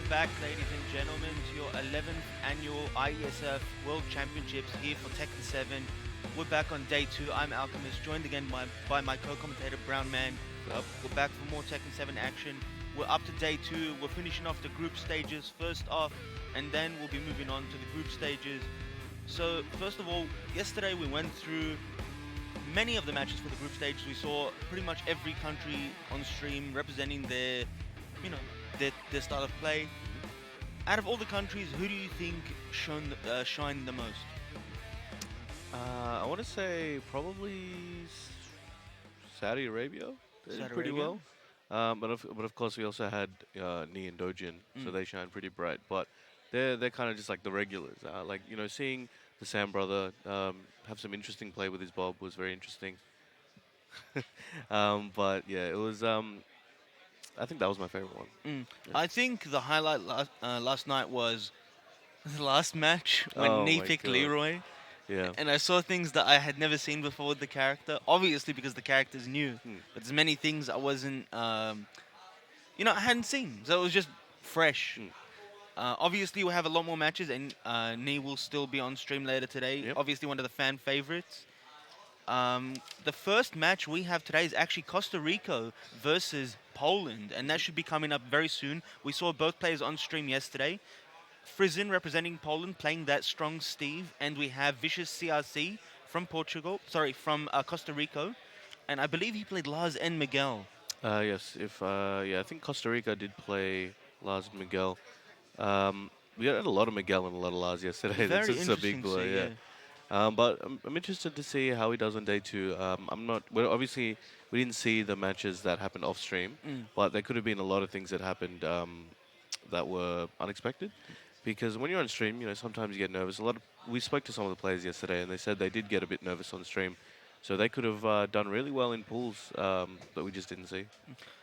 back, ladies and gentlemen, to your 11th annual IeSF World Championships here for Tekken 7. We're back on day 2. I'm Alchemist, joined again by my co-commentator Brown Man. Yep. We're back for more Tekken 7 action. We're up to day 2. We're finishing off the group stages first off, and then we'll be moving on to the group stages. So, first of all, yesterday we went through many of the matches for the group stage. We saw pretty much every country on stream representing you know, their style of play. Out of all the countries, who do you think shined the most? I want to say probably Saudi Arabia. They did Saudi pretty Arabia? well. But of course we also had Ni and Dojin, so Mm. they shine pretty bright. But they're kind of just like the regulars. Seeing the Sam brother have some interesting play with his bob was very interesting. But yeah, it was. I think that was my favorite one. Mm. Yeah. I think the highlight last night was the last match when Oh Nee my picked god. Leroy, Yeah. and I saw things that I had never seen before with the character. Obviously, because the character's new, Hmm. but there's many things I wasn't, I hadn't seen, so it was just fresh. Hmm. Obviously, we'll have a lot more matches, and Nee will still be on stream later today. Yep. Obviously, one of the fan favorites. The first match we have today is actually Costa Rica versus Poland, and that should be coming up very soon. We saw both players on stream yesterday. Frizzin representing Poland playing that strong Steve, and we have Vicious CRC from Costa Rica, and I believe he played Lars and Miguel. Yes. If yeah, I think Costa Rica did play Lars and Miguel. Um, we had a lot of Miguel and a lot of Lars yesterday. That's Very just a big interesting to boy, see, yeah. yeah. But I'm interested to see how he does on day 2. I'm not. Well, obviously, we didn't see the matches that happened off stream, Mm. but there could have been a lot of things that happened that were unexpected. Because when you're on stream, sometimes you get nervous. We spoke to some of the players yesterday, and they said they did get a bit nervous on stream, so they could have done really well in pools that we just didn't see.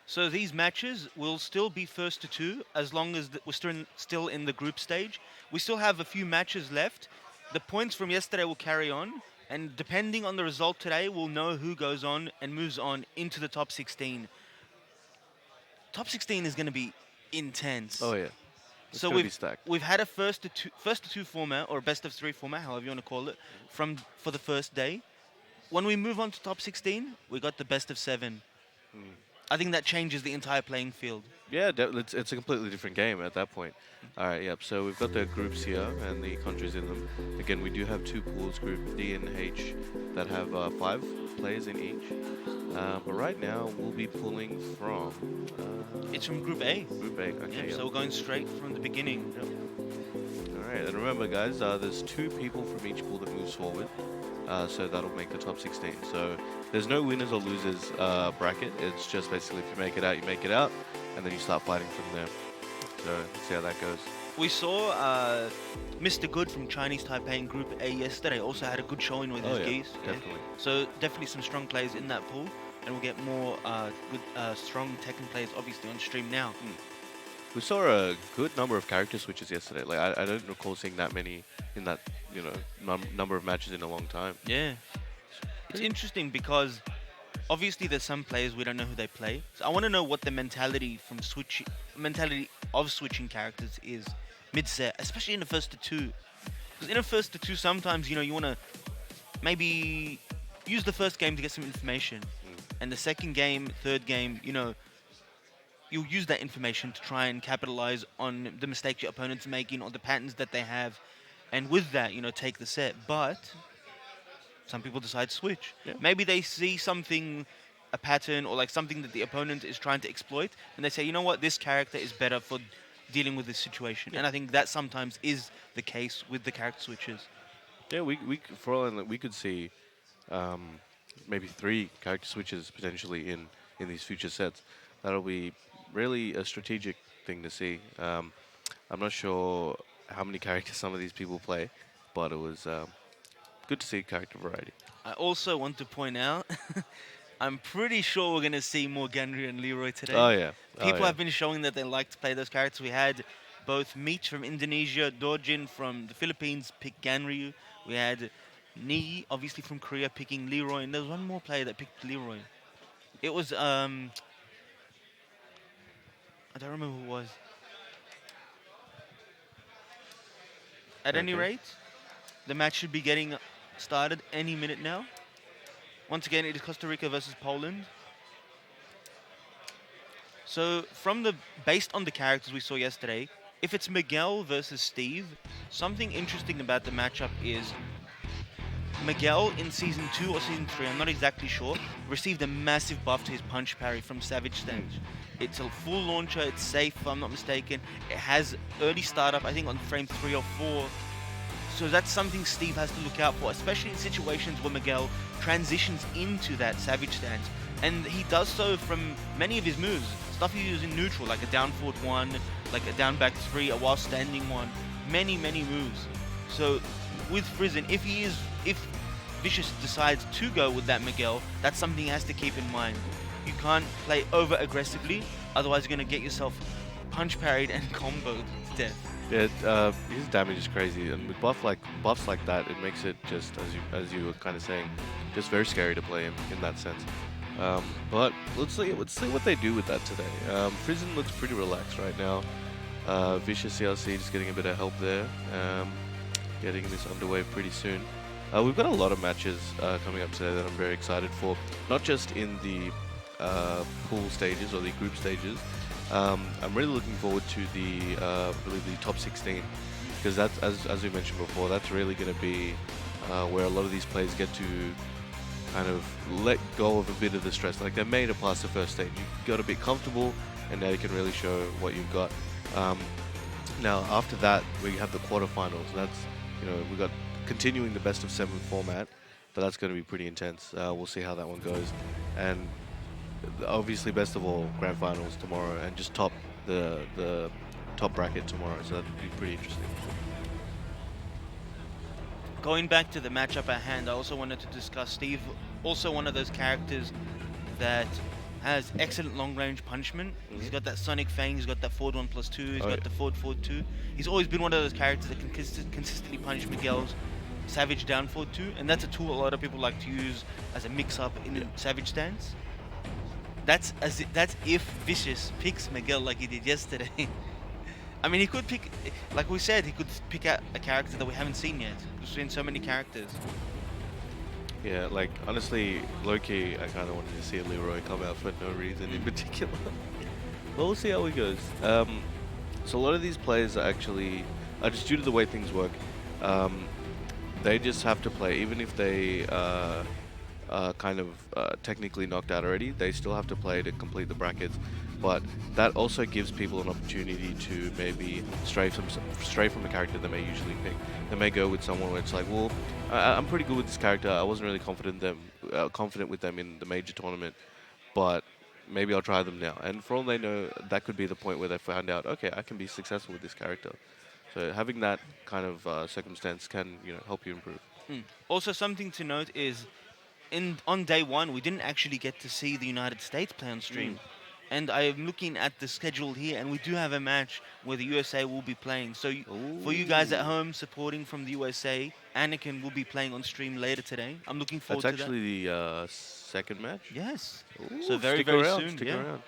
So these matches will still be first to two as long as we're still in the group stage. We still have a few matches left. The points from yesterday will carry on, and depending on the result today, we'll know who goes on and moves on into the top 16. Top 16 is going to be intense. Oh yeah, it's So gonna be we've stacked. we've had a first to two format or best of three format, however you want to call it, for the first day. When we move on to top 16, we got the best of 7. Mm. I think that changes the entire playing field. Yeah, it's a completely different game at that point. All right, yep. So we've got the groups here and the countries in them. Again, we do have two pools, Group D and H, that have 5 players in each. But right now, we'll be pulling from It's from Group A. Group A. Okay, Yep, yep. so we're going straight from the beginning. Yep. All right, and remember, guys, there's 2 people from each pool that moves forward. So that'll make the top 16. So there's no winners or losers bracket. It's just basically if you make it out, you make it out, and then you start fighting from there. So let's see how that goes. We saw Mr. Good from Chinese Taipei in Group A yesterday also had a good showing with his Oh yeah, geese. Yeah. definitely. So definitely some strong players in that pool, and we'll get more good, strong Tekken players obviously on stream now. We saw a good number of character switches yesterday. Like I don't recall seeing that many in that number of matches in a long time. Yeah, it's interesting because obviously there's some players we don't know who they play. So I want to know what the mentality of switching characters is mid-set, especially in the first to two. Because in a first to two, sometimes you want to maybe use the first game to get some information, Mm. and the second game, third game, you'll use that information to try and capitalize on the mistakes your opponent's making or the patterns that they have, and with that, take the set. But some people decide to switch. Yeah. Maybe they see something, a pattern, or like something that the opponent is trying to exploit, and they say, you know what, this character is better for dealing with this situation. Yeah. And I think that sometimes is the case with the character switches. Yeah, for all I know, we could see maybe 3 character switches potentially in these future sets. That'll be really a strategic thing to see. I'm not sure how many characters some of these people play, but it was good to see character variety. I also want to point out, I'm pretty sure we're going to see more Ganryu and Leroy today. Oh yeah, People have been showing that they like to play those characters. We had both Meat from Indonesia, Dojin from the Philippines pick Ganryu. We had Ni, obviously from Korea, picking Leroy. And there was one more player that picked Leroy. It was, I don't remember who it was. At any Okay. rate, the match should be getting started any minute now. Once again, it is Costa Rica versus Poland. So, based on the characters we saw yesterday, if it's Miguel versus Steve, something interesting about the matchup is Miguel in season 2 or season 3, I'm not exactly sure, received a massive buff to his punch parry from Savage Mm. Stance. It's a full launcher, it's safe if I'm not mistaken. It has early startup, I think on frame 3 or 4. So that's something Steve has to look out for, especially in situations where Miguel transitions into that Savage Stance. And he does so from many of his moves. Stuff he uses in neutral, like a down forward 1, like a down back 3, a while standing 1. Many, many moves. So with Frizen, if Vicious decides to go with that Miguel, that's something he has to keep in mind. You can't play over aggressively, otherwise you're gonna get yourself punch parried and comboed to death. Yeah, his damage is crazy, and with buffs like that, it makes it just as you were kind of saying, just very scary to play him in that sense. But let's see what they do with that today. Frizen looks pretty relaxed right now. Vicious CLC just getting a bit of help there, getting this underway pretty soon. We've got a lot of matches coming up today that I'm very excited for, not just in the pool stages or the group stages. I'm really looking forward to I believe the top 16, because that's as we mentioned before, that's really going to be where a lot of these players get to kind of let go of a bit of the stress. Like they're made to pass the first stage, you got a bit comfortable, and now you can really show what you've got. Now after that, we have the quarterfinals. That's we got continuing the best of 7 format, but that's going to be pretty intense. We'll see how that one goes, and obviously best of all grand finals tomorrow, and just top the top bracket tomorrow. So that'd be pretty interesting. Going back to the matchup at hand, I also wanted to discuss Steve, also one of those characters that has excellent long-range punishment. He's got that Sonic Fang, he's got that forward 1+2, he's Oh, got yeah. the forward 2. He's always been one of those characters that can consistently punish Miguel's Savage down forward 2, and that's a tool a lot of people like to use as a mix-up in Yeah. Savage stance. That's if Vicious picks Miguel like he did yesterday. I mean, he could pick, like we said, he could pick out a character that we haven't seen yet. We've seen so many characters. Yeah, like honestly, low-key, I kind of wanted to see Leroy come out for no reason in particular. But we'll see how it goes. So a lot of these players are actually, just due to the way things work, they just have to play, even if they kind of technically knocked out already, they still have to play to complete the brackets. But that also gives people an opportunity to maybe stray from the character they may usually pick. They may go with someone where it's like, well, I'm pretty good with this character. I wasn't really confident with them in the major tournament, but maybe I'll try them now. And for all they know, that could be the point where they find out, okay, I can be successful with this character. So having that kind of circumstance can, help you improve. Also, something to note is, on day one, we didn't actually get to see the United States play on stream. And I'm looking at the schedule here, and we do have a match where the USA will be playing. So for you guys at Ooh. home supporting from the USA, Anakin will be playing on stream later today. I'm looking forward That's to that. actually the second match. Yes. Ooh, So very, stick very around, soon. stick Yeah. around.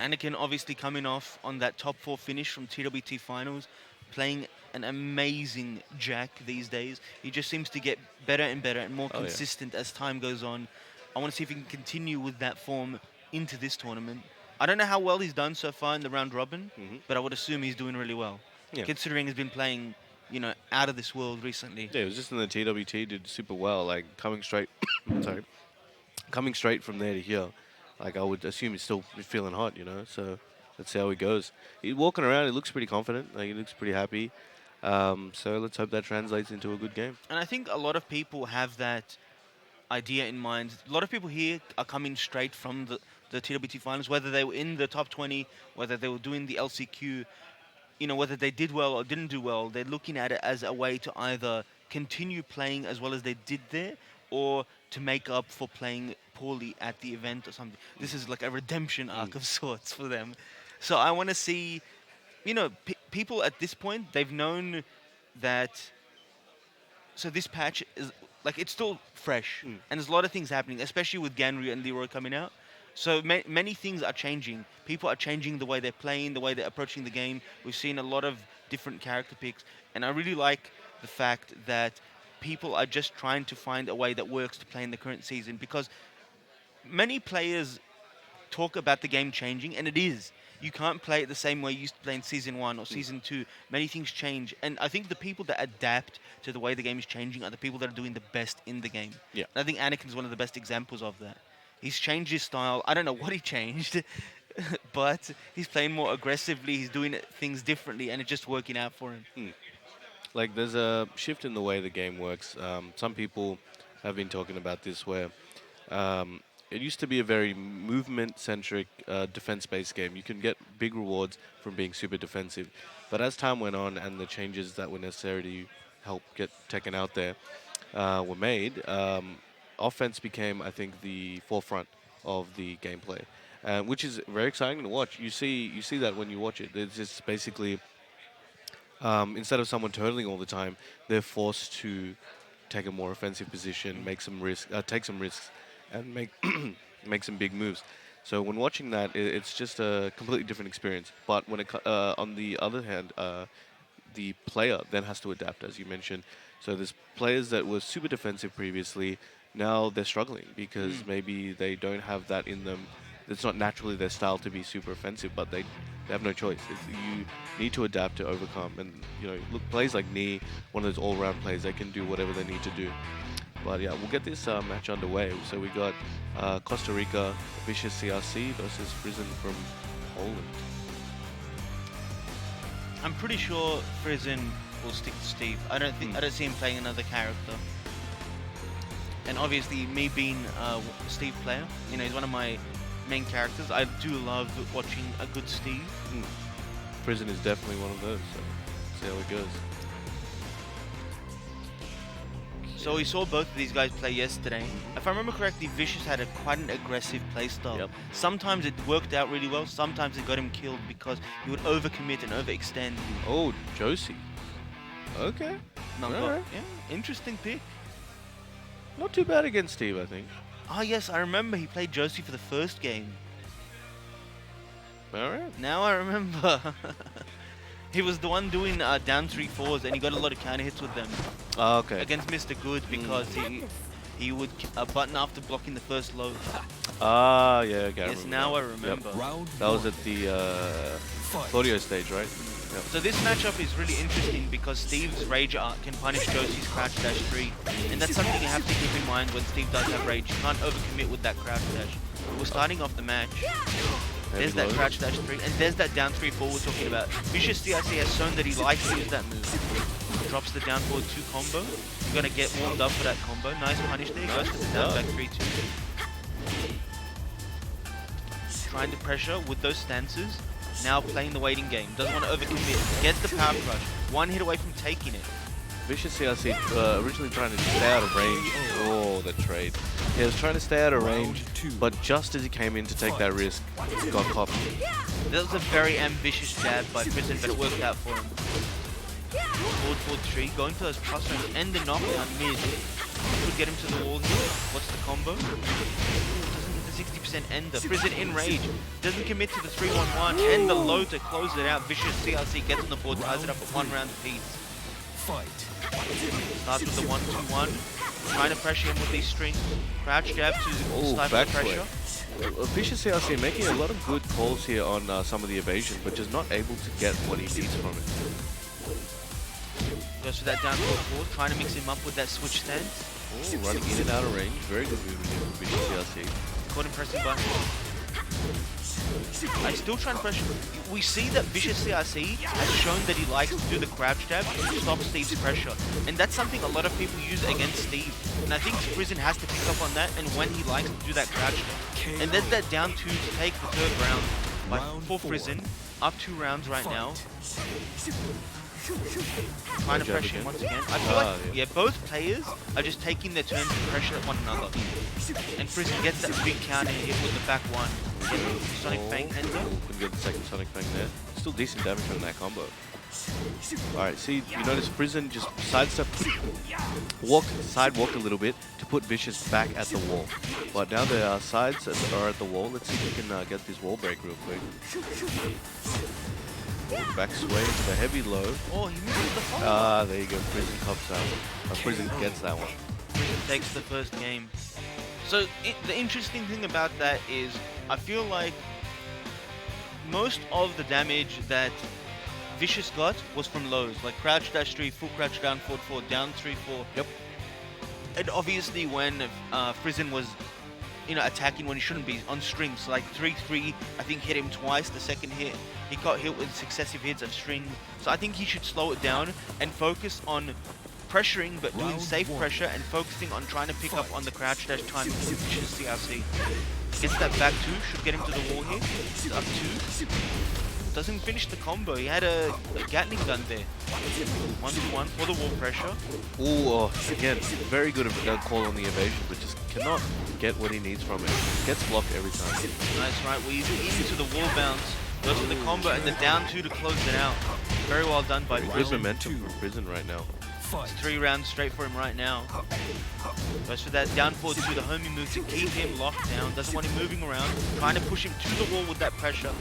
Anakin obviously coming off on that top 4 finish from TWT finals, playing an amazing Jack these days. He just seems to get better and better and more Oh, yeah. consistent as time goes on. I want to see if he can continue with that form into this tournament. I don't know how well he's done so far in the round robin, Mhm. but I would assume he's doing really well, Yeah. considering he's been playing, out of this world recently. Yeah, it was just in the TWT, did super well. Like coming straight, sorry, coming straight from there to here. Like I would assume he's still feeling hot. So let's see how he goes. He's walking around. He looks pretty confident. Like he looks pretty happy. So let's hope that translates into a good game. And I think a lot of people have that idea in mind. A lot of people here are coming straight from the TWT finals, whether they were in the top 20, whether they were doing the LCQ, whether they did well or didn't do well. They're looking at it as a way to either continue playing as well as they did there, or to make up for playing poorly at the event or something. This is like a redemption arc of sorts for them. So I want to see, people at this point, they've known that. So this patch is like, it's still fresh, Mm. and there's a lot of things happening, especially with Ganryu and Leroy coming out. So many things are changing. People are changing the way they're playing, the way they're approaching the game. We've seen a lot of different character picks, and I really like the fact that people are just trying to find a way that works to play in the current season, because many players talk about the game changing, and it is. You can't play it the same way you used to play in season one or season two. Many things change, and I think the people that adapt to the way the game is changing are the people that are doing the best in the game. Yeah. And I think Anakin's one of the best examples of that. He's changed his style. I don't know what he changed, but he's playing more aggressively. He's doing things differently, and it's just working out for him. Like there's a shift in the way the game works. Some people have been talking about this where it used to be a very movement-centric, defense-based game. You can get big rewards from being super defensive, but as time went on and the changes that were necessary to help get Tekken out there were made, offense became, I think, the forefront of the gameplay, which is very exciting to watch. You see that when you watch it. It's just basically instead of someone turtling all the time, they're forced to take a more offensive position, take some risks, and make make some big moves. So when watching that, it's just a completely different experience. But on the other hand, the player then has to adapt, as you mentioned. So there's players that were super defensive previously. Now they're struggling because maybe they don't have that in them. It's not naturally their style to be super offensive, but they have no choice. You need to adapt to overcome. And look, players like Nee, one of those all-round players, they can do whatever they need to do. But yeah, we'll get this match underway. So we got Costa Rica, Vicious CRC versus Prison from Poland. I'm pretty sure Frizen will stick to Steve. I don't see him playing another character. And obviously, me being a Steve player, he's one of my main characters. I do love watching a good Steve. Prison is definitely one of those. So see how it goes. So we saw both of these guys play yesterday. If I remember correctly, Vicious had quite an aggressive playstyle. Yep. Sometimes it worked out really well. Sometimes it got him killed because he would overcommit and overextend. Oh, Josie. Okay. Yeah, interesting pick. Not too bad against Steve, I think. Oh yes, I remember he played Josie for the first game. All right. Now I remember. He was the one doing down 3-4s, and he got a lot of counter hits with them. Oh, okay. Against Mr. Good, because he would button after blocking the first low. Ah, yeah, okay. Yes, now I remember. Yep. That was at the Claudio stage, right? Yep. So this matchup is really interesting because Steve's Rage Art can punish Josie's Crouch Dash 3, and that's something you have to keep in mind when Steve does have Rage. You can't overcommit with that Crouch Dash. We're starting off the match. There's that Crouch Dash 3, and there's that down 3-4 we're talking about. Vicious CRC has shown that he likes to use that move. Drops the down forward 2 combo. You're going to get warmed up for that combo. Nice punish there. Goes to the down back 3-2. Trying to pressure with those stances. Now playing the waiting game. Doesn't want to overcommit. Gets the power crush. One hit away from taking it. Vicious CRC originally trying to stay out of range. Oh, the trade. He was trying to stay out of range, but just as he came in to take that risk, got copied. That was a very ambitious jab by Prison, but it worked out for him. Forward 3, going for those plus range and the knockdown mid. Could get him to the wall here. What's the combo? Doesn't get the 60% ender. Prison in rage. Doesn't commit to the 3-1-1 and the low to close it out. Vicious CRC gets on the board, ties it up at 1 round apiece. Starts with the 1-2-1. Trying to pressure him with these strings. Crouch jab to stifle pressure. Vicious CRC making a lot of good calls here on some of the evasion, but just not able to get what he needs from it. Goes for that down forward, trying to mix him up with that switch stance. Oh, running in and out of range. Very good movement here from Vicious CRC. Caught him pressing button. I'm still trying to pressure. We see that Vicious CRC has shown that he likes to do the crouch jab to stop Steve's pressure. And that's something a lot of people use against Steve. And I think Prison has to pick up on that and when he likes to do that crouch jab. And there's that down 2 to take the 3rd round for Prison. Up 2 rounds right now. Trying to pressure him once again. I feel like, both players are just taking their turn to pressure at one another. And Prison gets that big counter hit with the back 1. Sonic Fang ender. Couldn't get the second Sonic Fang there. Still decent damage from that combo. Alright, see, you notice Prison just sidestepped, sidewalked a little bit to put Vicious back at the wall. But now there are sides that are at the wall. Let's see if we can get this wall break real quick. Back sway into the heavy low. Oh, he misses the follow. Ah, there you go. Prison cops that one. Prison gets that one. Prison takes the first game. So the interesting thing about that is I feel like most of the damage that Vicious got was from lows, like crouch dash 3, full crouch down forward 4, down 3, 4. Yep. And obviously when Prison was attacking when he shouldn't be on strings, so like 3-3, I think hit him twice. The second hit, he got hit with successive hits of strings. So I think he should slow it down and focus on pressuring, but doing safe pressure and focusing on trying to pick up on the crouch dash time, which is CRC. Gets that back 2, should get him to the wall here. He's up 2. Doesn't finish the combo. He had a Gatling gun there. 1-1 for the wall pressure. Ooh, again, very good call on the evasion, but just cannot get what he needs from it. Gets blocked every time. That's right. Well, he's into the wall bounce. Goes for the combo and the down 2 to close it out. Very well done by Good Prison. momentum from Prison right now. It's 3 rounds straight for him right now. Goes for that down forward to the homie move to keep him locked down. Doesn't want him moving around. Trying to push him to the wall with that pressure.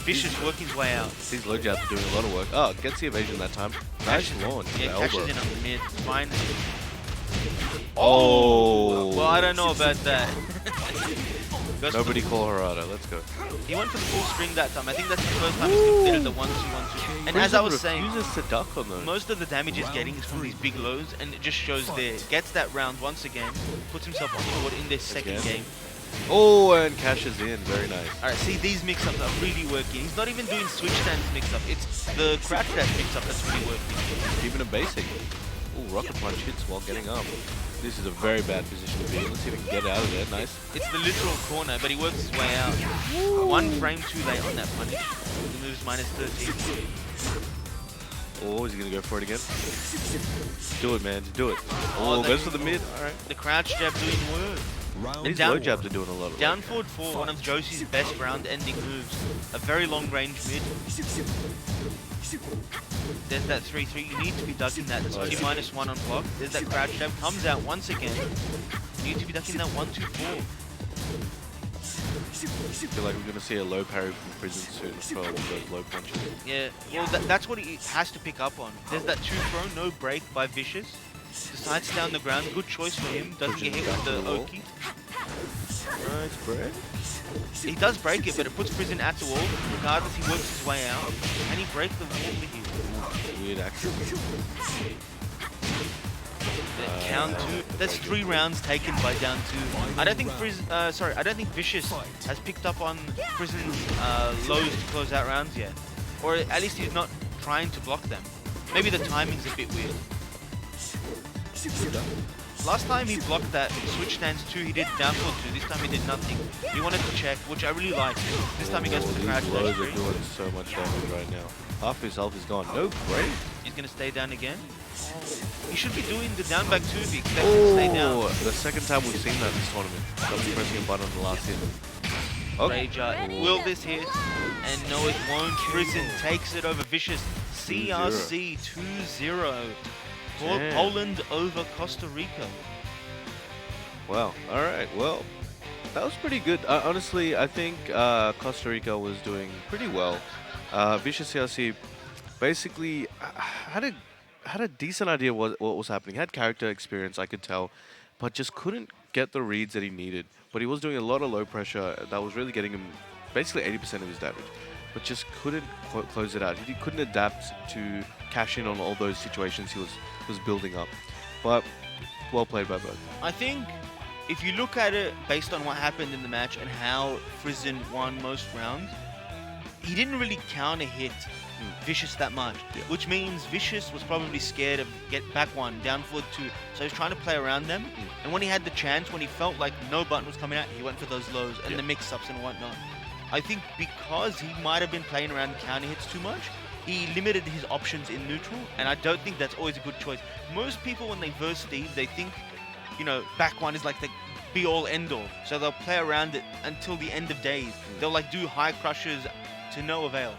Vicious working his way out. These low jabs are doing a lot of work. Oh, gets the evasion that time. Nice launch. Yeah, cashes in on the mid. Fine. Oh! Well, I don't know about that. Nobody call Harada. Let's go. He went for the full string that time. I think that's the first time he's completed the 1-2-1-2. And as I was saying, refuses to duck on those. most of the damage he's getting is from these big lows, and it just shows there. Gets that round once again, puts himself on the board in this second game. Oh, and cashes in. Very nice. Alright, see, these mix-ups are really working. He's not even doing switch stance mix-up. It's the crouch dash mix-up that's really working. Even a basic. Oh, rocket punch hits while getting up. This is a very bad position to be in. Let's see if we can get out of there. Nice. It's the literal corner, but he works his way out. 1 frame too late on that punish. He moves -13. Oh, is he going to go for it again? Do it, man. Do it. Oh, goes for the mid. Alright. The crouch jab doing work. These low jabs are doing a lot of Down work. forward 4, one of Josie's best round-ending moves. A very long-range mid. There's that 3-3. You need to be ducking that. That's only -1 on block. There's that crouch jab. Comes out once again. You need to be ducking that 1-2-4. I feel like we're going to see a low parry from Prison soon for one of those low punches. Yeah, well, that's what he has to pick up on. There's that 2 throw, no break by Vicious. Decides down the ground. Good choice for him. Doesn't get hit with the Oki. Nice break. He does break it, but it puts Prison at the wall. Regardless, he works his way out. And he breaks the wall for him. Weird action. Down 2. That's 3 rounds taken by down 2. I don't think I don't think Vicious has picked up on Prison's lows to close out rounds yet, or at least he's not trying to block them. Maybe the timing's a bit weird. Last time he blocked that switch stance 2, he did down forward 2. This time he did nothing. He wanted to check, which I really like. This time he goes for the crouch These dash lows 3. are doing so much damage right now. Half his health is gone. No break. He's gonna stay down again. He should be doing the down back 2 if he expects to stay down. The second time we've seen that this tournament. Double pressing a button on the last hit. Okay. Rage will this hit? And no, it won't. Prison takes it over Vicious. CRC 2-0. Damn. Poland over Costa Rica. Wow. All right. Well, that was pretty good. Honestly, I think Costa Rica was doing pretty well. Vicious CRC basically had a decent idea what was happening. Had character experience, I could tell, but just couldn't get the reads that he needed. But he was doing a lot of low pressure that was really getting him basically 80% of his damage, but just couldn't close it out. He couldn't adapt to cash in on all those situations he was building up. But well played by both. I think if you look at it based on what happened in the match and how Frizen won most rounds, he didn't really counter hit Vicious that much, which means Vicious was probably scared of get back 1, down forward 2, so he was trying to play around them. And when he had the chance, when he felt like no button was coming out, he went for those lows and the mix-ups and whatnot. I think because he might have been playing around the counter hits too much, he limited his options in neutral, and I don't think that's always a good choice. Most people, when they verse Steve, they think, you know, back 1 is like the be-all, end-all, so they'll play around it until the end of days. They'll like do high crushes to no avail.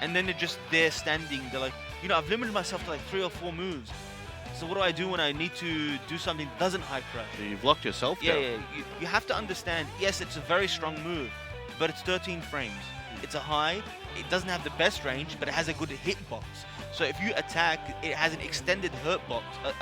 And then they're just there standing, they're like, I've limited myself to like 3 or 4 moves. So what do I do when I need to do something that doesn't high crush? So you've locked yourself Yeah, down. yeah. You have to understand, yes, it's a very strong move, but it's 13 frames. It's a high, it doesn't have the best range, but it has a good hitbox. So if you attack, it has an extended a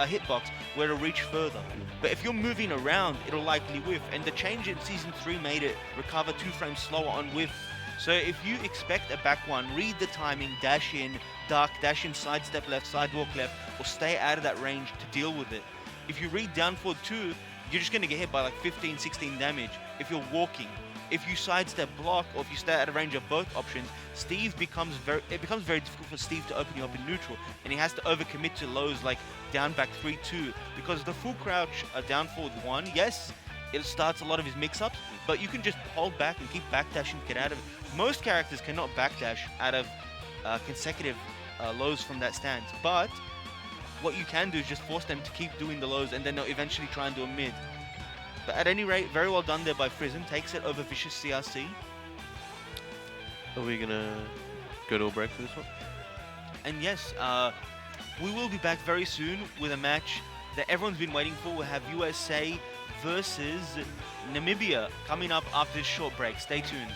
hitbox where it'll reach further. But if you're moving around, it'll likely whiff. And the change in Season 3 made it recover 2 frames slower on whiff. So if you expect a back one, read the timing, dash in, duck, dash in, sidestep left, sidewalk left, or stay out of that range to deal with it. If you read down forward 2, you're just going to get hit by like 15, 16 damage if you're walking. If you sidestep block, or if you stay out of range of both options, it becomes very difficult for Steve to open you up in neutral, and he has to overcommit to lows like down back 3-2, because the full crouch down forward 1, yes, it starts a lot of his mix-ups, but you can just hold back and keep backdashing to get out of it. Most characters cannot backdash out of consecutive lows from that stance, but what you can do is just force them to keep doing the lows, and then they'll eventually try and do a mid. But at any rate, very well done there by Frism. Takes it over Vicious CRC. Are we gonna go to a break for this one? And yes, we will be back very soon with a match that everyone's been waiting for. We'll have USA versus Namibia coming up after this short break. Stay tuned.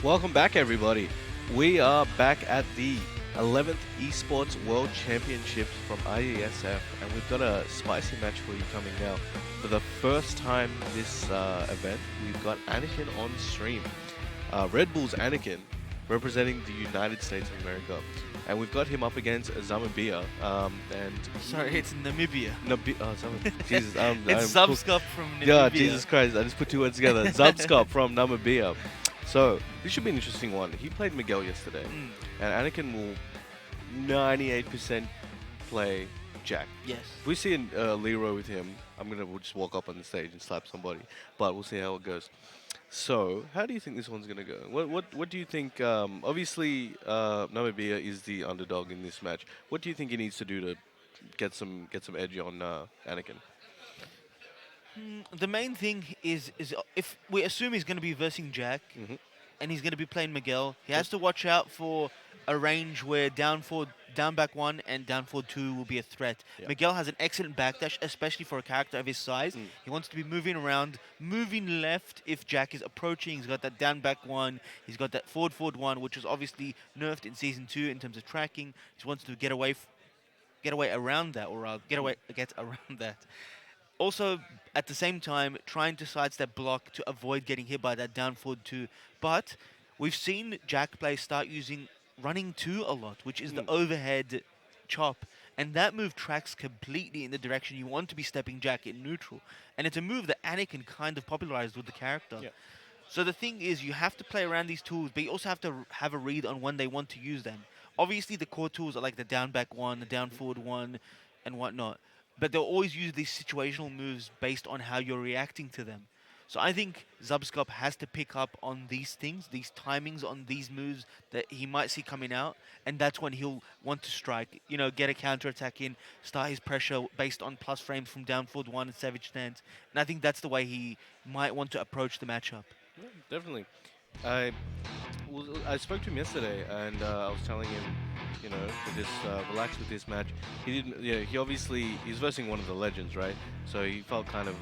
Welcome back, everybody. We are back at the 11th Esports World Championships from IeSF, and we've got a spicy match for you coming now. For the first time this event, we've got Anakin on stream. Red Bull's Anakin, representing the United States of America. And we've got him up against Zamabia. Sorry, it's Namibia. Jesus, It's Zubscop from Namibia. Yeah, Jesus Christ, I just put two words together. Zubscop from Namibia. So, this should be an interesting one. He played Miguel yesterday, and Anakin will 98% play Jack. Yes. If we see a Leroy with him, we'll just walk up on the stage and slap somebody. But we'll see how it goes. So, how do you think this one's gonna go? What do you think? Obviously, Namibia is the underdog in this match. What do you think he needs to do to get some edge on Anakin? The main thing is if we assume he's going to be versing Jack, and he's going to be playing Miguel, he has to watch out for a range where down back 1 and down forward 2 will be a threat. Yeah. Miguel has an excellent backdash, especially for a character of his size. He wants to be moving around, moving left if Jack is approaching. He's got that down back 1. He's got that forward 1, which was obviously nerfed in Season 2 in terms of tracking. He wants to get away around that, or get around that. Also, at the same time, trying to sidestep block to avoid getting hit by that down forward 2. But we've seen Jack play start using running 2 a lot, which is the overhead chop. And that move tracks completely in the direction you want to be stepping Jack in neutral. And it's a move that Anakin kind of popularized with the character. Yeah. So the thing is, you have to play around these tools, but you also have to have a read on when they want to use them. Obviously, the core tools are like the down back 1, the down forward 1, and whatnot. But they'll always use these situational moves based on how you're reacting to them. So I think Zubscop has to pick up on these things, these timings on these moves that he might see coming out, and that's when he'll want to strike, get a counter-attack in, start his pressure based on plus frames from down forward 1 and Savage Stance. And I think that's the way he might want to approach the matchup. Yeah, definitely. I spoke to him yesterday, and I was telling him, to just relax with this match. He didn't. Yeah, he's versing one of the legends, right? So he felt kind of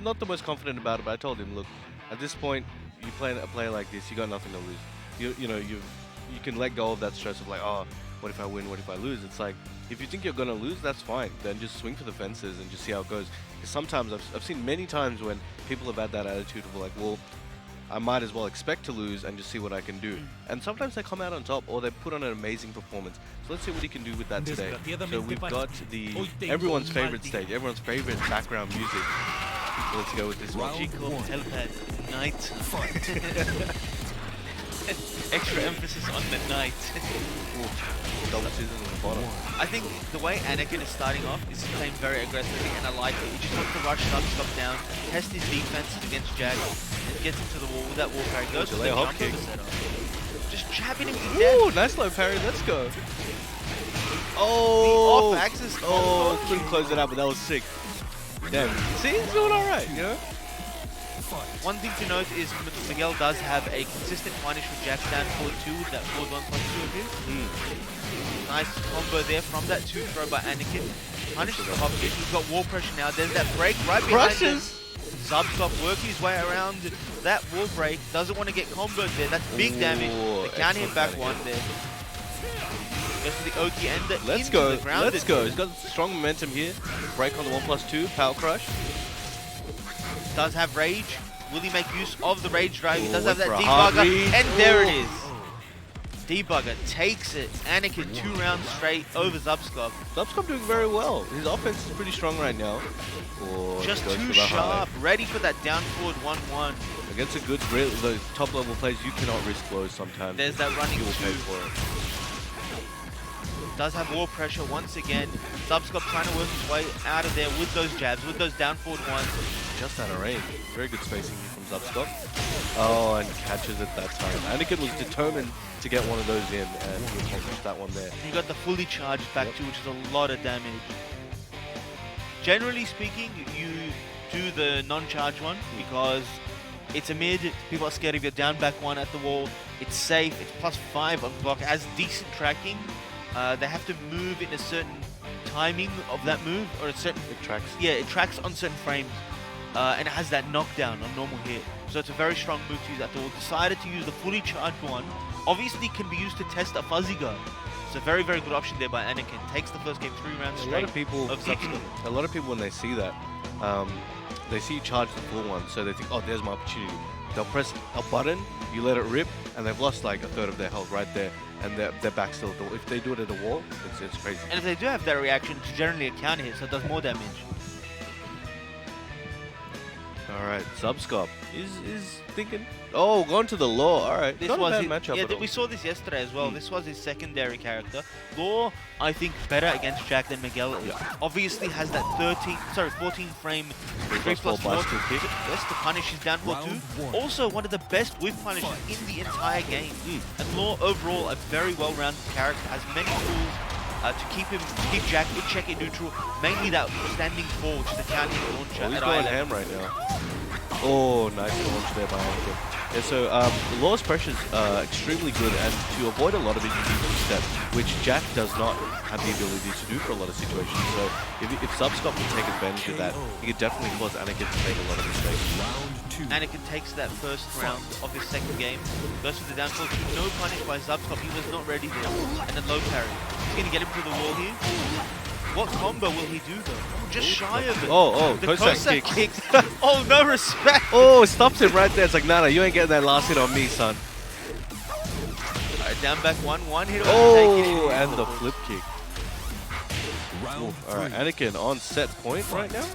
not the most confident about it. But I told him, look, at this point, you play a player like this, you got nothing to lose. You can let go of that stress of like, oh, what if I win? What if I lose? It's like, if you think you're gonna lose, that's fine. Then just swing for the fences and just see how it goes. Because sometimes I've seen many times when people have had that attitude of like, well, I might as well expect to lose and just see what I can do. And sometimes they come out on top or they put on an amazing performance. So let's see what he can do with that today. So we've got everyone's favorite stage, everyone's favorite background music. So let's go with this one. Telepad, night. Extra emphasis on the night. Double season on the bottom. I think the way Anakin is starting off is playing very aggressively, and I like it. He just wants to rush Zubscop down, test his defenses against Jack, and gets into the wall with that wall parry. Goes for the jump over setup. Just jabbing him to death. Ooh, nice low parry, let's go. Oh, the off-axis combo. Oh, couldn't close it out, but that was sick. Damn. See, he's doing alright, One thing to note is Miguel does have a consistent punish with Jack's down forward 2 with that forward 1 plus 2 of his. Nice combo there from that 2 throw by Anakin. Punishes the hop kick. He's got wall pressure now. There's that break right behind him. Zubscop working his way around that wall break. Doesn't want to get comboed there. That's big damage. The counter him back 1 there. Goes to the Oki ender. Let's go. Let's go. He's got strong momentum here. Break on the 1+2. Power crush. Does have rage. Will he make use of the rage drive? He does have that debugger, and there it is. Debugger takes it. Anakin 2 rounds straight over Zubscop. Zubscop doing very well. His offense is pretty strong right now. Just too sharp. Ready for that down forward 1-1. Against a good, the top level players, you cannot risk blows sometimes. There's that running 2. Pay for it. Does have wall pressure once again. Zubscop trying to work his way out of there with those jabs, with those down forward 1s. Just out of range. Very good spacing from Zubscop. Oh, and catches it that time. Anakin was determined to get one of those in, and he accomplished that one there. You got the fully charged back too, which is a lot of damage. Generally speaking, you do the non-charge one because it's a mid. People are scared of your down back 1 at the wall. It's safe. It's +5 on block. Has decent tracking. They have to move in a certain timing of that move, or a certain. It tracks. Yeah, it tracks on certain frames. and it has that knockdown on normal hit. So it's a very strong move to use at the wall. Decided to use the fully charged one. Obviously can be used to test a fuzzy gun. It's a very, very good option there by Anakin. Takes the first game 3 rounds straight. A lot of people when they see that, they see you charge the full one, so they think, oh, there's my opportunity. They'll press a button, you let it rip, and they've lost like a third of their health right there, and their back's still at the wall. If they do it at the wall, it's crazy. And if they do have that reaction, it's generally a counter hit, so it does more damage. All right, Subscop is thinking. Oh, gone to the Law. All right, This not was a bad his, matchup yeah, at all. we saw this yesterday as well. This was his secondary character. Law, I think, better against Jack than Miguel is. Yeah. Obviously has that 14 frame 3 plus 4 bicycle kick. yes, to punish his downfall too. Also one of the best whip punishes in the entire game. And Law overall a very well-rounded character, has many tools to keep Jack in check in neutral. Mainly that standing fall, which is the counting launcher. Oh, he's at going eye ham level. right now. Oh, nice launch there by Anakin. Yeah, so Law's pressure is extremely good, and to avoid a lot of it, you need to step, which Jack does not have the ability to do for a lot of situations. So if Subscop can take advantage of that, he could definitely cause Anakin to make a lot of mistakes. Anakin takes that first round of his second game, goes for the downfall, no punish by Subscop, he was not ready there, and then low parry. He's going to get him to the wall here. What combo will he do though? Just shy of it. Oh, the Cossack kick. Oh, no respect. Oh, stops him right there. It's like, nah, you ain't getting that last hit on me, son. Alright, down back one hit. Oh, and the flip kick. All right, Anakin on set point right now.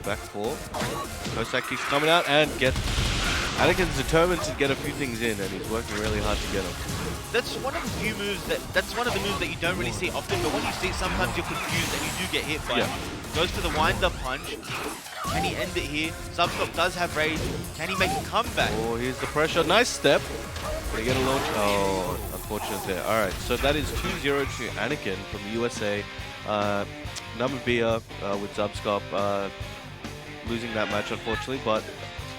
Back four. Cossack kicks coming out and get. Anakin's determined to get a few things in, and he's working really hard to get them. That's one of the few moves that's one of the moves that you don't really see often, but when you see it, sometimes you're confused and you do get hit by it. Goes for the wind-up punch. Can he end it here? Subscop does have rage. Can he make a comeback? Oh, here's the pressure. Nice step. Can he get a launch? Oh, unfortunate there. All right, so that is 2-0 to Anakin from the USA. Namibia with Subscop losing that match, unfortunately, but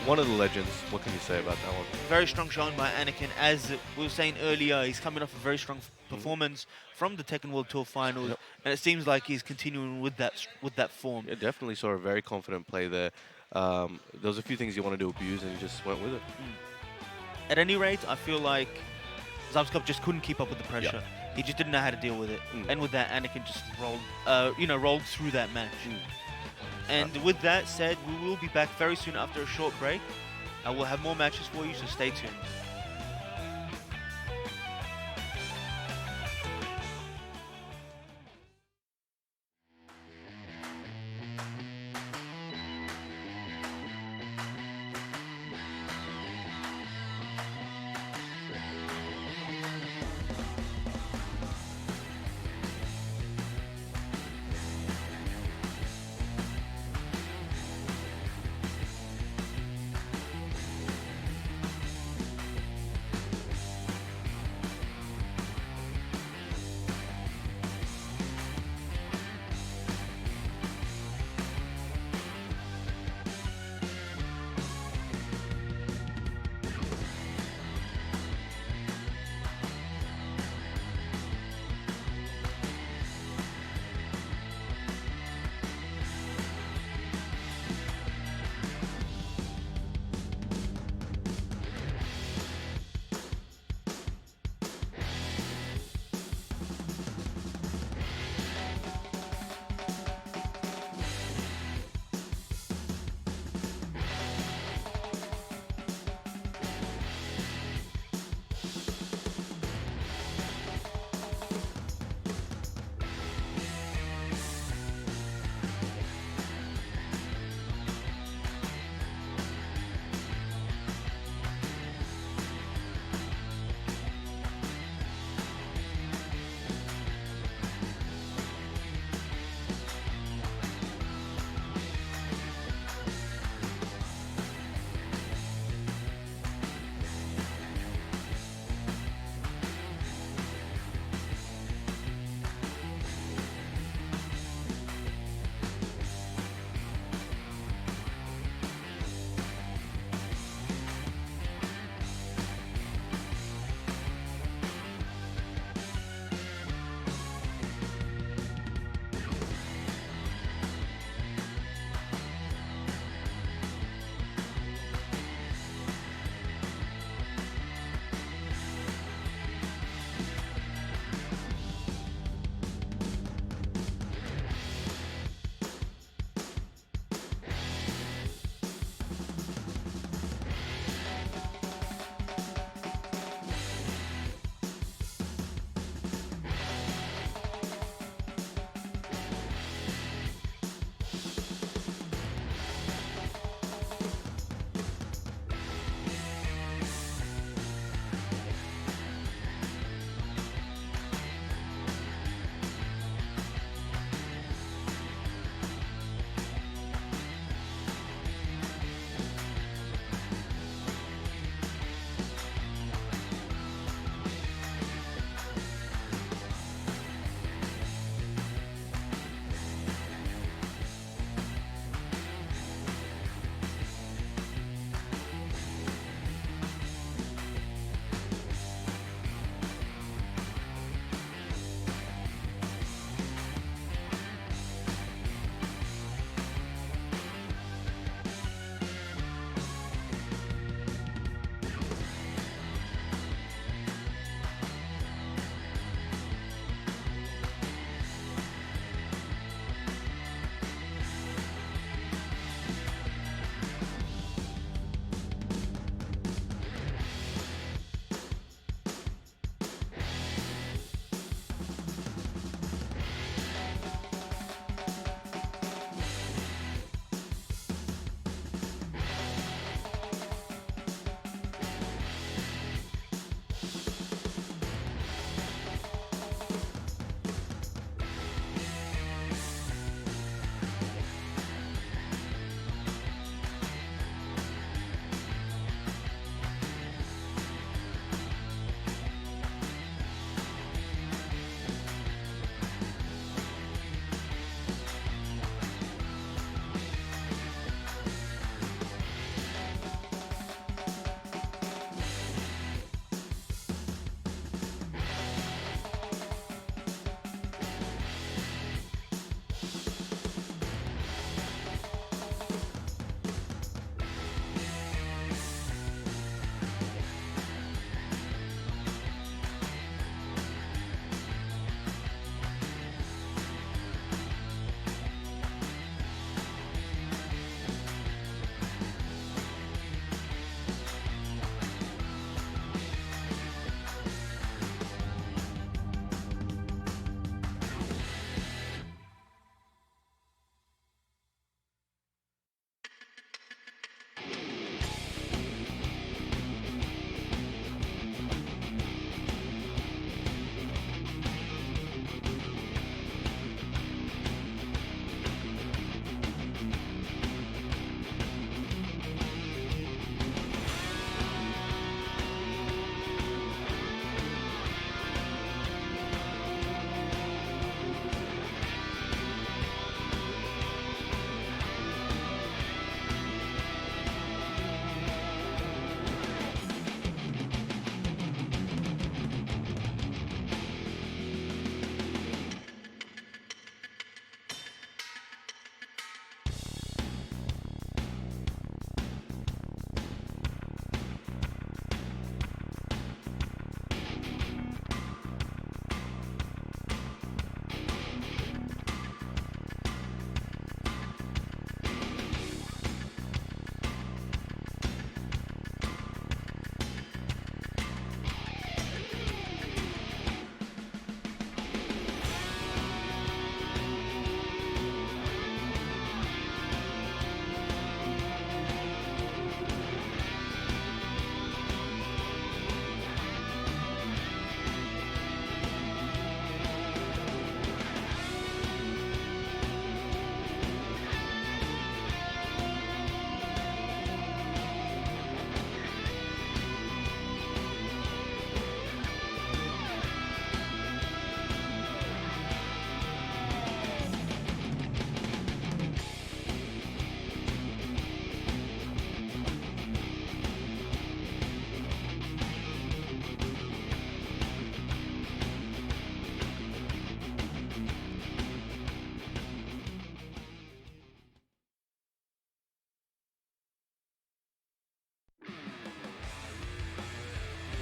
one of the legends. What can you say about that one? Very strong showing by Anakin. As we were saying earlier, he's coming off a very strong performance from the Tekken World Tour Finals, and it seems like he's continuing with that form. Yeah, definitely saw a very confident play there. There was a few things he wanted to abuse, and he just went with it. At any rate, I feel like Subscop just couldn't keep up with the pressure. He just didn't know how to deal with it, and with that, Anakin just rolled through that match. And with that said, we will be back very soon after a short break. We'll have more matches for you, so stay tuned.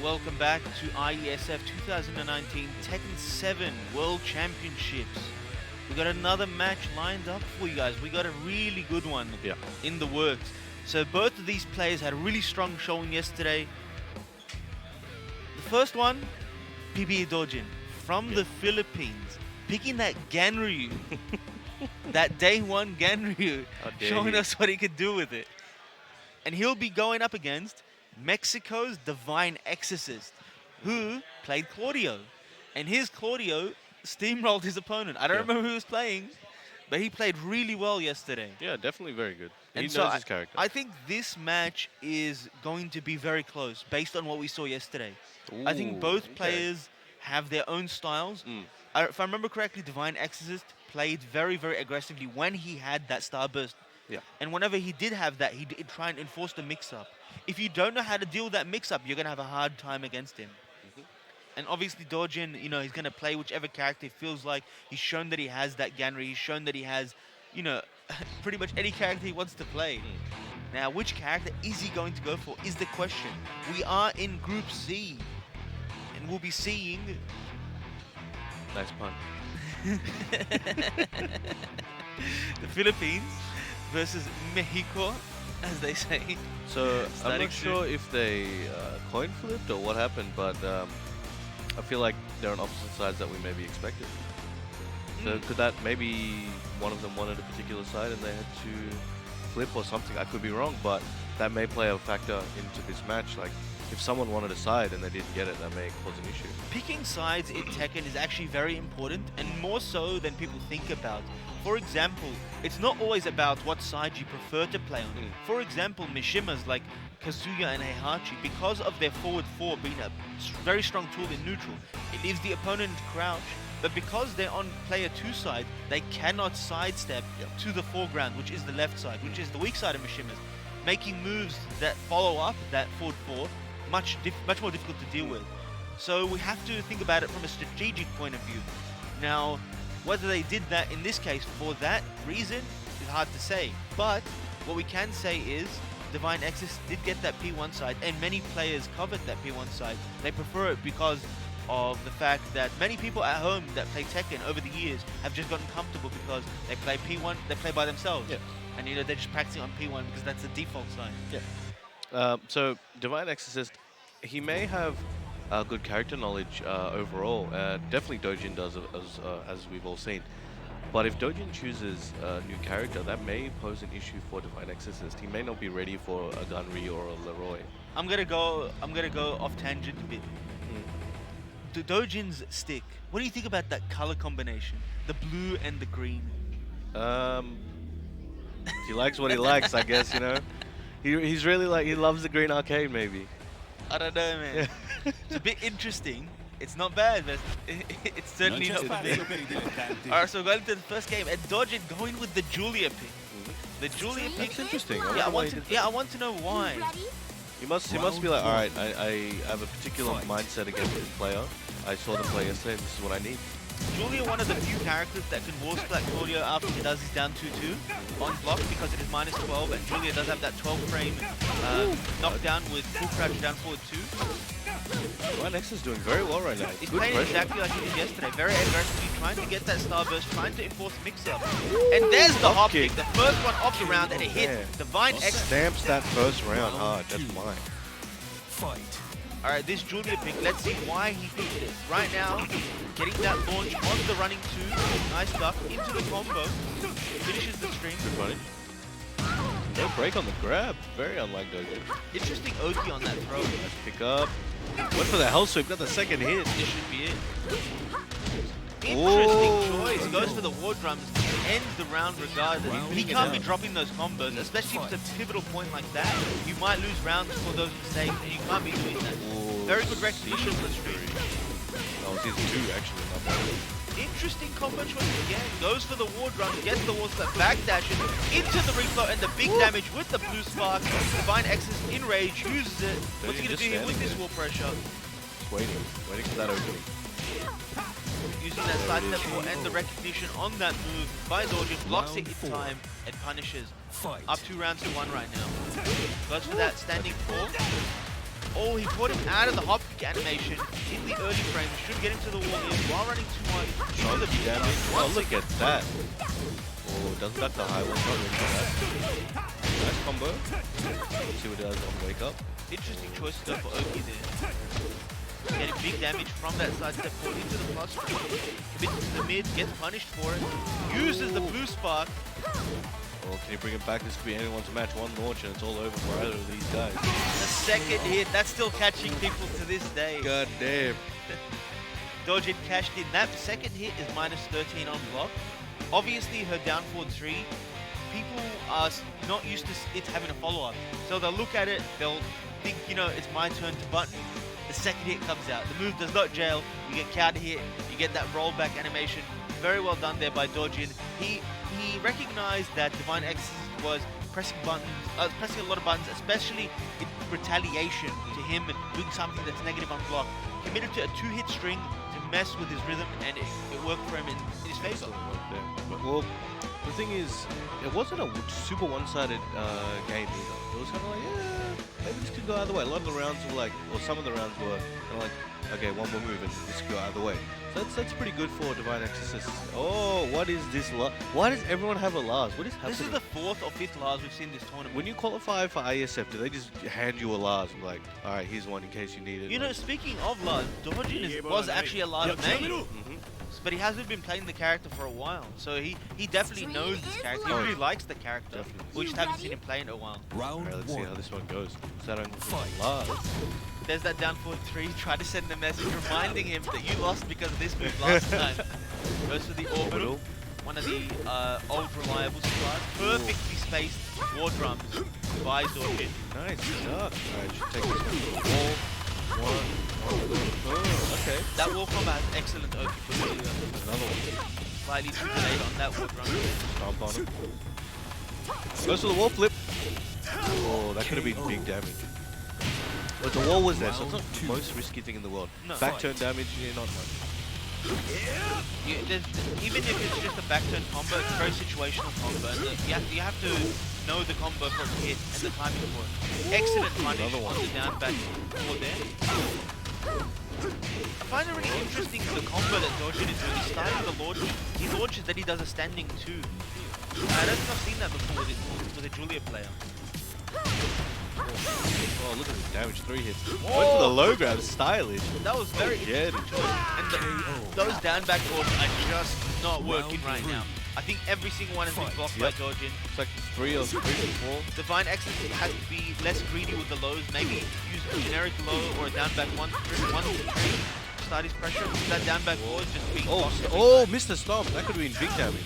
Welcome back to IeSF 2019 Tekken 7 World Championships. We got another match lined up for you guys. We got a really good one in the works. So both of these players had a really strong showing yesterday. The first one, PB Dojin from the Philippines, picking that Ganryu, that day one Ganryu, showing us what he could do with it. And he'll be going up against Mexico's Divine Exorcist, who played Claudio. And his Claudio steamrolled his opponent. I don't remember who he was playing, but he played really well yesterday. Yeah, definitely very good. He And knows his character. I think this match is going to be very close based on what we saw yesterday. I think both players have their own styles. If I remember correctly, Divine Exorcist played very, very aggressively when he had that Starburst. Yeah. And whenever he did have that, he did try and enforce the mix-up. If you don't know how to deal with that mix-up, you're going to have a hard time against him. And obviously Dojin, you know, he's going to play whichever character he feels like. He's shown that he has that Ganryu. He's shown that he has, you know, pretty much any character he wants to play. Now, which character is he going to go for is the question. We are in Group C, and we'll be seeing... Nice pun. the Philippines versus Mexico, as they say. So I'm not sure if they coin flipped or what happened, but I feel like they're on opposite sides that we maybe expected. So could that maybe one of them wanted a particular side and they had to flip or something? I could be wrong, but that may play a factor into this match. Like if someone wanted a side and they didn't get it, that may cause an issue. Picking sides in Tekken is actually very important, and more so than people think about. For example, it's not always about what side you prefer to play on. For example, Mishimas like Kazuya and Heihachi, because of their forward four being a very strong tool in neutral, it leaves the opponent crouch. But because they're on player 2 side, they cannot sidestep to the foreground, which is the left side, which is the weak side of Mishimas, making moves that follow up that forward four much more difficult to deal with. So we have to think about it from a strategic point of view. Now, whether they did that in this case for that reason is hard to say. But what we can say is Divine Exorcist did get that P1 side, and many players covered that P1 side. They prefer it because of the fact that many people at home that play Tekken over the years have just gotten comfortable because they play P1, they play by themselves. And you know, they're just practicing on P1 because that's the default side. So Divine Exorcist, he may have good character knowledge overall. Definitely Dojin does, as we've all seen. But if Dojin chooses a new character, that may pose an issue for Divine Exorcist. He may not be ready for a Ganryu or a Leroy. I'm gonna go off tangent a bit. Dojin's stick. What do you think about that color combination? The blue and the green. He likes what he likes, I guess, you know. He's really like, he loves the green arcade, maybe. I don't know, man. It's a bit interesting. It's not bad, but it's certainly not bad. Alright, so going to the first game, and Dojin going with the Julia pick. The Julia pick. That's interesting. I want to know why. He must be like, alright, I have a particular mindset against this player. I saw the play yesterday, this is what I need. Julia, one of the few characters that can wall splat Claudio after he does his down 2-2 on block because it is minus 12, and Julia does have that 12 frame knockdown with full crouch down forward 2. Nex is doing very well right now. He's playing exactly like he did yesterday, very aggressively, trying to get that starburst, trying to enforce mix-up. And there's the hop kick, the first one of the round, and it hit Divine X. Stamps that first round hard, that's mine. Fight. Alright, this Julia pick, let's see why he picked it. Right now, getting that launch on the running 2, nice duck, into the combo, finishes the string. Good running. No break on the grab, very unlike Dojo. Interesting OT on that throw. Nice pick up. Went for the hell sweep, got the second hit. This should be it. Interesting choice. Goes for the war drums, ends the round regardless. He can't be dropping those combos, especially if it's a pivotal point like that. You might lose rounds for those mistakes, and you can't be doing that. Very good recognition for the stream. That was his 2 actually, not bad. Interesting combo choice again. Goes for the war drum, gets the wall slap, backdashes into the reflow, and the big damage with the blue spark. Divine Exorcist in rage, uses it. What's he going to do here with this wall pressure? Just waiting for that opening. Using that side step four and the recognition on that move by Dojin, blocks it in time and punishes. Up 2 rounds to 1 right now. Goes for that standing 4. Oh, he caught him out of the hop kick animation in the early frames. Should get him to the wall here while running too much. Oh, the damage. Oh, look at that. Oh, doesn't duck the high one. Not really for that. Nice combo. Let's see what it does on wake up. Interesting choice to go for Oki there. Getting big damage from that side step forward into the plus frame. Commits to the mid, gets punished for it. Uses the blue spark. Oh, can he bring it back? This could be anyone's match. One launch and it's all over for either of these guys. The second hit, that's still catching people to this day. God damn. Dojin cashed in. That second hit is minus 13 on block. Obviously, her down forward 3, people are not used to it having a follow-up. So they'll look at it, they'll think, you know, it's my turn to button. The second hit comes out. The move does not jail. You get counter hit. You get that rollback animation. Very well done there by Dojin. He recognized that Divine Exorcist was pressing buttons, pressing a lot of buttons, especially in retaliation to him doing something that's negative on block. Committed to a 2-hit string to mess with his rhythm, and it worked for him in his favor. But, well, the thing is, it wasn't a super one-sided game either. It was kind of like, yeah, maybe this could go either way. A lot of the rounds were like, or some of the rounds were kind of like, okay, one more move and this could go either way. So that's pretty good for Divine Exorcist. Oh, what is this? Why does everyone have a Lars? What is happening? This is the 4th or 5th Lars we've seen this tournament. When you qualify for IeSF, do they just hand you a Lars and like, all right, here's one in case you need it? You know, speaking of Lars, Dojin was actually a Lars main. But he hasn't been playing the character for a while, so he definitely knows this character. He really likes the character. Definitely. We just haven't seen him play in a while. All right, let's see how this one goes. Is that on Lars? There's that down forward 3. Try to send a message reminding him that you lost because of this move last time. Goes for the orbital. One of the old reliable supplies. Perfectly spaced war drums by Dojin. Nice, duck. Alright, should take this one to the wall. Oh, okay. That wall combo has excellent Oki for Julia. Another one. Slightly too delayed on that war drum. Stomp on him. Goes for the wall flip. Oh, that could have been big damage. But the wall was there, so it's not the most risky thing in the world. No. Back turn damage, yeah, not much. Even if it's just a back turn combo, it's a very situational combo. And you have to know the combo for it to hit and the timing for it. Excellent punish on the down back forward there. I find it really interesting the combo that Dojin is doing. He's starting the launch. He launches, then he does a standing 2. I don't think I've seen that before with a Julia player. Oh, look at the damage. 3 hits. Went for the low grab, stylish. That was very Yeah. interesting choice. And those down back balls are just not working right now. I think every single one has been blocked by Dojin. It's like 3 or 4. Divine Exorcist has to be less greedy with the lows. Maybe use a generic low or a down back 1 to 3. Start his pressure. That down back wall is just being blocked. Oh, Mr. Stomp. That could have been big damage.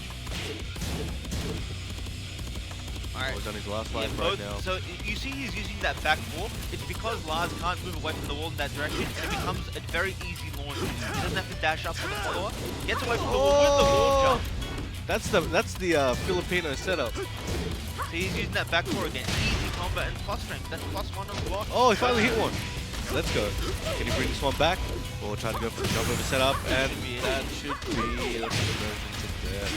Alright. He's on his last life right now. So you see he's using that back wall. It's because Lars can't move away from the wall in that direction, and it becomes a very easy launch. He doesn't have to dash up for the follow-up. Gets away from the wall with the wall jump. That's the Filipino setup. So he's using that back four again. Easy combo and plus strength. That's +1 on the block. Oh, he finally hit one. Let's go. Can he bring this one back? Or try to go for the jump over setup? And that should be the conversion to death.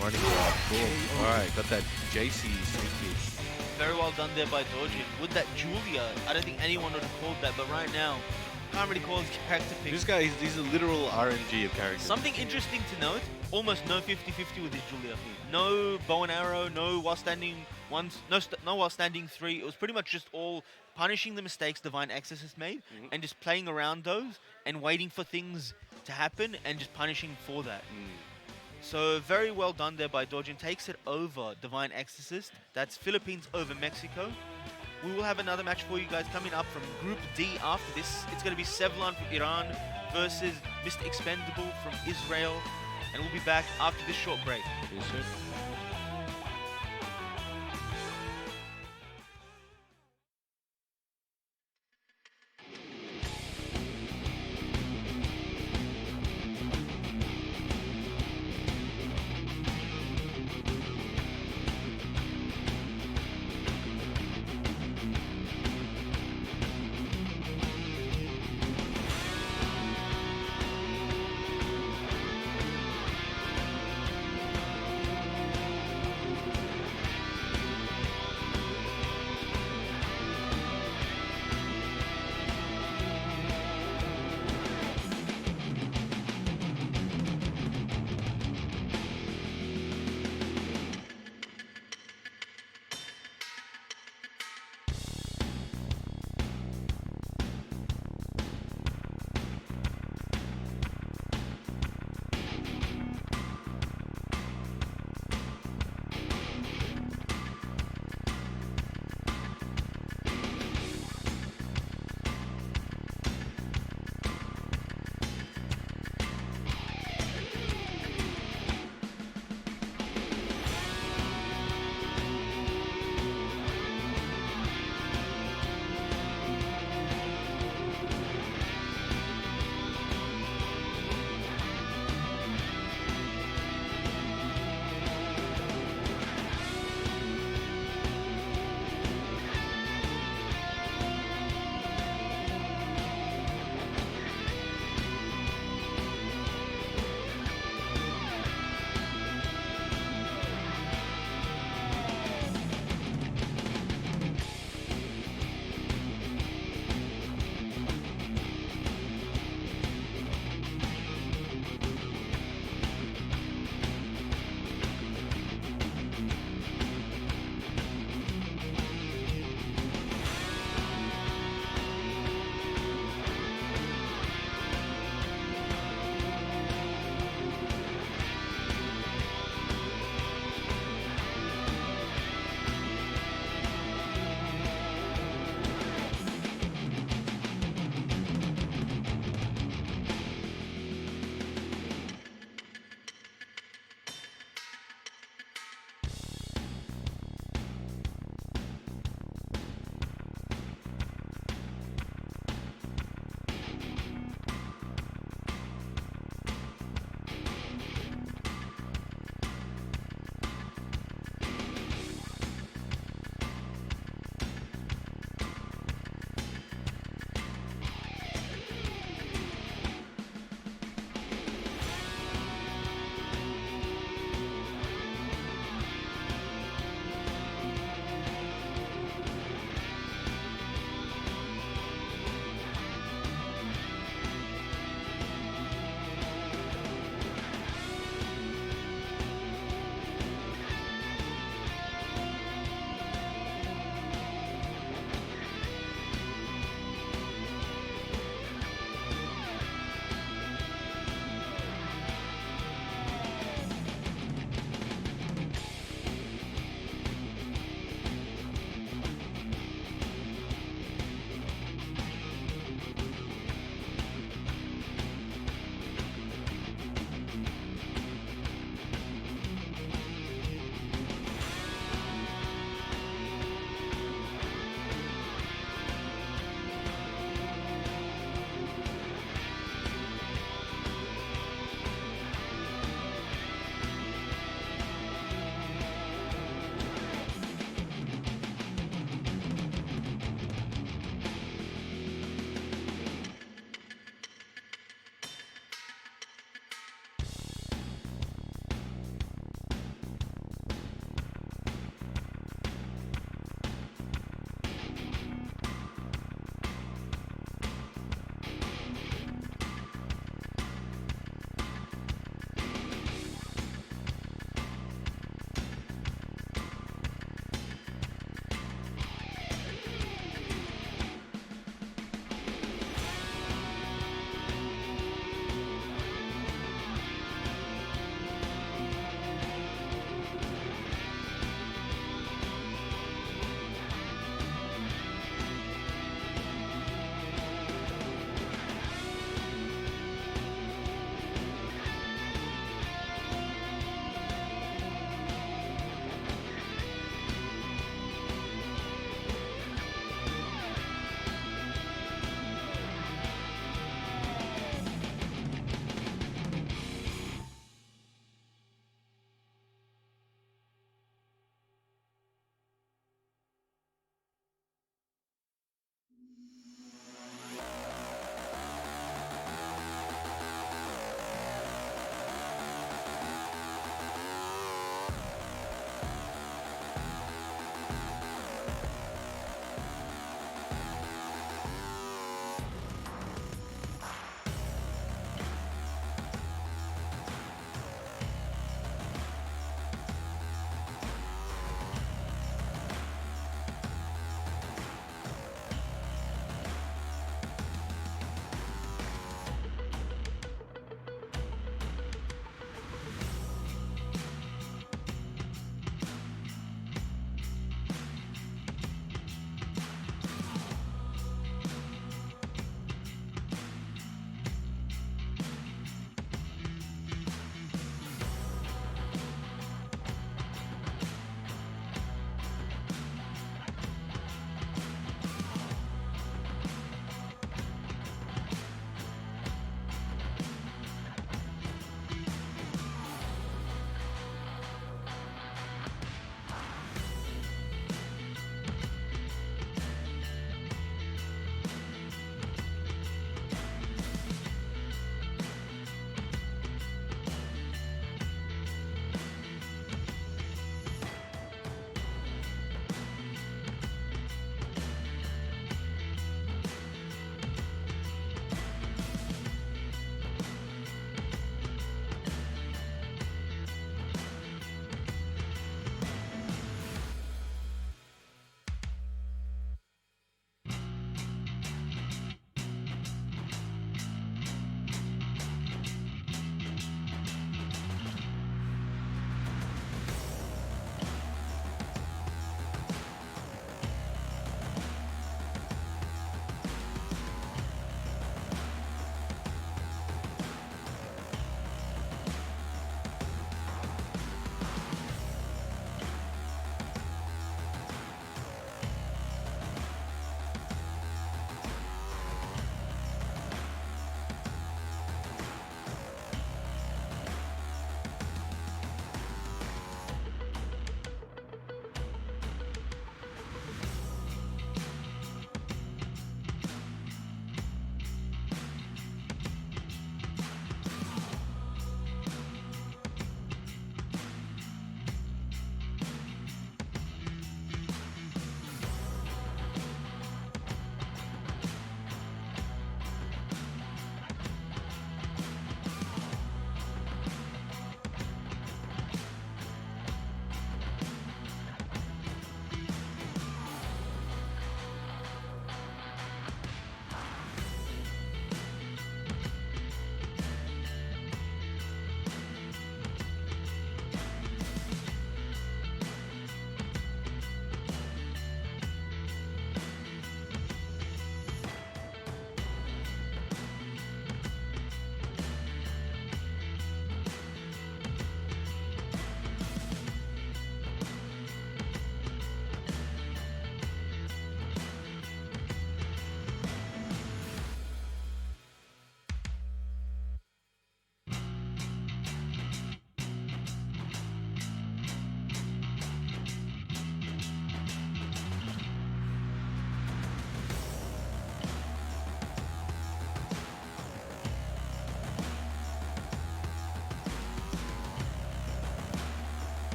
Running grab. Boom. Alright, got that JC sneaky. Very well done there by Dojin. With that Julia, I don't think anyone would have called that, but right now, can't really call his character pick. This guy, he's a literal RNG of characters. Something interesting to note, almost no 50-50 with his Julia. No bow and arrow, no while standing ones, no while standing 3. It was pretty much just all punishing the mistakes Divine Exorcist made and just playing around those and waiting for things to happen and just punishing for that. So very well done there by Dojin. Takes it over Divine Exorcist. That's Philippines over Mexico. We will have another match for you guys coming up from Group D after this. It's going to be Sevlan from Iran versus Mr. Expendable from Israel. And we'll be back after this short break. Yes, sir.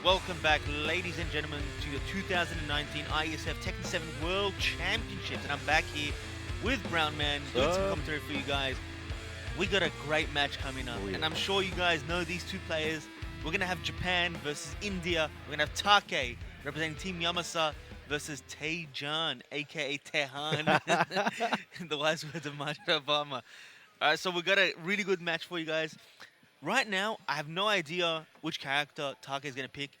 welcome back, ladies and gentlemen, to the 2019 IeSF Tekken 7 World Championships. And I'm back here with Brown Man, doing some commentary for you guys. We got a great match coming up, and I'm sure you guys know these two players. We're going to have Japan versus India. We're going to have Take, representing Team Yamasa, versus Taejan, aka Tehan. The wise words of Michelle Obama. Alright, so we got a really good match for you guys. Right now, I have no idea which character Take is going to pick.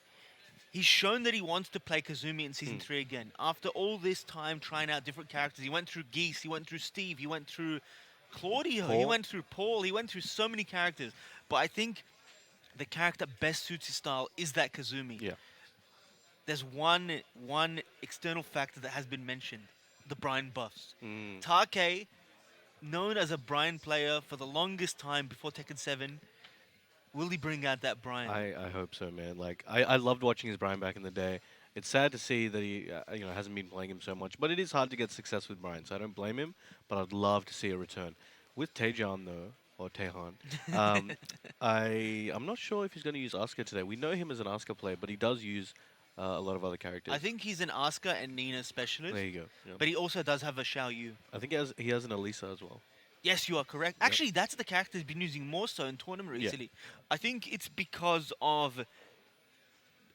He's shown that he wants to play Kazumi in Season 3 again. After all this time trying out different characters, he went through Geese, he went through Steve, he went through Claudio, he went through Paul, he went through so many characters. But I think the character best suits his style is that Kazumi. Yeah. There's one external factor that has been mentioned, the Brian buffs. Take, known as a Brian player for the longest time before Tekken 7, will he bring out that Brian? I hope so, man. Like I loved watching his Brian back in the day. It's sad to see that he hasn't been playing him so much, but it is hard to get success with Brian, so I don't blame him. But I'd love to see a return with Taejan though, or Tehan. I'm not sure if he's going to use Asuka today. We know him as an Asuka player, but he does use a lot of other characters. I think he's an Asuka and Nina specialist. There you go. Yep. But he also does have a Xiao Yu. I think he has an Elisa as well. Yes, you are correct. Yep. Actually, that's the character he's been using more so in tournament recently. I think it's because of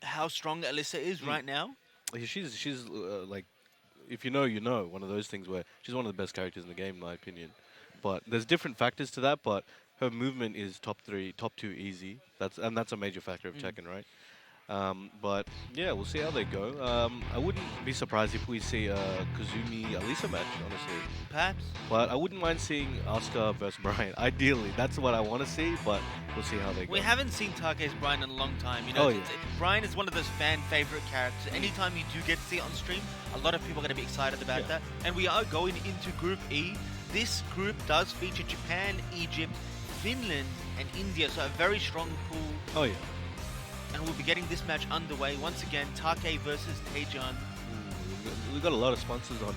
how strong Alyssa is right now. She's like, if you know, you know. One of those things where she's one of the best characters in the game, in my opinion. But there's different factors to that. But her movement is top 3, top 2 easy. That's a major factor of Tekken, right? But yeah, we'll see how they go. I wouldn't be surprised if we see a Kazumi-Alisa match, honestly. Perhaps. But I wouldn't mind seeing Asuka versus Brian. Ideally, that's what I want to see, but we'll see how they go. We haven't seen Take's Brian in a long time. You know, Brian is one of those fan favorite characters. Anytime you do get to see it on stream, a lot of people are going to be excited about that. And we are going into Group E. This group does feature Japan, Egypt, Finland, and India, so a very strong pool. And we'll be getting this match underway. Once again, Take versus Taejan. We've got a lot of sponsors on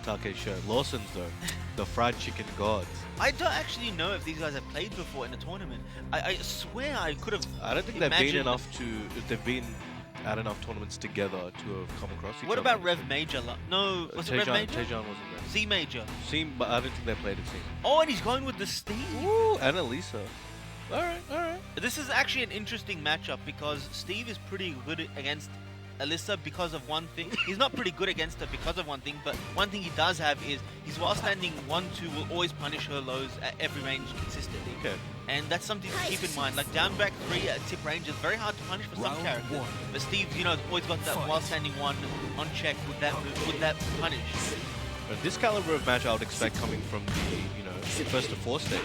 Take's show. Lawson's, though. The fried chicken gods. I don't actually know if these guys have played before in a tournament. I swear I could have. I don't think they've been enough to. They've been at enough tournaments together to have come across each other. What about Rev Major? No, was it Rev Major? Taejan wasn't there. C Major. But I don't think they played at C. Oh, and he's going with the Steve. Ooh, and Elisa. Alright. This is actually an interesting matchup because Steve is pretty good against Alyssa because of one thing. He's not pretty good against her because of one thing, but one thing he does have is his while standing 1-2 will always punish her lows at every range consistently. Okay. And that's something to keep in mind. Like down back 3 at tip range is very hard to punish for some characters. But Steve, always got that while standing 1 on check with that punish. But this caliber of match I would expect coming from the first to 4 stage,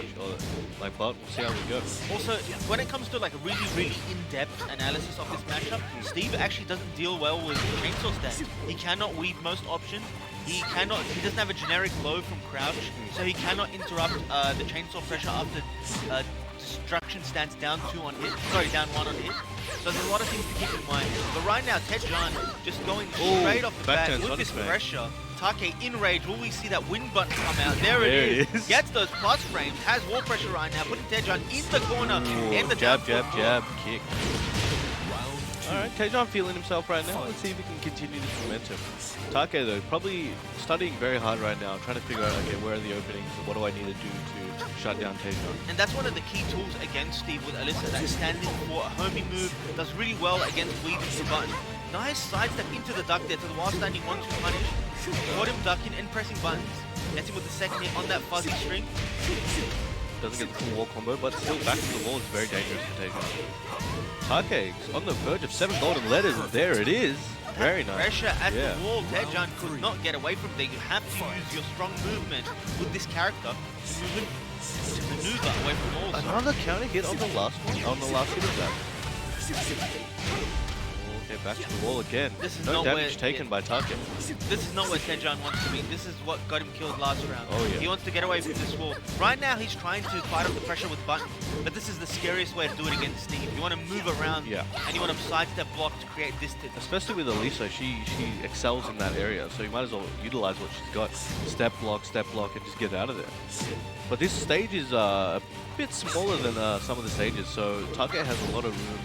but we'll see how we go. Also, when it comes to like a really in-depth analysis of this matchup, Steve actually doesn't deal well with chainsaw stats. He cannot weave most options. He doesn't have a generic low from crouch, so he cannot interrupt the chainsaw pressure after destruction stance down 1 on hit. So there's a lot of things to keep in mind. But right now, Taejan just going straight off the bat with this pressure. Take in rage, will we see that win button come out? There it is. Gets those plus frames, has wall pressure right now, putting Taejan in the corner. And the jab, kick. Alright, Taejan feeling himself right now. Let's see if he can continue this momentum. Take, though, probably studying very hard right now, trying to figure out, okay, where are the openings, what do I need to do to shut down Taejan? And that's one of the key tools against Steve with Alyssa, that standing for a homing move, does really well against weaving the button. Nice sidestep into the duck there to the while standing 1-2 punish. Caught him ducking and pressing buttons. Gets him with the second hit on that fuzzy string. Doesn't get the full wall combo, but still back to the wall is very dangerous for Taejan. Take's on the verge of 7 golden letters, and there it is. Very nice. Pressure at the wall. Taejan could not get away from there. You have to use your strong movement with this character to maneuver away from walls. Another counter hit on the last one, on the last hit of that. Okay, back to the wall again. This is no damage taken by Take. This is not where Taejan wants to be. This is what got him killed last round. Oh, yeah. He wants to get away from this wall. Right now, he's trying to fight off the pressure with buttons, but this is the scariest way to do it against Steve. You want to move around, and you want to sidestep block to create distance. Especially with Elisa, she excels in that area, so you might as well utilize what she's got. Step block, and just get out of there. But this stage is a bit smaller than some of the stages, so Take has a lot of room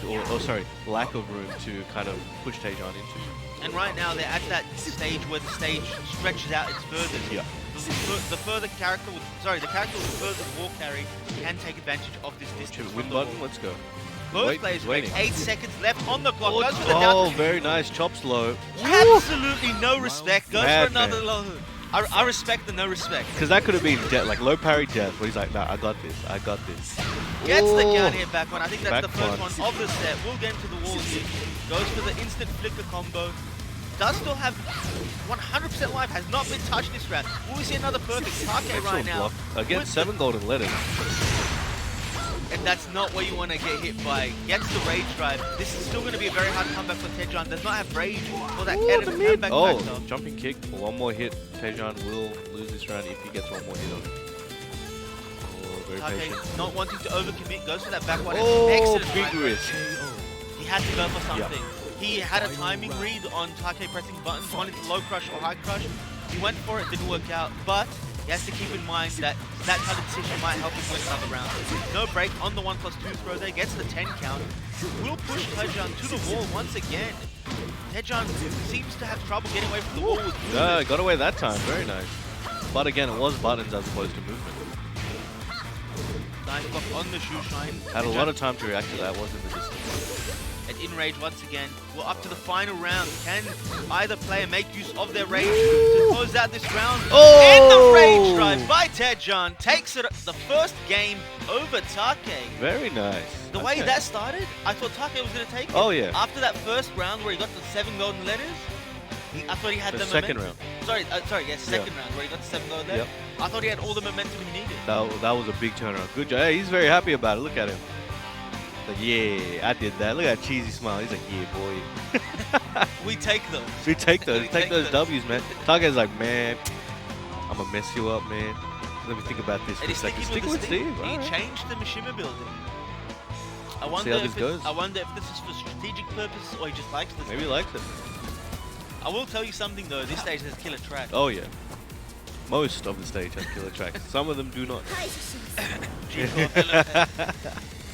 or sorry, lack of room to kind of push Taejon into. And right now they're at that stage where the stage stretches out its furthest. Yeah. The further character with, sorry, the character with the furthest wall carry can take advantage of this distance. Win from the button, wall. let's go. Both players waiting. 8 seconds left on the clock. Goes for the down. Oh, very nice. Chops low. Absolutely no respect. Goes Mad for another man. low. I respect the no respect. Because that could have been death, like low parry death, where he's like, nah, I got this. I got this. Gets the Ooh. counter hit back one. I think that's Back the first one. one of the set. Will get into the wall here. Goes for the instant flicker combo. Does still have 100% life. Has not been touched this round. Will we see another perfect Take right Excellent now? block. Again, 7 golden letters. And that's not where you want to get hit by. Gets the rage drive. This is still going to be a very hard comeback for Taejon. Does not have rage for that comeback Oh, factor. jumping kick. One more hit. Taejon will lose this round if he gets one more hit on it. Oh, very patient. Take not wanting to overcommit. Goes for that back one. Oh, Excellent big drive. risk. He had to go for something. He had a timing read on Take pressing buttons, wanted low crush or high crush. He went for it, didn't work out, but he has to keep in mind that that kind of decision might help him win another round. No break on the 1+2 throw there, gets the 10 count. Will push Taejon to the wall once again. Taejon seems to have trouble getting away from the wall with movement. Yeah, got away that time. Very nice. But again, it was buttons as opposed to movement. Nice block on the shoe shine. Had a lot of time to react to that, wasn't the distance. And in rage once again. We're up to the final round. Can either player make use of their rage to close out this round? Oh! And the rage drive by Taejon takes it the first game over Take. Very nice. The way that started, I thought Take was going to take it. Oh, yeah. After that first round where he got the 7 golden letters, I thought he had the second momentum. round. Sorry, second round where he got the 7 golden letters. I thought he had all the momentum he needed. That was a big turnaround. Good job. Hey, he's very happy about it. Look at him. Like, yeah, I did that. Look at that cheesy smile. He's like, yeah, boy. We take those. We take those. We take take those those. W's, man. Take's like, man, I'm going to mess you up, man. Let me think about this for And a he's second. sticking Stick with with the Steve. stick. He Alright. changed the Mishima building. I See wonder how if this goes. I wonder if this is for strategic purposes or he just likes this. Maybe he likes it. I will tell you something though. This stage has killer track. Oh, yeah. Most of the stage has killer tracks. Some of them do not. G4 killer.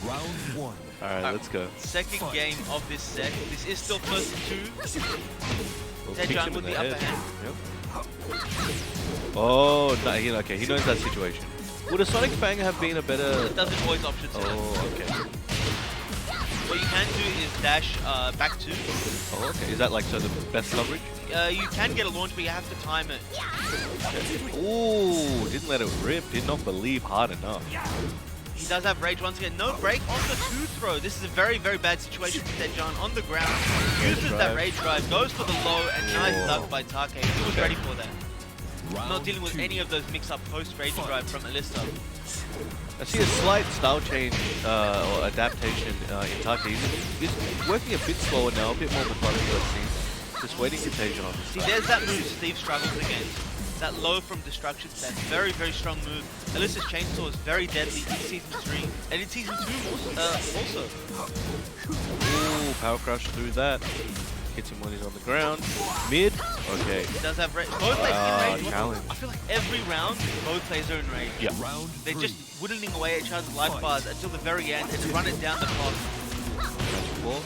Round 1. Alright, let's go. Second game of this set. This is still first to 2. We'll Taejon kick him in with the the upper head. hand. Yep. Oh, no, okay, he knows that situation. Would a Sonic Fang have been a better... It doesn't always option set. Oh, okay. What you can do is dash back 2. Oh, okay. Is that like so the best coverage? You can get a launch, but you have to time it. Ooh, didn't let it rip. Did not believe hard enough. He does have rage once again. No break on the 2 throw. This is a very, very bad situation for Taejon on the ground. Uses that rage drive, goes for the low, and nice duck by Take. He was ready for that. Not dealing with any of those mix-up post-rage drive from Alyssa. I see a slight style change or adaptation in Take. He's working a bit slower now, a bit more methodical, it seems. Just waiting for Taejon on this See, side. there's that move Steve struggles against. That low from Destruction set. Very, very strong move. Alyssa's Chainsaw is very deadly in Season 3. And in Season 2 also. Ooh, power crush through that. Hits him when he's on the ground. Mid. Okay. He does have rage. Both players in rage. Challenge. I feel like every round, both players are in rage. Yeah. Round They're 3. just whittling away at each other's life bars until the very end and run it down the clock. Ball.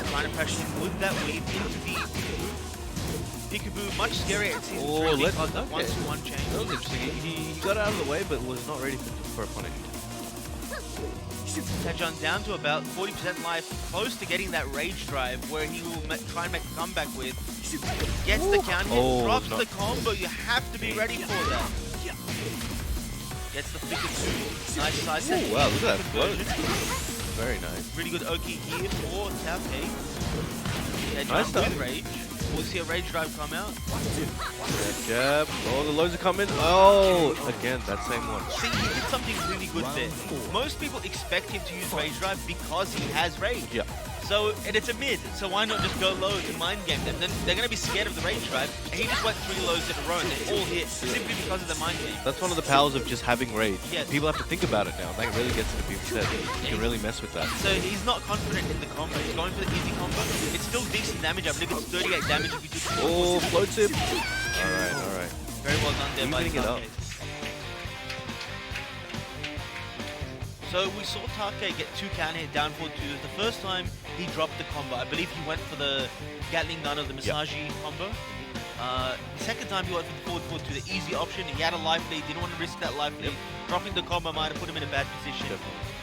Trying to pressure him with that weave into the Peekaboo. Much scarier in Season 3 let's- because of okay. 1-to-1 change. That was interesting. He got out of the way, but was not ready for a punish. Taejon down to about 40% life, close to getting that rage drive where he will try and make a comeback with. Gets the counter hit, Oh, drops no. the combo. You have to be ready for that. Gets the flicker 2. Nice side step. Oh, wow, look at that float. Conversion. Very nice. Really good Oki here for Taokei. Taejon Nice stuff. with rage. We'll see a rage drive come out. Jab. Oh, the lows are coming. Oh, again, that same one. See, he did something really good there. Most people expect him to use rage drive because he has rage. Yeah. So, and it's a mid, so why not just go low to mind game them? Then they're going to be scared of the rage drive, and he just went 3 lows in a row, and they all hit simply because of the mind game. That's one of the powers of just having rage. Yes. People have to think about it now. That really gets into people's head. You can really mess with that. So he's not confident in the combo. He's going for the easy combo. It's still decent damage. I believe it's 38 damage if you do. Oh, float tip. Alright, alright. Very well done there by Evening it up. Taokei. So So we saw Take get 2 counter hit down for 2. The first time he dropped the combo, I believe he went for the Gatling gun or the Masaji combo. The second time he went for the forward foot to the easy option. He had a life lead, didn't want to risk that life lead. Dropping the combo might have put him in a bad position.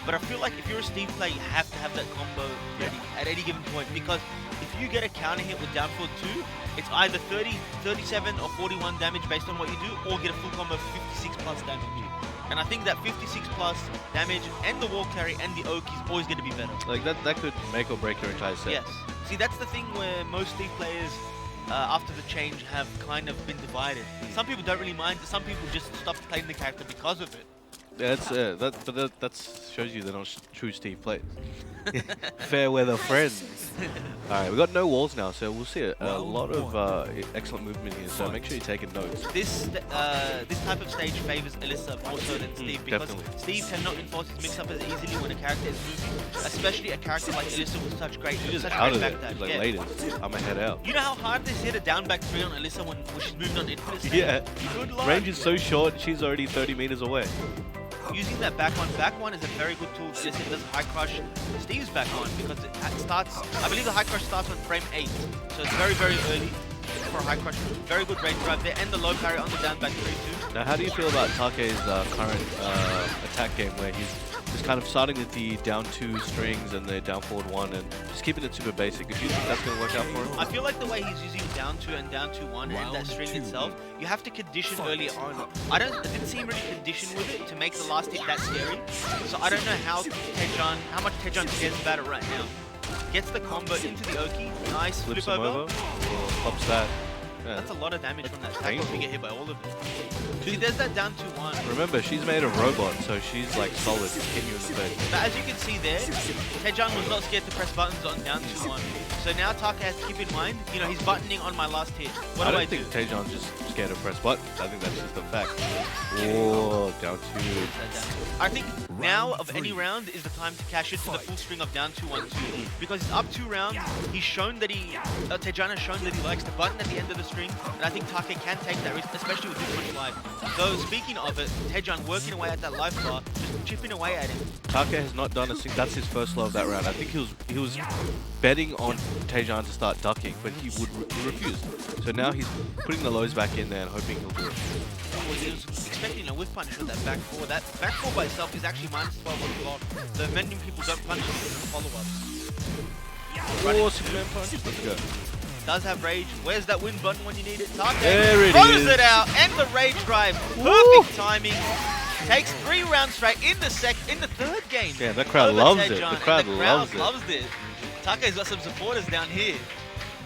But I feel like if you're a Steve player, you have to have that combo ready at any given point, because if you get a counter hit with down forward 2, it's either 30, 37 or 41 damage based on what you do, or get a full combo of 56 plus damage. And I think that 56 plus damage and the wall carry and the Oki is always going to be better. Like that could make or break your entire set. Yes. See, that's the thing where most Steve players, after the change, have kind of been divided. Some people don't really mind. Some people just stopped playing the character because of it. That's that shows you they're not true Steve players. Fair weather friends. Alright, we got no walls now, so we'll see a lot of excellent movement here, so make sure you're taking notes. This type of stage favors Alyssa more so than Steve, because definitely. Steve cannot enforce his mix-up as easily when a character is moving, especially a character like Alyssa with such great She's just such out great of it. backdash. She's like, Yeah. ladies, I'm gonna head out. You know how hard this hit a down back 3 on Alyssa when she's moving on infinite stage? Yeah. Good luck. Range is so short, she's already 30 meters away. Using that back one is a very good tool. Alyssa does high crush Steve's back one, because it starts, I believe the high crush starts on frame 8, so it's very, very early for a high crush. Very good range drive there, and the low parry on the down back 3 too. Now, how do you feel about Take's current attack game, where he's kind of starting with the down 2 strings and the down forward 1 and just keeping it super basic? Do you think that's going to work out for him? I feel like the way he's using down 2 and down 2-1 and that string itself, you have to condition early on. I didn't see him really condition with it to make the last hit that scary. So I don't know how much Tejan cares about it right now. Gets the combo into the Oki, nice Flips flip him over. over, or pops that. Yeah. That's a lot of damage from that attack painful. if we get hit by all of it. See, there's that down 2-1. Remember, she's made of robot, so she's like solid, hitting you in the face. But as you can see there, Tejan was not scared to press buttons on down 2-1. So now Taka has to keep in mind, you know, he's buttoning on my last hit. What do I do? I don't think Tejan's just scared to press buttons. I think that's just a fact. Whoa, down 2. I think now of any round is the time to cash into the full string of down 2-1-2. Because he's up 2 rounds, he's shown that Tejan has shown that he likes to button at the end of the string, and I think Take can take that risk, especially with this much life. So speaking of it, Tejan working away at that life bar, just chipping away at him. Take has not done a single. That's his first low of that round. I think he was betting on Tejan to start ducking, but he refused. So now he's putting the lows back in there and hoping he'll do it. Well, he was expecting a whiff punish with that back 4. That back 4 by itself is actually minus 12 on the block. So many people don't punish it in follow-ups. Oh, Superman punch. Let's go. Does have rage. Where's that win button when you need it? Take There it throws is. it out, and the rage drive. Woo. Perfect timing. Takes 3 rounds straight in the 3rd game. Yeah, that crowd over loves it. Tejan, The crowd and loves it. loves it. Take's got some supporters down here.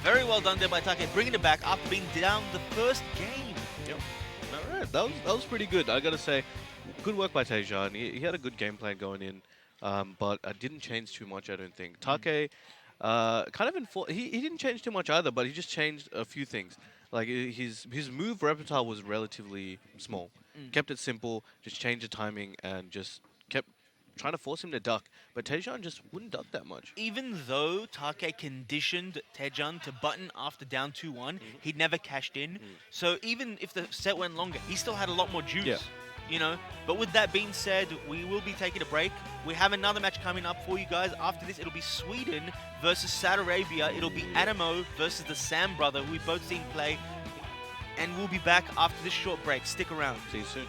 Very well done there by Take, bringing it back after being down the first game. Yep. All right, that was pretty good. I gotta say, good work by Tejan. He had a good game plan going in, but didn't change too much. I don't think. Take, kind of he didn't change too much either, but he just changed a few things. Like his move repertoire was relatively small. Kept it simple, just changed the timing, and just kept trying to force him to duck. But Tejan just wouldn't duck that much. Even though Take conditioned Tejan to button after down 2-1, he'd never cashed in. So even if the set went longer, he still had a lot more juice. Yeah. You know, but with that being said, we will be taking a break. We have another match coming up for you guys. After this, it'll be Sweden versus Saudi Arabia. It'll be Adamo versus the Sam brother, who we've both seen play. And we'll be back after this short break. Stick around. See you soon.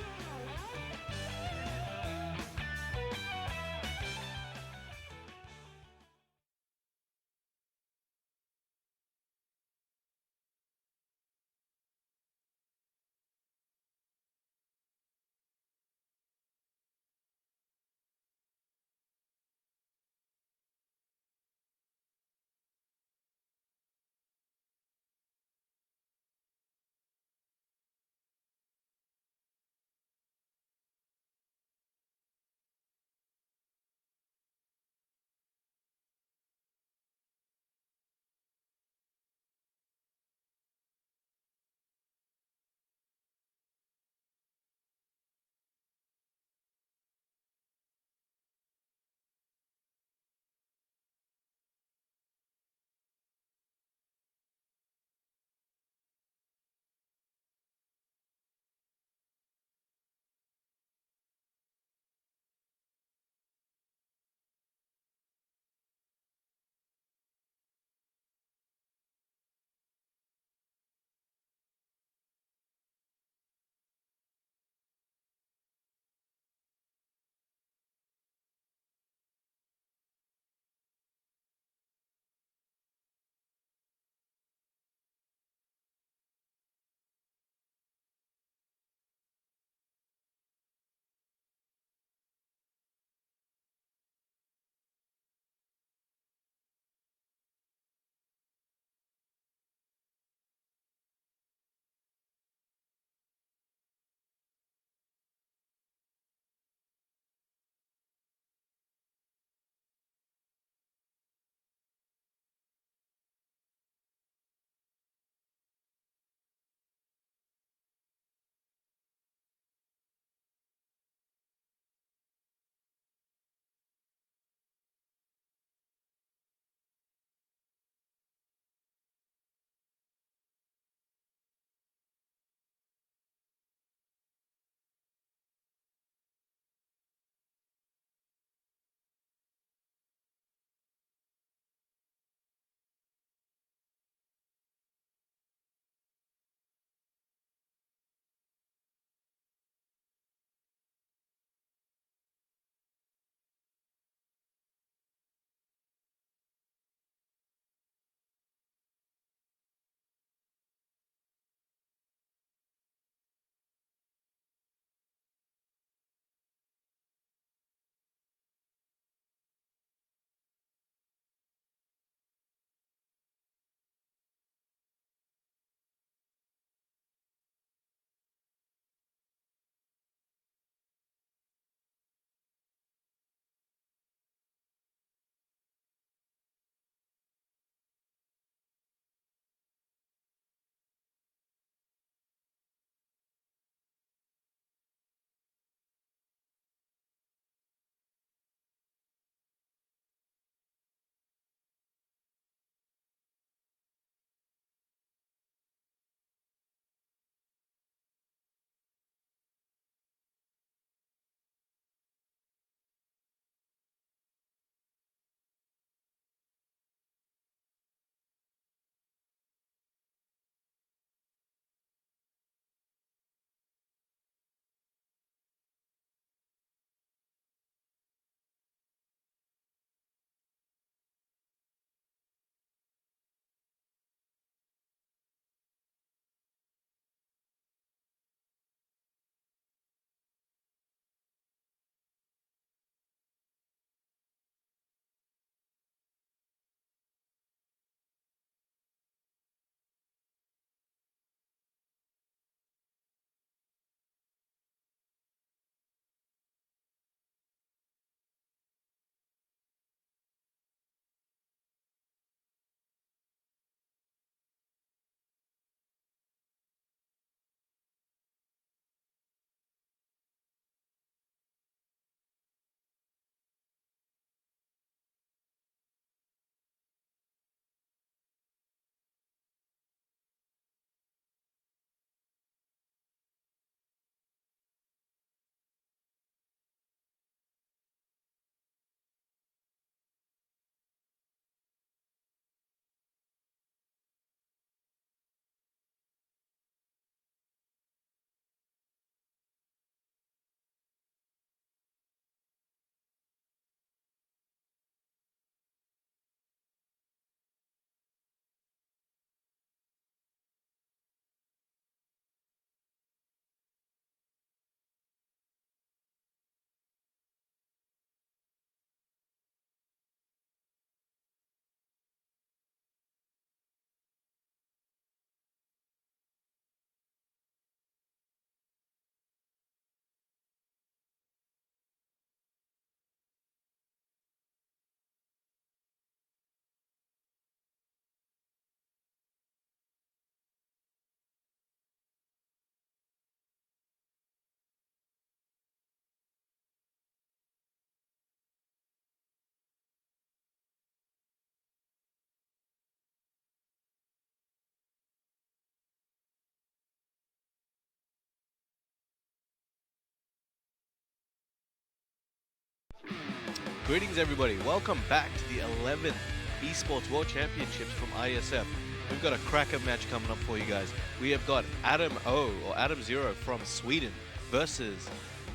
Greetings, everybody. Welcome back to the 11th Esports World Championships from IeSF. We've got a cracker match coming up for you guys. We have got Adam O, or Adam Zero from Sweden versus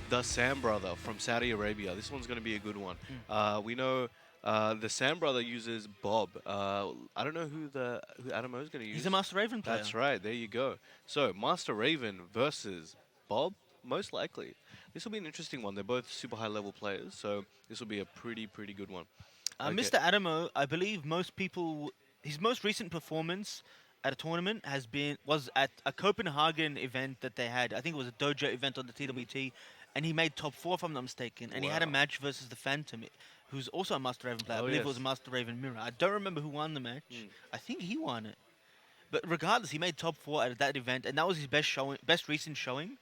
the Sam Brother from Saudi Arabia. This one's going to be a good one. We know the Sam Brother uses Bob. I don't know who Adam O is going to use. He's a Master Raven player. That's right. There you go. So, Master Raven versus Bob, most likely. This will be an interesting one. They're both super high-level players, so this will be a pretty good one. Okay. Mr. Adamo, I believe most people, his most recent performance at a tournament was at a Copenhagen event that they had. I think it was a dojo event on the TWT, and he made top 4 if I'm not mistaken. And he had a Wow. match versus the Phantom, who's also a Master Raven player. I Oh, believe it yes. was a Master Raven Mirror. I don't remember who won the match. I think he won it. But regardless, he made top 4 at that event, and that was his best recent showing.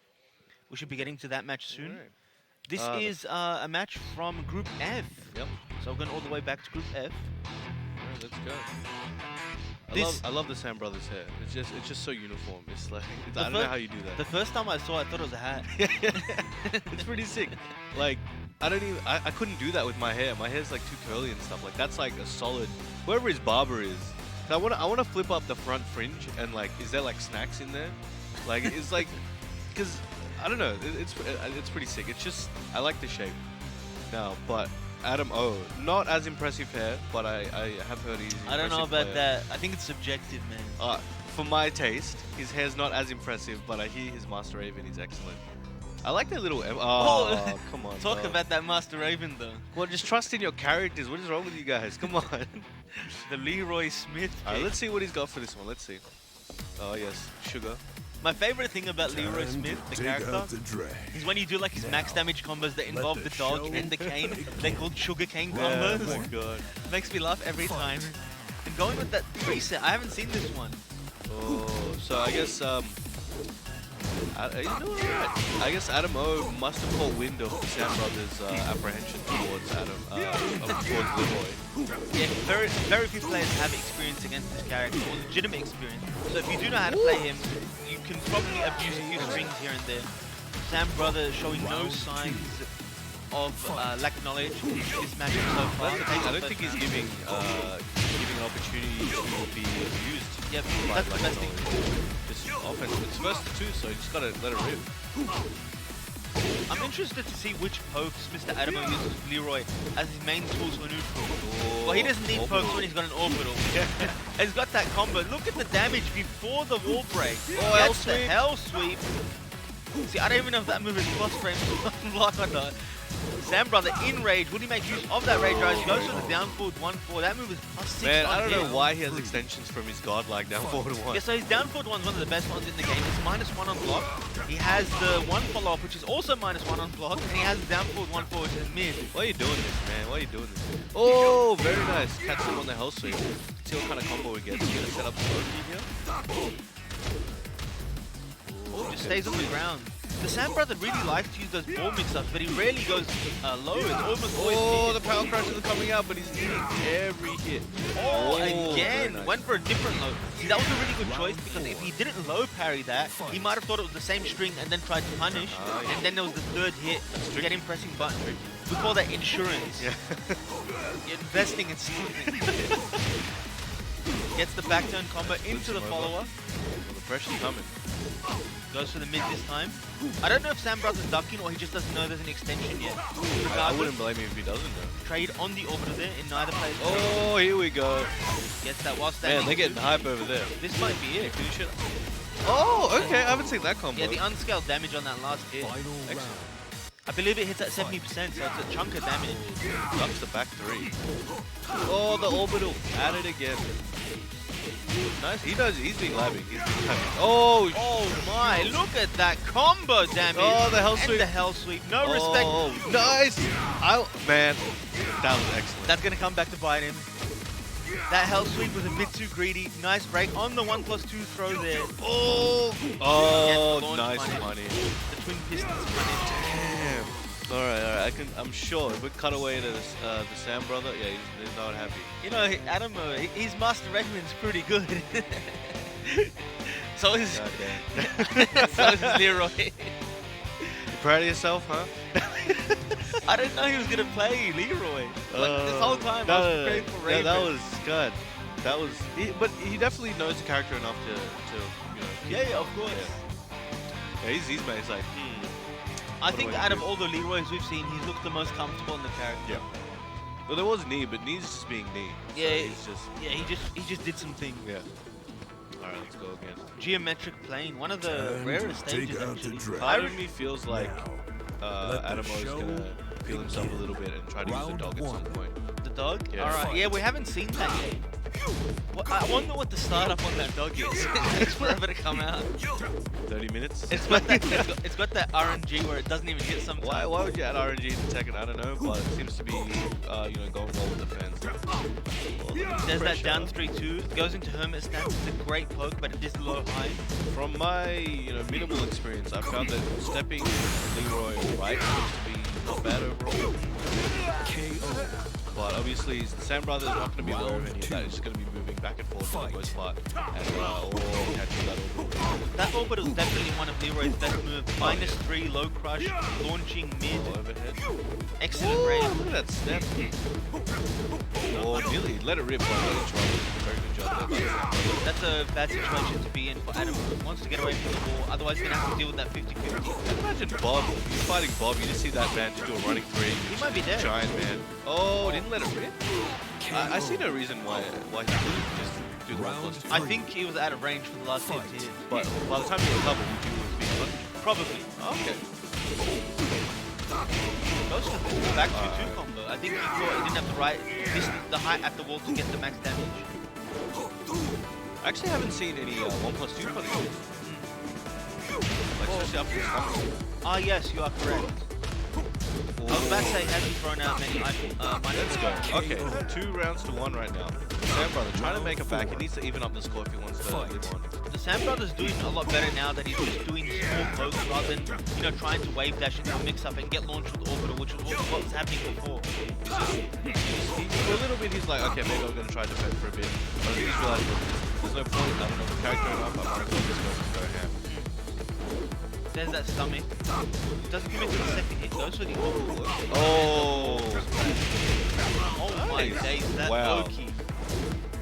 We should be getting to that match soon. Alright. This is a match from Group F. Yep. So we're going all the way back to Group F. Alright, let's go. This- I love the Sam Brothers hair. It's just so uniform. It's like The I don't know fir- how you do that. The first time I saw it, I thought it was a hat. It's pretty sick. Like I couldn't do that with my hair. My hair's like too curly and stuff. Like that's like a solid. Whoever his barber is. So I wanna flip up the front fringe and like is there like snacks in there? Like it's like because I don't know. It's pretty sick. It's just I like the shape. Now, but Adam O, not as impressive hair, but I have heard he's. I don't know impressive about player. that. I think it's subjective, man. For my taste, his hair's not as impressive, but I hear his Master Raven is excellent. I like that little. Oh, come on. Talk bro. about that Master Raven, though. Well, just trust in your characters. What is wrong with you guys? Come on. The Leroy Smith. All right, pick. let's see what he's got for this one. Let's see. Oh yes, sugar. My favorite thing about Leroy Time Smith, to the dig character, out the drag. is when you do like his max Now, damage combos that let involve the the dodge show and the cane. begin. They're called sugar cane Oh combos. my god. Makes me laugh every time. And going with that preset, I haven't seen this one. Oh, so I guess you know what, right. I guess Adam O must have caught wind of Sam Brothers' apprehension towards towards Leroy. Yeah, very few players have experience against this character, or legitimate experience. So if you do know how to play him, you can probably abuse a few strings here and there. Sam Brother showing no signs of lack of knowledge in this matchup so far. That's the thing. I don't think he's giving an opportunity to be abused. Yep, by that's the lack best of thing. knowledge. It's offense. It's first to 2, so you just gotta let it rip. I'm interested to see which pokes Mr. Adamo uses with Leroy as his main tools for neutral. Well, he doesn't need pokes when he's got an orbital. He's got that combo. Look at the damage before the wall break. Oh, That's the Hell hell sweep. See, I don't even know if that move is cross frame block or not. Sam Brother in rage. Would he make use of that rage rise? He goes for the down forward 1-4. That move is +6. Man, I on don't hit. know why he has extensions from his godlike down forward 1. Yeah, so his down forward one's one of the best ones in the game. It's -1 on block. He has the one follow-up, which is also -1 on block, and he has the down forward 1-4, which is mid. Why are you doing this, man? Why are you doing this? Oh, very nice. Catch him on the hell sweep. See what kind of combo we get. He's gonna set up the bogey here. Oh, just stays on the ground. The Sam Brother really likes to use those ball mix-ups, but he rarely goes low. It's almost always Oh, hit. the power crashes are coming out, but he's hitting every hit. Oh, very again, nice. went for a different low. See, that was a really good choice because if he didn't low parry that, he might have thought it was the same string and then tried to punish. Ah, yeah. And then there was the third hit to get him pressing button. We call that insurance. Yeah. You're investing in something. Gets the back turn combo into the follow-up. Well, the pressure's coming. Goes for the mid this time. I don't know if Sam Brother's ducking or he just doesn't know there's an extension yet. I wouldn't blame him if he doesn't though. Trade on the orbiter there in neither place. Oh, here we go. Gets that while standing. Man, they're getting hype over there. This might be it. Finish it. Oh, okay. I haven't seen that combo. Yeah, the unscaled damage on that last hit. Final Excellent. round. I believe it hits at 70%, so it's a chunk of damage. Ducks the back 3. Oh, the orbital. At it again. Nice. He's been labbing. Oh, Oh my, look at that combo damage. Oh, the hell and sweep. the hell sweep. No respect. Oh, nice. Man, that was excellent. That's going to come back to bite him. That hell sweep was a bit too greedy. Nice break on the 1+2 throw there. Oh, launch nice punish. money. The twin pistons punish. Damn. All right. I'm sure if we cut away to the Sam brother, yeah, he's not happy. You know, Adam, his Master Raven's pretty good. So is God damn. so is Leroy. proud of yourself, huh? I didn't know he was gonna play Leroy. Like, this whole time I was preparing for Raven. that was good. That was, but he definitely knows the character enough to Yeah, of course. Yeah, he's made like, I What think do I out do? of all the Leroys we've seen, he's looked the most comfortable in the character. yeah. Well, there was knee, but knee's just being knee. So Yeah, he's just, Yeah, he just did some things. yeah. All right, let's go again. Geometric plane, one of the Time rarest to take stages out the actually. dragon. Part of me feels like let the Adamo's show gonna feel himself a little bit and try to use the Round dog at some one. point. The dog? Yeah. Alright, yeah, we haven't seen that yet. I wonder what the startup on that dog is. It takes forever to come out. 30 minutes? It's got that RNG where it doesn't even hit sometimes. Why would you add RNG in Tekken? I don't know, but it seems to be, going well with the fans. There's that down 3-2. It goes into Hermit stance. It's a great poke, but it is low high. From my, minimal experience, I've found that stepping Leroy right seems to be not bad overall. KO. But obviously, the Sam Brothers are not going to be aware of any of that. It's just going to be moving back and forth for the most part. And all catching that orbital. That orbital is definitely one of Leroy's best moves. -3 low crush, launching mid, All overhead. excellent Ooh, range. look at that step. Oh, nearly let it rip. Very good job there. That's a bad situation to be in for Adam. He wants to get away from the ball, otherwise he's going to have to deal with that 50-50. Imagine Bob. You're fighting Bob. You just see that man just do a running three. He might be dead. Giant man. Oh, didn't let it rip. I see no reason why he couldn't just do the 1+2. I think he was out of range for the last 50 hits. But by the time you recover, would you have been punished? Probably. Okay. Goes for the back 2-2 combo. I think he thought he didn't have the height at the wall to get the max damage. I actually haven't seen any 1+2 punishes. Like, especially after this combo. Ah, yes, you are correct. I was about to say, has he thrown out many Let's go. Okay, 2 rounds to 1 right now. Sam Brother trying to make a back. He needs to even up the score if he wants to live on. The Sam Brothers doing a lot better now that he's just doing small pokes rather than, trying to wave dash into a mix-up and get launched with orbital, which was what was happening before. For a little bit, he's like, okay, maybe I'm going to try to defend for a bit. But he's realized there's no point. I don't know the character enough. I might as well just go ham. There's that stomach. Doesn't commit to the second hit, goes for the orbital. Oh! Oh my Nice. days, that Wow. Loki.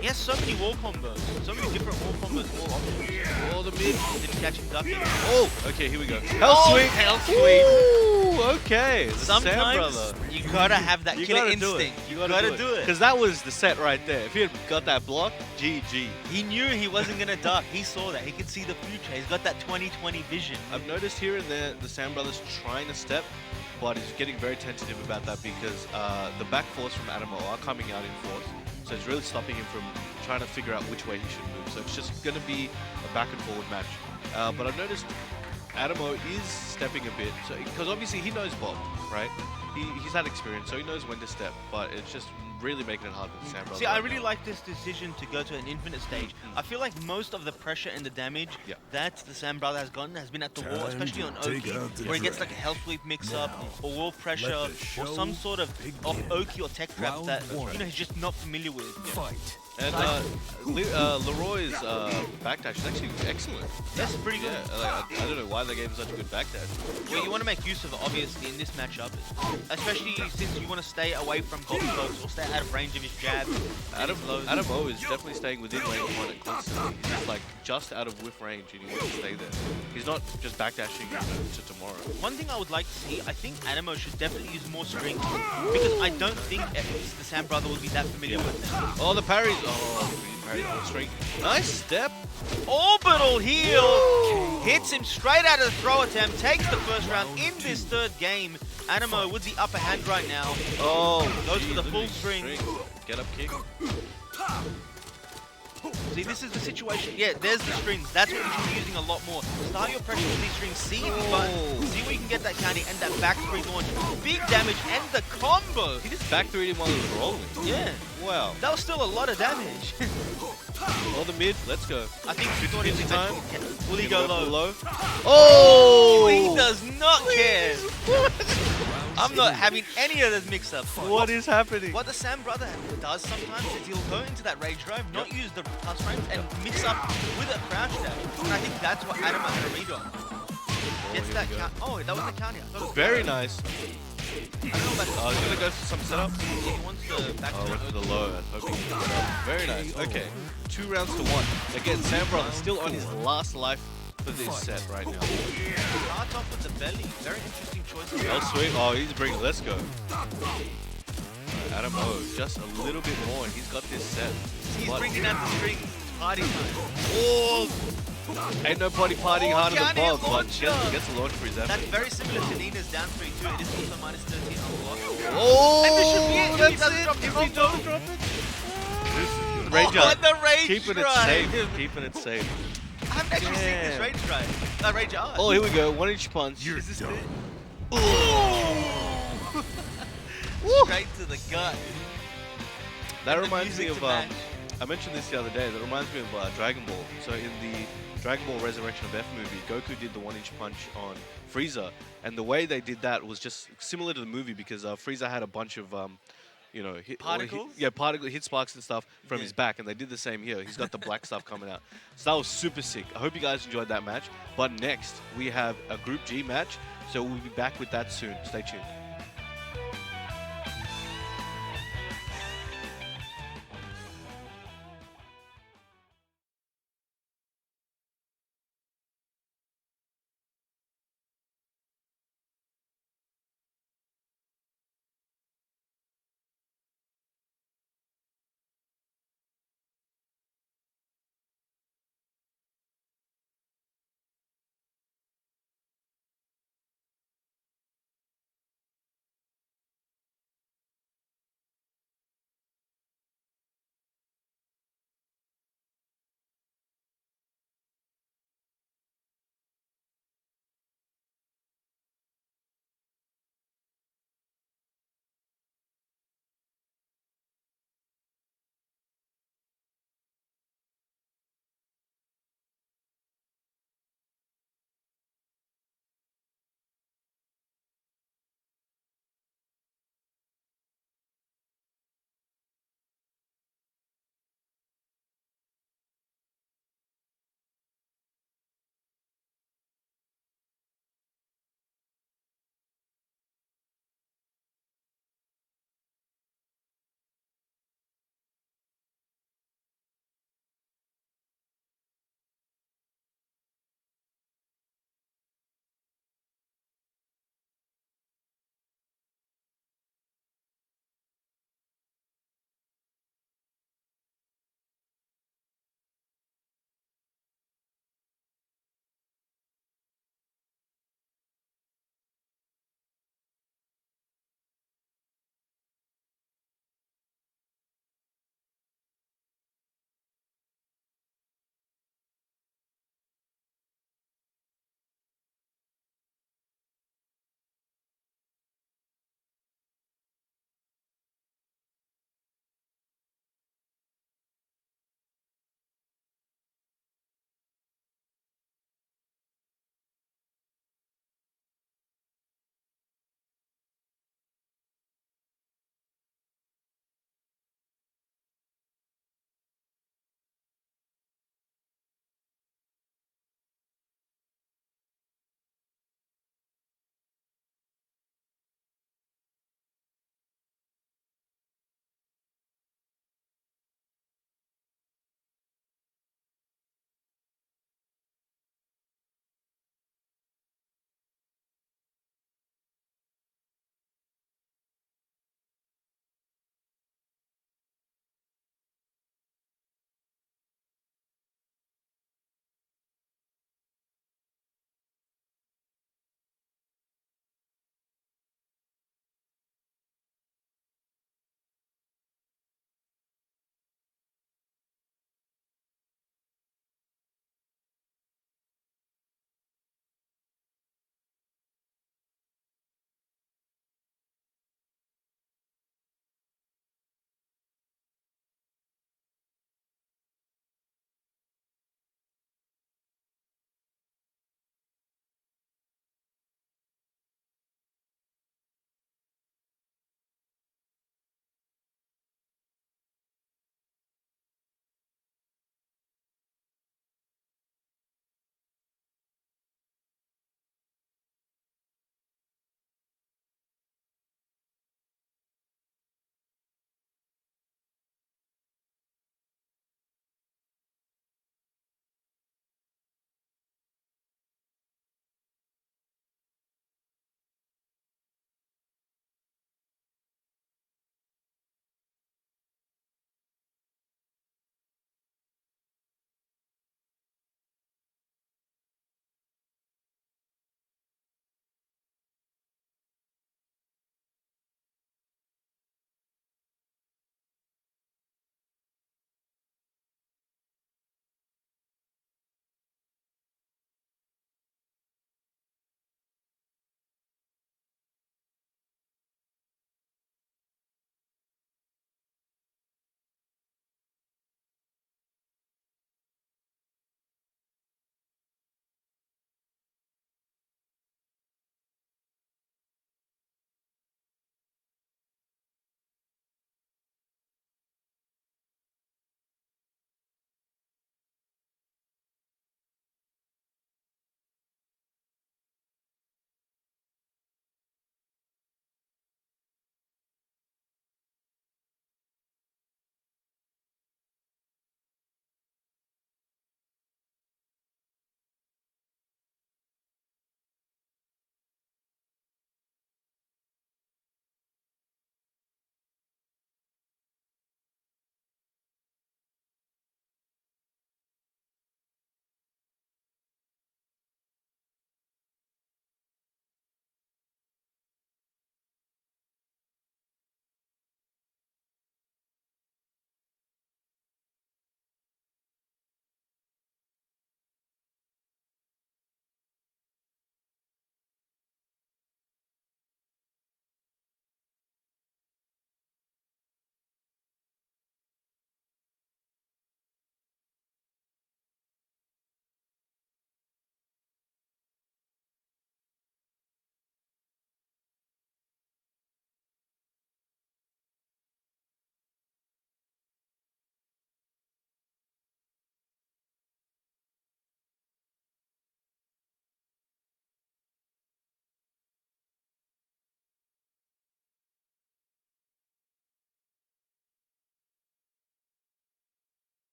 He has so many wall combos, so many different wall combos, all options. Oh, the mid. Didn't catch him ducking. Oh! Okay, here we go. Oh, Hell sweep! hell sweep. Ooh, okay. The Sam Sometimes Brother. you gotta have that You killer gotta do it. instinct. You You gotta gotta do it. Because that was the set right there. If he had got that block, GG. He knew he wasn't gonna duck. He saw that. He could see the future. He's got that 20/20 vision. I've noticed here and there the Sam Brothers trying to step, but he's getting very tentative about that because the back force from Adamo are coming out in force. So it's really stopping him from trying to figure out which way he should move. So it's just going to be a back and forward match. But I've noticed Adamo is stepping a bit, so because obviously he knows Bob, right? He's had experience, so he knows when to step. But it's just really making it hard for the Sam Brothers. See, I right really now. like this decision to go to an infinite stage. I feel like most of the pressure and the damage Yeah. that the Sam Brother has gotten has been at the wall, Time especially to on take Oki, out the where he gets like a dragon. health sweep mix-up Now, or wall pressure the or show some sort of begin. Oki or tech trap Round that one. he's just not familiar with. Fight. And Leroy's backdash is actually excellent. That's pretty good. Yeah, like, I don't know why they gave him such a good backdash. Well, you want to make use of it, obviously, in this matchup, especially since you want to stay away from Bob's pokes or stay out of range of his jab. Adam O is definitely staying within range on it constantly. He's like just out of whiff range and he wants to stay there. He's not just backdashing to tomorrow. One thing I would like to see, I think Adamo should definitely use more strings because I don't think the Sam Brother will be that familiar with them. Oh, the parries. Oh, he parried on string. Nice step. Orbital heal hits him straight out of the throw attempt, takes the first round in this third game. Adamo with the upper hand right now. Oh, Goes for geez, the look at full these string. Get up kick. See, this is the situation. Yeah, there's the strings. That's what you should be using a lot more. Start your pressure with these strings. See the button. See where you can get that candy and that back three launch. Big damage and the combo. He just back 3'd him while he was rolling. Yeah, Wow. that was still a lot of damage. Oh, the mid. Let's go. I think he thought he was time. Will he go Can we low? Oh! He does not care. Round I'm not two. having any of those mix-ups. What is happening? What the Sam Brother does sometimes is he'll go into that rage drive, not use the plus frames, and mix up with a crouch dash. And I think that's what Adam had to read on. Gets here that we go. count. Oh, that was the counter. I thought it was Very the- nice. I don't know about He's gonna go for some setup. He wants the back Oh, to went for the low. I was hoping he could get up. Very nice. Okay, 2 rounds to 1. Again, Sam Brother still on his last life for this set right now. Starts off with the belly. Very interesting choice. Oh, sweet. Oh, he's bringing. Let's go. Adam O, just a little bit more, and he's got this set. He's What? bringing out the strings. Party time. Oh! Ain't nobody partying Oh, harder than County Bob, but launcher. gets a launch for his effort. That's very similar to Nina's down 3-2. It is also minus 13 on the block. Oh! And this should be it. If he That's doesn't it. drop the If he combo. don't drop it. Ranger. Oh, the rage Keeping it drive. safe. Keeping it safe. I haven't actually seen this Damn. rage drive. Rage art. Oh, here we go. 1-inch punch. You're Is this done. it? Woo! Straight to the gut. That And the reminds me music of, to match. I mentioned this the other day, that reminds me of Dragon Ball. So in the Dragon Ball Resurrection of F movie, Goku did the 1-inch punch on Frieza, and the way they did that was just similar to the movie because Frieza had a bunch of, Particles? hit sparks and stuff from his back, and they did the same here. He's got the black stuff coming out. So that was super sick. I hope you guys enjoyed that match. But next, we have a Group G match, so we'll be back with that soon. Stay tuned.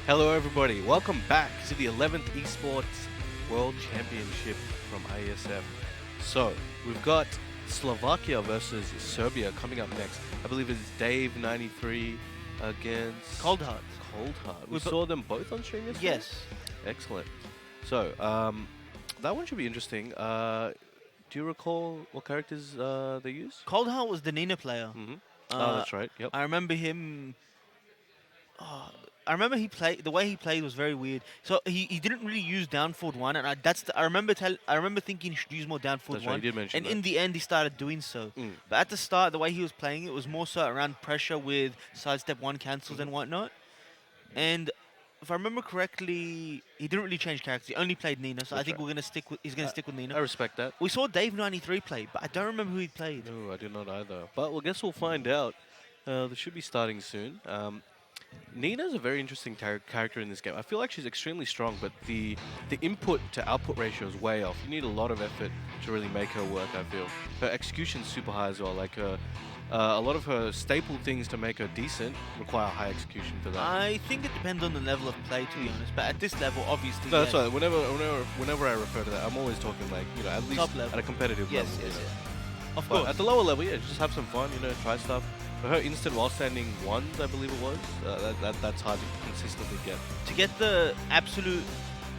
Hello, everybody. Welcome back to the 11th Esports World Championship from IeSF. So, we've got Slovakia versus Serbia coming up next. I believe it's Dave93 against Cold Heart. Cold Heart. We We've got- saw them both on stream yesterday? Yes. Excellent. So, that one should be interesting. Do you recall what characters they use? Cold Heart was the Nina player. Mm-hmm. Uh, That's right. Yep. I remember him. I remember he played. The way he played was very weird. So he didn't really use down forward one, and I remember thinking he should use more down forward That's right, one. you did mention and that. in the end, he started doing so. Mm. But at the start, the way he was playing it was more so around pressure with sidestep one cancels and whatnot. And if I remember correctly, he didn't really change characters. He only played Nina, so I That's think right. we're gonna stick with. He's gonna stick with Nina. I respect that. We saw Dave93 play, but I don't remember who he played. No, I do not either. But I guess we'll find out. They should be starting soon. Nina's a very interesting character in this game. I feel like she's extremely strong, but the input to output ratio is way off. You need a lot of effort to really make her work, I feel. Her execution's super high as well. Like a lot of her staple things to make her decent require high execution for that. I think it depends on the level of play, to be honest. But at this level, obviously, No, that's yeah. right. Whenever I refer to that, I'm always talking like, at least Top level. at a competitive Yes, level. yes, you know. yes. Of But course. at the lower level, yeah, just have some fun, try stuff. Her instant while standing ones, I believe it was, that's hard to consistently get. To get the absolute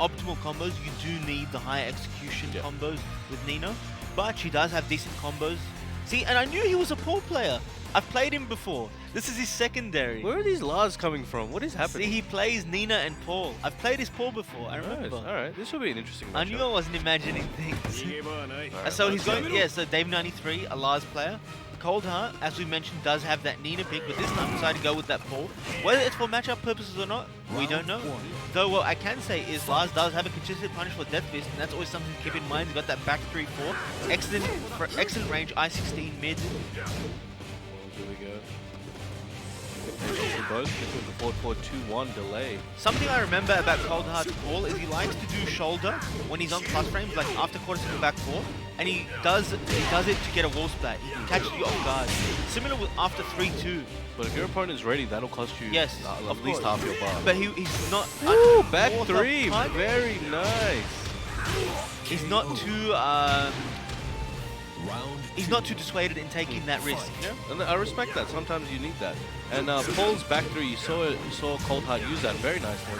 optimal combos, you do need the high execution Yeah. combos with Nina. But she does have decent combos. See, and I knew he was a Paul player. I've played him before. This is his secondary. Where are these Lars coming from? What is See, happening? he plays Nina and Paul. I've played his Paul before, I remember. All right, this will be an interesting matchup. I knew I wasn't imagining things. Alright, So let's he's going, go. yeah, so Dave93, a Lars player. Cold Heart, as we mentioned, does have that Nina pick, but this time decided to go with that Paul. Whether it's for matchup purposes or not, we don't know. Though what I can say is Lars does have a consistent punish for Death Fist, and that's always something to keep in mind. He's got that back 3-4, excellent range, I-16 mid. Here we go. Patience for both. This was the 4-4-2-1 delay. Something I remember about Cold Heart's Paul is he likes to do shoulder when he's on plus frames, like after quarter circle back 4, and he does it to get a wall splat. He catches you off guard. Similar with after 3-2. But if your opponent's ready, that'll cost you Yes, at of least course. half your bar. But he's not. Ooh, back more the three. punch. Very nice. He's not too Round he's not too dissuaded in taking that risk. Yeah, and I respect that. Sometimes you need that. And Paul's back three, you saw Cold Heart use that very nicely.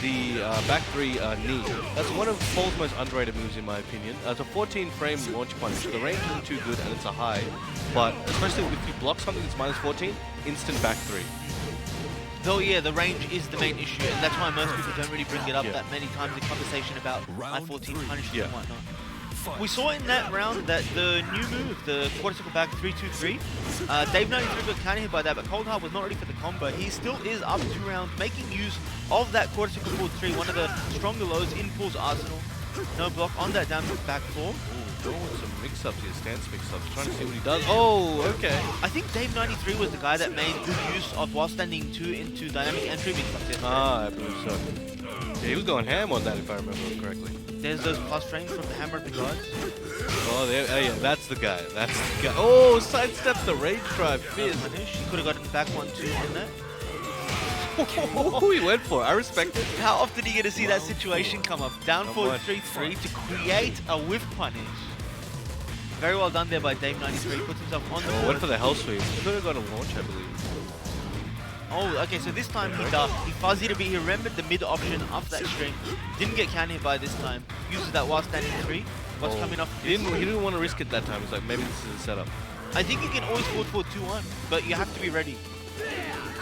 The back three knee. That's one of Paul's most underrated moves in my opinion. It's a 14-frame launch punish. The range isn't too good and it's a high, but especially if you block something that's minus 14, instant back three. Though yeah, the range is the main issue, and that's why most people don't really bring it up Yeah. that many times in conversation about Round I-14 three. punishes Yeah. and whatnot. fight. We saw in that round that the new move, the quarter circle back 3-2-3, Dave93 got counter hit by that, but Cold Heart was not ready for the combo. He still is up 2 rounds, making use of that quarter circle forward 3, one of the stronger lows in Paul's arsenal. No block on that down back 4. Ooh, going with some mix-ups here, stance mix-ups, trying to see what he does. Oh, okay. I think Dave93 was the guy that made good use of while standing 2 into dynamic entry mix-ups. Ah, I believe so. Yeah, he was going ham on that if I remember correctly. There's those plus frames from the Hammer of the Gods. Oh, yeah, that's the guy. That's the guy. Oh, sidestep the rage drive. Fizz. Punish. He could have gotten back 1-2 on that. Who he went for? I respect it. How often do you get to see that situation come up? Down Not forward much. 3-3 to create a whiff punish. Very well done there by Dave93. Puts himself on the Oh, went board. for the hell sweep. He could have got a launch, I believe. Oh, okay, so this time he fuzzied a bit. He remembered the mid option after that string. Didn't get counter hit by this time. Uses that while standing 3. What's Oh, coming off He this? didn't want to risk it that time. He's like, maybe this is a setup. I think you can always forward 2-1, but you have to be ready.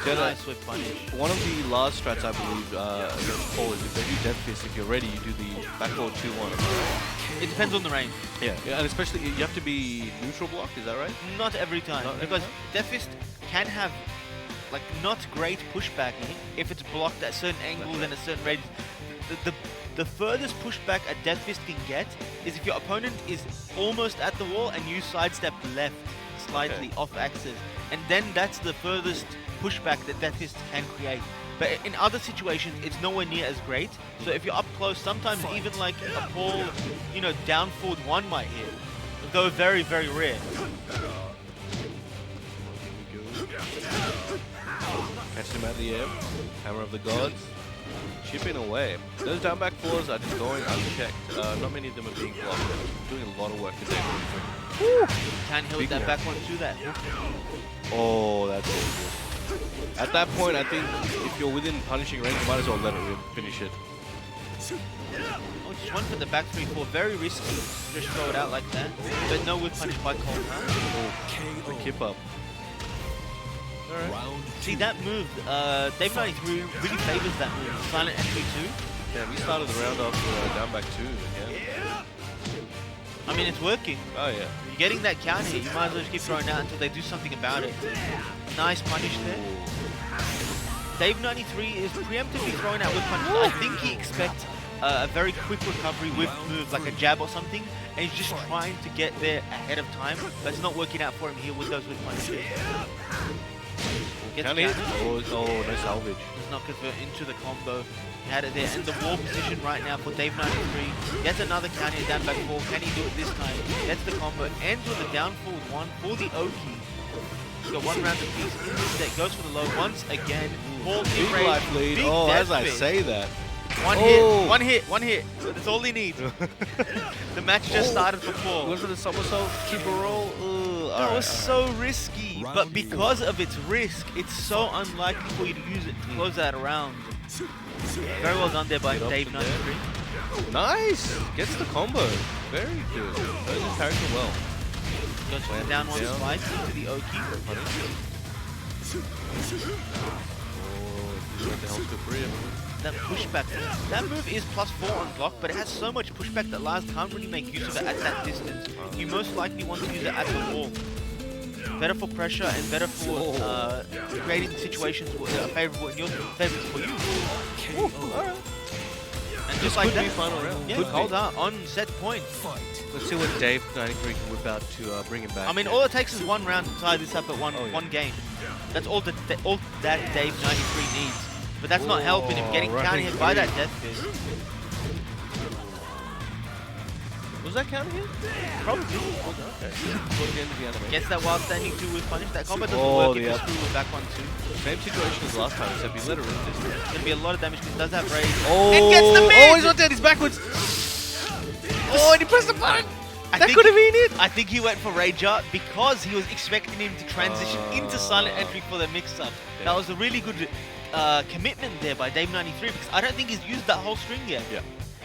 Yeah, Nice whiff punish. One of the last strats, I believe, against Paul is if they do Death Fist, if you're ready, you do the backboard 2-1. It depends on the range. Yeah, and especially, you have to be neutral block, is that right? Not every time, Not every because time? Death Fist can have like not great pushback if it's blocked at certain angles and a certain radius. The furthest pushback a Death Fist can get is if your opponent is almost at the wall and you sidestep left slightly Okay. off axis, and then that's the furthest pushback that Death Fist can create. But in other situations, it's nowhere near as great. So if you're up close, sometimes even like a Paul, down forward 1 might hit, though very, very rare. Catch him at the air. Hammer of the Gods. chipping away. Those down back fours are just going unchecked. Not many of them are being blocked. Doing a lot of work today. Can heal Big that man. back one to that. Oh, that's all good. At that point, I think if you're within punishing range, you might as well let it finish it. Oh, just one for the back 3-4. Very risky. Just throw it out like that. But no whip punish by Cold Heart. Oh, the kip up. Alright. Round See that move, Dave 93 really favors that move. Silent entry 2. Yeah, we started the round off down back 2 again. I mean, it's working. Oh, yeah. You're getting that counter hit. You might as well just keep throwing out until they do something about it. Nice punish there. Dave 93 is preemptively throwing out whip punches. I think he expects a very quick recovery with moves like a jab or something, and he's just trying to get there ahead of time, but it's not working out for him here with those whip punches. Gets Counter hit? countered. Oh, no salvage. Does not convert into the combo. He had it there, and the wall position right now for Dave 93. Gets another counter hit down back 4. Can he do it this time? Gets the combo. Ends with a down forward 1 for the Oki. He's got 1 round apiece in this deck. Goes for the low once again. Ball Big rage. life lead. Big Oh, death as I fit. say that. One Oh. hit, one hit, one hit. That's all he needs. The match just started for 4. Goes for the somersault, keep a roll. That was so risky, Round but because of its risk, it's so unlikely for you to use it to close that round. Very well done there by Get up Dave to there. 93. Nice! Gets the combo. Very good. Knows his character well. Goes for the Slam down one down. slice into the Oki. Oh, he's got the hell to free him. That pushback, that move is +4 on block, but it has so much pushback that Lars can't really make use of it at that distance. You most likely want to use it at the wall. Better for pressure and better for creating situations that are favorable in your favor for you. KO. And This just like could that, be final round. yeah, Could be. Cold Heart on set point. Fight. Let's see what Dave 93 can whip out to bring him back. I mean, all it takes is 1 round to tie this up at one Oh, yeah. one game. That's all that Dave 93 needs. But that's not helping him. Getting right. counter hit by that death fist. Was that counter hit? Probably. Okay. Towards the end of the animation. Gets that while standing 2 with punish. That combo doesn't Oh, work if the you up. screw with back 1 too. Same situation as last time, except he let it rip this time. It's gonna be a lot of damage because he does have rage. Oh, And gets the mid! Oh, he's not dead. He's backwards. Oh, and he pressed the button. That could have been it. I think he went for rage up because he was expecting him to transition into silent entry for the mix-up. Yeah. That was a really good commitment there by Dave 93 because I don't think he's used that whole string yet. Yeah.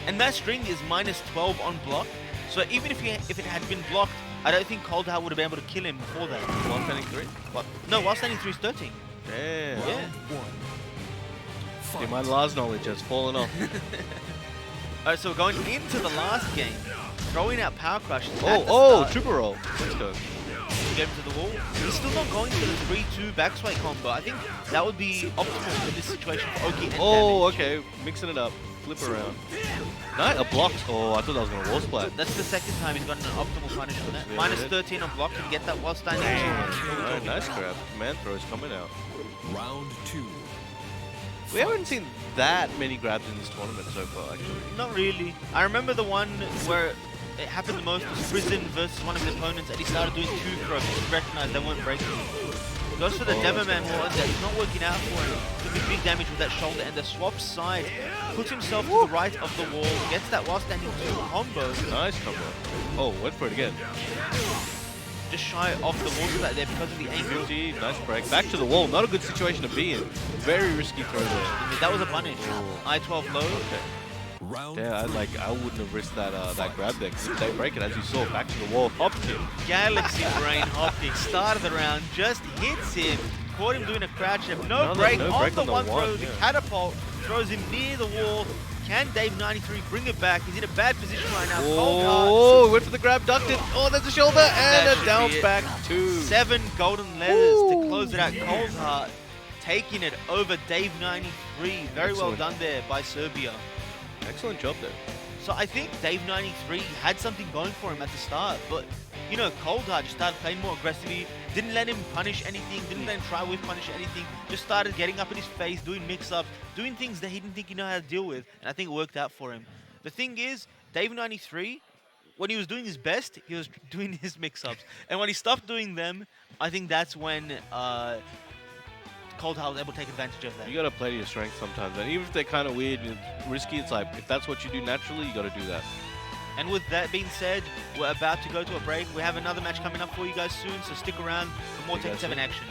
And that string is -12 on block. So even if it had been blocked, I don't think Cold Heart would have been able to kill him before that. While standing 3. What? No, while standing 3 is 13. Damn. Yeah. See, my Lars knowledge has fallen off. Alright, so we're going into the last game. Throwing out Power Crushes. at the Oh, start. triple roll. Let's go. Get him to the wall. He's still not going for the 3-2 backswing combo. I think that would be optimal in this situation for Oki and Oh, damage. okay. Mixing it up. Flip around. Nice. A block. Oh, I thought that was going to wall splat. That's the second time he's gotten an optimal punish on that. Yeah, -13 did. on block and get that while standing. Alright, nice grab. Command throws coming out. Round 2. We haven't seen that many grabs in this tournament so far, actually. Not really. I remember the one where it happened the most was Prison versus one of his opponents and he started doing 2 throws. He recognized they weren't breaking. Goes for the Oh, Demo that's Man gonna War, and it's not working out for him. Could be big damage with that shoulder, and the swap side puts himself to the right of the wall, gets that while standing 2 combo, Nice combo. Oh, went for it again. just shy off the wall splat there because of the angle. Guilty. Nice break. Back to the wall. Not a good situation to be in. Very risky throw there. I mean, that was a punish. I-12 low. Okay. Round Yeah, I wouldn't have risked that grab there. 'Cause if they break it, as you saw, back to the wall. Hop kick. Galaxy Brain Hopkick started the round, just hits him, caught him doing a crouch jab. No Another break no on break the on the one throw. one, The yeah. catapult throws him near the wall. Can Dave 93 bring it back? He's in a bad position right now. Cold Heart, Oh, went for the grab, ducked it. Oh, there's a shoulder and That a should down be it. back 2. 7 golden letters to Ooh. close it out. Cold Heart taking it over Dave 93. Very well Excellent. done there by Serbia. Excellent job there. So I think Dave 93 had something going for him at the start, but you know, Cold Heart just started playing more aggressively, didn't let him punish anything, didn't let him try with punish anything, just started getting up in his face, doing mix-ups, doing things that he didn't think he knew how to deal with, and I think it worked out for him. The thing is, Dave 93, when he was doing his best, he was doing his mix-ups, and when he stopped doing them, I think that's when Cold Heart was able to take advantage of that. You gotta play to your strengths sometimes, and even if they're kind of weird and risky, it's like if that's what you do naturally, you gotta do that. And with that being said, we're about to go to a break. We have another match coming up for you guys soon, so stick around for more See you Tekken guys 7 soon. action.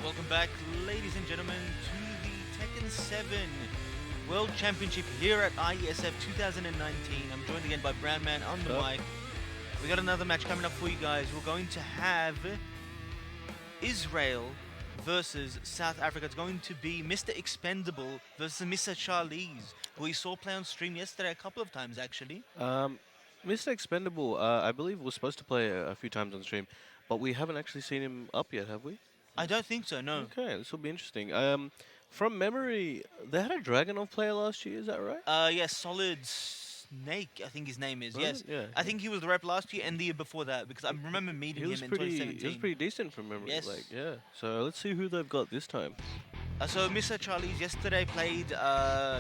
welcome back, ladies and gentlemen, to the Tekken 7 World Championship here at IeSF 2019. I'm joined again by Brown Man on the mic. We got another match coming up for you guys. We're going to have Israel versus South Africa. It's going to be Mr. Expendable versus Mr. Charlize, who we saw play on stream yesterday a couple of times, actually. Mr. Expendable, I believe was supposed to play a few times on stream, but we haven't actually seen him up yet, have we? I don't think so, no. Okay, this will be interesting. From memory, they had a Dragonov player last year, is that right? Yeah, Solid Snake, I think his name is, Was yes. it? Yeah. I think he was the rep last year and the year before that, because I remember meeting him in 2017. He was pretty decent from memory. Yes. Like, yeah. So let's see who they've got this time. So Mr. Charlize yesterday played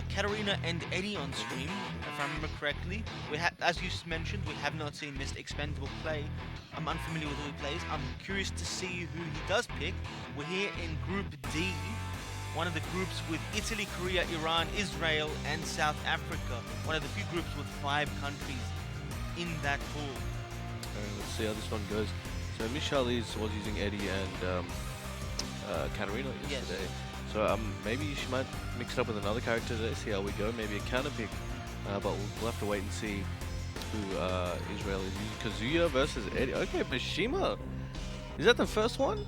Katarina and Eddie on stream, if I remember correctly. As you mentioned, we have not seen Mr. Expendable play. I'm unfamiliar with who he plays. I'm curious to see who he does pick. We're here in Group D, one of the groups with Italy, Korea, Iran, Israel, and South Africa. One of the few groups with 5 countries in that pool. Let's see how this one goes. So Miss Charlize was using Eddie and Katarina yesterday. Yes. So maybe she might mix it up with another character today, see how we go. Maybe a counter pick, but we'll have to wait and see who Israel is using. Kazuya versus Eddie. Okay, Mishima. Is that the first one?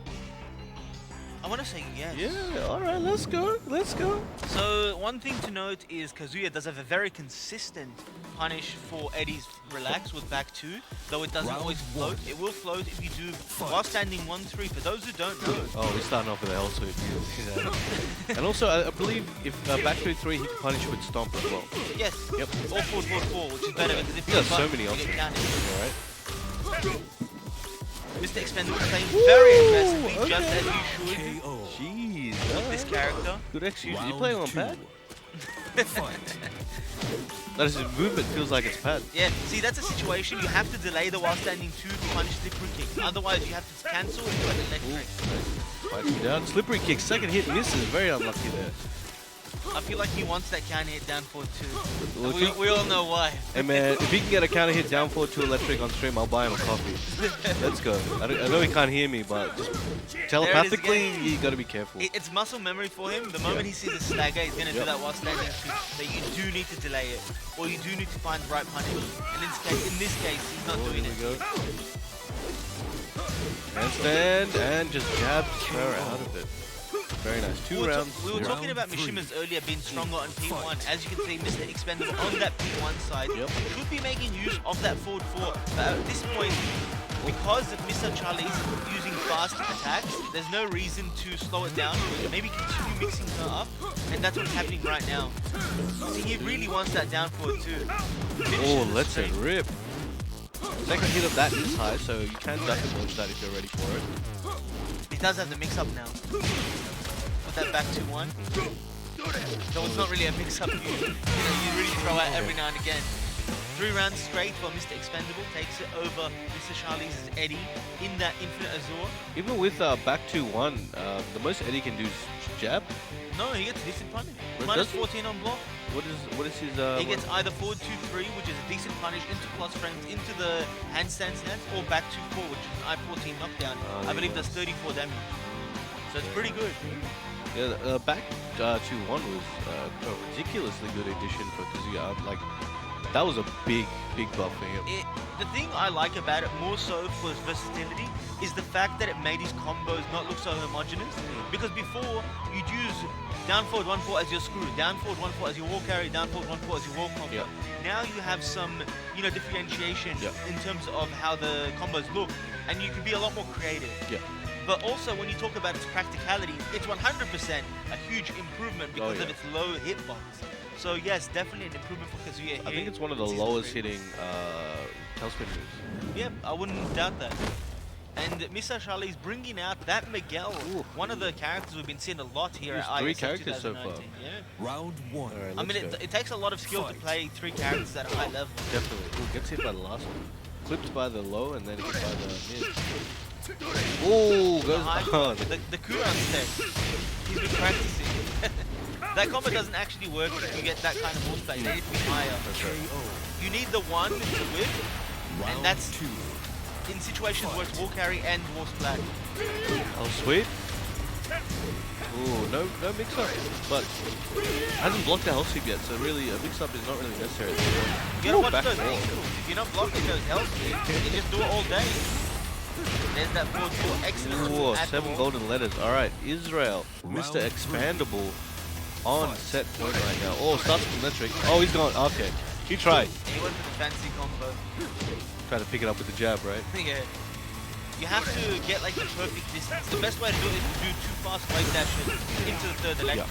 I want to say yes. Yeah, alright, let's go. Let's go. So one thing to note is Kazuya does have a very consistent punish for Eddie's relax with back 2, though it doesn't Round always float. 1. It will float if you do while standing 1-3. For those who don't know, Oh, we're starting off with a L sweep. Yeah. And also, I believe if back 3-3, he can punish with stomp as well. yes, Yep. or forward, forward, forward, which is better because if He has you so butt, many you options. get counted. Alright. Mr. Expendable playing very aggressively, okay. just as you should KO. Jeez. with this character. Good execution. You Round playing on 2. pad? Fight. That is, his movement feels like it's pad. Yeah, see, that's a situation you have to delay the while standing 2 to punish slippery kicks. Otherwise, you have to cancel and do an electric. Fights me down. Slippery kick. Second hit misses. Very unlucky there. I feel like he wants that counter hit down forward too. Well, And we all know why. Hey man, if he can get a counter hit down forward to electric on stream, I'll buy him a coffee. Let's go. I know he can't hear me, but just telepathically, again. you gotta be careful. It's muscle memory for him. The moment he sees a stagger, he's going to do that while standing too. So you do need to delay it, or you do need to find the right punish. And in this case, he's not doing Here we it. go. Handstand and just jabs her out of it. Very nice. 2 rounds. We were talking Round about 3. Mishima's earlier being stronger on P1. As you can see, Mr. Expendable on that P1 side should be making use of that forward 4. But at this point, because Mr. Charlie is using fast attacks, there's no reason to slow it down. Maybe continue mixing her up, and that's what's happening right now. See, he really wants that down forward too. Oh, let's it rip. Second hit of that is high, so you can duck and launch that if you're ready for it. He does have the mix up now. With that back 2-1. So it's not really a mix up you really throw out every now and again. 3 rounds straight for Mr. Expendable, takes it over Mr. Charlize's Eddie in that Infinite Azure. Even with back 2-1, the most Eddie can do is jab. No, he gets decent punish. What Minus does he? 14 on block. What is his He gets either forward 2-3, which is a decent punish, into plus frames, into the handstand stance, or back 2-4, which is an I-14 knockdown. I believe does 34 damage. So it's pretty good. Yeah, back 2-1 was a ridiculously good addition for Kazuya. Like, that was a big buff for him. The thing I like about it more so for its versatility is the fact that it made his combos not look so homogeneous. Because before, you'd use down forward 1-4 as your screw, down forward 1-4 as your wall carry, down forward 1-4 as your wall combo. Yeah. Now you have some, differentiation in terms of how the combos look, and you can be a lot more creative. Yeah. But also, when you talk about its practicality, it's 100% a huge improvement because of its low hitbox. So yes, definitely an improvement for Kazuya here. I think it's one of the in Season lowest 3. hitting tailspin moves. Yep, I wouldn't doubt that. And Mr. Charlie's bringing out that Miguel, one of the characters we've been seeing a lot here There's at 3 IeSF characters so far. 2019. Yeah. Round 1. Alright, I mean, it takes a lot of skill to play 3 characters at a high level. Definitely. Ooh, gets hit by the last one. Clipped by the low and then hit by the mid. Oh, goes on. The Kuran step. He's been practicing. That combo doesn't actually work if you get that kind of horseplay. They need to be higher. You need the 1 to whip, and that's 2. in situations where it's wall carry and horse flat. Oh, sweet. Ooh, no mix-up, but hasn't blocked the hell sweep yet, so really a mix-up is not really necessary at this point. You gotta Ooh, watch back those wall. ankles. If you're not blocking those health sweeps, you just do it all day. There's that forward four. Excellent Ooh, at the 7 wall. golden letters. All right, Israel, Mr. Round Expandable on set point right now. Oh, starts with electric. Oh, he's gone. Okay, he tried. He went for the fancy combo. Tried to pick it up with the jab, right? Yeah. You have to get like the perfect distance. The best way to do it is to do 2 fast wave dashes into the third electric.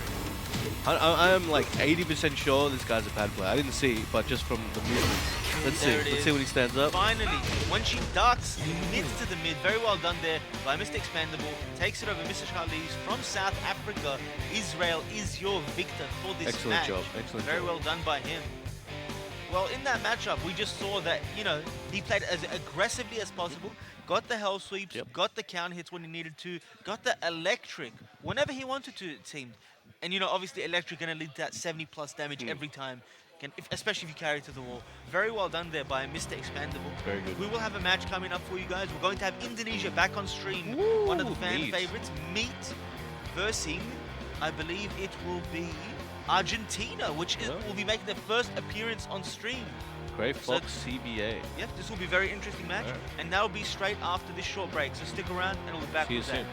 I am like 80% sure this guy's a pad player. I didn't see, but just from the movement. Let's see. There it Let's is. see when he stands up. Finally, when she ducks, mids to the mid. Very well done there by Mr. Expandable. Takes it over Mr. Charlize from South Africa. Israel is your victor for this Excellent match. job. Excellent Very job. well done by him. Well, in that matchup, we just saw that, he played as aggressively as possible, got the hell sweeps, Yep. got the counter hits when he needed to, got the electric whenever he wanted to, it seemed. And, obviously electric going to lead to that 70 plus damage every time, especially if you carry to the wall. Very well done there by Mr. Expandable. Very good. We will have a match coming up for you guys. We're going to have Indonesia back on stream. One of the fan Meat. favorites, Meat, versus, I believe it will be Argentina, which will be making their first appearance on stream. Gray So- Fox CBA. Yep, this will be a very interesting match, Alright. and that'll be straight after this short break. So stick around, and we'll be back See you with that. soon.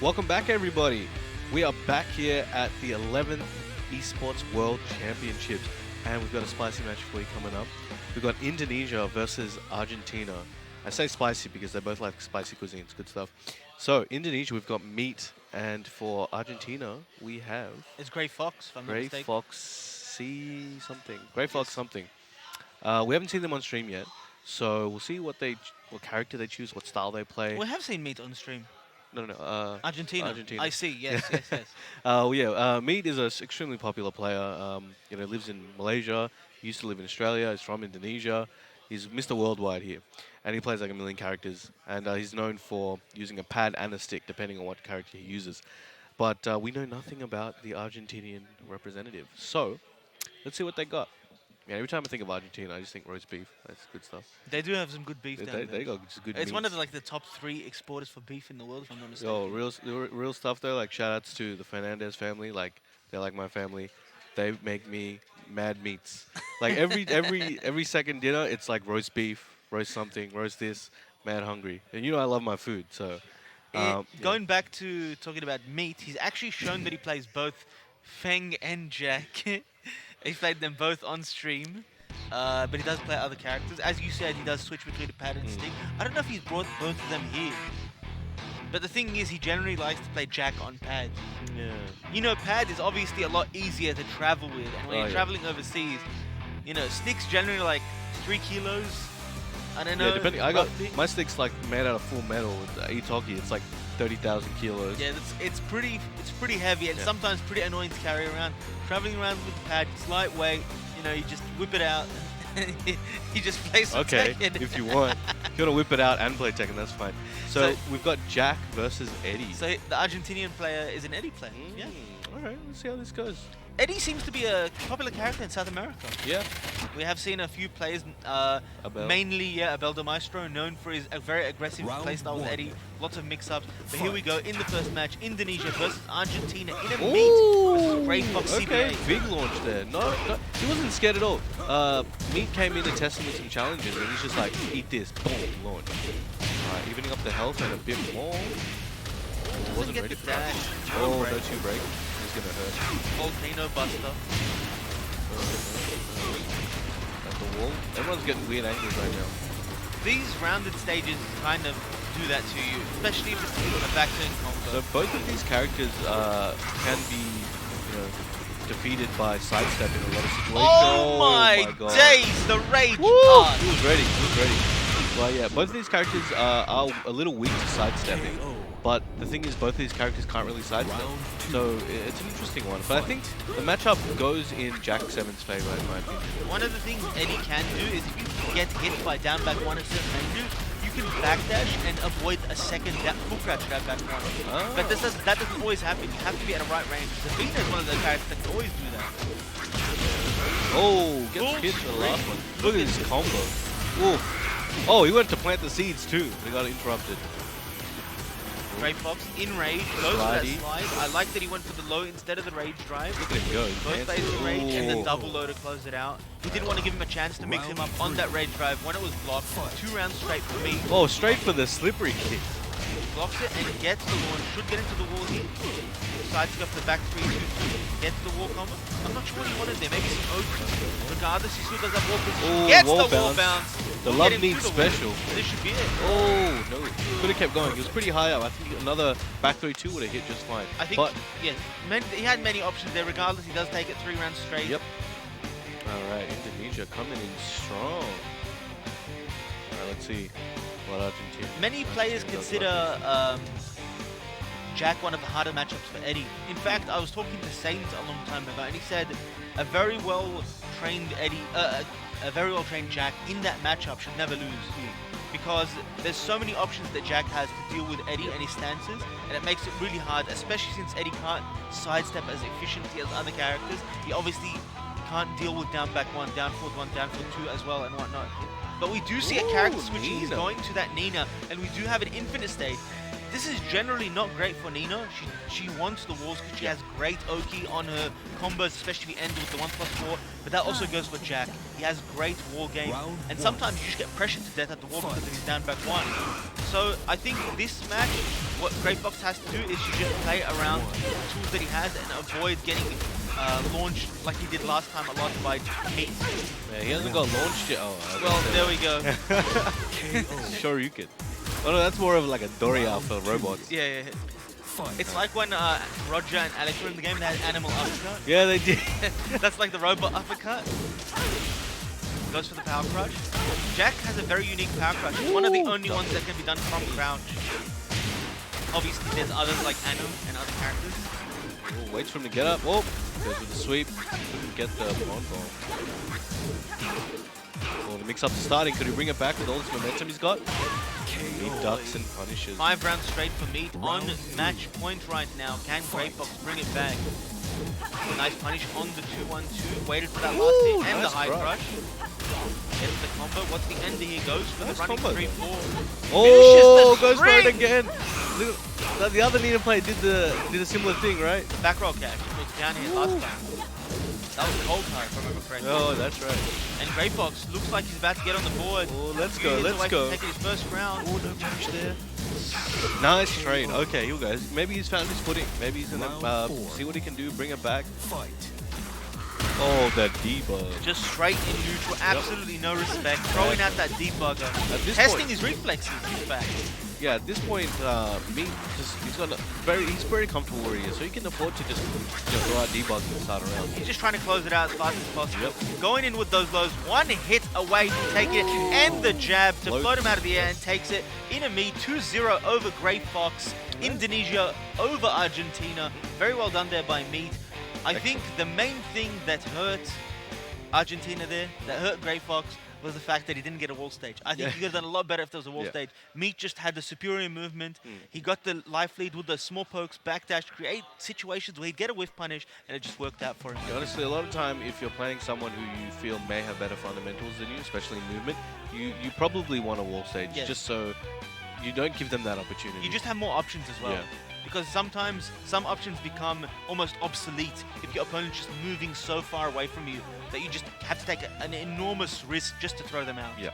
Welcome back, everybody. We are back here at the 11th Esports World Championships, and we've got a spicy match for you coming up. We've got Indonesia versus Argentina. I say spicy because they both like spicy cuisines, good stuff. So, Indonesia, we've got meat, and for Argentina, we have It's Grey Fox, if I'm not Grey mistaken. Fox C something. Grey Fox Yes. something. We haven't seen them on stream yet, so we'll see what character they choose, what style they play. We have seen meat on stream. No. Argentina. Argentina. I see. Yes, yes. Mead is an extremely popular player. Lives in Malaysia. He used to live in Australia. He's from Indonesia. He's Mr. Worldwide here, and he plays like a million characters. And he's known for using a pad and a stick, depending on what character he uses. But we know nothing about the Argentinian representative. So let's see what they got. Yeah, every time I think of Argentina, I just think roast beef. That's good stuff. They do have some good beef down there. They got just good. It's one of meats. the top 3 exporters for beef in the world, if I'm not mistaken. Yo, real stuff though. Like shout outs to the Fernandez family. Like they're like my family. They make me mad meats. Like every second dinner, it's like roast beef, roast something, roast this. Mad hungry, and I love my food. So Going back to talking about meat, he's actually shown that he plays both Feng and Jack. He played them both on stream. But he does play other characters. As you said, he does switch between the pad and stick. I don't know if he's brought both of them here. But the thing is, he generally likes to play Jack on pad. yeah. Pad is obviously a lot easier to travel with. And when you're traveling overseas, sticks generally like 3 kilos. I don't know. Yeah, depending. roughly. My stick's like made out of full metal. With Itoki, it's like 30,000 kilos. Yeah, it's pretty heavy and sometimes pretty annoying to carry around. Traveling around with the pad, it's lightweight. You just whip it out. You just play some Okay, Tekken. if you want. If you want to whip it out and play Tekken, that's fine. So we've got Jack versus Eddie. So the Argentinian player is an Eddie player. Yeah. All right, let's see how this goes. Eddie seems to be a popular character in South America. Yeah. We have seen a few players, Abel. mainly Abel de Maestro, known for his very aggressive Round playstyle with one. Eddie. Lots of mix-ups. But here we Fight. go in the first match, Indonesia versus Argentina in a Ooh, meet versus Grey Fox okay, CBA. big launch there. No, he wasn't scared at all. Meat came in to test him with some challenges, and he's just like, eat this, boom, launch. Alright, evening up the health and a bit more. Doesn't get the for that. dash. Oh, break. no 2 break. He's gonna hurt. Volcano Buster. At the wall. Everyone's getting weird angles right now. These rounded stages kind of do that to you, especially if it's a back-turn combo. So both of these characters can be, defeated by sidestepping in a lot of situations. Oh my God. days, the rage Woo! part. He was ready. Well, yeah, both of these characters are a little weak to sidestepping. KO. But the thing is, both of these characters can't really sidestep. Round two. So it's an interesting one. But I think the matchup goes in Jack 7's favor, in my opinion. One of the things Eddie can do is if you get hit by down back one at certain ranges, you can backdash and avoid a second full crouch down back one. Ah. But that doesn't always happen. You have to be at a right range. Sabina is one of those characters that can always do that. Oh, gets Full hit for the last one. range. Look at this combo. Oof. Oh, he went to plant the seeds too. They got interrupted. Grey Fox in rage, goes for that Slidey. slide. I like that he went for the low instead of the rage drive. Look at him go. Both Dancing. plays in rage and the Ooh. double low to close it out. He didn't want to give him a chance to mix him up on that rage drive when it was blocked. 2 rounds straight for me. Oh, straight for the slippery kick. Blocks it and gets the launch. Should get into the wall here. Decides to go for the back 3-2. Gets the wall combo. I'm not sure what he wanted there. Maybe some open. Regardless, he still does that wall position. Ooh, Gets wall the wall bounce. bounce. The Will love get him needs through the wall. special. This should be it. Oh, no. Could have kept going. He was pretty high up. I think another back 3-2 would have hit just fine. I think, But, yes. He had many options there. Regardless, he does take it 3 rounds straight. yep. All right, Indonesia coming in strong. All right, let's see what Argentina. Many players Argentina does consider about Jack one of the harder matchups for Eddie. In fact, I was talking to Saint a long time ago, and he said a very well trained Jack in that matchup should never lose, because there's so many options that Jack has to deal with Eddie and his stances, and it makes it really hard, especially since Eddie can't sidestep as efficiently as other characters. He obviously can't deal with down back 1, down forward 1, down forward 2 as well and whatnot. But we do see a character switching. He's Nina. going to that Nina, and we do have an infinite state. this is generally not great for Nina. She wants the walls because she has great Oki on her combos, especially if you end with the 1+4. But that also goes for Jack. He has great wall game, and sometimes you just get pressured to death at the wall because he's down back 1. So I think this match, what Great Fox has to do is she just play around the tools that he has and avoid getting launched like he did last time a lot by Meat. Yeah, he hasn't got launched yet. Oh, Well, there we go. Sure you could. Oh no, that's more of like a Doria for robots. Yeah. It's like when Roger and Alex were in the game, they had animal uppercut. Yeah, they did. That's like the robot uppercut. Goes for the power crush. Jack has a very unique power crush. It's one of the only ones that can be done from crouch. Obviously, there's others like Anu and other characters. Oh, waits for him to get up. Oh, goes with the sweep. Couldn't get the on ball. Oh, the mix-up's starting. Could he bring it back with all this momentum he's got? He ducks and punishes. 5 rounds straight for Meat on match point right now. Can Great Fox bring it back? Nice punish on the 2-1-2. Waited for that last hit and the nice high crush. Gets the combo. What's the end here? Goes for Nice the running combo. 3-4. Oh, Finishes the goes for it string. again. Look, the other Nina player did a similar thing, right? Back roll catch. Was down here last time. That was cold hard, if I remember correctly. Oh, that's right. And Great Fox looks like he's about to get on the board. Oh, let's Few go, hits let's away go. from taking his first round. Oh, no punish there. Nice trade. Okay, you guys. Maybe he's found his footing. Maybe he's gonna see what he can do, bring it back. Oh, that debug. Just straight in neutral, absolutely no respect. Throwing out that debugger. Testing point, his reflexes, in fact. yeah, at this point, he's very comfortable where he is, so he can afford to just throw out debugs and start around. He's just trying to close it out as fast as possible. Going in with those lows, one hit away to take it, and the jab to float him out of the air and takes it. Inami 2-0 over Great Fox. Indonesia over Argentina. Very well done there by Meat. I think the main thing that hurt Argentina there, that hurt Great Fox, was the fact that he didn't get a wall stage. I think he could have done a lot better if there was a wall stage. Meat just had the superior movement. He got the life lead with the small pokes, backdash, create situations where he'd get a whiff punish, and it just worked out for him. Yeah, honestly, a lot of time, if you're playing someone who you feel may have better fundamentals than you, especially in movement, you probably want a wall stage, just so you don't give them that opportunity. You just have more options as well. Yeah. Because sometimes some options become almost obsolete if your opponent's just moving so far away from you that you just have to take an enormous risk just to throw them out. Yeah.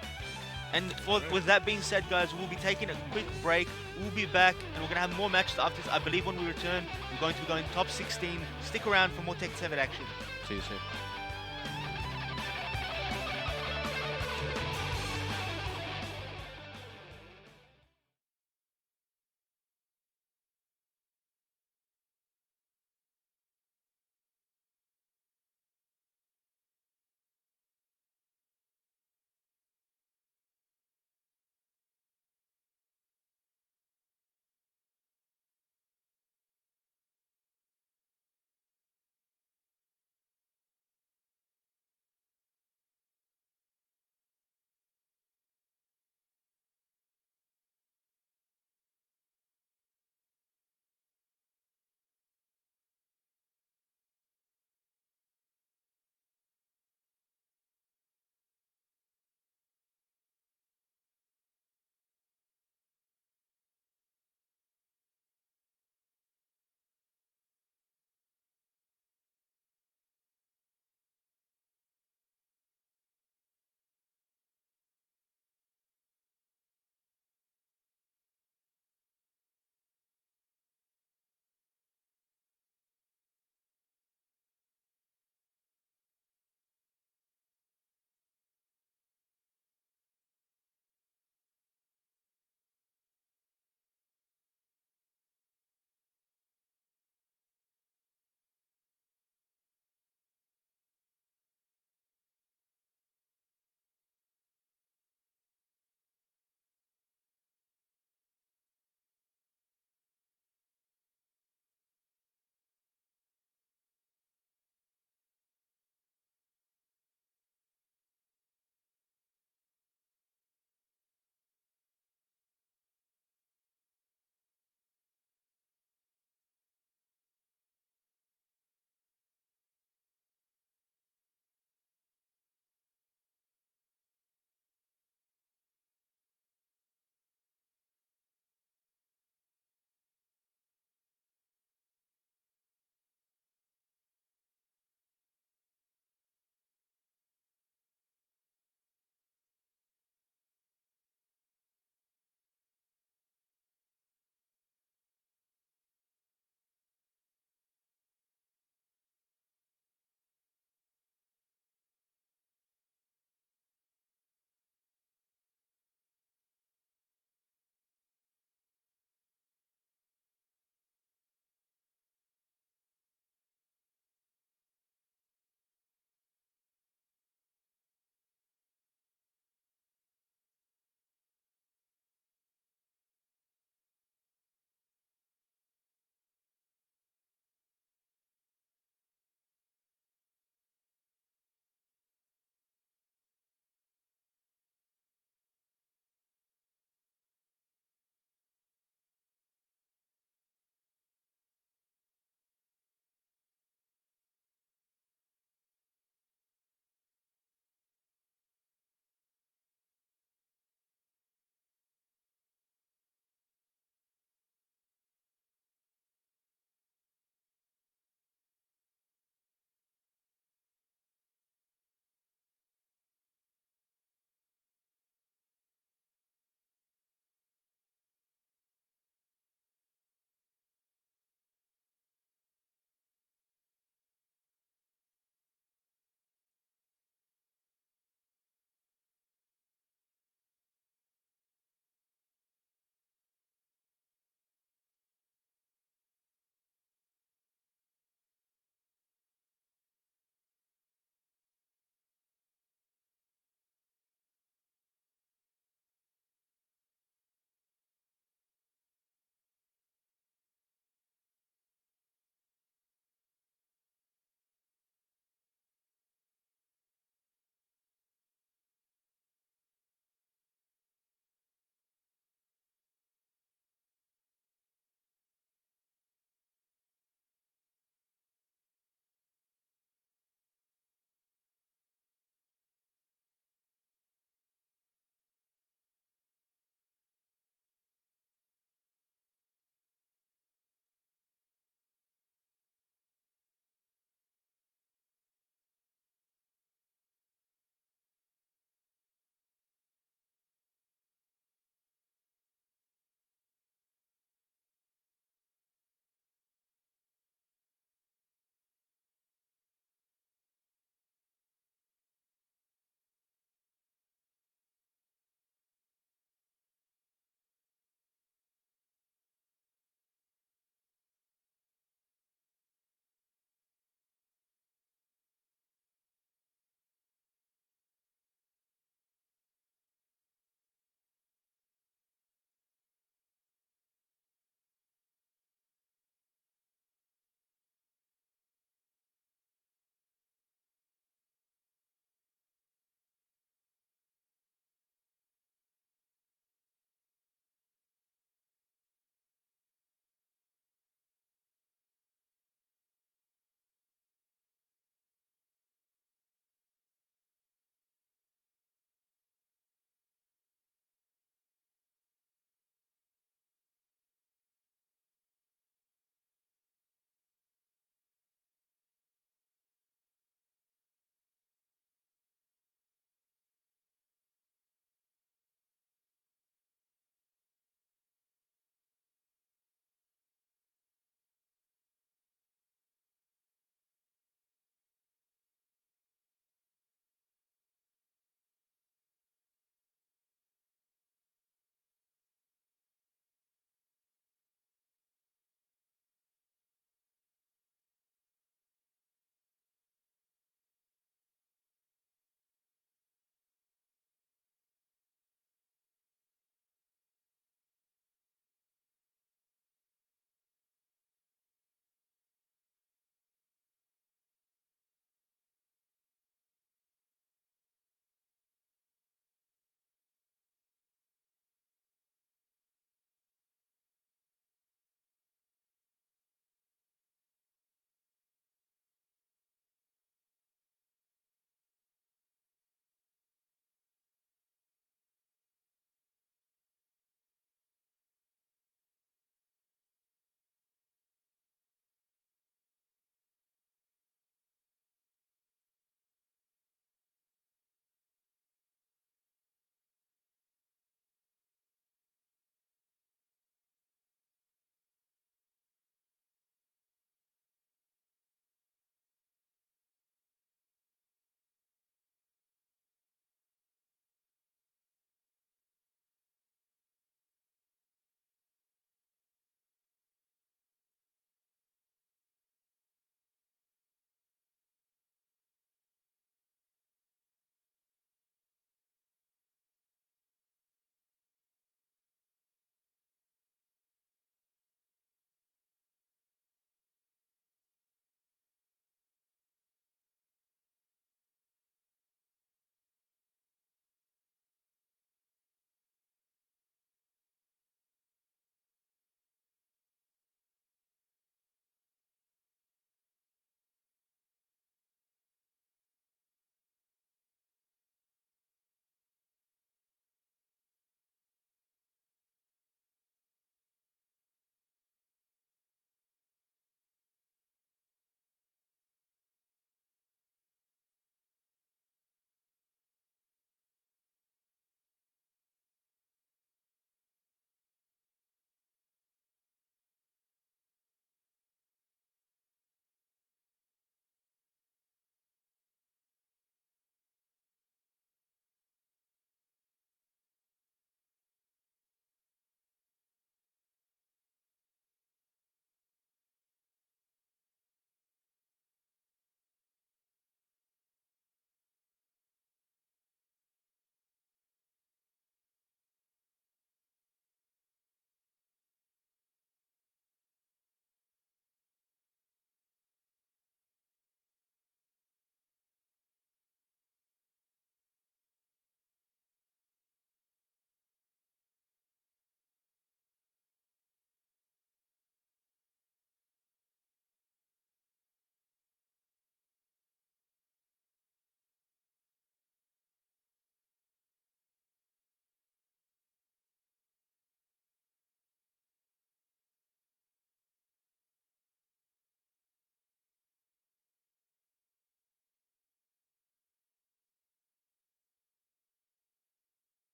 And with that being said, guys, we'll be taking a quick break. We'll be back, and we're going to have more matches after this. I believe when we return, we're going to be going top 16. Stick around for more Tech 7 action. See you soon.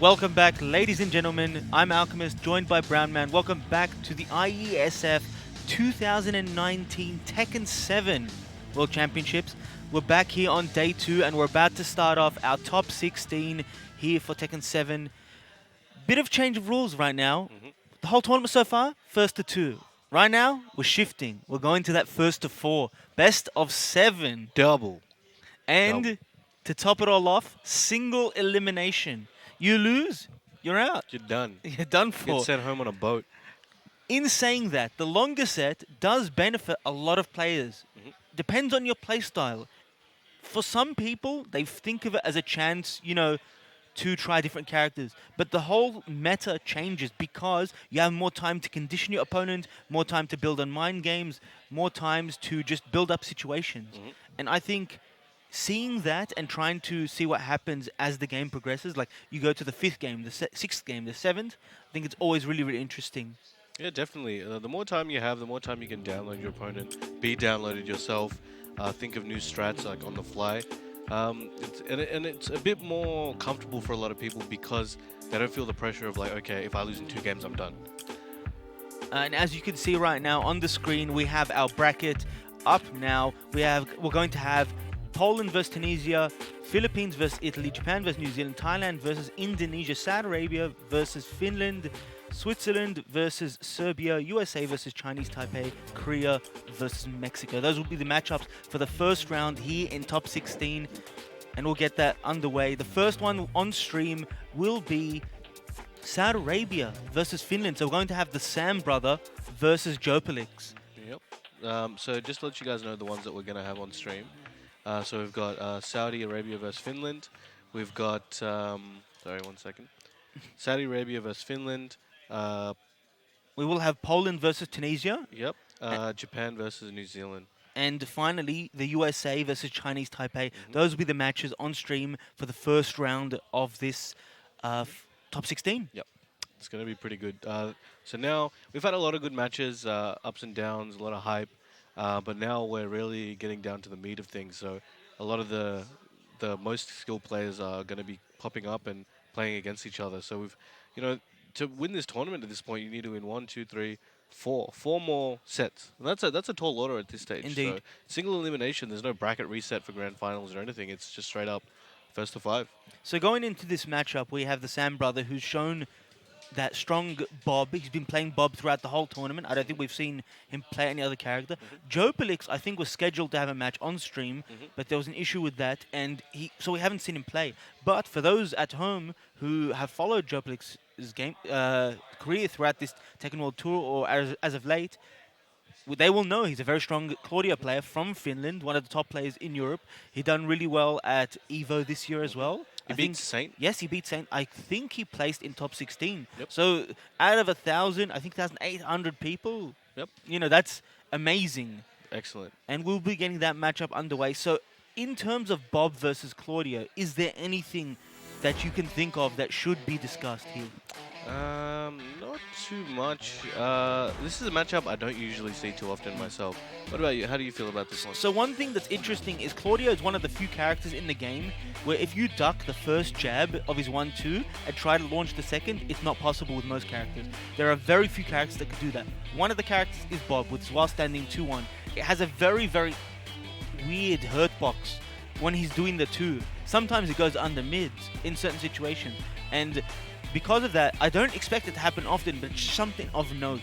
Welcome back, ladies and gentlemen. I'm Alchemist, joined by Brown Man. Welcome back to the IeSF 2019 Tekken 7 World Championships. We're back here on day 2, and we're about to start off our top 16 here for Tekken 7. Bit of change of rules right now. The whole tournament so far, first to 2. Right now, we're shifting. We're going to that first to 4. Best of 7. Double. And to top it all off, single elimination. You lose, you're out. You're done. You're done for. Get sent home on a boat. In saying that, the longer set does benefit a lot of players. Depends on your playstyle. For some people, they think of it as a chance, to try different characters. But the whole meta changes because you have more time to condition your opponent, more time to build on mind games, more times to just build up situations. And I think seeing that and trying to see what happens as the game progresses, like you go to the 5th game, the 6th game, the 7th, I think it's always really, really interesting. Yeah, definitely. The more time you have, the more time you can download your opponent, be downloaded yourself, think of new strats like on the fly. It's a bit more comfortable for a lot of people because they don't feel the pressure of like, okay, if I lose in 2 games, I'm done. And as you can see right now on the screen, we have our bracket up now. We're going to have Poland versus Tunisia, Philippines versus Italy, Japan versus New Zealand, Thailand versus Indonesia, Saudi Arabia versus Finland, Switzerland versus Serbia, USA versus Chinese Taipei, Korea versus Mexico. Those will be the matchups for the first round here in top 16, and we'll get that underway. The first one on stream will be Saudi Arabia versus Finland. So we're going to have the Sam brother versus Jopalix. Yep. So just to let you guys know the ones that we're going to have on stream. So we've got Saudi Arabia versus Finland. We've got, sorry, one second. Saudi Arabia versus Finland. We will have Poland versus Tunisia. Yep. Japan versus New Zealand. And finally, the USA versus Chinese Taipei. Those will be the matches on stream for the first round of this top 16. Yep. It's going to be pretty good. So now, we've had a lot of good matches, ups and downs, a lot of hype. But now we're really getting down to the meat of things. So a lot of the most skilled players are going to be popping up and playing against each other. So we've, to win this tournament at this point, you need to win 1, 2, 3, 4 more sets. And that's a tall order at this stage. Indeed. So single elimination. There's no bracket reset for grand finals or anything. It's just straight up first to 5. So going into this matchup, we have the Sam brother who's shown that strong Bob. He's been playing Bob throughout the whole tournament. I don't think we've seen him play any other character. Jopalix, I think, was scheduled to have a match on stream, but there was an issue with that, and so we haven't seen him play. But for those at home who have followed Jopalix's game career throughout this Tekken World Tour or as of late, they will know he's a very strong Claudia player from Finland, one of the top players in Europe. He done really well at EVO this year as well. He beat Saint? Yes, he beat Saint. I think he placed in top 16. Yep. So out of 1,000, I think 1,800 people. Yep. That's amazing. Excellent. And we'll be getting that matchup underway. So in terms of Bob versus Claudia, is there anything that you can think of that should be discussed here? Not too much. This is a matchup I don't usually see too often myself. What about you? How do you feel about this one? So one thing that's interesting is Claudia is one of the few characters in the game where if you duck the first jab of his 1-2 and try to launch the second, it's not possible with most characters. There are very few characters that can do that. One of the characters is Bob, which is while standing 2-1. It has a very, very weird hurt box when he's doing the 2. Sometimes it goes under mids in certain situations. And because of that, I don't expect it to happen often, but it's something of note.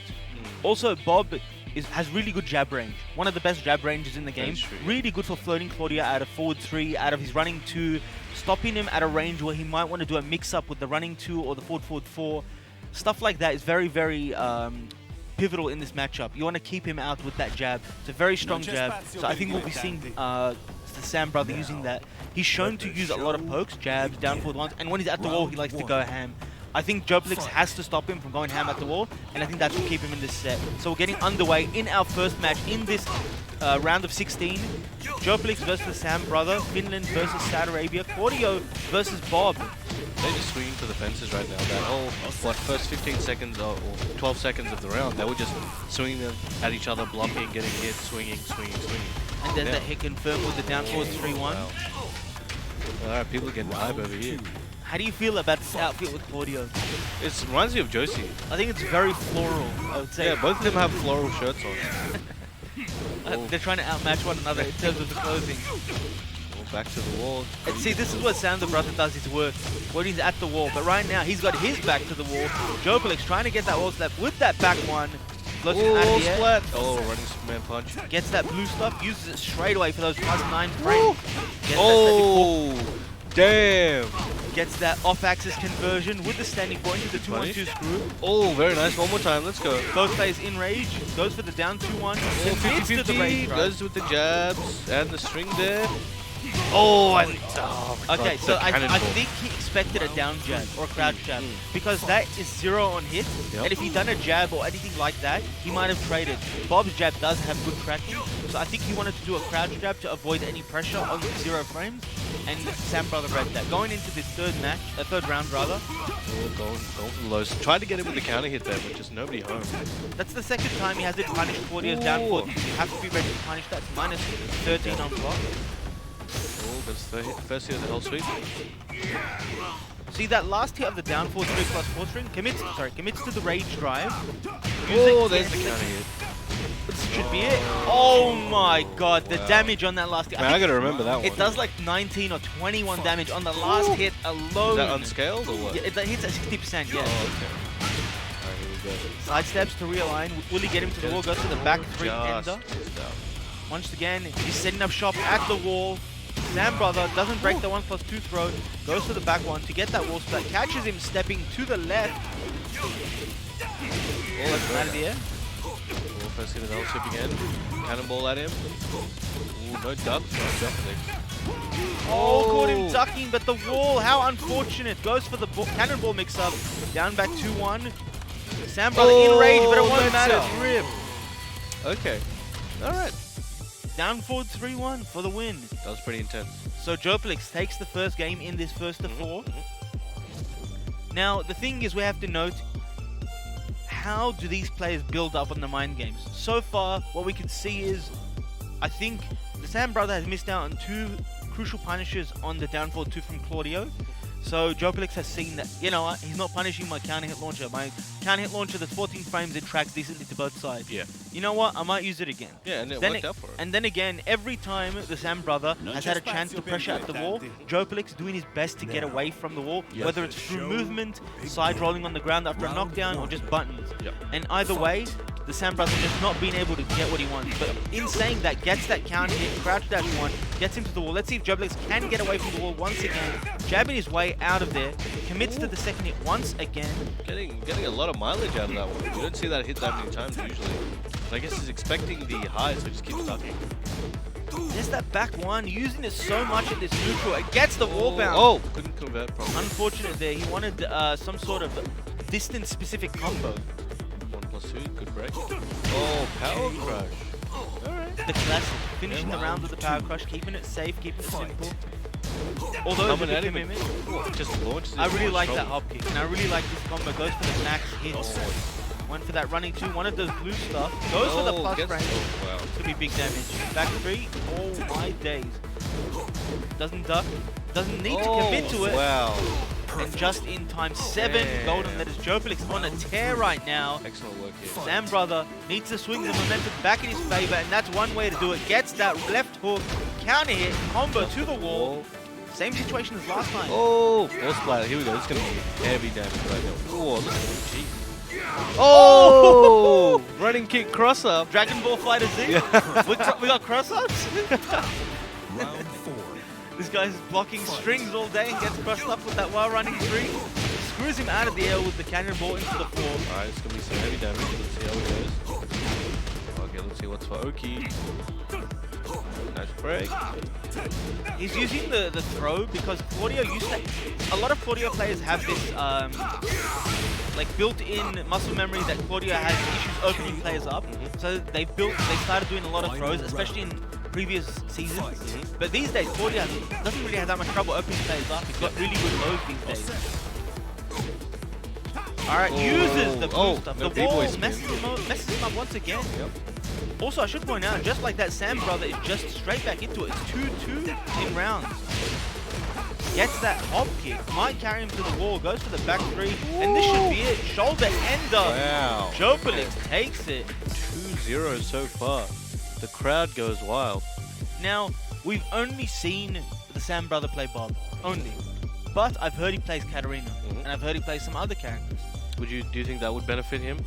Also, Bob has really good jab range. One of the best jab ranges in the game. Really good for floating Claudia out of forward 3, out of his running 2, stopping him at a range where he might want to do a mix-up with the running 2 or the forward 4. Stuff like that is very, very pivotal in this matchup. You want to keep him out with that jab. It's a very strong jab. So I think we'll be seeing the Sam brother using that. He's shown to use a lot of pokes, jabs, down forward ones, and when he's at the wall, he likes to go ham. I think Jopalix has to stop him from going ham at the wall, and I think that will keep him in this set. So we're getting underway in our first match in this round of 16. Jopalix versus the Sam brother, Finland versus Saudi Arabia, Claudio versus Bob. They're just swinging for the fences right now. That whole, first 15 seconds or 12 seconds of the round, they were just swinging them at each other, blocking, getting hit, swinging. And then the hit confirmed with the down forward 3-1. Wow. Alright, people are getting hype over here. How do you feel about this outfit with Claudio? It reminds me of Josie. I think it's very floral, I would say. Yeah, both of them have floral shirts on. They're trying to outmatch one another in terms of the clothing. Back to the wall. And see, this is what Sam the brother does his work when he's at the wall. But right now, he's got his back to the wall. Jokelix trying to get that wall slap with that back one. Floats it out of the air. Splat. Oh, running Superman punch. Gets that blue stuff, uses it straight away for those +9 frames. Gets Oh, damn. Gets that off-axis conversion with the standing point into the 2-1-2 screw. Oh, very nice. One more time. Let's go. Both players in rage. Goes for the down 2-1. Commits to the rage drive. Goes with the jabs and the string there. Oh, and okay, God, so the I cannonball. think he expected a down jab or a crouch jab because that is 0 on hit. Yep. And if he'd done a jab or anything like that, he might have traded. Bob's jab does have good tracking, so I think he wanted to do a crouch jab to avoid any pressure on 0 frames. And Sam Brother read that. Going into this third round rather. Oh, going for the lows. Tried to get him with the counter hit there, but just nobody home. That's the second time he has it punished Claudio's down forward. You have to be ready to punish that. It's -13 on block. Oh, that's the first hit of the whole sweep. See that last hit of the down forward 3+4 string commits to the rage drive. Oh, there's the counter hit. This should be it. Oh my god, the damage on that last hit. Man, I gotta remember that one. It does like 19 or 21 damage on the last hit alone. Is that unscaled or what? Yeah, it hits at 60%, yeah. Oh, okay. Alright, here we go. Side steps to realign. Will he get him to the wall? Goes to the back 3 Just ender. missed out. Once again, he's setting up shop at the wall. Sam Brother doesn't break the 1+2 throw. Goes to the back one to get that wall split. Catches him stepping to the left. Oh, that's out of the air. Oh, first hit of the whole sweep again. Cannonball at him. Ooh, no duck. No duck. Oh, caught him ducking, but the wall, how unfortunate. Goes for the cannonball mix-up. Down back 2-1. Sam Brother in rage, but it won't matter. Rip. Okay. Alright. Down forward 3-1 for the win. That was pretty intense. So Joplix takes the first game in this first of 4. Now, the thing is we have to note, how do these players build up on the mind games? So far, what we can see is, I think the Sam Brother has missed out on 2 crucial punishes on the down forward 2 from Claudio. So Joplix has seen that, you know what, he's not punishing my counter hit launcher. My counter hit launcher that's 14 frames, it tracks decently to both sides. Yeah. You know what, I might use it again. Yeah, and it Then worked out for him. And then again, every time the Sam Brother has had a chance to pressure at the wall, Joplix doing his best to get away from the wall, whether it's through movement, side rolling on the ground after a knockdown, or just buttons. Yep. And either way, the Sam Brother just not being able to get what he wants. But in saying that, gets that counter hit, crouch dash one, gets him to the wall. Let's see if Joplix can get away from the wall once again, jabbing his way out of there, commits to the second hit once again. Getting a lot of mileage out of that one. You don't see that hit that many times usually. But I guess he's expecting the high, so he just keeps ducking. There's that back one, using it so much at this neutral. It gets the wall bound. Oh, couldn't convert properly. Unfortunate there. He wanted some sort of distance-specific combo. 1+2, good break. Oh, power crush. Alright. The classic. Finishing the round with the power crush, keeping it safe, keeping it simple. Although it's a big commitment, Just launches it I really more like strong. that hop kick, and I really like this combo. Goes for the max hits. Oh. Went for that running 2, one of those blue stuff. Goes for the plus gets- frame. oh, wow. It's gonna be big damage. Back 3, oh my days. Doesn't duck, doesn't need to commit to it. Wow. And just in time, 7 Damn. golden letters. Joplix on a tear right now. Excellent work here. Sam Brother needs to swing the momentum back in his favor, and that's one way to do it. Gets that left hook, counter hit, combo to the wall. Same situation as last time. Oh, wall splatter. Here we go. This is going to be heavy damage right now. Oh, look at the cheek. Oh! Running kick cross up. Dragon Ball Fighter Z. Yeah. we got cross-ups. Round 4. This guy's blocking strings all day and gets crossed up with that while running 3. Screws him out of the air with the cannonball into the floor. Alright, it's going to be some heavy damage. Let's see how it goes. Okay, let's see what's for Oki. Nice break. He's using the throw because Claudio used to... A lot of Claudio players have this like built-in muscle memory that Claudio has issues opening players up. So they started doing a lot of throws, especially in previous seasons. But these days, Claudio doesn't really have that much trouble opening players up. He's got really good lows these days. Alright, uses the blue stuff. no The wall B-boy spin. messes him up once again. Also, I should point out, just like that, Sam Brother is just straight back into it. It's 2-2 in rounds. gets that hop kick, might carry him to the wall, goes for the back three, and this should be it. Shoulder ender. Wow. Jopalix takes it. 2-0 so far. The crowd goes wild. Now, we've only seen the Sam brother play Bob. Only. But I've heard he plays Katarina. And I've heard he plays some other characters. Do you think that would benefit him?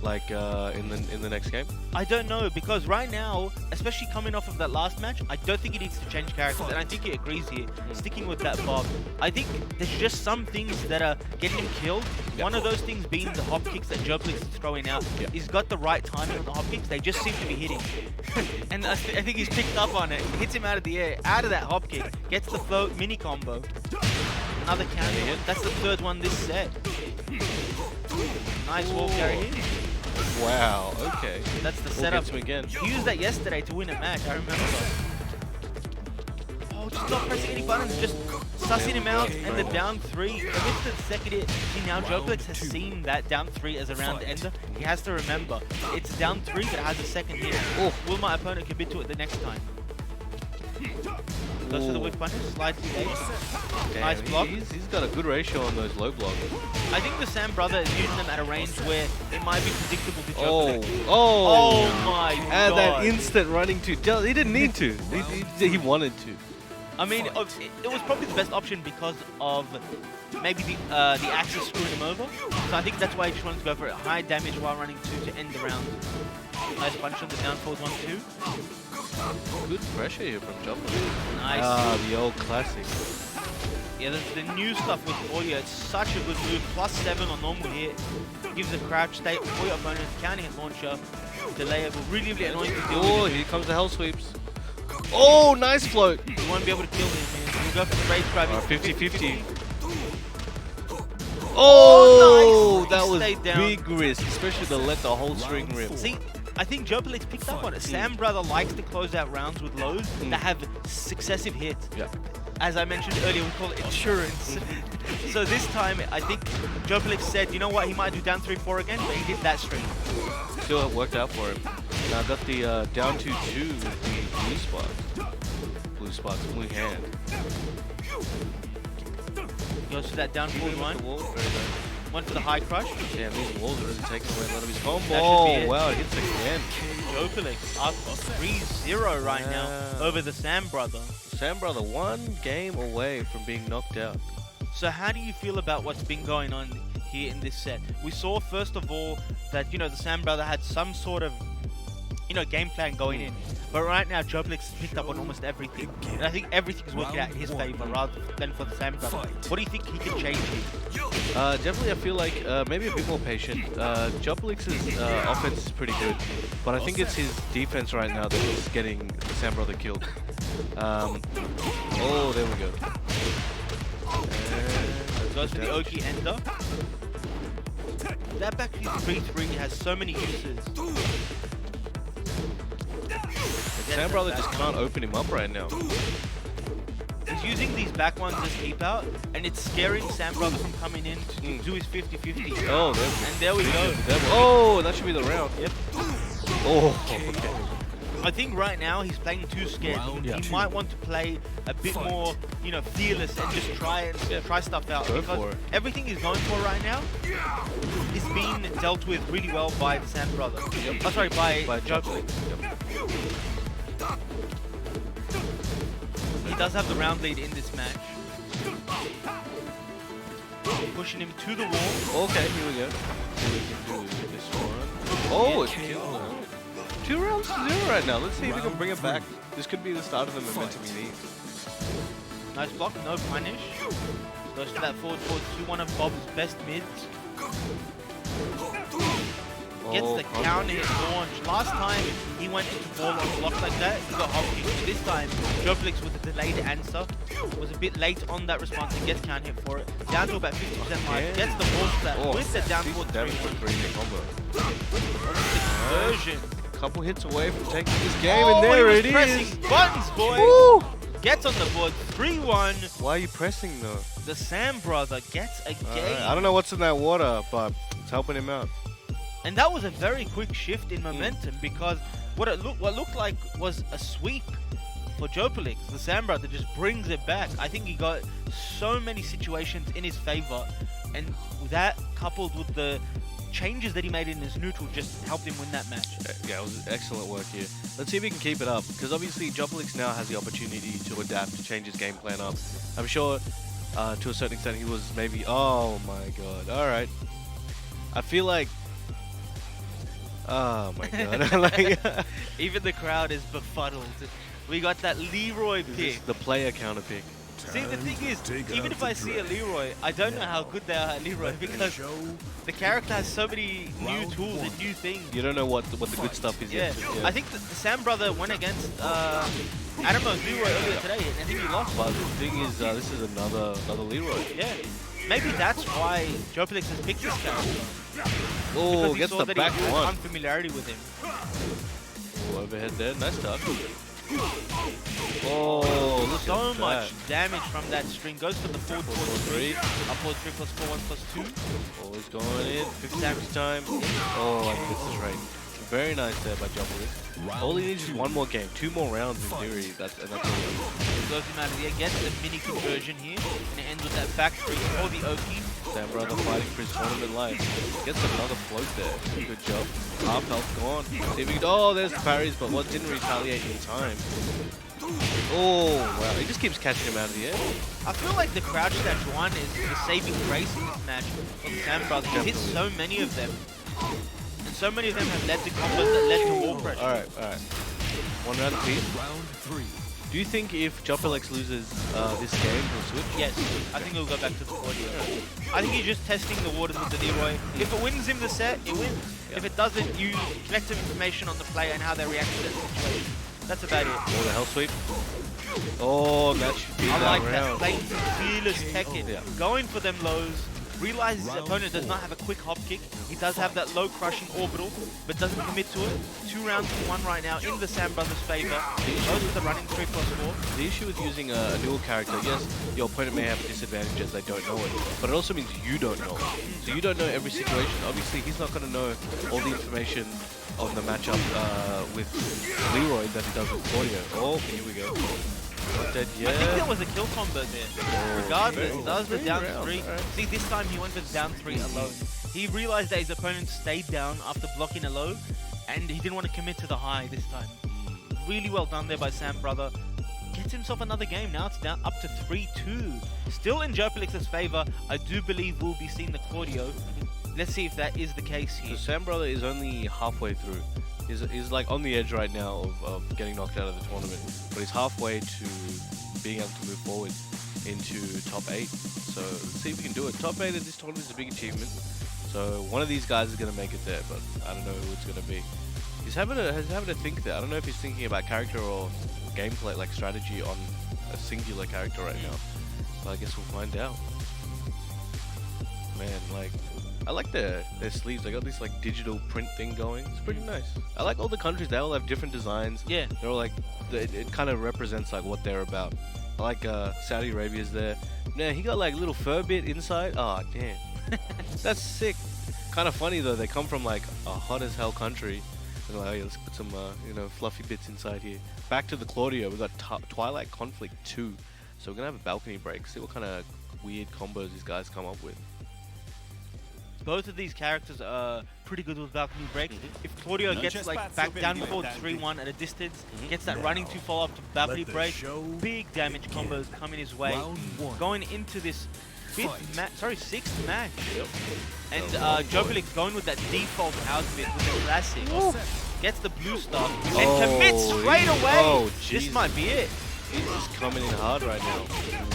Like in the next game? I don't know, because right now, especially coming off of that last match, I don't think he needs to change characters, and I think he agrees here, sticking with that Bob. I think there's just some things that are getting him killed. One of those things being the hop kicks that Jopalix is throwing out. He's got the right timing on the hop kicks, they just seem to be hitting. And I think he's picked up on it, hits him out of the air, out of that hop kick, gets the float mini combo. Another counter hit, that's the third one this set. Nice wall carry here. Wow, okay. That's the We'll setup. get to him again. He used that yesterday to win a match, I remember. Oh, just not pressing any buttons, just sussing him out, and the down three. With the second hit, see now Jopalix has seen that down three as a round ender. He has to remember, it's down three that has a second hit. Oh, will my opponent commit to it the next time? Goes for the whip punish, slides to the Damn, nice block. He's got a good ratio on those low blocks. I think the Sam brother is using them at a range where it might be predictable to Oh, Jopalix. oh, Oh my and that god. instant running to. He didn't need to. He wanted to. I mean, it was probably the best option because of maybe the axis screwing him over. So I think that's why he just wanted to go for it. High damage while running two to end the round. Nice punch on the down forward 1-2. Good pressure here from Jumper. Nice. Ah, the old classic. Yeah, the new stuff with Oya, it's such a good move. +7 on normal hit. Gives a crouch state for your opponent. Counter hit launcher. Delayable. Really, really annoying to deal Oh, with. here comes the hell sweeps. Oh, nice float. You won't be able to kill him, man. He'll go for the raise grab. 50-50. Oh, nice. that He was stayed down. big risk, especially to let the whole string rip. See, I think Jopalix picked up on it. Sam brother likes to close out rounds with lows that have successive hits. Yeah. As I mentioned earlier, we call it insurance. So this time, I think Jopalix said, you know what, he might do down 3-4 again, but he did that string. Still it worked out for him. Now got the down 2-2 with the blue spot. Blue spot's blue hand. Goes for that down forward one. The wall. Very nice. One for the high crush. Damn, these walls are really taking away a lot of his combo. That should be Oh, it. wow, it hits again. Jopalix up 3-0 right now Yeah. over the Sam brother. Sam brother, one game away from being knocked out. So how do you feel about what's been going on here in this set? We saw first of all that, the Sam brother had some sort of, game plan going in. But right now, Jopalix has picked up on almost everything. And I think everything's working out in his favor rather than for the Sam brother. What do you think he can change here? Definitely, I feel like maybe a bit more patient. Jopalix's offense is pretty good, but I think it's his defense right now that is getting the Sam brother killed. Oh, there we go. Goes for the Oki ender. That back 3-3 has so many uses. Sam brother just can't open him up right now. He's using these back ones as keep out, and it's scaring Sam brother from coming in to do his 50-50. Oh, And there we go. Oh, that should be the round. Yep. Oh, okay. I think right now he's playing too scared. He might want to play a bit more, fearless and just try stuff out. Go because for it. everything he's going for right now is being dealt with really well by the Sam brother. Yep. Oh, sorry, by Jopalix. Jopalix. He does have the round lead in this match. Pushing him to the wall. Okay, here we go. We can do this one. Oh, it's killed him. 2 rounds to 0 right now. Let's see if we can bring it back. This could be the start of the momentum he needs. Nice block, no punish. Goes to that forward 2, one of Bob's best mids. Gets the counter hit launch. Last time he went into ball on block like that, he got hop kicked. This time, Jopalix with a delayed answer. Was a bit late on that response. He gets counter hit for it. Down to about 50% life. Gets the ball that with the down forward 3-1. combo. Version. Couple hits away from taking this game, and there it is. Pressing buttons, boy. Woo! Gets on the board 3-1. Why are you pressing though? The Sam brother gets a game. I don't know what's in that water, but it's helping him out. And that was a very quick shift in momentum because what looked like was a sweep for Jopalix, the Sam brother just brings it back. I think he got so many situations in his favor, and that coupled with the changes that he made in his neutral just helped him win that match. Yeah, it was excellent work here. Let's see if he can keep it up, because obviously Jopalix now has the opportunity to adapt, to change his game plan up. I'm sure to a certain extent he was maybe, oh my god, alright. I feel like, oh my god. Like, Even the crowd is befuddled. We got that Leroy pick. the player counter pick. See, the thing is, even if I see a Leroy, I don't know how good they are at Leroy because the character has so many new tools and new things. You don't know what the good stuff is Yeah, yet. I think the Sam brother went against Adamo's Leroy earlier today, and I think he lost. But the thing is, this is another Leroy. Yeah, maybe that's why Jopalix has picked this character. Oh, Because he gets saw the that back he had one. unfamiliarity with him. Oh, overhead there, nice touch. Oh, look So at much that. damage from that string. Goes for the forward 4-3. Up forward 3 plus 4, 1 plus 2. Oh, he's going in. 50 damage time. Oh, I missed this right. Very nice there by Jopalix. All he needs is one more game, 2 more rounds in theory. That's all. Goes him out of the air, gets the mini conversion here, and it ends with that back three for the Oki. Sam brother fighting for his tournament life. Gets another float there. Good job. Half health gone. See if he can, oh, there's the parries, but what didn't retaliate in time. Oh, wow. He just keeps catching him out of the air. I feel like the crouch dash one is the saving grace in this match for the Sam brothers. He hits so many of them. And so many of them have led to combos that led to wall pressure. Alright. One round apiece. Round 3. Do you think if Jopalix loses this game, he'll switch? Yes, I think he'll go back to the audio. I think he's just testing the waters with the Leroy. If it wins him the set, it wins. Yeah. If it doesn't, you collect some information on the player and how they react to that situation. That's about it. Oh, the hell sweep. Oh, that should be I that like that round. plain fearless Tekken. Yeah. Going for them lows. Realizes his opponent does not have a quick hop kick. He does have that low crushing orbital, but doesn't commit to it. 2 rounds to 1 right now in the Sam brothers' favor. Goes with the running 3 plus 4. The issue with using a dual character, yes, your opponent may have a disadvantage as they don't know it, but it also means you don't know it. So you don't know every situation. Obviously, he's not going to know all the information on the matchup with Leroy that he does with Claudio. Oh, here we go. Dead, yeah. I think there was a kill combo there. Regardless, does the down round, 3. alright. See, this time he went for the down 3 alone. He realized that his opponent stayed down after blocking a low, and he didn't want to commit to the high this time. Really well done there by Sam brother. Gets himself another game. Now it's down up to 3-2. Still in Jopalix's favor. I do believe we'll be seeing the Claudio. Let's see if that is the case So here. Sam brother is only halfway through. He's like on the edge right now of getting knocked out of the tournament, but he's halfway to being able to move forward into top 8. So let's see if we can do it. Top 8 at this tournament is a big achievement. So one of these guys is going to make it there, but I don't know who it's going to be. He's having a think there. I don't know if he's thinking about character or gameplay, like strategy on a singular character right now. But I guess we'll find out. Man, like, I like their sleeves. They got this like digital print thing going. It's pretty nice. I like all the countries. They all have different designs. Yeah. They're all like, it kind of represents like what they're about. I like Saudi Arabia's there. Man, he got like a little fur bit inside. Oh damn, that's sick. Kind of funny though. They come from like a hot as hell country. And like, hey, let's put some fluffy bits inside here. Back to the Claudio. We got Twilight Conflict 2. So we're gonna have a balcony break. See what kind of weird combos these guys come up with. Both of these characters are pretty good with balcony break. If Claudio No gets chest like bats back open down with forward that 3-1 at a distance, gets that Now, running 2 follow up to balcony let the break, show big damage combos coming his way. Round 1. Going into this sixth match. Yep. And Oh, Jopalix going with that default outfit with the classic. Gets the blue star and Oh, commits straight away. oh, This Jesus. might be it. He's just coming in hard right now.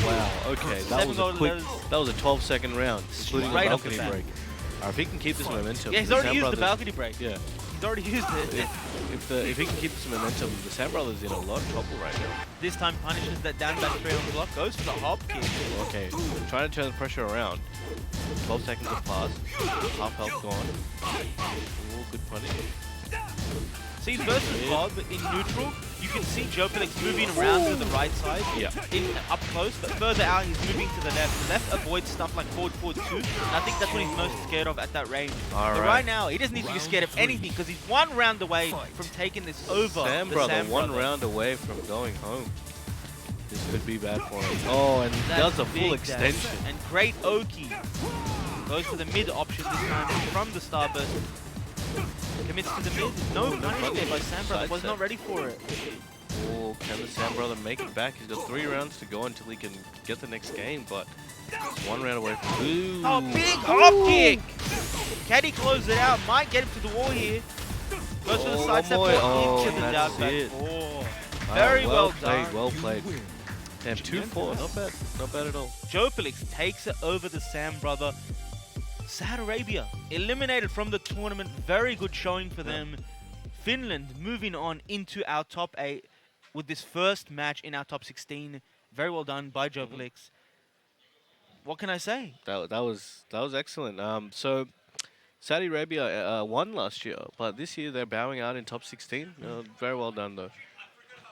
Wow. Okay, that was a 12-second round, including a Straight off the balcony bat. break. If he can keep this momentum, Yeah, he's the already Sam used the Brothers- balcony break. Yeah. He's already used it. If he can keep this momentum, the Sam Brothers in a lot of trouble right now. This time punishes that down back 3 on the block, goes for the hop kick. Okay, trying to turn the pressure around. 12 seconds have passed. Half health gone. Ooh, good punish. See, versus Bob in neutral, You can see Jopelix moving around to the right side, Yeah. up close, but further out he's moving to the left. The left avoids stuff like forward 2, and I think that's what he's most scared of at that range. All but right. right now, he doesn't need to be scared of anything because he's one round away from taking this over. Sam the Brother, Sam one Brother. round away from going home. This could be bad for him. Oh, and That's does a big full dash. extension. And great Oki. Goes for the mid option this time from the starburst. Commits to the mid. No punish there by Sam Brother. Was not ready for it. Oh, can the Sam Brother make it back? He's got 3 rounds to go until he can get the next game, but he's 1 round away from... Ooh. Oh, big hop kick! Can he close it out? Might get him to the wall here. Goes for the Oh, side step one more. into the Oh, down that's back. it. Oh, Wow, very well played, done. well played. Damn, 2-4, not bad. Not bad at all. Jopelix takes it over the Sam Brother. Saudi Arabia eliminated from the tournament. Very good showing for them. Finland moving on into our top 8 with this first match in our top 16. Very well done by Jopelix. What can I say? That was excellent. So Saudi Arabia won last year, but this year they're bowing out in top 16. Very well done though.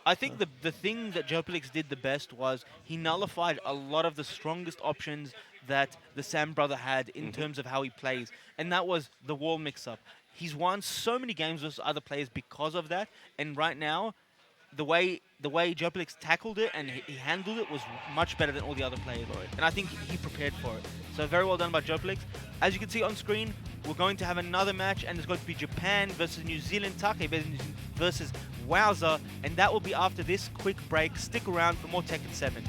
I think the thing that Jopelix did the best was he nullified a lot of the strongest options that the Sam Brother had in terms of how he plays, and that was the wall mix-up. He's won so many games with other players because of that, and right now, the way Jopelix tackled it and he handled it was much better than all the other players, and I think he prepared for it. So very well done by Jopelix. As you can see on screen, we're going to have another match, and it's going to be Japan versus New Zealand, Take versus Wowza, and that will be after this quick break. Stick around for more Tekken 7.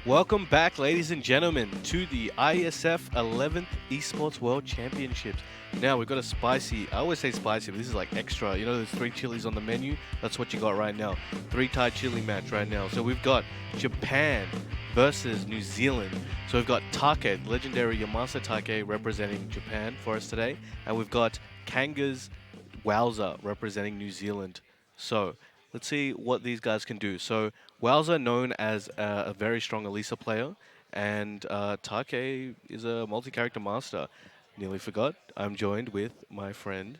Welcome back, ladies and gentlemen, to the IeSF 11th Esports World Championships. Now, we've got a spicy, I always say spicy, but this is like extra. You know, there's 3 chilies on the menu? That's what you got right now. 3 Thai chili match right now. So we've got Japan versus New Zealand. So we've got Take, legendary Yamasa Take, representing Japan for us today. And we've got Kanga's Wowza representing New Zealand. So let's see what these guys can do. So Wowza, known as a very strong Elisa player, and Take is a multi-character master. Nearly forgot. I'm joined with my friend.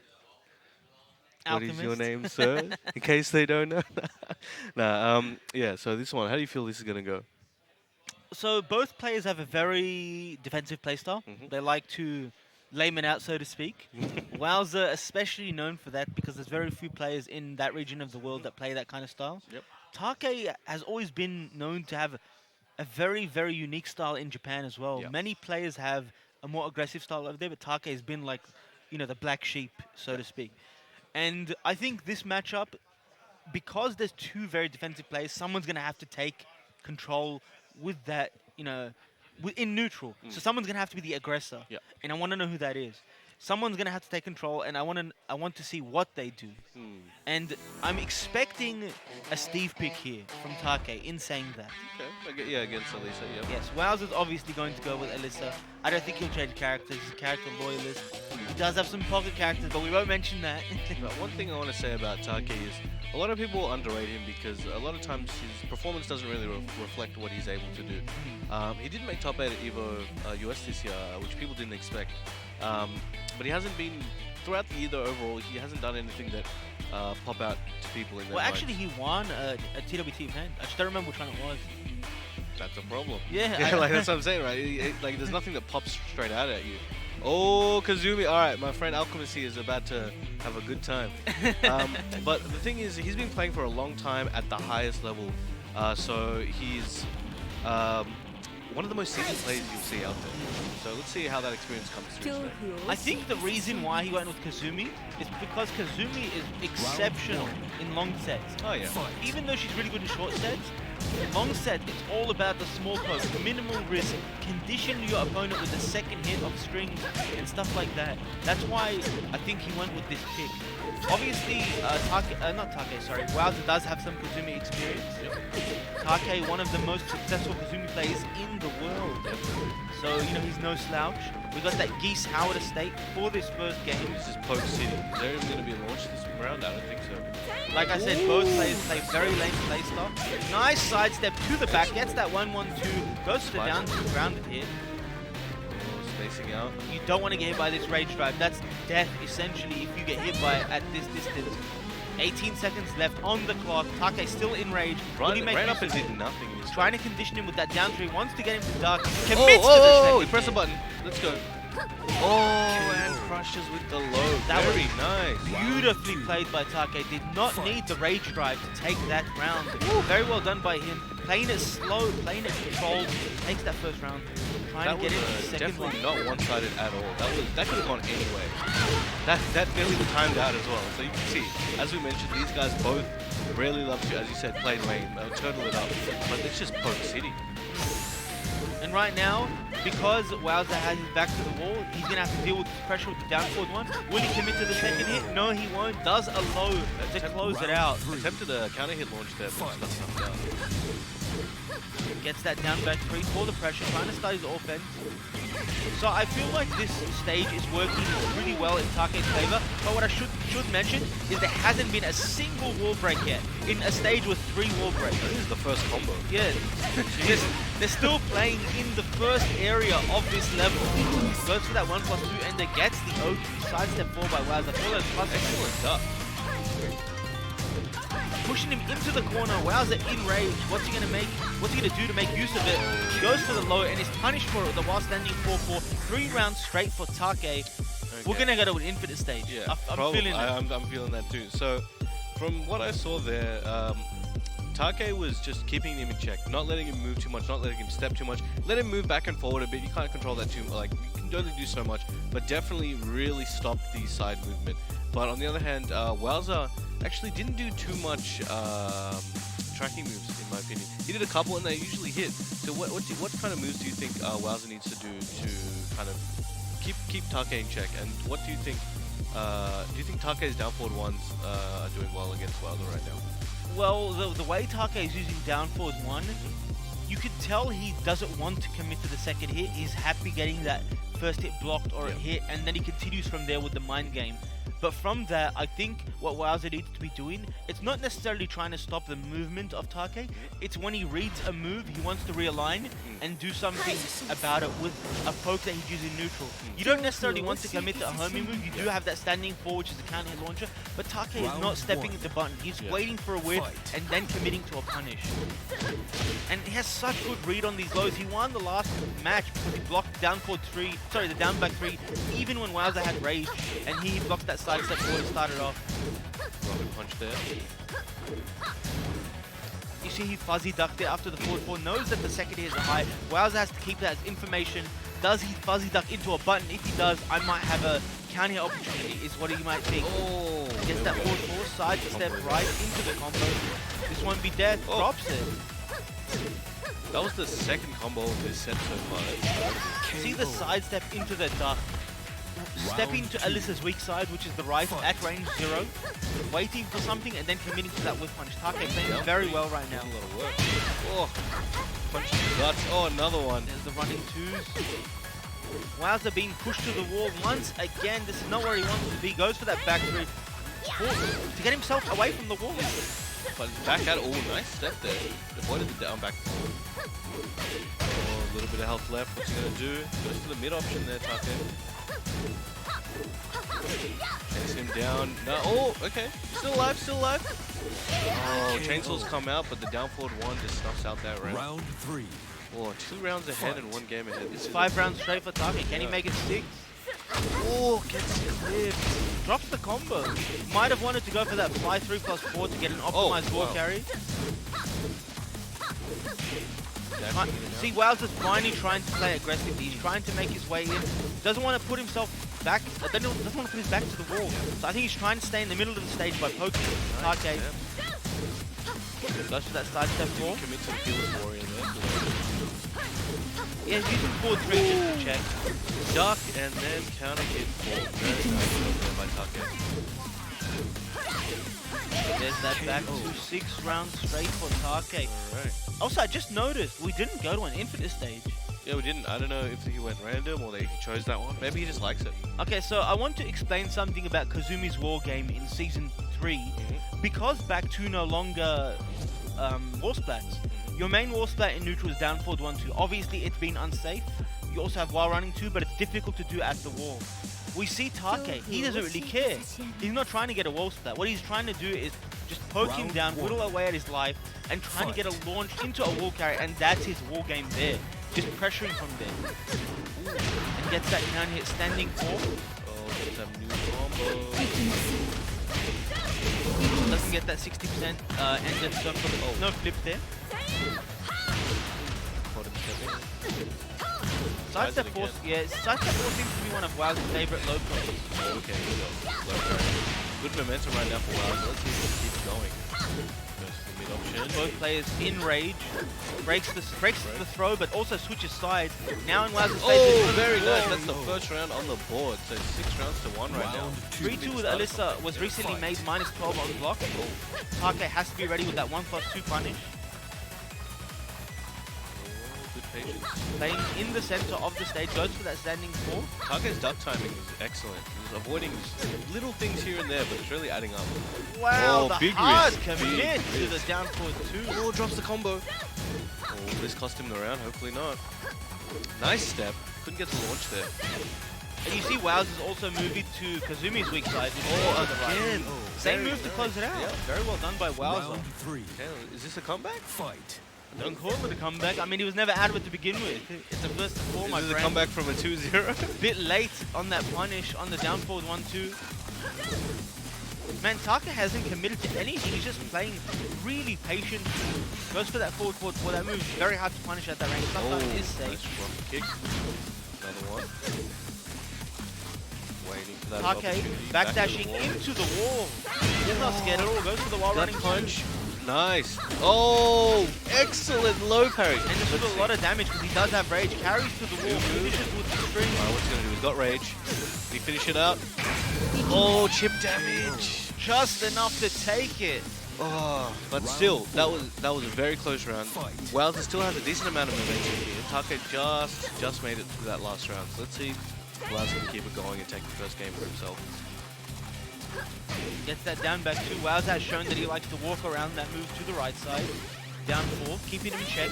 Alchemist. What is your name, sir? In case they don't know. Nah, yeah. So this one, how do you feel this is gonna go? So both players have a very defensive playstyle. Mhm. They like to layman out, so to speak. Wowza especially known for that because there's very few players in that region of the world that play that kind of style. Yep. Take has always been known to have a very, very unique style in Japan as well. Yep. Many players have a more aggressive style over there, but Take has been like, the black sheep, so to speak. And I think this matchup, because there's 2 very defensive players, someone's going to have to take control with that, in neutral. So someone's going to have to be the aggressor. Yeah. And I want to know who that is. Someone's going to have to take control, and I want to see what they do. And I'm expecting a Steve pick here from Take in saying that. Okay. Yeah, against Elisa. Yep. Yes, Wowza's obviously going to go with Alyssa. I don't think he'll change characters. He's a character loyalist. He does have some pocket characters, but we won't mention that. But one thing I want to say about Take is a lot of people underrate him because a lot of times his performance doesn't really reflect what he's able to do. He did make top 8 at EVO US this year, which people didn't expect. But he hasn't been, throughout the year though, overall, he hasn't done anything that pop out to people in their Well, minds. actually, he won a TWT event. I just don't remember which one it was. That's a problem. Yeah, like that's what I'm saying, right? Like, there's nothing that pops straight out at you. Oh, Kazumi. All right, my friend Alchemist here is about to have a good time. But the thing is, he's been playing for a long time at the highest level. So he's one of the most seasoned players you'll see out there. So let's see how that experience comes through today. I think the reason why he went with Kazumi is because Kazumi is exceptional in long sets. Oh, yeah. Even though she's really good in short sets, long set, it's all about the small poke, minimal risk, condition your opponent with a second hit of strings and stuff like that. That's why I think he went with this pick. Obviously, Wowza does have some Kazumi experience. Take, one of the most successful Kazumi players in the world. So, he's no slouch. We got that Geese Howard estate for this first game. This is Poke City. Is there even going to be a launch this round? I don't think so. Like I said, both players play very lame play style. Nice sidestep to the back, gets that 1-1-2, goes to the down to grounded hit. Spacing out. You don't want to get hit by this rage drive. That's death, essentially, if you get hit by it at this distance. 18 seconds left on the clock. Take still in rage. Right up and did nothing. Trying to condition him with that down three. Wants to get him to duck. Commits to the he second pressed the hit. button. Let's go. Oh, and crushes with the low. That was Very nice. beautifully played by Take. Did not need the rage drive to take that round. Very well done by him. Playing it slow, playing it controlled. Takes that first round. Trying That to was get into the second definitely one. not one-sided at all. That could have gone anyway. That nearly timed out as well. So you can see, as we mentioned, these guys both really love to, as you said, play lane, turtle it up. But it's just poke city. And right now, because Wowza has his back to the wall, he's going to have to deal with the pressure with the down forward one. Will he commit to the second hit? No, he won't. Does a low to close it out. Attempted a counter hit launch there, but just got knocked down. Gets that down back three for the pressure, trying to start his offense. So I feel like this stage is working really well in Take's favor. But what I should mention is there hasn't been a single wall break yet in a stage with 3 wall breaks. This is the first combo. Yeah, they're still playing in the first area of this level. Goes for that 1+2 and there gets the O2 sidestep 4 by Wowza. Excellent duck. Pushing him into the corner. Wowza in rage. What's he gonna make? What's he gonna do to make use of it? He goes for the low and is punished for it. The while standing 4-4. 3 rounds straight for Take. Okay. We're gonna go to an infinite stage. Yeah, I'm feeling it. I'm feeling that too. So, from what I saw there, Take was just keeping him in check, not letting him move too much, not letting him step too much. Let him move back and forward a bit. You can't control that too much. Like, you can only do so much, but definitely really stopped the side movement. But on the other hand, Wowza actually didn't do too much tracking moves, in my opinion. He did a couple and they usually hit. So what kind of moves do you think Wowza needs to do to kind of keep Take in check? And what do you think Take's down forward ones are doing well against Wowza right now? Well, the way Take is using down forward 1, you could tell he doesn't want to commit to the second hit. He's happy getting that first hit blocked or a hit, and then he continues from there with the mind game. But from that, I think what Wowza needs to be doing, it's not necessarily trying to stop the movement of Take. It's when he reads a move, he wants to realign and do something about it with a poke that he's using neutral. You don't necessarily want to commit to a homing move. You do have that standing 4, which is a counter hit launcher. But Take is not stepping at the button. He's waiting for a whip and then committing to a punish. And he has such good read on these lows. He won the last match because he blocked down forward 3, sorry, the down back 3, even when Wowza had rage, and he blocked that side step forward and started off. Rocket punch there. You see he fuzzy ducked it after the forward 4, knows that the second hit is a high. Wowza has to keep that as information. Does he fuzzy duck into a button? If he does, I might have a counter hit opportunity, is what he might think. Oh, Gets that forward 4, side step right into the combo. This won't be dead, drops it. that was the second combo of this set so far. See the side step into the duck. Stepping to Alyssa's weak side, which is the right, at range 0, waiting for something and then committing to that whip punch. Take playing very well right now. A lot of work. Oh, punch to the guts. Oh, another one. There's the running 2s. Wowza being pushed to the wall once again. This is not where he wants to be. Goes for that back 3 to get himself away from the wall. But back at all, nice step there. Avoided the down back. Oh, a little bit of health left. What's he gonna do? Goes for the mid option there, Take. Chase him down. No, oh, okay. Still alive, still alive. Oh, chainsaws come out, but the down forward 1 just snuffs out that round. Round 3. Oh, 2 rounds ahead and 1 game ahead. This It's is 5 rounds straight for Take. Can he make it 6? Oh, gets clipped. Drops the combo. Might have wanted to go for that fly 3+4 to get an optimized wall carry. See, Wowza's finally trying to play aggressively. He's trying to make his way in. Doesn't want to put himself back. Doesn't want to put his back to the wall. So I think he's trying to stay in the middle of the stage by poking Take. Goes for that side step 4. Commit to the Fearless Warrior there. Yeah, he's using forward 3 just to check. Duck and then counter hit 4. Very nice there by Take. There's that back to 6 rounds straight for Take. Alright. Also, I just noticed we didn't go to an infinite stage. Yeah, we didn't. I don't know if he went random or he chose that one. Maybe he just likes it. Okay, so I want to explain something about Kazumi's war game in Season 3. Because back 2 no longer wall splats, your main wall splat in neutral is down forward 1-2. Obviously, it's been unsafe. You also have while running 2, but it's difficult to do at the wall. We see Take, he doesn't really care. He's not trying to get a wall splat. What he's trying to do is just poke him down, whittle away at his life, and trying to get a launch into a wall carry, and that's his wall game there. Just pressuring from there. And gets that down hit standing 4. Oh, get some new combo. Doesn't get that 60% and then no flip there. Caught him stepping. Sidestep 4, yeah, Sidestep 4 seems to be one of WoW's favorite low points. Oh, okay, here we go. Good momentum right now for WoW. Let's see if it keeps going. First the mid option. Both players in rage. Breaks the throw, but also switches sides. Now in WoW's favor. Oh, very nice. That's the first round on the board. So 6 rounds to 1 right now. 3-2 with Alyssa was recently made -12 on block. Take has to be ready with that 1+2 punish. Good patience. Playing in the center of the stage, goes for that standing 4. Take's duck timing is excellent. He's avoiding little things here and there, but it's really adding up. Wow, Oh, the big hard risk, commit big to the risk. down forward 2. Oh, drops the combo. Oh, this cost him the round. Hopefully not. Nice step. Couldn't get the launch there. And you see Wowz is also moving to Kazumi's weak side. Oh, again. Same move to close it out. Yeah. Very well done by Wowz. Round 3. Okay, is this a comeback? Fight. Don't call it a comeback. I mean, he was never out of it to begin with. It's a first and four, my Is this a friend. comeback from a 2-0? Bit late on that punish on the down forward 1-2. Man, Take hasn't committed to anything. He's just playing really patient. Goes for that forward 4. That move very hard to punish at that range. Sometimes it is safe. Nice front kick. Another one. Waiting for that Take opportunity. backdashing Back into the wall. He's not scared at all. Goes for the wall Gut running punch. Nice. Oh, excellent low parry. And just with a lot of damage because he does have rage. Carries to the wall. Finishes with the string. Alright, what's he gonna do? He's got rage. Did he finish it up? Oh, chip damage. Just enough to take it. Oh, but still, that was a very close round. Wowza still has a decent amount of momentum here. Take just made it through that last round. So let's see if Wowza can keep it going and take the first game for himself. Gets that down back 2. Wowz has shown that he likes to walk around that move to the right side. Down 4, keeping him in check.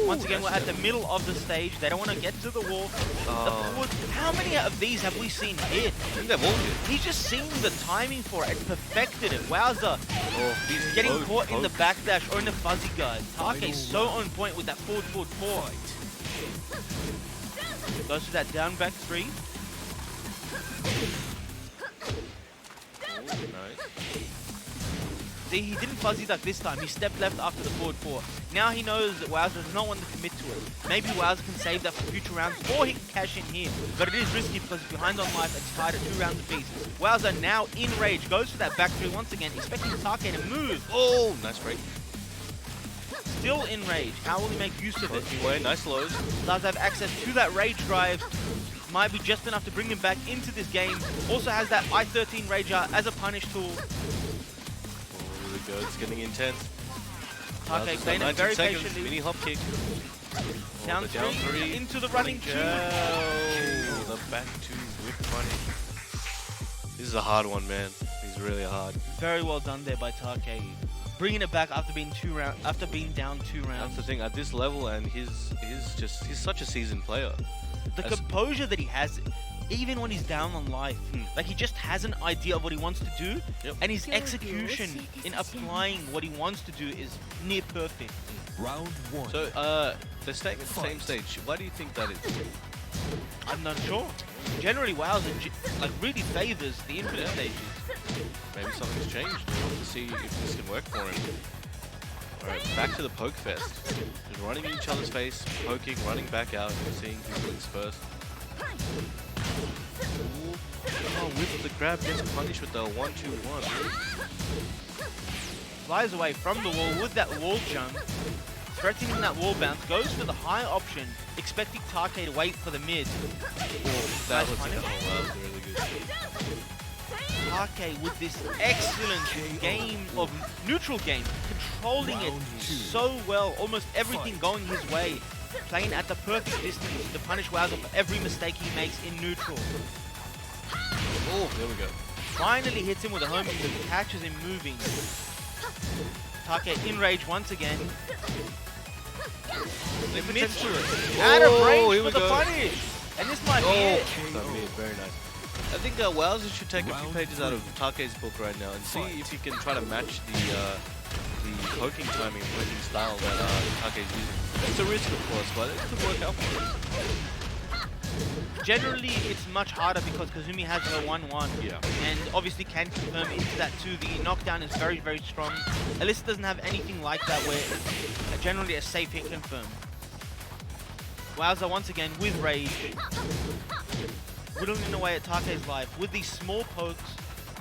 Once again, we're at the middle of the stage. They don't want to get to the wall. The forward, how many of these have we seen hit? I think they've all hit. He's just seen the timing for it and perfected it. Wowza Oh, he's getting caught in the backdash or in the fuzzy guard. Take so on point with that forward 4. Goes to that down back 3. Nice. See, he didn't fuzzy duck this time. He stepped left after the forward 4. Now he knows that Wowza does not want to commit to it. Maybe Wowza can save that for future rounds, or he can cash in here. But it is risky because he's behind on life and he's tied at 2 rounds apiece. Wowza now in rage, goes for that back 3 once again, expecting Take to move. Oh, nice break. Still in rage. How will he make use of it? Working away, nice lows. Does have access to that rage drive. Might be just enough to bring him back into this game. Also has that I-13 Rager as a punish tool. Oh, here we go. It's getting intense. Take playing it very patiently. Mini hop kick. Down, the down 3 into the running 2. Oh, the back 2 whip punish. This is a hard one, man. He's really hard. Very well done there by Take. Bringing it back after being down 2 rounds. That's the thing at this level, and he's such a seasoned player. The composure that he has, even when he's down on life, like he just has an idea of what he wants to do, and his execution in applying what he wants to do is near perfect. Round 1. So, they're staying at the same stage. Why do you think that is? I'm not sure. Generally, Wowza like really favors the infinite stages. Maybe something's changed. We want to see if this can work for him. Alright, back to the poke fest. Just running in each other's face, poking, running back out, and seeing who blinks first. Ooh. Oh, with the grab, gets punished with the 1-2-1. Flies away from the wall with that wall jump, threatening that wall bounce, goes for the high option, expecting Take to wait for the mid. That Nice was punish. really good. Take with this excellent game of neutral game, controlling it so well, almost everything going his way, playing at the perfect distance to punish Wowza for every mistake he makes in neutral. Oh, there we go. Finally hits him with a homing move, catches him moving. Take in rage once again. Commits to it. Out of range here for we the go. punish. And this might be it. That mid, very nice. I think Wowza should take a few pages out of Take's book right now and see if he can try to match the poking timing and poking style that Take's using. It's a risk, of course, but it could work out for him. Generally, it's much harder because Kazumi has her 1-1. Yeah. And obviously can confirm into that too. The knockdown is very, very strong. Alyssa doesn't have anything like that where it's generally a safe hit confirm. Wowza once again with rage. Whittling away at Take's life with these small pokes.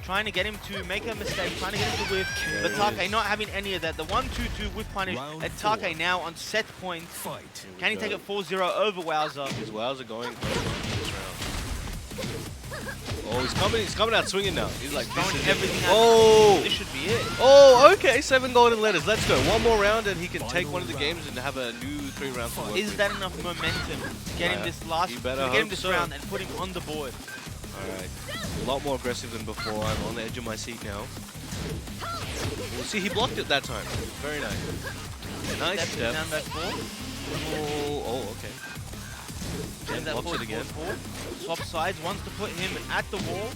Trying to get him to make a mistake, trying to get him to whiff, but Take not having any of that. The 1-2-2 whiff punish, and Take now on set point. Fight. Can he take it 4-0 over Wowza? Is Wowza going this round? Oh, he's coming out swinging now. He's like, Throwing this is everything it. out. Oh! This should be it. Oh, okay, 7 golden letters. Let's go. One more round and he can take one of the games and have a new 3 rounds to work Is with. that enough momentum to get him this last, you to better get him hope this so. round and put him on the board? Alright. A lot more aggressive than before. I'm on the edge of my seat now. We'll see, he blocked it that time. Very nice. Nice step. Down back 4. Oh, okay. Turns And that blocks it again. forward. Swap sides, wants to put him at the wall.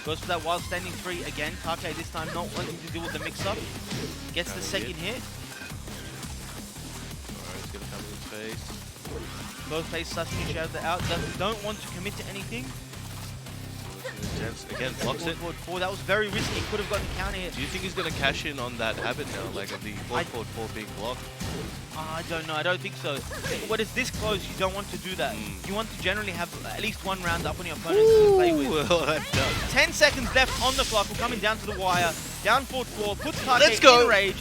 Goes for that wild standing 3 again. Take this time not wanting to deal with the mix-up. Gets the second hit. Alright, he's gonna come in his face. Both face Sasuke out. Don't want to commit to anything. Intense. Again, blocks it. Forward. That was very risky. Could have gotten counter hit. Do you think he's gonna cash in on that habit now, like of the forward 4 being blocked? I don't know. I don't think so. When it's this close, you don't want to do that. You want to generally have at least one round up on your opponent to play with. Well, that does. 10 seconds left on the clock. We're coming down to the wire. Down 4-4. Puts Take Let's go. in rage.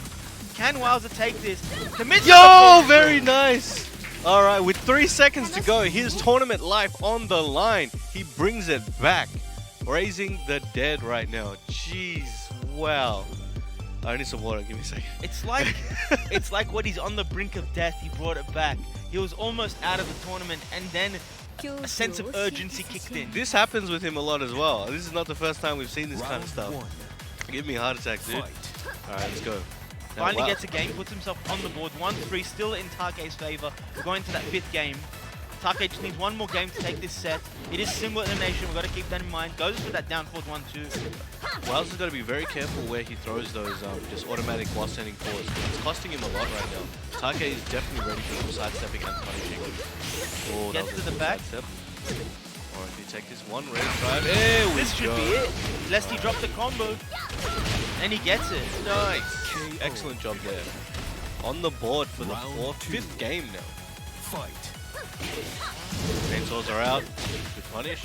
Can Wowza take this? Commits to Yo, the very nice. All right, with 3 seconds to go, his tournament life on the line. He brings it back, raising the dead right now. Jeez, wow. I need some water. Give me a second. It's like when he's on the brink of death, he brought it back. He was almost out of the tournament, and then a sense of urgency kicked in. This happens with him a lot as well. This is not the first time we've seen this kind of stuff. Give me a heart attack, dude. All right, let's go. Now, Finally wow. gets a game, puts himself on the board. 1-3, still in Take's favor. We're going to that 5th game. Take just needs one more game to take this set. It is symbol elimination, we've got to keep that in mind. Goes for that down forward 1-2. Wowza's got to be very careful where he throws those just automatic while standing forwards. It's costing him a lot right now. Take is definitely ready for some sidestepping and punishing. Oh, that Gets was to a the back. sidestep. Alright, if you take this one red drive, there we This should go. be it. Lest he drop the combo. And he gets it. Nice. Excellent job there. On the board for the fifth game now. Fight. Chainsaws are out. Good punish.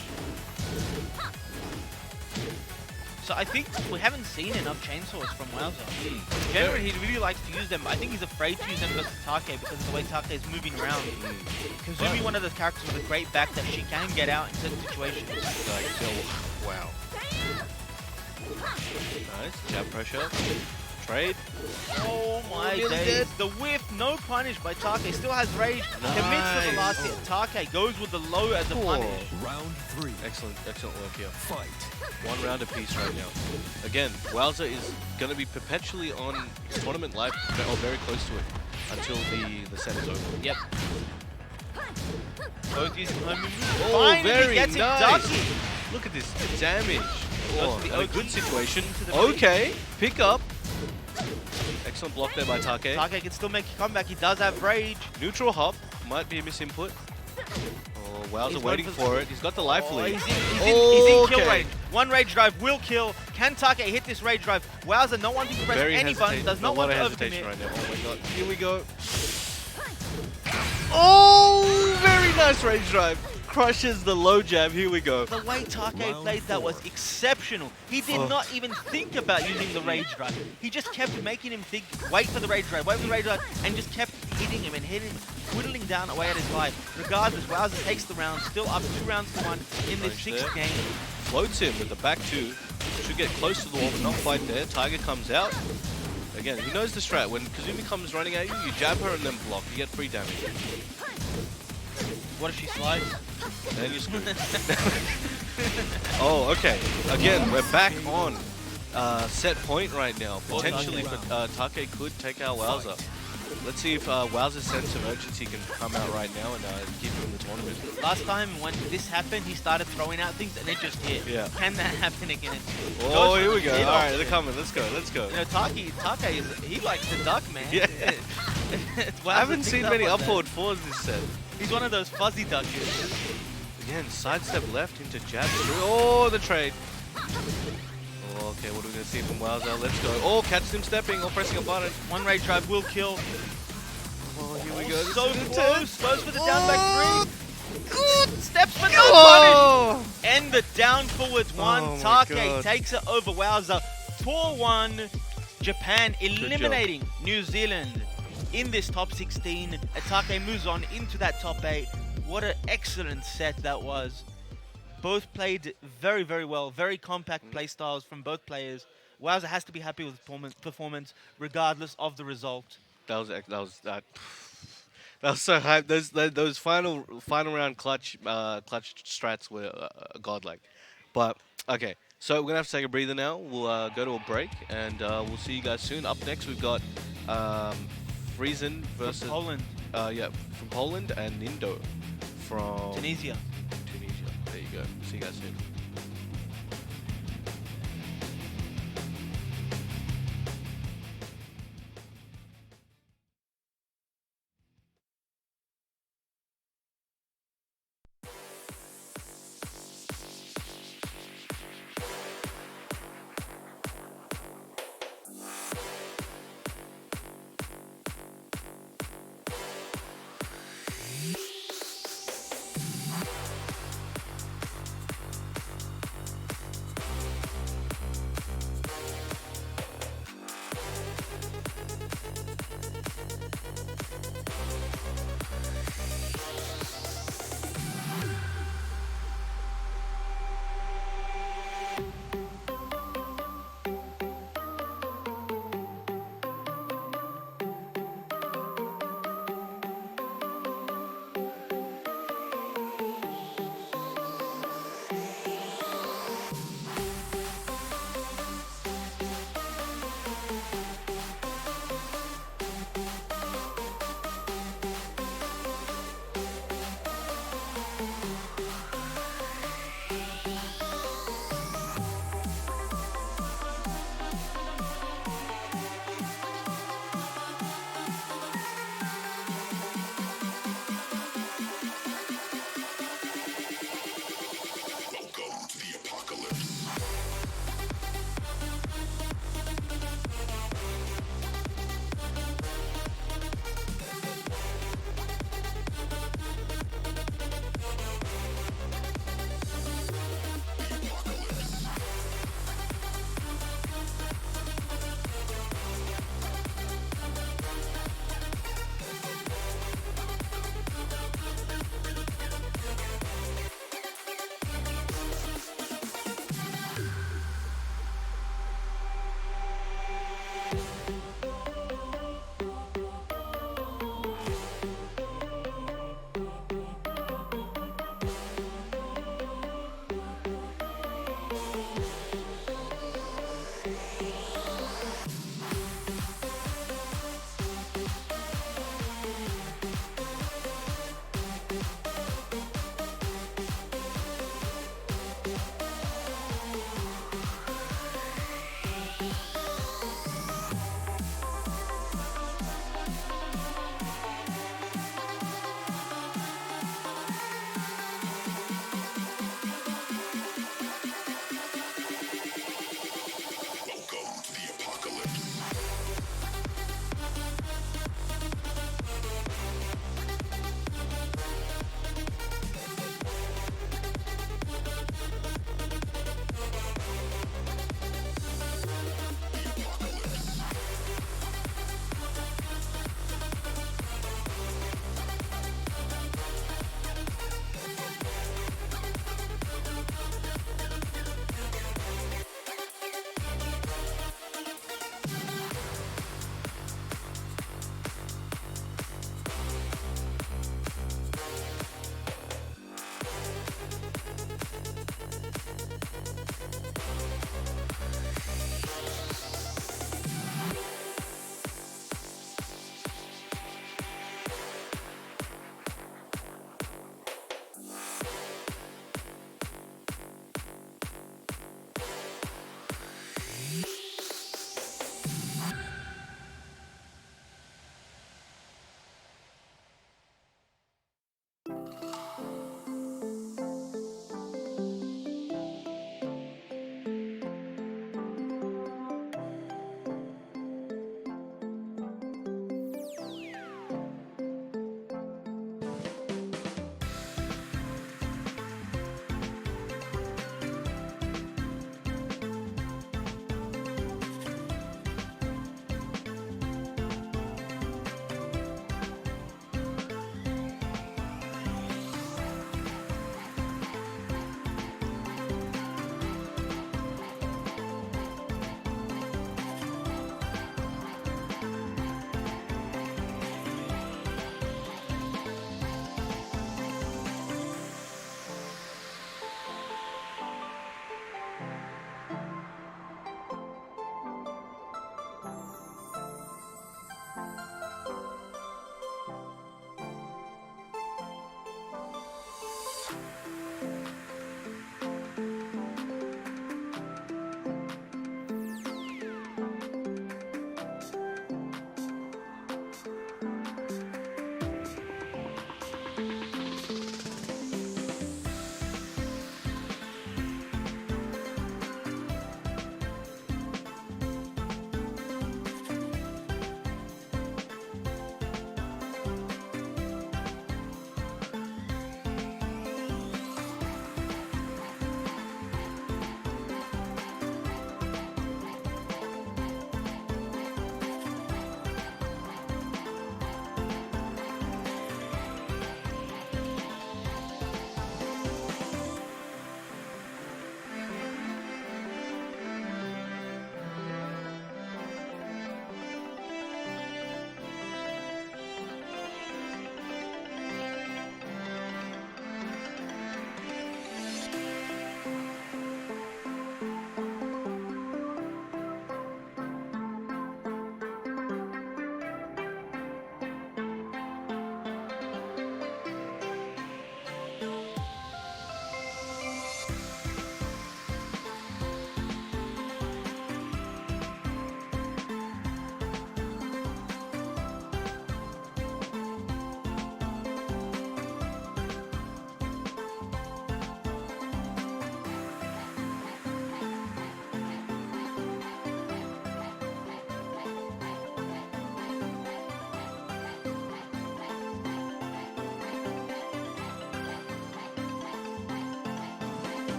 So I think we haven't seen enough chainsaws from Wowza. Generally, he really likes to use them, but I think he's afraid to use them versus Take because of the way Take is moving around. Kazumi, one of those characters with a great back that she can get out in certain situations. Like, wow. Nice. Jab pressure. Trade. Oh my Nearly days. dead. The whiff, no punish by Take. Still has rage. Commits to the last hit. Take goes with the low as a punish. Round 3. Excellent work here. Fight. One round apiece right now. Again, Wowza is going to be perpetually on his tournament life, or very close to it, until the set is over. Yep. Both using home moves. Oh, Finally very gets it nice. ducky. Look at this damage. Oh, the and a Oki good situation. into the Okay, pick up. Excellent block there by Take. Take can still make a comeback. He does have rage. Neutral hop might be a misinput. Oh, Wowza He's waiting going for it. He's got the life Oh, lead. he's in kill Okay. range. One rage drive will kill. Can Take hit this rage drive? Wowza not wanting to press Very any buttons. Does not a want lot to of hesitation overcommit. right now. Oh my god. Here we go. Oh, very nice range drive. Crushes the low jab. Here we go. The way Take Round played that was 4. exceptional. He did Oh. not even think about using the rage drive. He just kept making him think, wait for the rage drive, and just kept hitting him and hitting him, whittling down away at his life. Regardless, Wowza takes the round, still up 2-1 in this Punch 6th there. game. Floats him with the back two. Should get close to the wall, but not quite there. Tiger comes out. Again, he knows the strat. When Kazumi comes running at you, you jab her and then block. You get free damage. What if she slides? And then you're screwed. Oh, okay. Again, we're back on set point right now. Potentially, Take could take out Wowza. Let's see if Wowza's sense of urgency can come out right now and keep him in the tournament. Last time when this happened, he started throwing out things and it just hit. Yeah. Can that happen again? Oh, Goes here for we the go. hit All off right, they're it. coming. Let's go. Let's go. You know, Take he likes to duck, man. Yeah. Wowza I haven't picked seen up many on that. upward fours this set. He's one of those fuzzy duckers. Again, sidestep left into jab. Oh, the trade. Oh, okay, what are we going to see from Wowza? Let's go. Oh, catch him stepping or pressing a button. One rage drive will kill. Oh, here we go. So This is close. Goes for the down back three. Good. Steps but no punish. Oh! And the down forwards one. Oh my Take God. takes it over Wowza. Tour 1. Japan eliminating New Zealand in this top 16. Atake moves on into that top 8. What an excellent set that was. Both played very, very well. Very compact play styles from both players. Wowza has to be happy with performance regardless of the result. That was that. That was so hype. Those final round clutch strats were godlike. But okay, so we're gonna have to take a breather now. We'll go to a break and we'll see you guys soon. Up next we've got Friesen versus Poland. Yeah, from Poland, and Nindo from Tunisia. Tunisia. There you go. See you guys soon.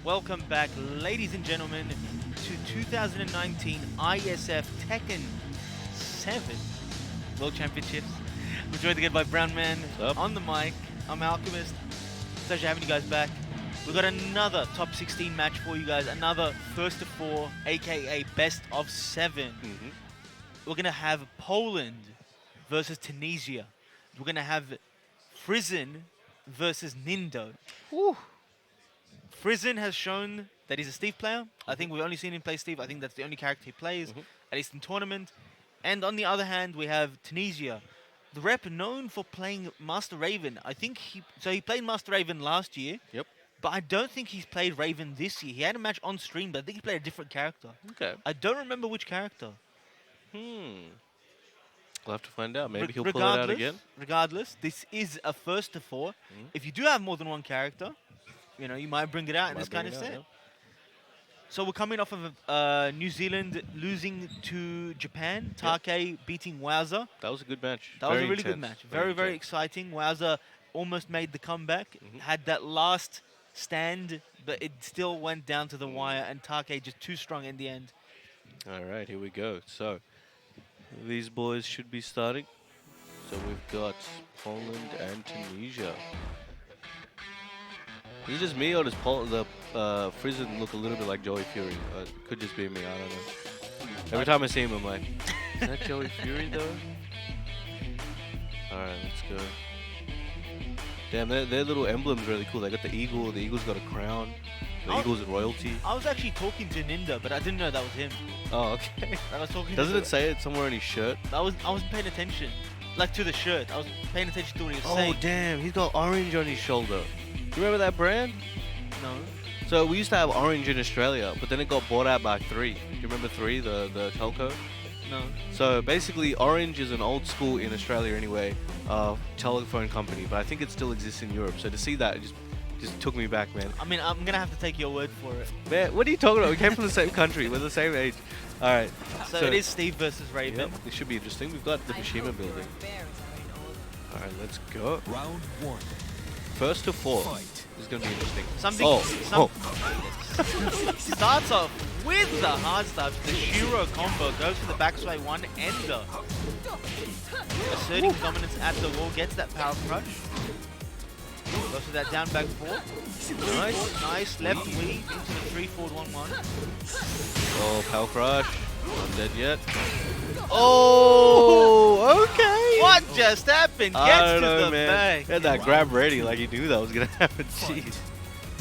Welcome back, ladies and gentlemen, to 2019 IeSF Tekken 7 World Championships. We're joined again by Brown Man What's up? on the mic. I'm Alchemist. Pleasure having you guys back. We've got another top 16 match for you guys, another first of four, aka best of 7. Mm-hmm. We're going to have Poland versus Tunisia. We're going to have Frizen versus Nindo. Whew. Frizen has shown that he's a Steve player. I think we've only seen him play Steve. I think that's the only character he plays, at least in tournament. And on the other hand, we have Tunisia, the rep known for playing Master Raven. I think he played Master Raven last year, Yep. but I don't think he's played Raven this year. He had a match on stream, but I think he played a different character. Okay. I don't remember which character. We'll have to find out. Maybe Re- he'll pull it out regardless- again. Regardless, this is a first to four. If you do have more than one character, you might bring it out in Might this kind of bring it out, set. yeah. So we're coming off of New Zealand losing to Japan, Take beating Wowza. That was a good match. That was a Very really good intense. match. Very, very intense. exciting. Wowza almost made the comeback, had that last stand, but it still went down to the wire, and Take just too strong in the end. All right, here we go. So these boys should be starting. So we've got Poland and Tunisia. Is it just me or does the Friesen look a little bit like Joey Fury? It could just be me, I don't know. Every time I see him, I'm like, is that Joey Fury though? Alright, let's go. Damn, their little emblem's really cool. They got the eagle, the eagle's got a crown, the eagle's royalty. I was actually talking to Ninda, but I didn't know that was him. Oh, okay. I was talking Doesn't to it say it somewhere on his shirt? I wasn't paying attention. Like to the shirt. I was paying attention to what he was Oh, saying. damn, he's got orange on his shoulder. You remember that brand? No. So we used to have orange in Australia, but then it got bought out by 3. Do you remember 3, the telco? No. So basically, Orange is an old school in Australia anyway, telephone company, but I think it still exists in Europe. So to see that, it just took me back, man. I mean, I'm gonna have to take your word for it. Man, what are you talking about? We came from the same country. We're the same age. All right. So it is Steve versus Raven. Yep, this should be interesting. We've got the Mishima building. All right, let's go. Round 1. First to 4. Fight. This is gonna be interesting. Something. Starts off with the hard stuff. The Shiro combo goes for the backsway 1 ender. Asserting dominance at the wall, gets that power crush. Goes for that down back 4. Nice left weave into the 3 forward 1-1. Oh, power crush. Not dead yet. Oh, okay. What just happened? I Gets don't to know, the man. back. He had that grab ready like he knew that was gonna happen. Jeez.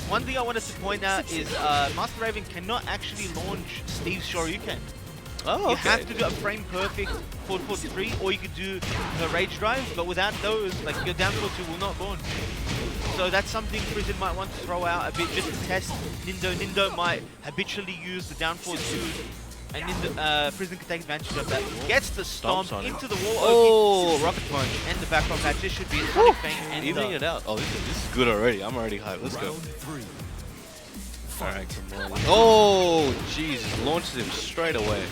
One thing I wanted to point out is Master Raven cannot actually launch Steve's Shoryuken. Oh, okay. You have to do a frame perfect forward 3, or you could do the rage drive, but without those, like your down forward 2 will not launch. So that's something Friesen might want to throw out a bit just to test Nindo. Nindo might habitually use the down forward 2, and Friesen can take advantage of that. Gets the stomp on him. into the wall. Oh, rocket punch. And the back rock patch. This should be a Sonic Fang and Evening it out. Oh, this is good already. I'm already hyped. Let's go. Round 3. Alright, come on. Oh, Jesus. Launches him straight away.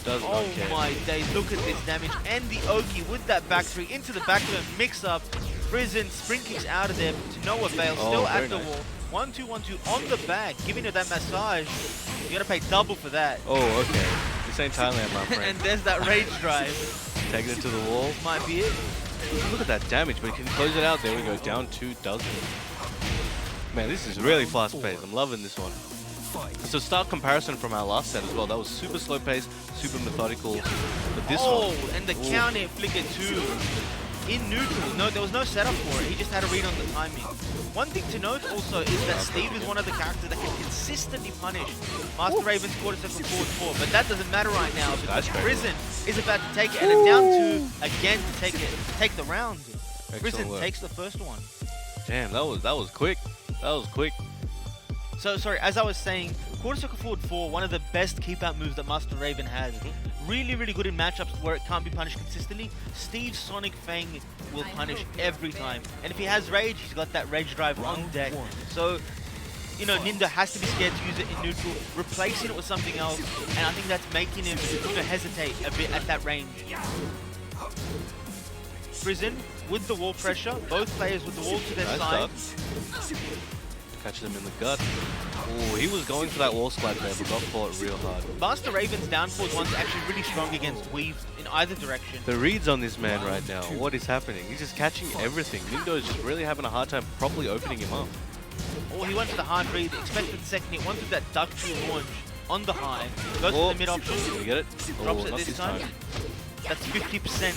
Does not Oh care. my days, look at this damage. And the Oki with that back 3 into the back of him, mix up. Friesen sprint kicks out of there to no avail, still at the wall. 1-2, 1-2 on the back, giving it that massage. You gotta pay double for that. Oh, okay. This ain't Thailand, my friend. And there's that rage drive. Taking it to the wall. Might be it. Look at that damage, but he can close it out. There we go. Down 2 dozen. Man, this is really fast paced. I'm loving this one. Fight. So start comparison from our last set as well. That was super slow paced, super methodical. But this one. And the counter flicker too. In neutral. No, there was no setup for it. He just had a read on the timing. One thing to note also is that Steve is one of the characters that can consistently punish Master Raven's quarter circle forward 4, but that doesn't matter right now because Friesen is about to take it, and a down 2 again to take the round. Friesen takes the first one. Damn, that was quick. That was quick. So sorry, as I was saying, quarter circle forward 4, one of the best keep out moves that Master Raven has. Really, really good in matchups where it can't be punished consistently. Steve's Sonic Fang will punish every time. And if he has rage, he's got that rage drive on deck. So, you know, Nindo has to be scared to use it in neutral, replacing it with something else. And I think that's making him, you know, hesitate a bit at that range. Friesen with the wall pressure, both players with the wall to their side. Catches him in the gut. Oh, he was going for that wall splat there, but got caught real hard. Master Raven's down forward one's actually really strong against weave in either direction. The reads on this man right now, what is happening? He's just catching everything. Nindo is just really having a hard time properly opening him up. Oh, he went for the hard read, expected the second hit, wanted that duck to launch on the high. Goes for the mid option. Did we get it? Drops it not this time. That's 50%.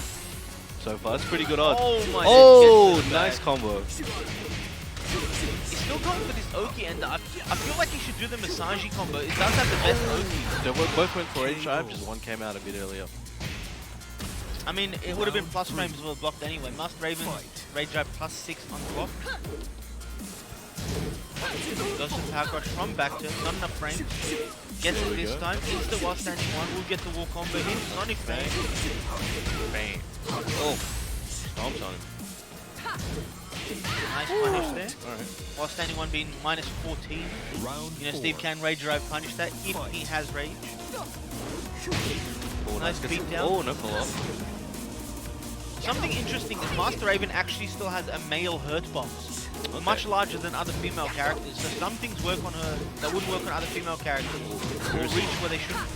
So far, it's pretty good odds. Oh my Oh, nice combo. He's still going for this Oki, and I feel like he should do the Masaji combo. It does have the best Oki. They both went for rage drive, just one came out a bit earlier. I mean, it would have been plus frames well blocked anyway. Master Raven, rage drive plus 6 on block. Goes to power crush from back to not enough frames. Gets it this time. Insta while standing 1. We'll get the wall combo hit. Sonic Fang. Bang. Oh, stomps on him. Nice punish there. Alright. While standing 1 being minus 14. Round You know, 4. Steve can rage drive punish that if he has rage. Oh, Nice beat down. Oh, no follow up. Something interesting is Master Raven actually still has a male hurt box, much larger than other female characters. So some things work on her that wouldn't work on other female characters, or reach where they shouldn't.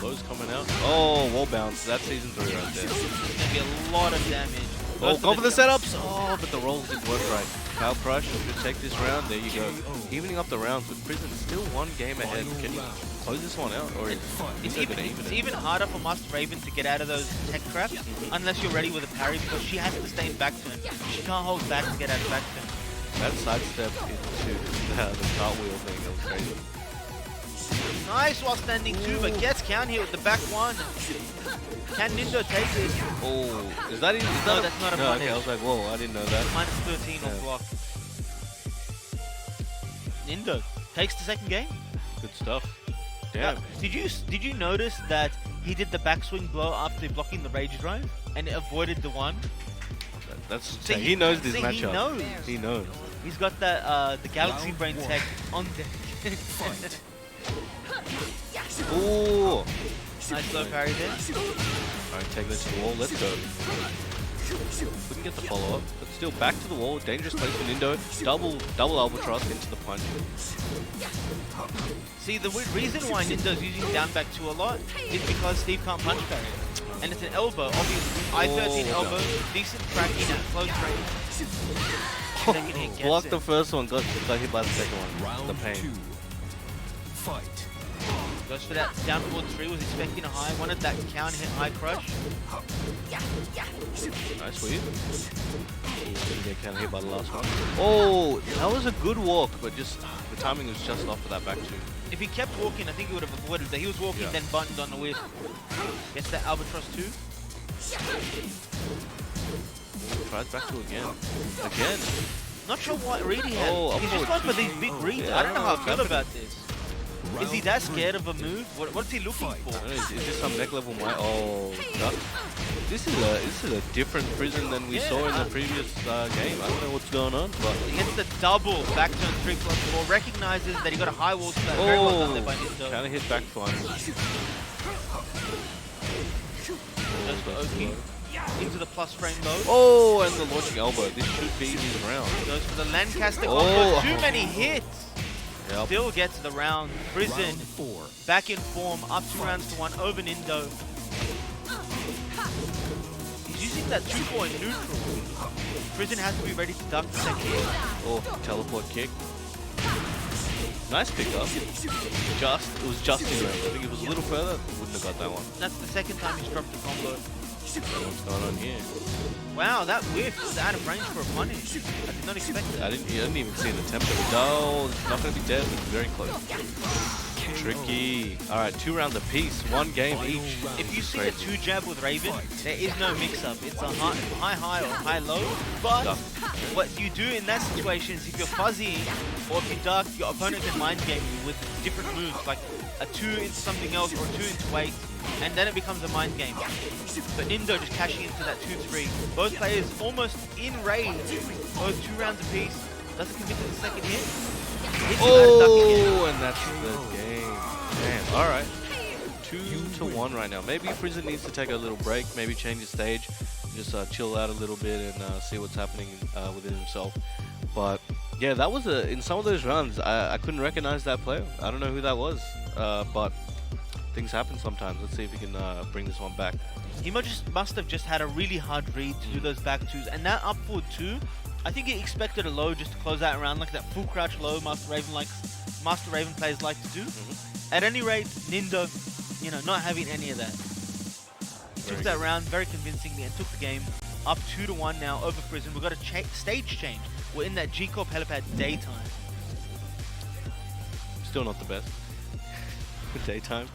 Low's coming out. Oh, wall bounce. That's season 3 right there. It's gonna be a lot of damage. Oh, go for the setups. Oh, but the rolls didn't work right. Cow Crush should take this round. There you go. Evening up the rounds with Prison still 1 game ahead. Can you close this one out, or is It's even harder for Master Raven to get out of those tech traps unless you're ready with a parry, because she has to stay in back turn. She can't hold back to get out of back turn. that sidestep into the cartwheel thing? That was crazy. Nice while standing 2, but gets count here with the back 1. Can Nindo take it? Oh, is that even? No, that's not a no, punish. okay, I was like, whoa, I didn't know that. Minus 13 on Yeah. block. Nindo takes the second game. Good stuff. Damn. Did you notice that he did the backswing blow after blocking the rage drive and it avoided the 1? That's See, he knows this see, matchup. He knows. He knows. He's got that the Galaxy Round Brain 1. tech on deck. Ooh. Nice low parry there. Alright, take this to the wall. Let's go. Couldn't get the follow up, but still back to the wall. Dangerous place for Nindo. Double albatross into the punch. See, the reason why Nindo's using down back 2 a lot is because Steve can't punch parry. And it's an elbow, obviously. I-13 Oh, elbow, decent tracking at close range. Second hit gets Blocked it. the first one, got hit by the second one. Round The pain. 2. Fight. Goes for that down forward 3, was expecting a high, wanted that counter hit high crush. Nice weave. Didn't get counter hit by the last one. Oh, that was a good walk, but just the timing was just off for that back two. If he kept walking, I think he would have avoided that. He was walking, Yeah. then buttoned on the whip. Gets that albatross 2. Tries back two again. Again. Not sure what read he had. Oh, He's just upward. gone for these big reads. Yeah, I don't know how I feel happening. about this. Is he that scared of a move? What's he looking I for? don't know, is this some neck level might? Oh, duck. This is a different Prison than we Yeah, saw in the previous game. I don't know what's going on, but He gets the double back turn 3 plus 4. Recognizes that he got a high wall to that. Very well done there by Nindo. counter hit back fine. Goes for Oki. Into the plus frame mode. Oh, and the launching elbow. This should be his round. Goes for the Lancaster Oh. combo. Too many hits. Yep. Still gets the round. Prison Round 4. back in form. Up 2-1 over Nindo. He's using that 2-4 in neutral. Prison has to be ready to duck the second hit. Oh, teleport kick. Nice pickup. It was just in range. I think if it was a little further, wouldn't have got that one. That's the second time he's dropped a combo. What's going on here? Wow, that whiff was out of range for a punish. I did not expect I that. didn't even see the tempo. No, it's not going to be dead, but it's very close. Tricky. All right, 2 rounds apiece, 1 game each. If you see Crazy. a 2-jab with Raven, there is no mix-up. It's a high or high-low. But Duck. what you do in that situation is if you're fuzzy or if you duck, your opponent can mind game you with different moves, like a 2 into something else or a 2 into weight, and then it becomes a mind game. But Nindo just cashing into that 2-3. Both players almost in range, both 2 rounds apiece. Doesn't commit to the second hit. Hits him out of duck again. Oh, and that's the game. Damn. All right. 2-1 right now. Maybe Prison needs to take a little break, maybe change his stage, just chill out a little bit and see what's happening within himself. But yeah, that was in some of those rounds, I couldn't recognize that player. I don't know who that was, but things happen sometimes. Let's see if we can bring this one back. He must have just had a really hard read to do those back 2s. And that up forward 2, I think he expected a low just to close out around, like that full crouch low Master Raven players like to do. At any rate, Nindo, not having any of that. He took that round very convincingly and took the game up 2-1 now over Prison. We've got a stage change. We're in that G-Corp helipad daytime. Still not the best. Daytime.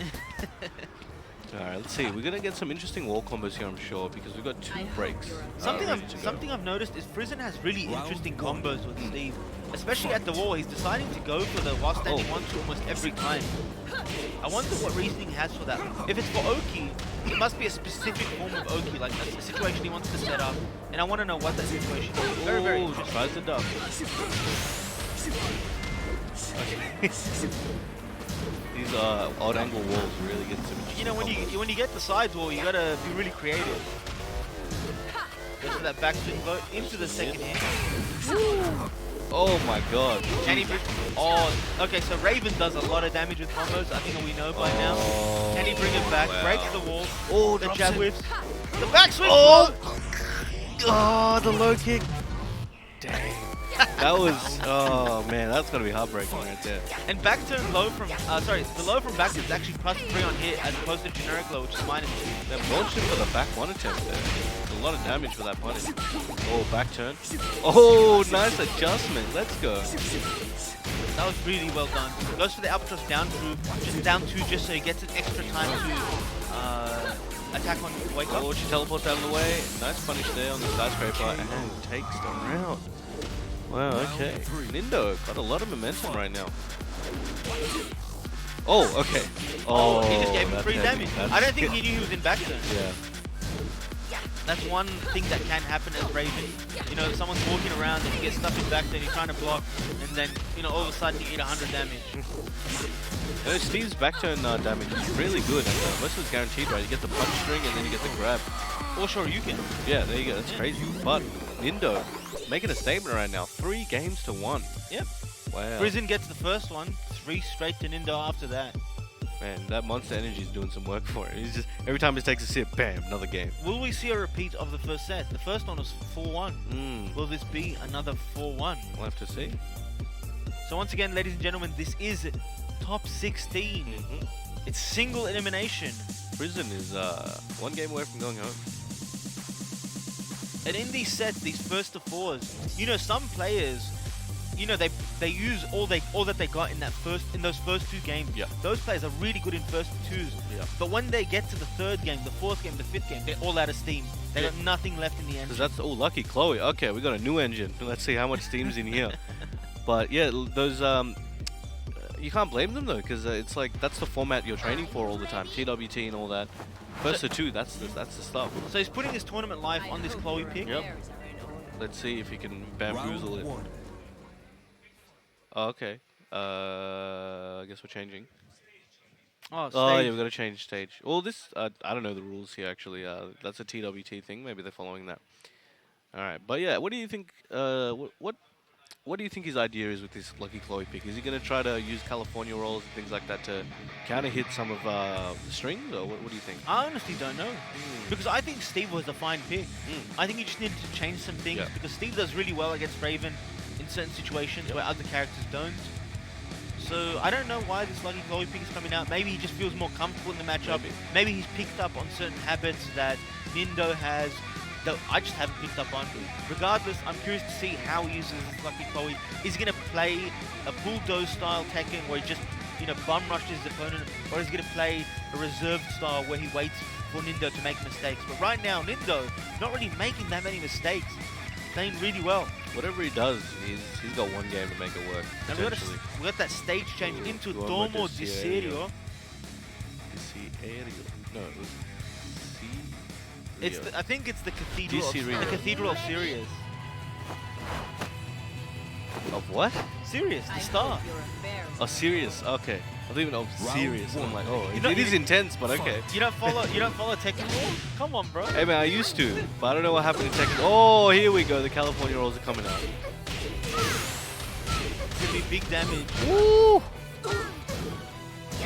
Alright, let's see. We're going to get some interesting wall combos here, I'm sure, because we've got 2 breaks. Something ready to go. something I've noticed is Prison has really Round interesting 1. combos with Steve, especially at the wall. He's deciding to go for the while standing 1-2 almost every time. I wonder what reasoning he has for that. If it's for Oki, it must be a specific form of Oki, like a situation he wants to set up, and I want to know what that situation is. Very, very Ooh, interesting. tries the duck. These odd angle walls really get some. You know, when you get the side wall, you gotta be really creative. Go for that back swing, go into the second hit. Oh my god. Can he okay, so Raven does a lot of damage with combos, I think we know by now. Can he bring it back? Wow. Breaks the wall. Oh, The drops jab it. whips. The back swing! Oh! Oh, the low kick. Dang. That was, oh man, that's gonna be heartbreaking right there. And back turn low from, the low from back is actually +3 on hit as opposed to generic low, which is -2. They launched him for the back one attempt there. A lot of damage for that punish. Oh, back turn. Oh, nice adjustment. Let's go. That was really well done. Goes for the albatross down through, just down 2 just so he gets an extra time to attack on wake up. Oh, she teleports out of the way. Nice punish there on the skyscraper and takes the round. Wow, okay. Nindo got a lot of momentum right now. Oh, okay. Oh, He just gave him that's 3 heavy. damage. That's I don't think he knew he was in back turn. Yeah. That's one thing that can happen as Raven. You know, someone's walking around and you get stuck in back turn, you're trying to block, and then, you know, all of a sudden you eat 100 damage. Steve's back turn damage is really good, and most of it's guaranteed, right? You get the punch string and then you get the grab. Or sure, you can. Yeah, there you go. That's crazy. But Nindo making a statement right now. 3 games to 1. Yep. Wow. Prison gets the first one, 3 straight to Nindo after that. Man, that monster energy is doing some work for him. He's just every time he takes a sip, bam, another game. Will we see a repeat of the first set? The first one was 4-1. Will this be another 4-1? We'll have to see. So once again, ladies and gentlemen, this is top 16. It's single elimination. Prison is 1 game away from going home. And in these sets, these first to 4s, you know, some players, you know, they use all that they got in those first 2 games. Yeah. Those players are really good in first 2s. Yeah. But when they get to the 3rd game, the 4th game, the 5th game, they're all out of steam. They got nothing left in the engine. Because that's, oh, lucky Chloe. Okay, we got a new engine. Let's see how much steam's in here. But yeah, those, you can't blame them though, because it's like, that's the format you're training for all the time. TWT and all that. First to 2, that's the stuff. So he's putting his tournament life on this Chloe pick. Yep. Let's see if he can bamboozle it. Oh, okay. I guess we're changing. Oh, Oh, yeah, stage. we've got to change stage. Well, this, I don't know the rules here, actually. That's a TWT thing. Maybe they're following that. All right. But yeah, what do you think, what do you think his idea is with this Lucky Chloe pick? Is he going to try to use California rolls and things like that to counter-hit some of the strings, or what do you think? I honestly don't know. Because I think Steve was a fine pick. I think you just need to change some things, because Steve does really well against Raven in certain situations where other characters don't. So I don't know why this Lucky Chloe pick is coming out. Maybe he just feels more comfortable in the matchup. Maybe he's picked up on certain habits that Nindo has that I just haven't picked up on. Regardless, I'm curious to see how he uses this Lucky Chloe. Is he going to play a bulldoze style Tekken where he just, you know, bum rushes his opponent, or is he going to play a reserved style where he waits for Nindo to make mistakes? But right now, Nindo not really making that many mistakes, playing really well. Whatever he does, he's got 1 game to make it work. And we got that stage change into Duomo Domo de di Serio. Serio. No, it was It's I think it's the cathedral. DC Rio. The cathedral of Sirius. Of what? Sirius, the star. Oh, serious. Okay. I don't even know serious. I'm like, oh, You know- it is intense, but okay. You don't follow Tekken rules? Come on, bro. Hey man, I used to, but I don't know what happened in Tekken. Oh, here we go. The California rolls are coming out. It's gonna be big damage. Woo!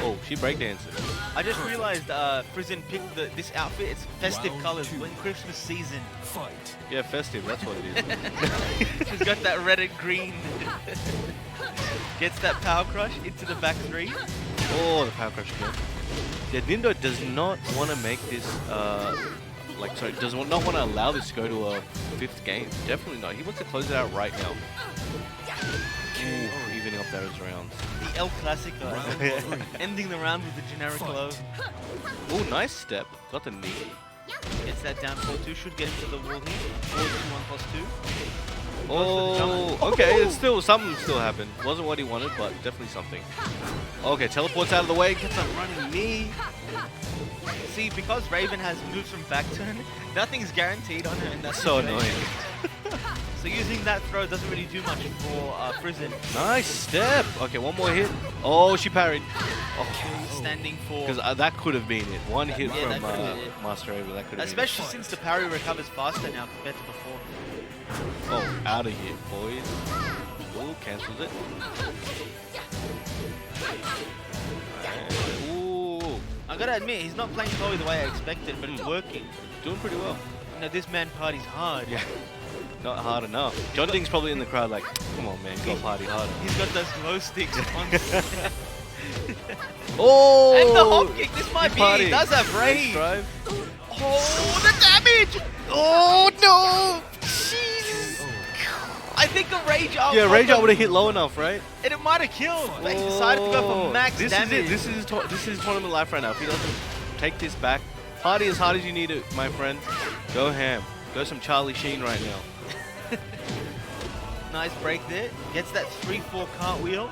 Oh, she breakdances. I just realized Prison picked this outfit. It's festive colors. We're in Christmas season. Fight. Yeah, festive. That's what it is. She's got that red and green. Gets that power crush into the back 3. Oh, the power crush again. Yeah, Nindo does not want to make this, does not want to allow this to go to a 5th game. Definitely not. He wants to close it out right now. Ooh, evening up those rounds. The El Clasico. Ending the round with the generic low. Oh, nice step. Got the knee. Gets that down 4-2. Should get into the wall here. 4-2-1+2. Oh, okay. It's still something still happened. Wasn't what he wanted, but definitely something. Okay, teleports out of the way. Gets a running knee. See, because Raven has moves from back turn, nothing's guaranteed on her in that So situation. annoying. So using that throw doesn't really do much for Prison. Nice step. Okay, one more hit. Oh, she parried. Standing for... Because that could have been it. One hit yeah, that from could have been it. Master Raven. That could have Especially since the parry recovers faster now compared to before. been it. Oh, out of here, boys. Oh, cancels it. Ooh. I gotta admit, he's not playing Chloe the way I expected, but it's working. Doing pretty well. You know, this man parties hard. Yeah. Not hard enough. John Ding's probably in the crowd like, come on, man, go party harder. He's got those glow sticks on. Oh! And the hop kick, this might He's be, partying. he does have Nice rage. drive. Oh, the damage! Oh, no! Jesus. I think a rage out. Yeah, rage out would have hit low enough, right? And it might have killed, but he decided to go for max this damage. Is it. This is tournament life right now. If he doesn't take this back, party as hard as you need it, my friend. Go ham. Go some Charlie Sheen right now. Nice break there. Gets that 3-4 cartwheel.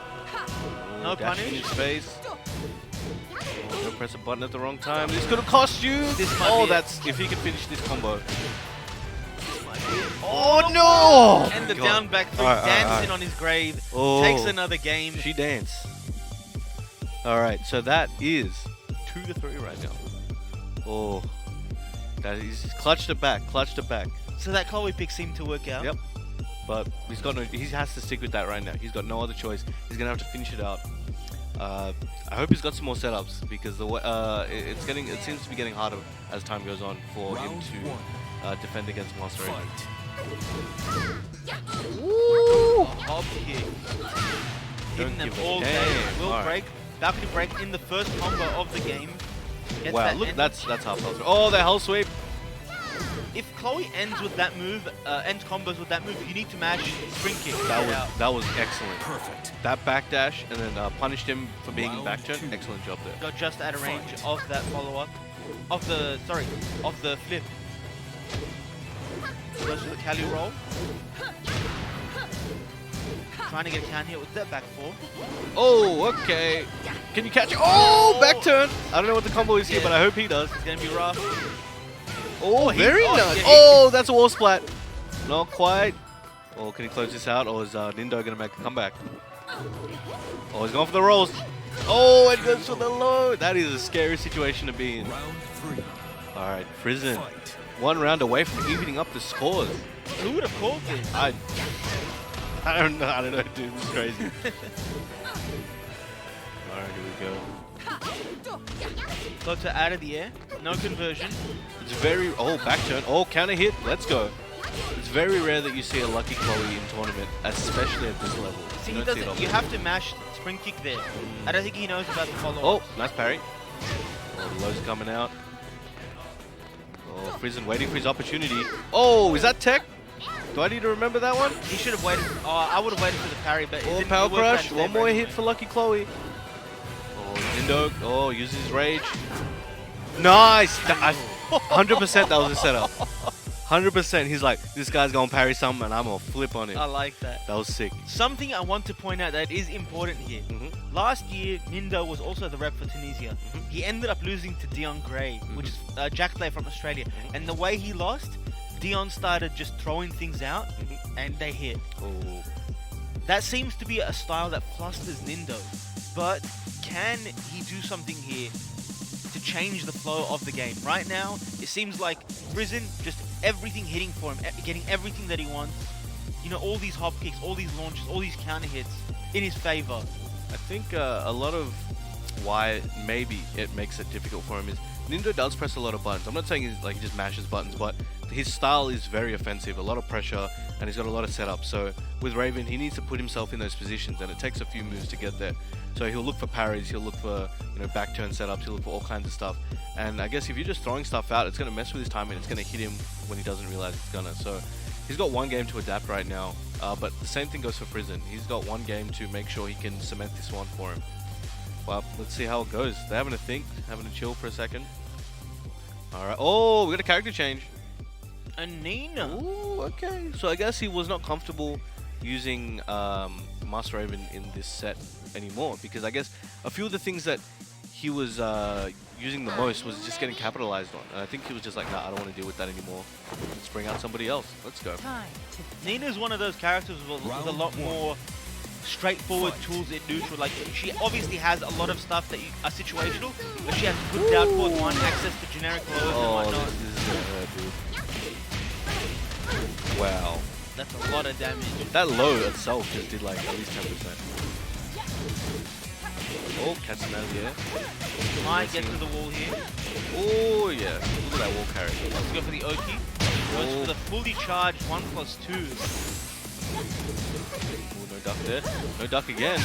No Dash in punish. his face. Don't press a button at the wrong time. This could have cost you. This might Oh, be that's if he can finish this combo. Oh no! And the God. down back three, Alright, dancing on his grave. Oh. Takes another game. She dance. All right, so that is 2-3 right now. Oh, that he's clutched it back. Clutched it back. So that Chloe pick seemed to work out. Yep. But he's got no. He has to stick with that right now. He's got no other choice. He's gonna have to finish it out. I hope he's got some more setups because the it seems to be getting harder as time goes on for him to defend against Master Raven. Ooh. Hop kick. Hitting them give a all day. damn. Will Alright. break. Balcony break in the first combo of the game. Gets Wow, that look, end. that's half health. Oh, the hell sweep. If Chloe ends with that move, ends combos with that move, you need to mash spring kick. That was excellent. Perfect. That backdash and then punished him for being in Round back turn. two. Excellent job there. Got just out of range of that follow-up. Of the flip. Goes for the Cali roll. Trying to get a count here with that back four. Oh, okay. Can you catch it? Oh, back turn. I don't know what the combo is here, but I hope he does. It's gonna be rough. Oh, very oh, nice. yeah, Oh, that's a wall splat. Not quite. Oh, can he close this out, or is Nindo going to make a comeback? Oh, he's going for the rolls. Oh, and goes for the low. That is a scary situation to be in. Round 3. All right, Prison. Fight. One round away from evening up the scores. Who would have called this? I don't know, dude. This is crazy. All right, here we go. Got to out of the air. No conversion. It's very... Oh, back turn. Oh, counter hit. Let's go. It's very rare that you see a lucky Chloe in tournament, especially at this level. See, You he don't see it doesn't. often. You have to mash spring kick there. I don't think he knows about the follow-up. Oh, nice parry. Oh, the low's coming out. Oh, Prison waiting for his opportunity. Oh, is that tech? Do I need to remember that one? He should have waited. Oh, I would have waited for the parry, but it Oh, didn't power work out in crush. his One favor more anyway. hit for lucky Chloe. Oh, Nindo. Oh, uses his rage. Nice. 100% that was a setup. 100%. He's like, this guy's going to parry something and I'm going to flip on him. I like that. That was sick. Something I want to point out that is important here. Last year, Nindo was also the rep for Tunisia. He ended up losing to Dion Gray, which is a Jack player from Australia. And the way he lost, Dion started just throwing things out, and they hit. Oh. That seems to be a style that flusters Nindo. But can he do something here to change the flow of the game? Right now, it seems like Prison, just everything hitting for him, getting everything that he wants. You know, all these hop kicks, all these launches, all these counter hits in his favor. I think a lot of why maybe it makes it difficult for him is Nindo does press a lot of buttons. I'm not saying he just mashes buttons, but his style is very offensive, a lot of pressure, and he's got a lot of setup. So with Raven, he needs to put himself in those positions, and it takes a few moves to get there. So he'll look for parries, he'll look for back turn setups, he'll look for all kinds of stuff. And I guess if you're just throwing stuff out, it's going to mess with his timing. It's going to hit him when he doesn't realize it's gonna. So he's got one game to adapt right now, but the same thing goes for Prison. He's got one game to make sure he can cement this one for him. Well, let's see how it goes. They're having a think, having a chill for a second. All right. Oh, we got a character change. And Nina. Ooh, okay. So I guess he was not comfortable using Master Raven in this set anymore, because I guess a few of the things that he was using the most was just getting capitalized on. And I think he was just like, nah, I don't want to deal with that anymore. Let's bring out somebody else. Let's go. Nina's one of those characters with a lot more straightforward tools in neutral. Like, she obviously has a lot of stuff that are situational, but she has good down forward one, access to generic lows and whatnot. This is gonna hurt, dude. Wow. That's a lot of damage. That low itself just did like at least 10%. Oh, catch him out of the air. Might get to the wall here. Oh, yeah. Look at that wall carry. Let's go for the Oki. Goes for the fully charged 1+2. Oh, no duck there. No duck again.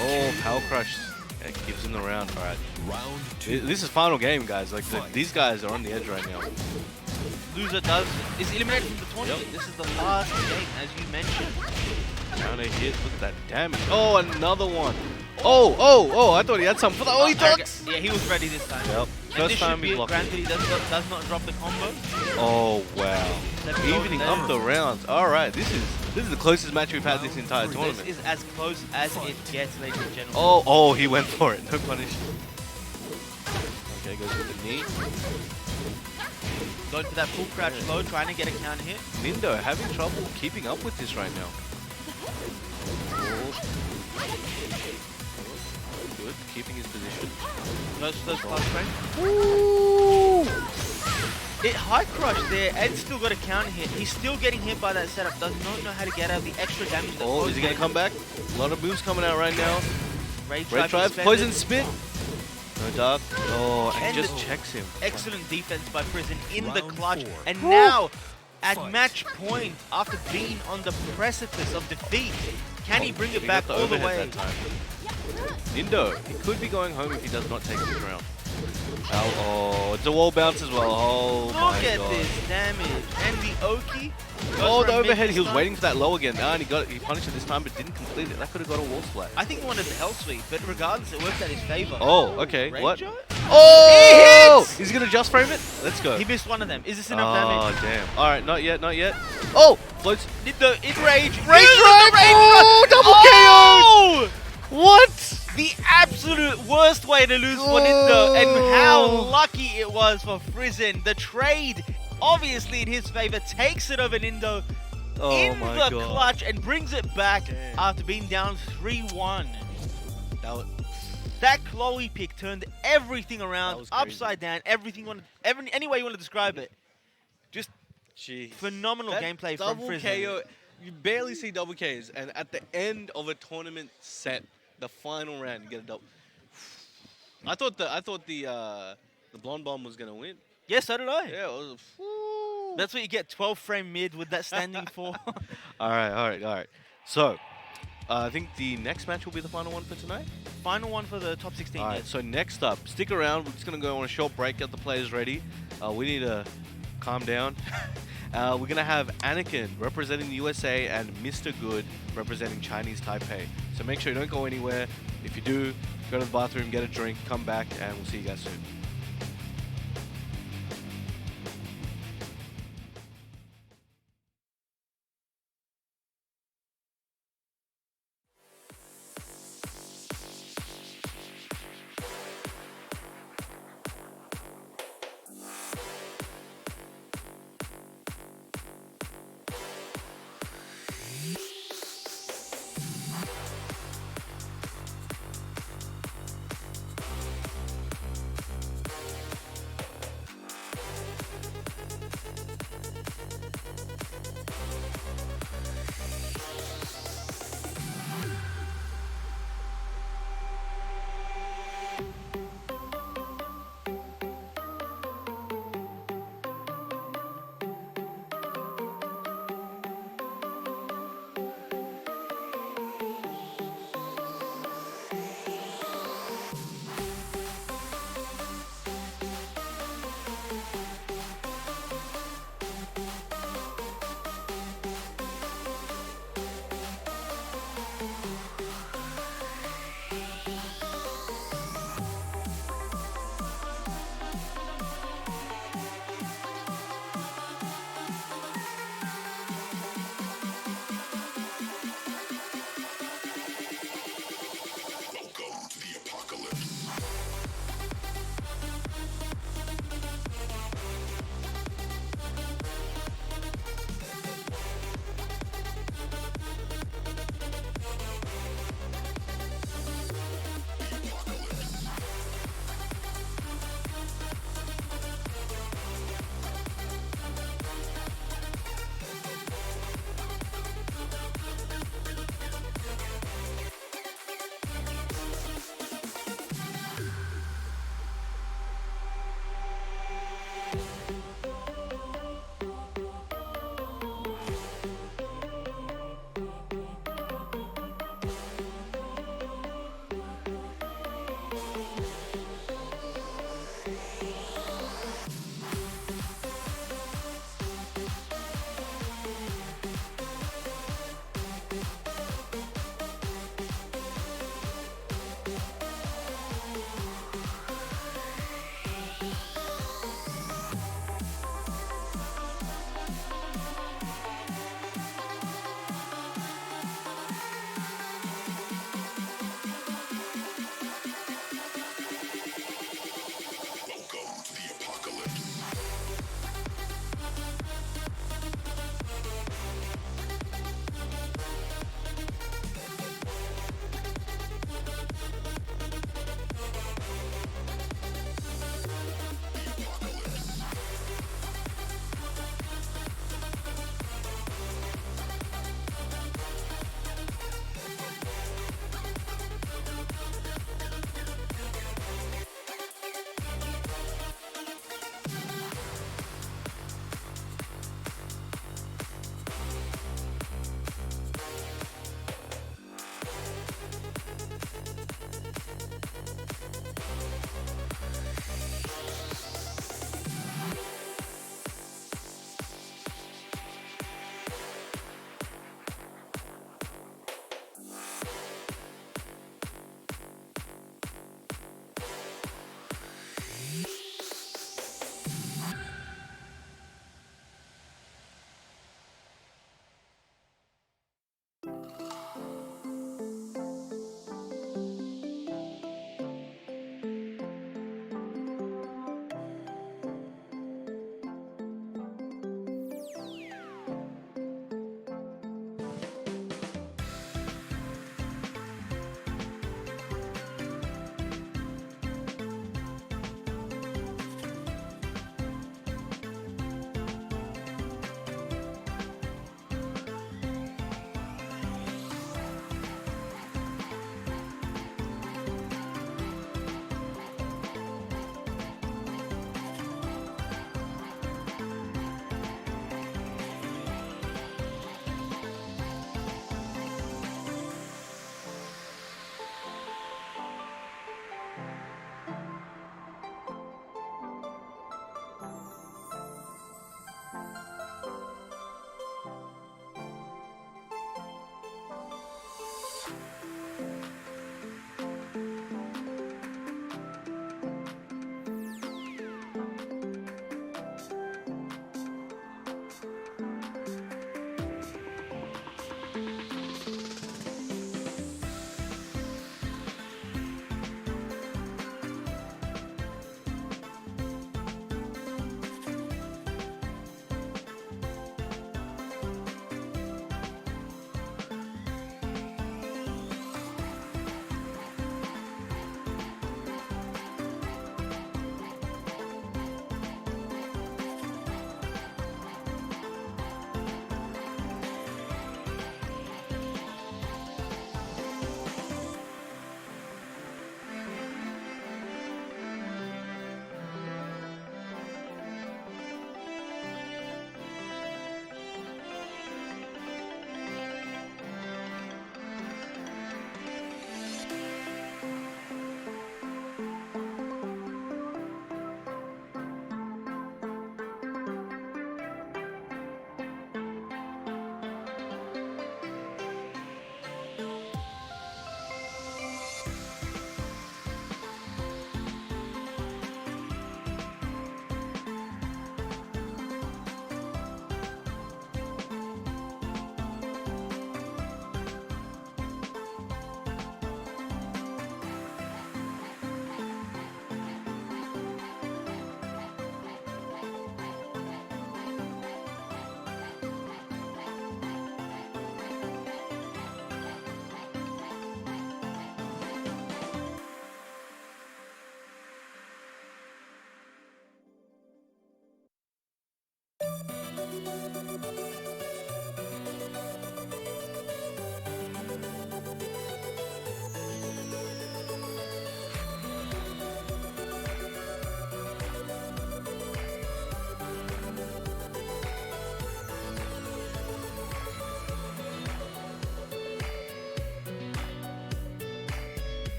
Oh, Power Crush. That gives him the round. All right. Round 2. This is final game, guys. Like these guys are on the edge right now. Loser is eliminated from the tournament. Yep. This is the last game, as you mentioned. Down a hit. Look at that damage. Oh, another one. Oh, I thought he had something for that. Oh, he ducks. Yeah, he was ready this time. Yep. First time he blocked. Granted, he does not drop the combo. Oh, wow. Evening up the rounds. All right, this is the closest match we've had this entire tournament. This is as close as it gets, ladies and gentlemen. Oh, he went for it. No punish. Okay, goes with the knee. Going for that full crouch low, trying to get a counter hit. Nindo having trouble keeping up with this right now. Good, keeping his position. Goes for those plus frame. Ooh! It high crushed there, and still got a counter hit. He's still getting hit by that setup. Does not know how to get out of the extra damage. Oh, is he gonna come back? A lot of moves coming out right now. Ray Drive, poison spit. No dark. Oh, and just the checks him. Excellent defense by Prison in the Round clutch. 4. And now, at Fight. match point, after being on the precipice of defeat, can he bring it back got all the overhead way? that time. Nindo, he could be going home if he does not take this round. Oh, it's a wall bounce as well. Oh Look my at god. this damage. And the Oki. Oh, the overhead. He was waiting for that low again. And he punished it this time, but didn't complete it. That could have got a wall splash. I think he wanted the hell sweep, but regardless, it worked out his favor. Oh, okay. What? Ranger? Oh! He hits! He's gonna just frame it? Let's go. He missed one of them. Is this enough damage? Oh, damn. Alright, not yet, not yet. Oh! Floats. Nindo in rage. Rage Use drive! the rage Oh, drive. double Oh! What? The absolute worst way to lose for Nindo, and how lucky it was for Frizen. The trade, obviously in his favor, takes it over Nindo in the clutch and brings it back after being down 3-1. That Chloe pick turned everything around, upside down, any way you want to describe it. Just phenomenal gameplay from Frizen. KO, you barely see double Ks, and at the end of a tournament set, the final round, you get a double. I thought the blonde bomb was gonna win. Yes, so did I. Yeah, it was. That's what you get, 12 frame mid with that standing for. All right. So, I think the next match will be the final one for tonight. Final one for the top 16. All right. Yes. So next up, stick around. We're just gonna go on a short break. Get the players ready. We need to calm down. We're gonna have Anakin representing the USA and Mr. Good representing Chinese Taipei. So make sure you don't go anywhere. If you do, go to the bathroom, get a drink, come back, and we'll see you guys soon.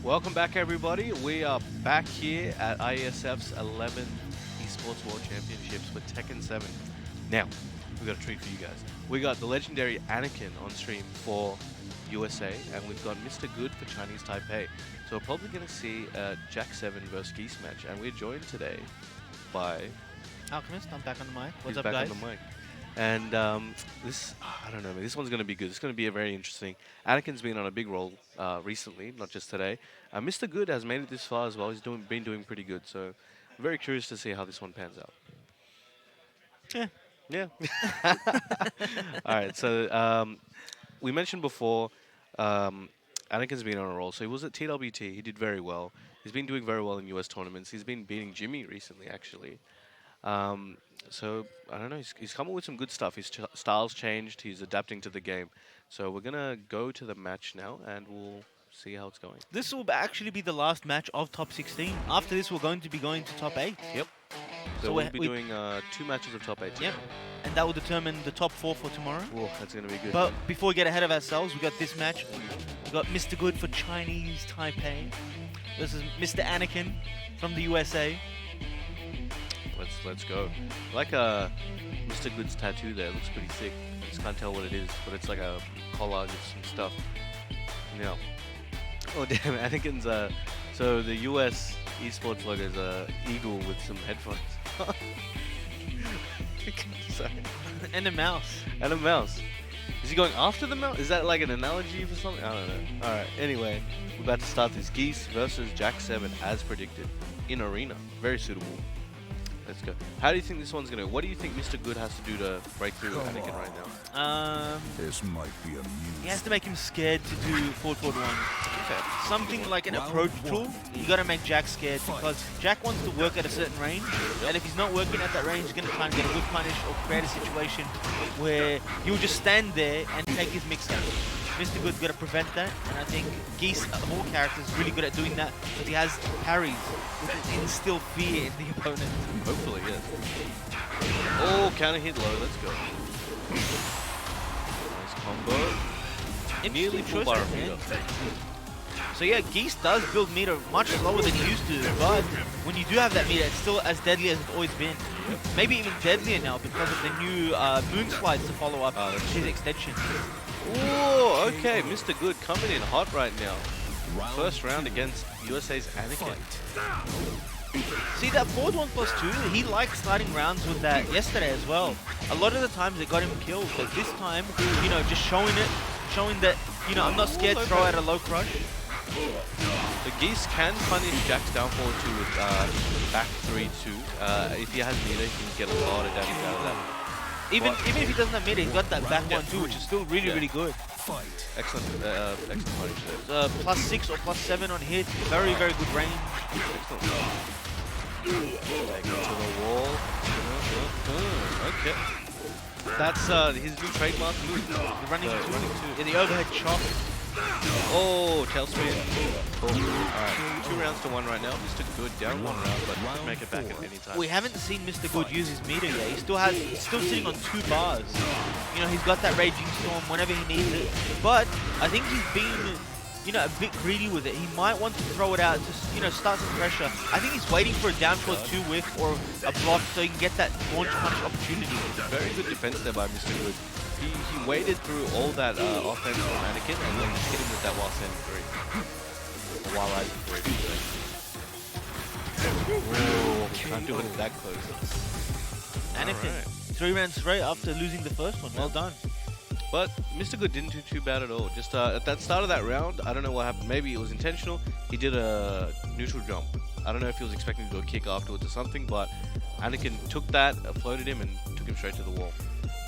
Welcome back, everybody. We are back here at IeSF's 11th Esports World Championships for Tekken 7. Now, we got a treat for you guys. We got the legendary Anakin on stream for USA, and we've got Mr. Good for Chinese Taipei. So we're probably going to see a Jack 7 versus Geese match, and we're joined today by... Alchemist, I'm back on the mic. What's He's up, back guys? on the mic. And this, I don't know, man, this one's going to be good. It's going to be a very interesting. Anakin's been on a big roll recently, not just today. Mr. Good has made it this far as well. He's been doing pretty good. So I'm very curious to see how this one pans out. Yeah. All right. So we mentioned before, Anakin's been on a roll. So he was at TWT. He did very well. He's been doing very well in US tournaments. He's been beating Jimmy recently, actually. So, I don't know, he's come up with some good stuff. His style's changed, he's adapting to the game. So we're going to go to the match now, and we'll see how it's going. This will actually be the last match of top 16. After this, we're going to be going to top 8. Yep. So we'll be doing 2 matches of top 8 today. Yep. And that will determine the top 4 for tomorrow. Whoa, that's going to be good. But before we get ahead of ourselves, we got this match. We got Mr. Good for Chinese Taipei. This is Mr. Anakin from the USA. Let's go. Like Mr. Good's tattoo there, looks pretty sick. I just can't tell what it is, but it's like a collage of some stuff. Yeah. Oh damn, Anakin's so the US esports logo is a eagle with some headphones. Sorry. And a mouse. And a mouse. Is he going after the mouse? Is that like an analogy for something? I don't know. Alright, anyway, we're about to start this Geese versus Jack 7 as predicted in Arena. Very suitable. Let's go. How do you think this one's gonna? What do you think Mr. Good has to do to break through Anakin right now? This might be amusing. He has to make him scared to do forward one. Okay. Something like an approach tool. You gotta make Jack scared because Jack wants to work at a certain range, and if he's not working at that range, he's gonna try and get a whip punish or create a situation where he'll just stand there and take his mix out. Mr. Good's got to prevent that, and I think Geese, of all characters, is really good at doing that because he has parries, which will instill fear in the opponent. Hopefully, yes. Oh, counter hit low. Let's go. Nice combo. Nearly full bar of meter. So yeah, Geese does build meter much slower than he used to, but when you do have that meter, it's still as deadly as it's always been. Maybe even deadlier now because of the new moon slides to follow up his extension. Oh, okay. Mr. Good coming in hot right now. First round against USA's Anakin. See, that forward 1+2, he liked starting rounds with that yesterday as well. A lot of the times it got him killed, but this time, you know, just showing that, you know, I'm not scared to throw out a low crush. The Geese can punish Jack's down forward 2 with back 3-2. If he has meter, he can get a lot of damage out of that. Even if he doesn't have meter, he's got that back 1-2, which is still really good. Excellent punish there. +6 or +7 on hit, very good range. Excellent. Take it to the wall. Okay. That's his new trademark move. The running two. Yeah, the overhead chop. Oh, tailspin. Cool. Alright, 2 rounds to 1 right now. Mr. Good down 1 round, but can make it back at any time. We haven't seen Mr. Good use his meter yet. He's still sitting on 2 bars. You know, he's got that Raging Storm whenever he needs it. But I think he's been, you know, a bit greedy with it. He might want to throw it out to, you know, start some pressure. I think he's waiting for a down forward 2 whiff or a block so he can get that launch punch opportunity. Very good defense there by Mr. Good. He waded through all that offense from Anakin and then just hit him with that while standing 3. Or while rising 3. Oh, can't do it that close. Anakin, 3 rounds straight after losing the first one. Well done. But Mr. Good didn't do too bad at all. Just at that start of that round, I don't know what happened. Maybe it was intentional. He did a neutral jump. I don't know if he was expecting to do a kick afterwards or something, but Anakin took that, floated him, and took him straight to the wall.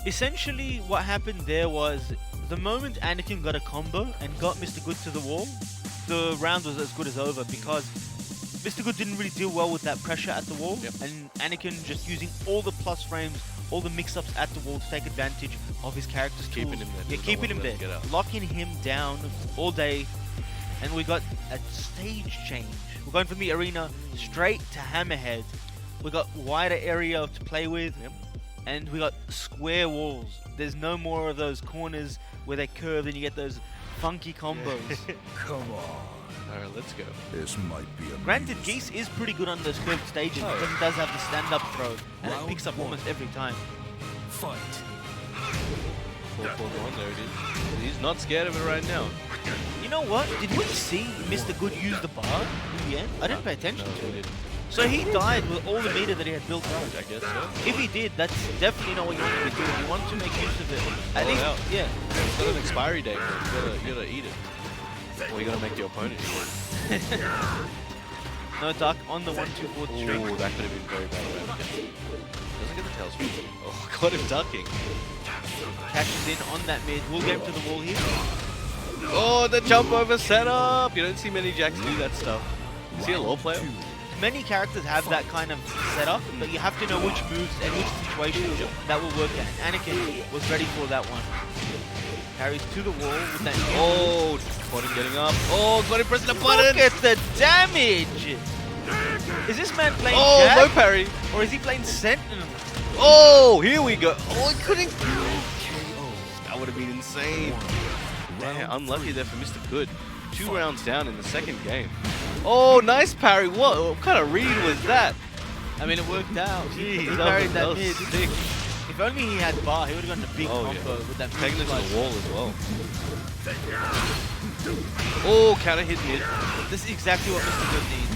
Essentially, what happened there was the moment Anakin got a combo and got Mr. Good to the wall, the round was as good as over because Mr. Good didn't really deal well with that pressure at the wall, and Anakin just using all the plus frames, all the mix-ups at the wall to take advantage of his character's keeping tools. him there. Yeah, keeping him there, locking him down all day, and we got a stage change. We're going from the arena straight to Hammerhead. We got wider area to play with. and we got square walls. There's no more of those corners where they curve and you get those funky combos. Come on. Alright, let's go. This might be a Granted, Geese is pretty good on those curved stages Oh, because he does have the stand-up throw, and it Round picks up one. almost every time. fight. 4-4-1, there it is. He's not scared of it right now. You know what? Did we see Mr. Good use the bar in the end? I didn't pay attention No, to he it. didn't. So he died with all the meter that he had built up. I guess so. If he did, that's definitely not what you want to be doing. You want to make use of it. At All least, out. yeah. It's got an expiry date. You gotta eat it. Or you gotta make your opponent eat it. No duck on the 1-2-4 string. Ooh, that could have been very bad. Doesn't get the tail switch. Oh, got him ducking. Cashes in on that mid. We'll get him to the wall here. Oh, the jump over setup! You don't see many jacks do that stuff. Is he a low player? Many characters have that kind of setup, but you have to know which moves and which situations that will work at. And Anakin was ready for that one. Carries to the wall with that. Oh, got him getting up. Oh, got him pressing the button! Look at the damage! Is this man playing Oh, Jack, low parry! or is he playing Sentinel? Oh, here we go. Oh, I couldn't. That would have been insane. Damn, unlucky there for Mr. Good. 2 rounds down in the second game. Oh, nice parry. What kind of read was that? I mean, it worked out. He Jeez, parried that was mid. sick. If only he had bar, he would have gotten a big Oh, combo yeah. with that Taking mid it to slice. the wall as well. Oh, counter hit mid. This is exactly what Mr. Good needs.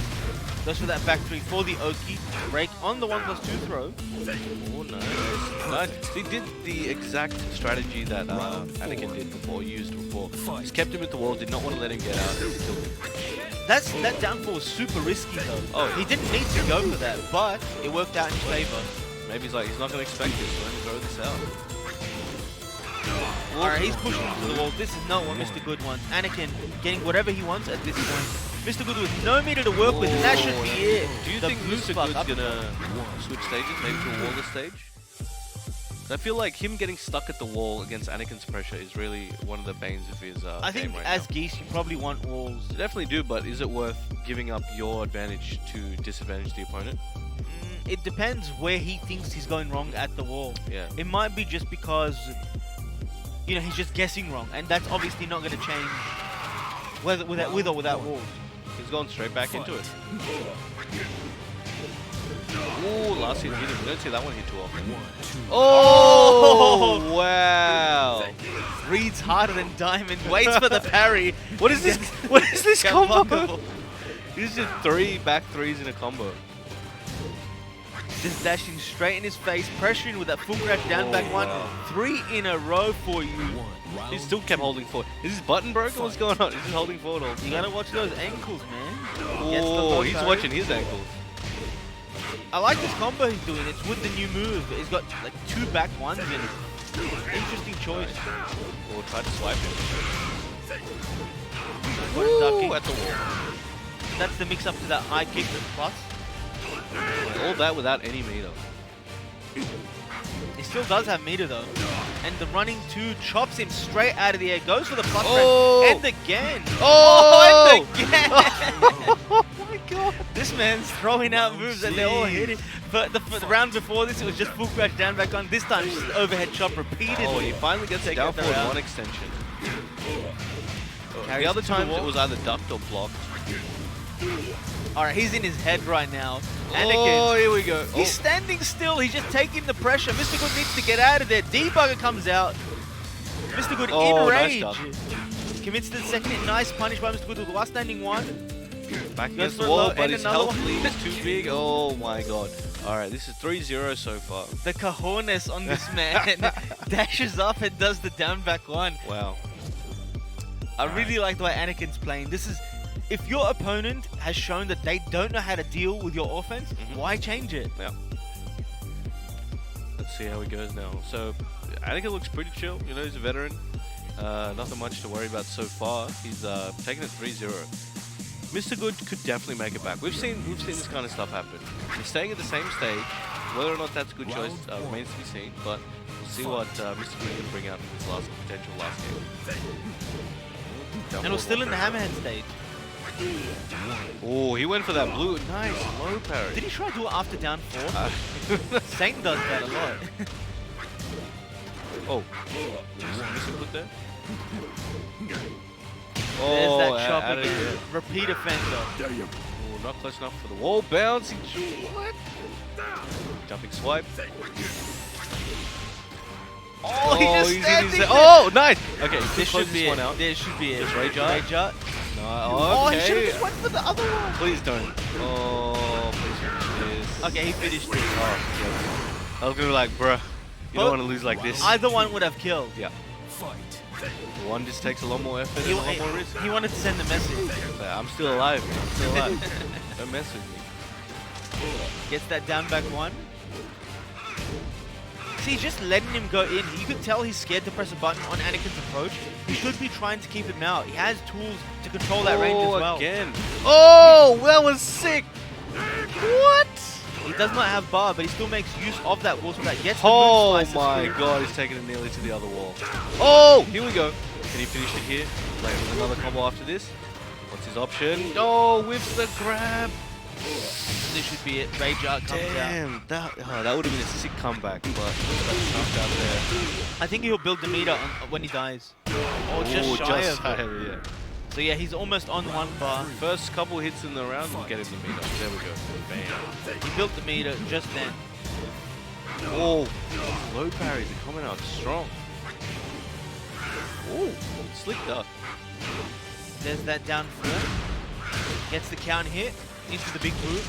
Goes for that back three for the Oki. Break on the 1+2 throw. Oh, nice. Nice. He did the exact strategy that Anakin did before, used before. Just kept him at the wall, did not want to let him get out. Just killed him. That downfall was super risky though. Oh. He didn't need to go for that, but it worked out in his favor. Maybe he's like, he's not going to expect this, so let me throw this out. Alright, he's pushing him to the wall. This is not what Mr. Good wants. Anakin getting whatever he wants at this point. Mr. Good with no meter to work with, and that should be it. Do you The think blue Mr. spark Good's up. gonna switch stages, maybe to a waller stage? I feel like him getting stuck at the wall against Anakin's pressure is really one of the banes of his I think game right as now. Geese, you probably want walls. You definitely do, but is it worth giving up your advantage to disadvantage the opponent? It depends where he thinks he's going wrong at the wall. Yeah. It might be just because, you know, he's just guessing wrong, and that's obviously not going to change whether with or without walls. He's gone straight back into it. Ooh, last hit hit him. We don't see that one hit too often. Oh, wow. Reads harder than Diamond, waits for the parry. What is this? What is this combo? Combo. He's just 3 back threes in a combo. Just dashing straight in his face, pressuring with that full crash down back one. wow. 3 in a row for you. He still kept holding forward. Is his button broken? What's going on? He's just holding forward all the You time. gotta watch those ankles, man. Oh, he's watching his ankles. I like this combo he's doing. It's with the new move. He's got like 2 back ones in it. Interesting choice. Or try to swipe him. What ducking. Ooh, at the wall. That's the mix up to that high kick plus. All that without any meter. He still does have meter though. And the running 2 chops him straight out of the air. Goes for the plus Oh! and again. Oh! And again. Oh my god. This man's throwing out moves and they're all hitting. But the round before this, it was just full crash down back on. This time, just overhead chop repeatedly. Oh, he finally gets Take down it forward around. 1 extension. Carries The other to the times it wall. was either ducked or blocked. Alright, he's in his head right now. Oh, Anakin. here we go. He's standing still. He's just taking the pressure. Mr. Good needs to get out of there. Debugger comes out. Mr. Good Oh, in nice rage. duck. Commits to the second hit. Nice punish by Mr. Good with the last standing one. Back Goes against for the a wall, low but and his another health one. lead is too big. Oh my god. Alright, this is 3-0 so far. The cojones on this man. Dashes up and does the down back one. Wow. I really like the way Anakin's playing. This is, if your opponent has shown that they don't know how to deal with your offense, why change it? Yeah. Let's see how he goes now. So, Anakin looks pretty chill. You know, he's a veteran. Nothing much to worry about so far. He's taking it 3-0. Mr. Good could definitely make it back. We've seen this kind of stuff happen. He's staying at the same stage. Whether or not that's a good choice remains to be seen. But we'll see what Mr. Good can bring out in his potential last game. And we're still in the Hammerhead stage. Oh, he went for that blue. Nice low parry. Did he try to do it after down 4? Uh, Saint does that a lot. oh, missing put there. There's Oh, that chop out of again. here. Repeat offender. Oh, not close enough for the wall bounce. What? Jumping swipe. Oh, he's just he's in standing his- there. Oh, nice. Okay, This this should be one it. out. There should be it. Just rage up. Rage up. No, Oh, he should have okay. just went for the other one. Please don't. Oh, please finish this. Okay, he finished it. Oh, yeah. I was gonna be like, bruh, you don't Both- want to lose like this. Either one would have killed. Yeah. Fight. One just takes a lot more effort He, and a lot more risk. he wanted to send a message. I'm still alive. I'm still alive. Don't mess with me. Gets that down back one. See, just letting him go in. You could tell he's scared to press a button on Anakin's approach. He should be trying to keep him out. He has tools to control that range as well. Again. Oh, that was sick. What? He does not have bar, but he still makes use of that wall so that gets the Oh move slices my through. god, he's taking it nearly to the other wall. Oh, here we go. Can he finish it here? Like with another combo after this? What's his option? Oh, whips the grab. This should be it. Rage out comes out. Damn, that would have been a sick comeback, but that's knocked out there. I think he'll build the meter on, when he dies. Or just Oh, shy just of it. shy of it, yeah. So yeah, he's almost on one bar. First couple hits in the round will get him the meter. There we go. Bam. He built the meter just then. Oh, low parries are coming out strong. Oh, slick duck. There's that down 4. Gets the count hit into the big boot.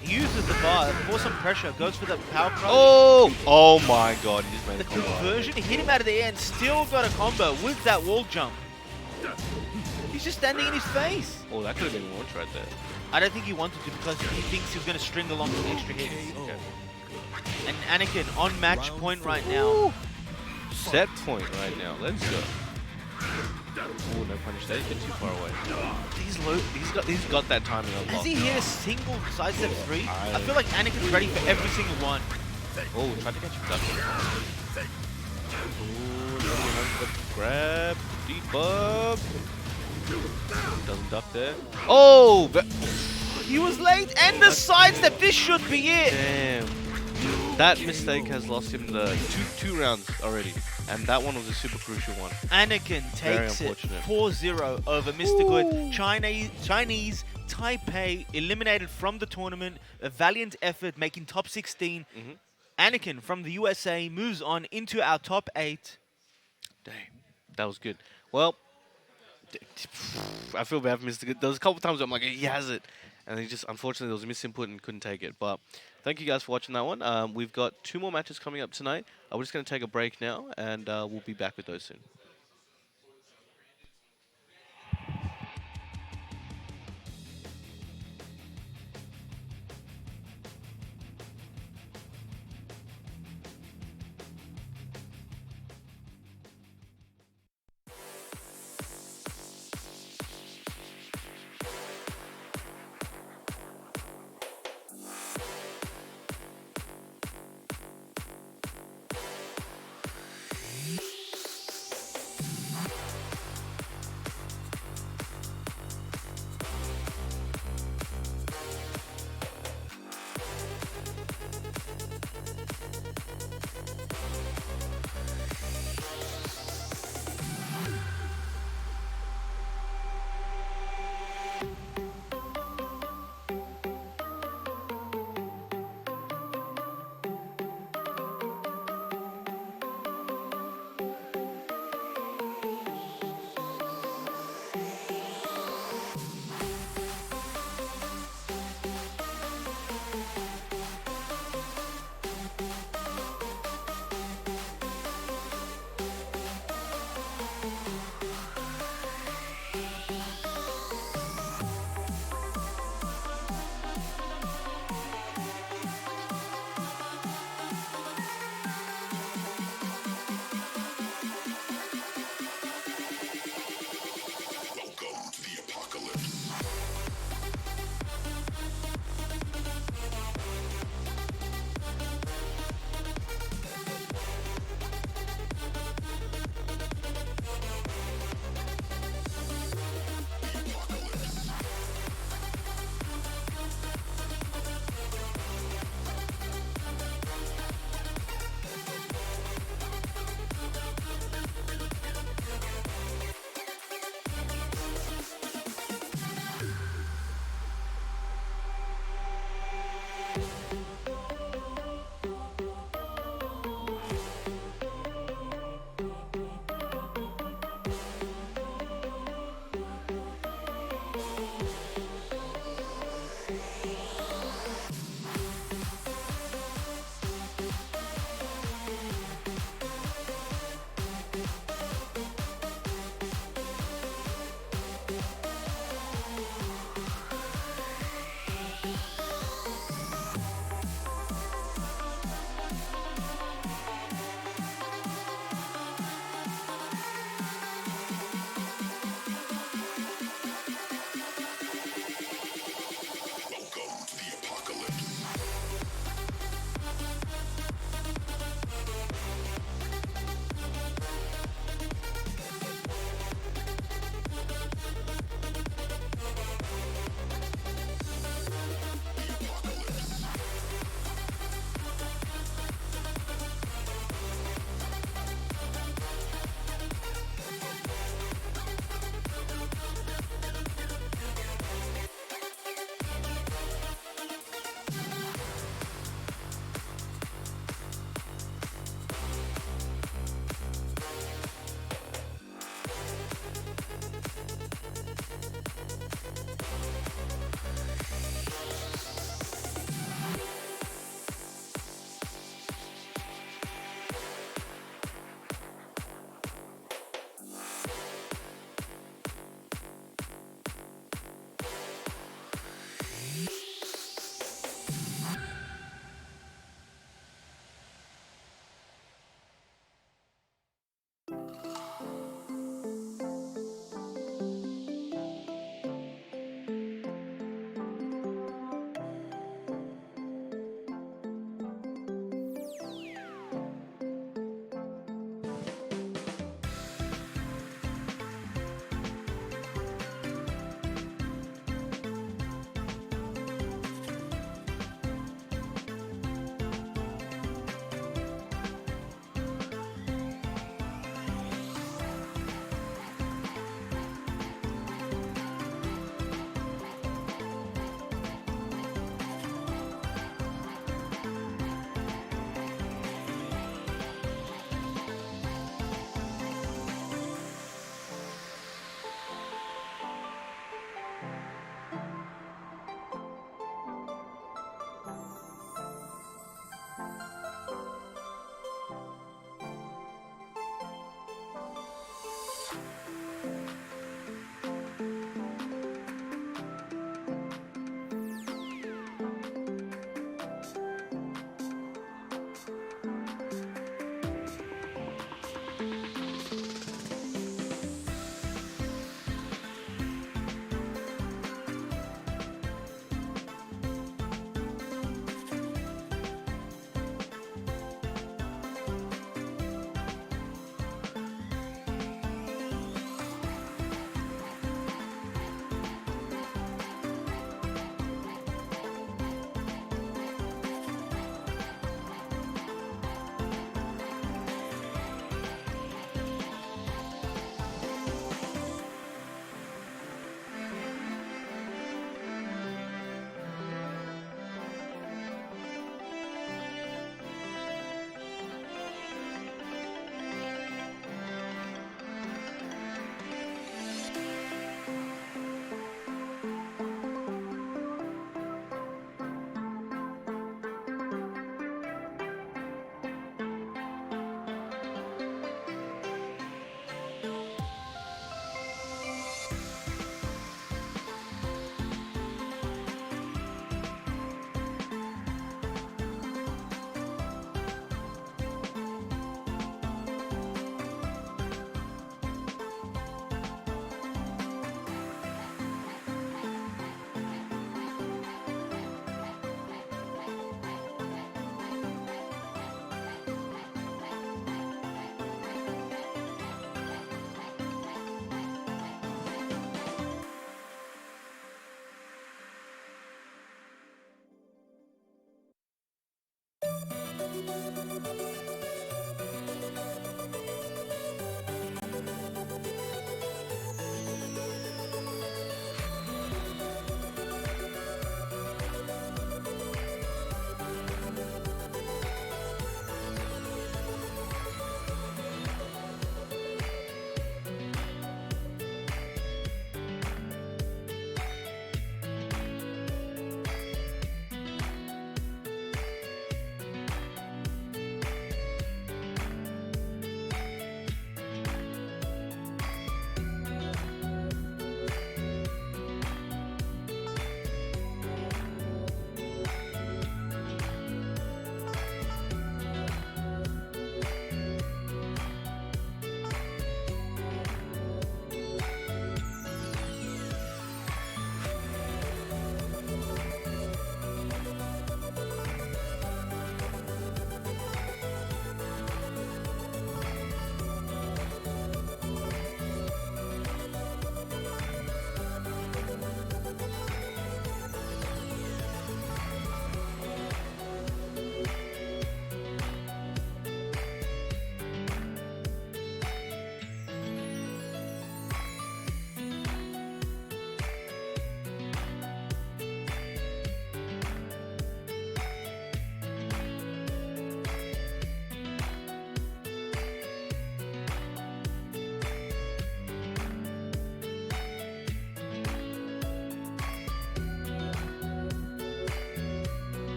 He uses the bar for some pressure. Goes for the power crush. Oh my god, he just made The a combo. conversion, he hit him out of the air and still got a combo with that wall jump. He's just standing in his face. Oh, that could have been launch right there. I don't think he wanted to because he thinks he was going to string along with extra hits. Okay. And Anakin on match point right now. Set point right now. Let's go. Oh, no punish there. Get too far away. He's got that timing Has unlocked. he hit a single sidestep 3? I I feel like Anakin's ready for every single one. Oh, tried to catch him ducking. Oh, grab. Debug. Doesn't duck there. Oh! He was late and the sidestep. This should be it. Damn. That mistake has lost him the two rounds already. And that one was a super crucial one. Anakin Very takes it unfortunate. 4-0 over Mr. Good. Chinese Taipei eliminated from the tournament. A valiant effort, making top 16. Anakin from the USA moves on into our top 8. Dang. That was good. Well, I feel bad for Mr. Good. There was a couple times where I'm like, he has it. And he just, unfortunately, there was a misinput and couldn't take it. But thank you guys for watching that one. We've got 2 more matches coming up tonight. We're just going to take a break now, and we'll be back with those soon.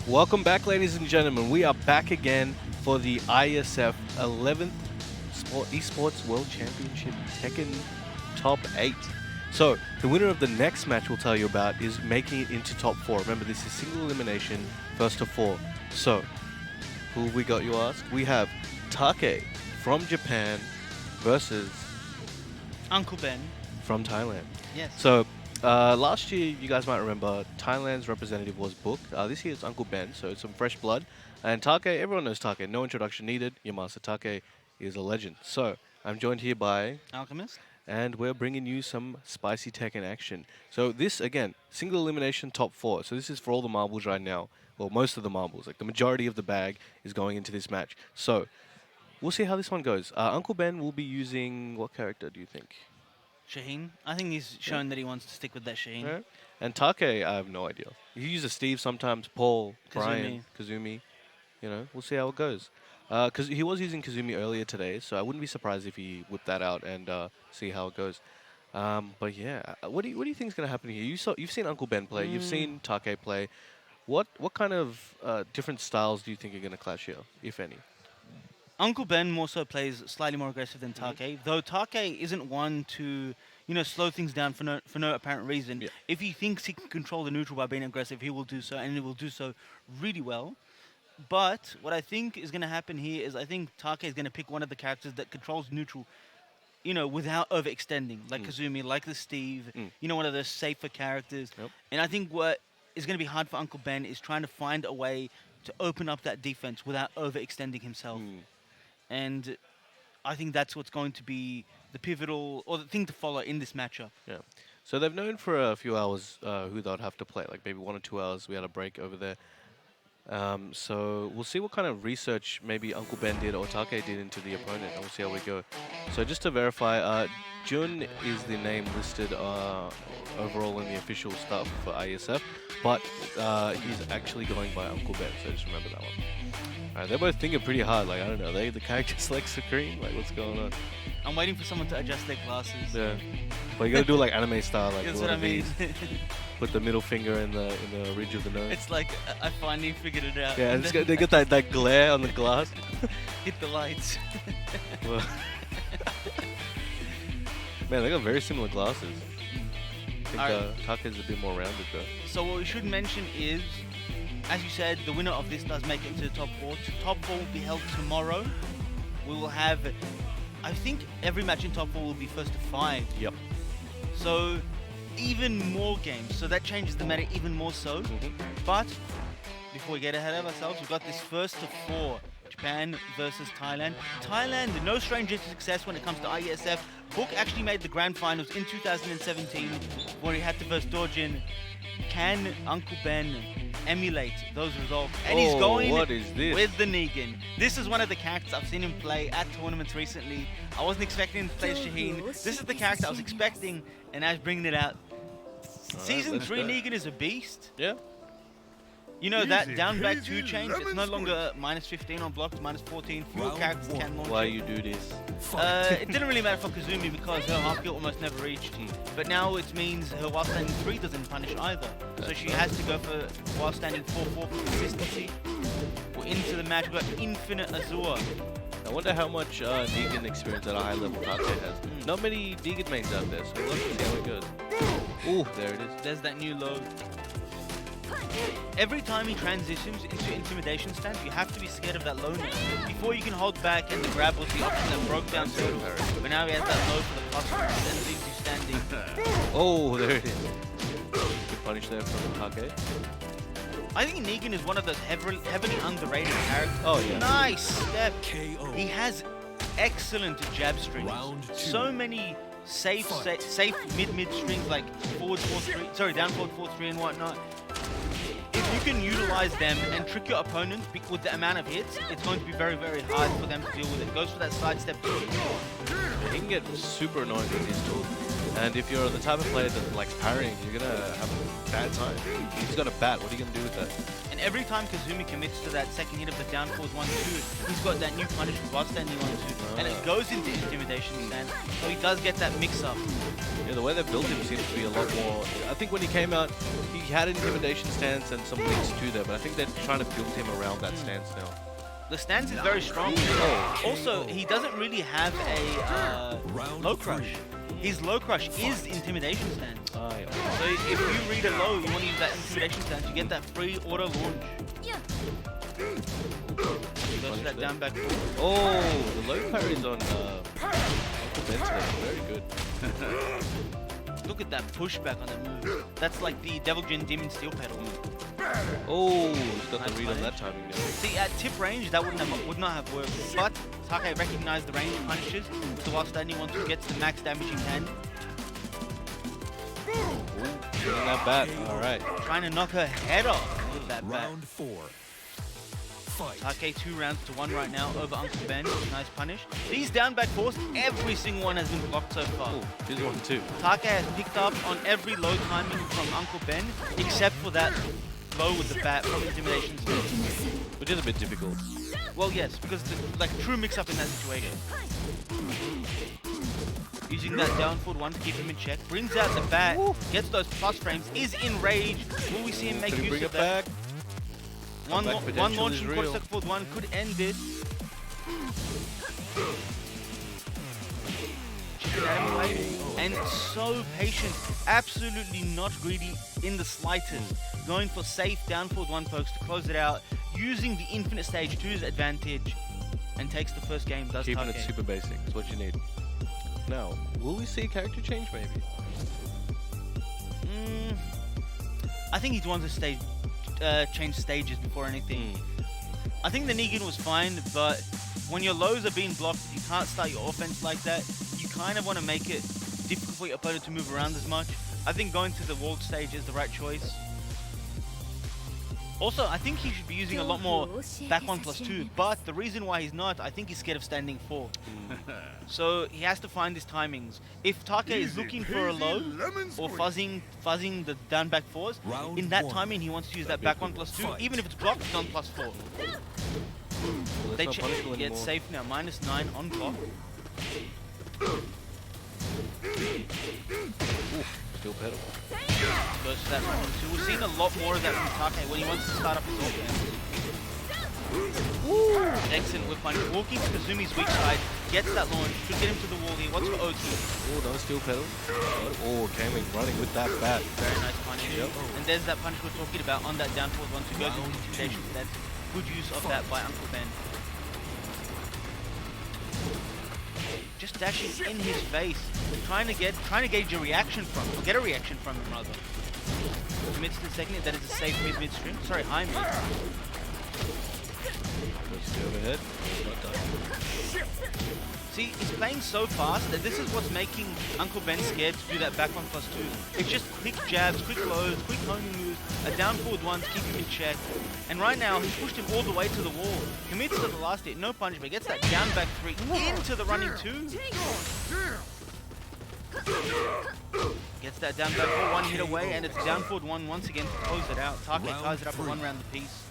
Welcome back, ladies and gentlemen. We are back again for the IeSF 11th Esports World Championship Tekken Top 8. So, the winner of the next match we'll tell you about is making it into top 4. Remember, this is single elimination, first to 4. So, who have we got, you ask? We have Take from Japan versus Uncle Ben. from Thailand. Yes. So, last year, you guys might remember, Thailand's representative was booked. This year it's Uncle Ben, so it's some fresh blood. And Take, everyone knows Take, no introduction needed. Your master Take is a legend. So, I'm joined here by, Alchemist. and we're bringing you some spicy Tekken action. So this, again, single elimination top 4. So this is for all the marbles right now. Well, most of the marbles, like the majority of the bag is going into this match. So, we'll see how this one goes. Uncle Ben will be using, what character do you think? Shaheen. I think he's shown that he wants to stick with that Shaheen. Yeah. And Take, I have no idea. He uses Steve sometimes, Paul, Brian, Kazumi. You know, we'll see how it goes. Because he was using Kazumi earlier today, so I wouldn't be surprised if he whipped that out and see how it goes. But yeah, what do you think is going to happen here? You've seen Uncle Ben play, you've seen Take play. What kind of different styles do you think are going to clash here, if any? Uncle Ben more so plays slightly more aggressive than Take, though Take isn't one to, slow things down for no apparent reason. Yeah. If he thinks he can control the neutral by being aggressive, he will do so, and he will do so really well. But what I think is going to happen here is I think Take is going to pick one of the characters that controls neutral, without overextending, like Kazumi, like the Steve, one of those safer characters. Yep. And I think what is going to be hard for Uncle Ben is trying to find a way to open up that defense without overextending himself. And I think that's what's going to be the pivotal, or the thing to follow in this matchup. Yeah. So they've known for a few hours who they'd have to play, like maybe 1 or 2 hours. We had a break over there. So we'll see what kind of research maybe Uncle Ben did or Take did into the opponent, and we'll see how we go. So just to verify, Jun is the name listed overall in the official stuff for IeSF, but he's actually going by Uncle Ben, so just remember that one. Alright, they're both thinking pretty hard, like, I don't know, the character selects the cream, like, what's going on? I'm waiting for someone to adjust their glasses. Yeah. But you gotta do like anime style, like That's one what I of mean. these. Put the middle finger in the ridge of the nose. It's like, I finally figured it out. Yeah, and and then they get that glare on the glass. hit the lights. Well, man, they got very similar glasses. I think Take's a bit more rounded though. So what we should mention is, as you said, the winner of this does make it to the top 4. Top 4 will be held tomorrow. We will have, I think every match in top 4 will be first to 5. Yep. So even more games. So that changes the meta even more so. But before we get ahead of ourselves, we've got this first to 4. Japan versus Thailand. Thailand, no stranger to success when it comes to IeSF. Book actually made the grand finals in 2017 where he had to verse Dorjin. Can Uncle Ben emulate those results? And he's going what is this? with the Negan. This is one of the characters I've seen him play at tournaments recently. I wasn't expecting him to play Shaheen. This is the character I was expecting, and now he's bringing it out. Season let's 3 go. Negan is a beast. Yeah. You know that down back 2 change, it's no longer minus 15 on blocks, minus 14. Fewer Round characters one. can launch Why it. you do this? It didn't really matter for Kazumi because her half kill almost never reached. But now it means her while standing 3 doesn't punish either. So she has to go for while standing 4-4 for consistency. We're into the match, we've got Infinite Azure. I wonder how much Negan experience at a high level Take has. Not many Negan mains out there, so we'll have to see how it goes. Ooh, there it is. There's that new low. Every time he transitions into intimidation stance, you have to be scared of that lowness. Before you can hold back and the grab was the option that broke down turtles. But now he has that low for the plus one, then leaves you standing. Oh, there it is. Good punish there from Take. I think Negan is one of those heavily underrated characters. Oh, yeah. Nice step. KO. He has excellent jab strings. Round 2. So many safe mid strings like forward 4-3, sorry, down forward 4-3 and whatnot. If you can utilize them and trick your opponent with the amount of hits, it's going to be very, very hard for them to deal with it. Goes for that side step. He can get super annoying with his tools. And if you're the type of player that likes parrying, you're gonna have a bad time. He's got a bat. What are you gonna do with that? And every time Kazumi commits to that second hit of the down forward 1-2, he's got that new punish while standing 1-2, and it goes into intimidation stance. So he does get that mix-up. Yeah, the way they built him seems to be a lot more. I think when he came out, he had an intimidation stance and some links to there, but I think they're trying to build him around that stance now. The stance is very strong. Also, he doesn't really have a low crush. His low crush is intimidation stance. Ah, yeah. So if you read a low, you want to use that intimidation stance, you get that free auto launch. Goes to that down back. Oh, the low parries on Uncle Ben's there. Very good. Look at that pushback on the move. That's like the Devil Jin Demon Steel Pedal. Oh, he's got the Nice read on that punish. timing now. See, at tip range, that would not have worked. But Take recognized the range punishes, so while standing 1-2 gets the max damage he can. Shooting that bat. All right. Trying to knock her head off with that bat. Round 4. Fight. Take 2 rounds to 1 right now over Uncle Ben. Nice punish. These down back fours, every single one has been blocked so far. Oh, here's one too. Take has picked up on every low timing from Uncle Ben, except for that low with the bat from Intimidation Stance. Which is a bit difficult. Well, yes, because the true mix-up in that situation. Using that down forward 1 to keep him in check. Brings out the bat, gets those plus frames, is enraged. Will we see him make Could he use bring of it that? back? One Comeback potential launch is in real. quarter second forward 1 could end this. Chipping at him away. And so patient, absolutely not greedy in the slightest. Going for safe down forward 1 pokes to close it out, using the infinite stage to his advantage, and takes the first game. Does Keeping it Take. super basic is what you need. Now, will we see a character change maybe? I think he'd want to change stages before anything. I think the Negan was fine, but when your lows are being blocked, you can't start your offense like that. You kind of want to make it difficult for your opponent to move around as much. I think going to the walled stage is the right choice. Also, I think he should be using a lot more back 1+2, but the reason why he's not, I think he's scared of standing 4. So he has to find his timings. If Take is looking for a low or fuzzing the down back 4s, in that Round timing he wants to use that back 1+2, even if it's blocked, it's on +4. Well, They that's not punishable yeah, it's anymore. safe now, -9 on block. Still pedal. Goes to that round 2. We've seen a lot more of that from Take when he wants to start up his offense. Excellent whip punch. Walking to Kazumi's weak side, gets that launch, should get him to the wall here. What's for Oki? Oh, another steel pedal. Oh, came in running with that bat. Very nice punish. Yep. And there's that punch we're talking about on that down forward 1 to go to intimidation. That's good use of that by Uncle Ben. Just dashing in his face, trying to gauge a reaction from him, or get a reaction from him rather. Commits to the second hit, that is a safe mid-stream. Sorry, high mid. Goes to the overhead. Not done. See, he's playing so fast that this is what's making Uncle Ben scared to do that back 1+2. It's just quick jabs, quick lows, quick homing moves, a down forward 1 to keep him in check. And right now, he's pushed him all the way to the wall. Commits to the last hit, no punish, but gets that down back 3 into the running 2. Gets that down back 4, 1 hit away, and it's down forward 1 once again to close it out. Take ties it up at 1 round apiece.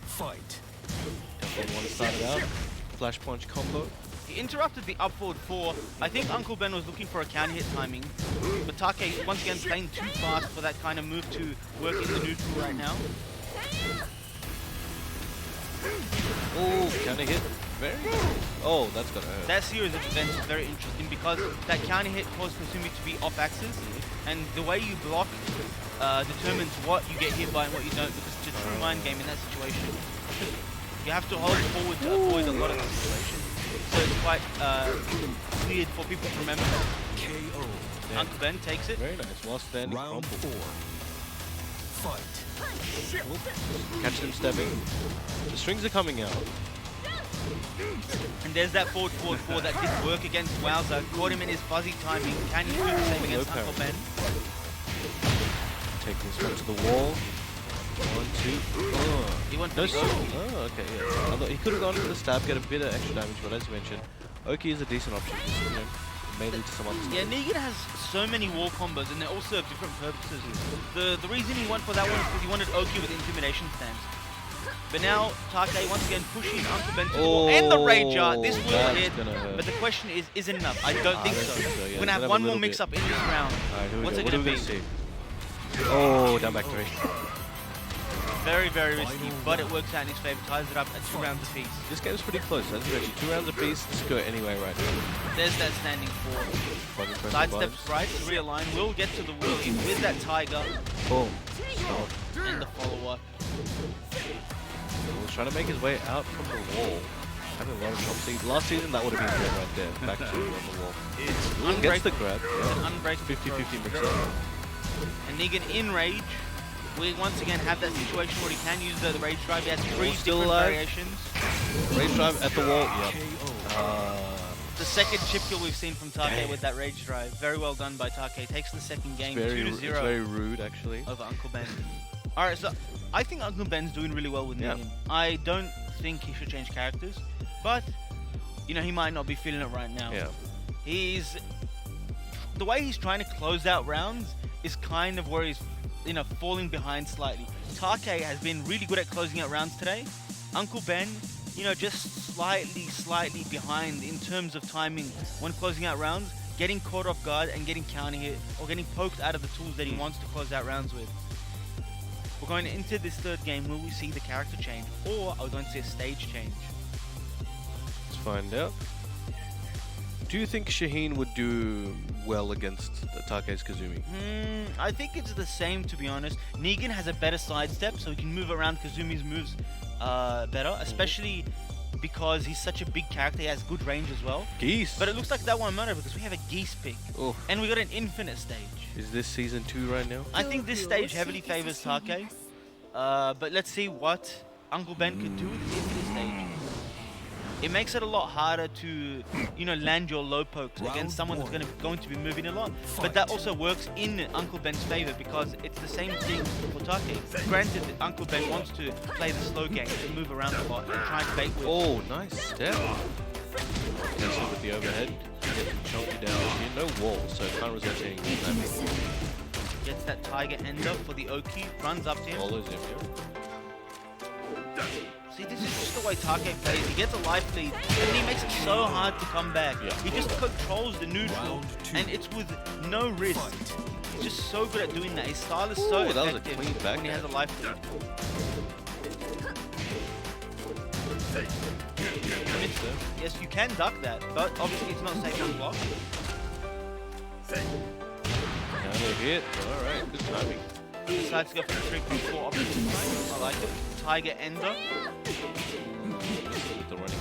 Fight. Definitely want to start it out. Flash punch combo. He interrupted the up forward 4. I think Uncle Ben was looking for a counter hit timing, but Take once again playing too fast for that kind of move to work in the neutral right now. Oh, counter hit. Very good. Oh, that's gonna hurt. That series of events is very interesting because that counter hit caused Kasumi to be off axis, and the way you block determines what you get hit by and what you don't, because it's a true mind game in that situation. You have to hold forward to avoid a lot of the situations. So it's quite weird for people to remember that. KO. Yeah. Uncle Ben takes it. Very nice. While standing Round crumple. 4. Fight. Catch them stepping. The strings are coming out. And there's that forward 4 that did work against Wowzer. Caught him in his fuzzy timing. Can he do the same against Low Uncle Ben? Take this one to the wall. 1, 2. Oh. He went for No, the Oki. oh, okay, yeah. Although he could have gone for the stab, get a bit of extra damage, but as you mentioned, Oki is a decent option. Just, mainly to some other Yeah, stuff. Negan has so many wall combos and they all serve different purposes. The reason he went for that one is because he wanted Oki with intimidation stance. But now Take once again pushing Uncle Ben to the wall and the rage art. This will that's hit. gonna hurt. But the question is it enough? I don't think so. Yeah, We're gonna have one more mix up in this round. Alright, here we What's go. it What are gonna we be? gonna see? Oh, down back 3. Very, very risky, but it works out in his favor. Ties it up at 2 rounds apiece. This game's pretty close, as you mentioned. 2 rounds apiece. This could go anywhere right now. There's that standing 4. Button pressing Sidesteps buttons. right, realign, will get to the wheelie with that Tiger Boom. and the follower. He's trying to make his way out from the wall. Having a lot of trouble. See, last season that would have been good right there. Back to on the wall. It's Gets the unbreakable. grab. It's an Yeah. unbreakable 50-50 throw. mix up. And Negan in rage. We once again have that situation where he can use the rage drive. He has 3 still different alive. variations. Rage drive at the wall. Yep. The second chip kill we've seen from Take with that rage drive. Very well done by Take. Takes the second game It's 2-0 very rude, actually. over Uncle Ben. Alright, so I think Uncle Ben's doing really well with Yeah. Negan. I don't think he should change characters, but you know, he might not be feeling it right now. Yeah. The way he's trying to close out rounds is kind of where he's, you know, falling behind slightly. Take has been really good at closing out rounds today. Uncle Ben, you know, just slightly behind in terms of timing when closing out rounds, getting caught off guard and getting counter hit or getting poked out of the tools that he wants to close out rounds with. We're going into this third game. Will we see the character change, or are we going to see a stage change? Let's find out. Do you think Shaheen would do well against Take's Kazumi? I think it's the same, to be honest. Negan has a better sidestep, so he can move around Kazumi's moves better, especially because he's such a big character. He has good range as well. Geese. But it looks like that won't matter because we have a Geese pick. Oh, And we got an infinite stage. is this season 2 right now? I think this stage heavily favors Take. But let's see what Uncle Ben could do with the infinite stage. It makes it a lot harder to, you know, land your low pokes against someone that's going to be moving a lot. But that also works in Uncle Ben's favor because it's the same thing for Take. Granted, Uncle Ben wants to play the slow game and move around a lot and try and bait with. Oh, nice step. Cancel with the overhead. Get chunky down here. No wall, so can't resist any wall damage. Gets that Tiger ender for the Oki, runs up to him. Follows him, yeah. See, this is just the way Take plays. He gets a life lead, and he makes it so hard to come back. Yeah. He just controls the neutral, and it's with no risk. He's just so good at doing that. His style is so Ooh, that was a effective clean back when he has a air. life lead. I mean, yes, you can duck that, but obviously it's not safe on block. Another hit. Alright, good timing. He decides to go for the 3+4 option. I like it. Tiger ender. With the running.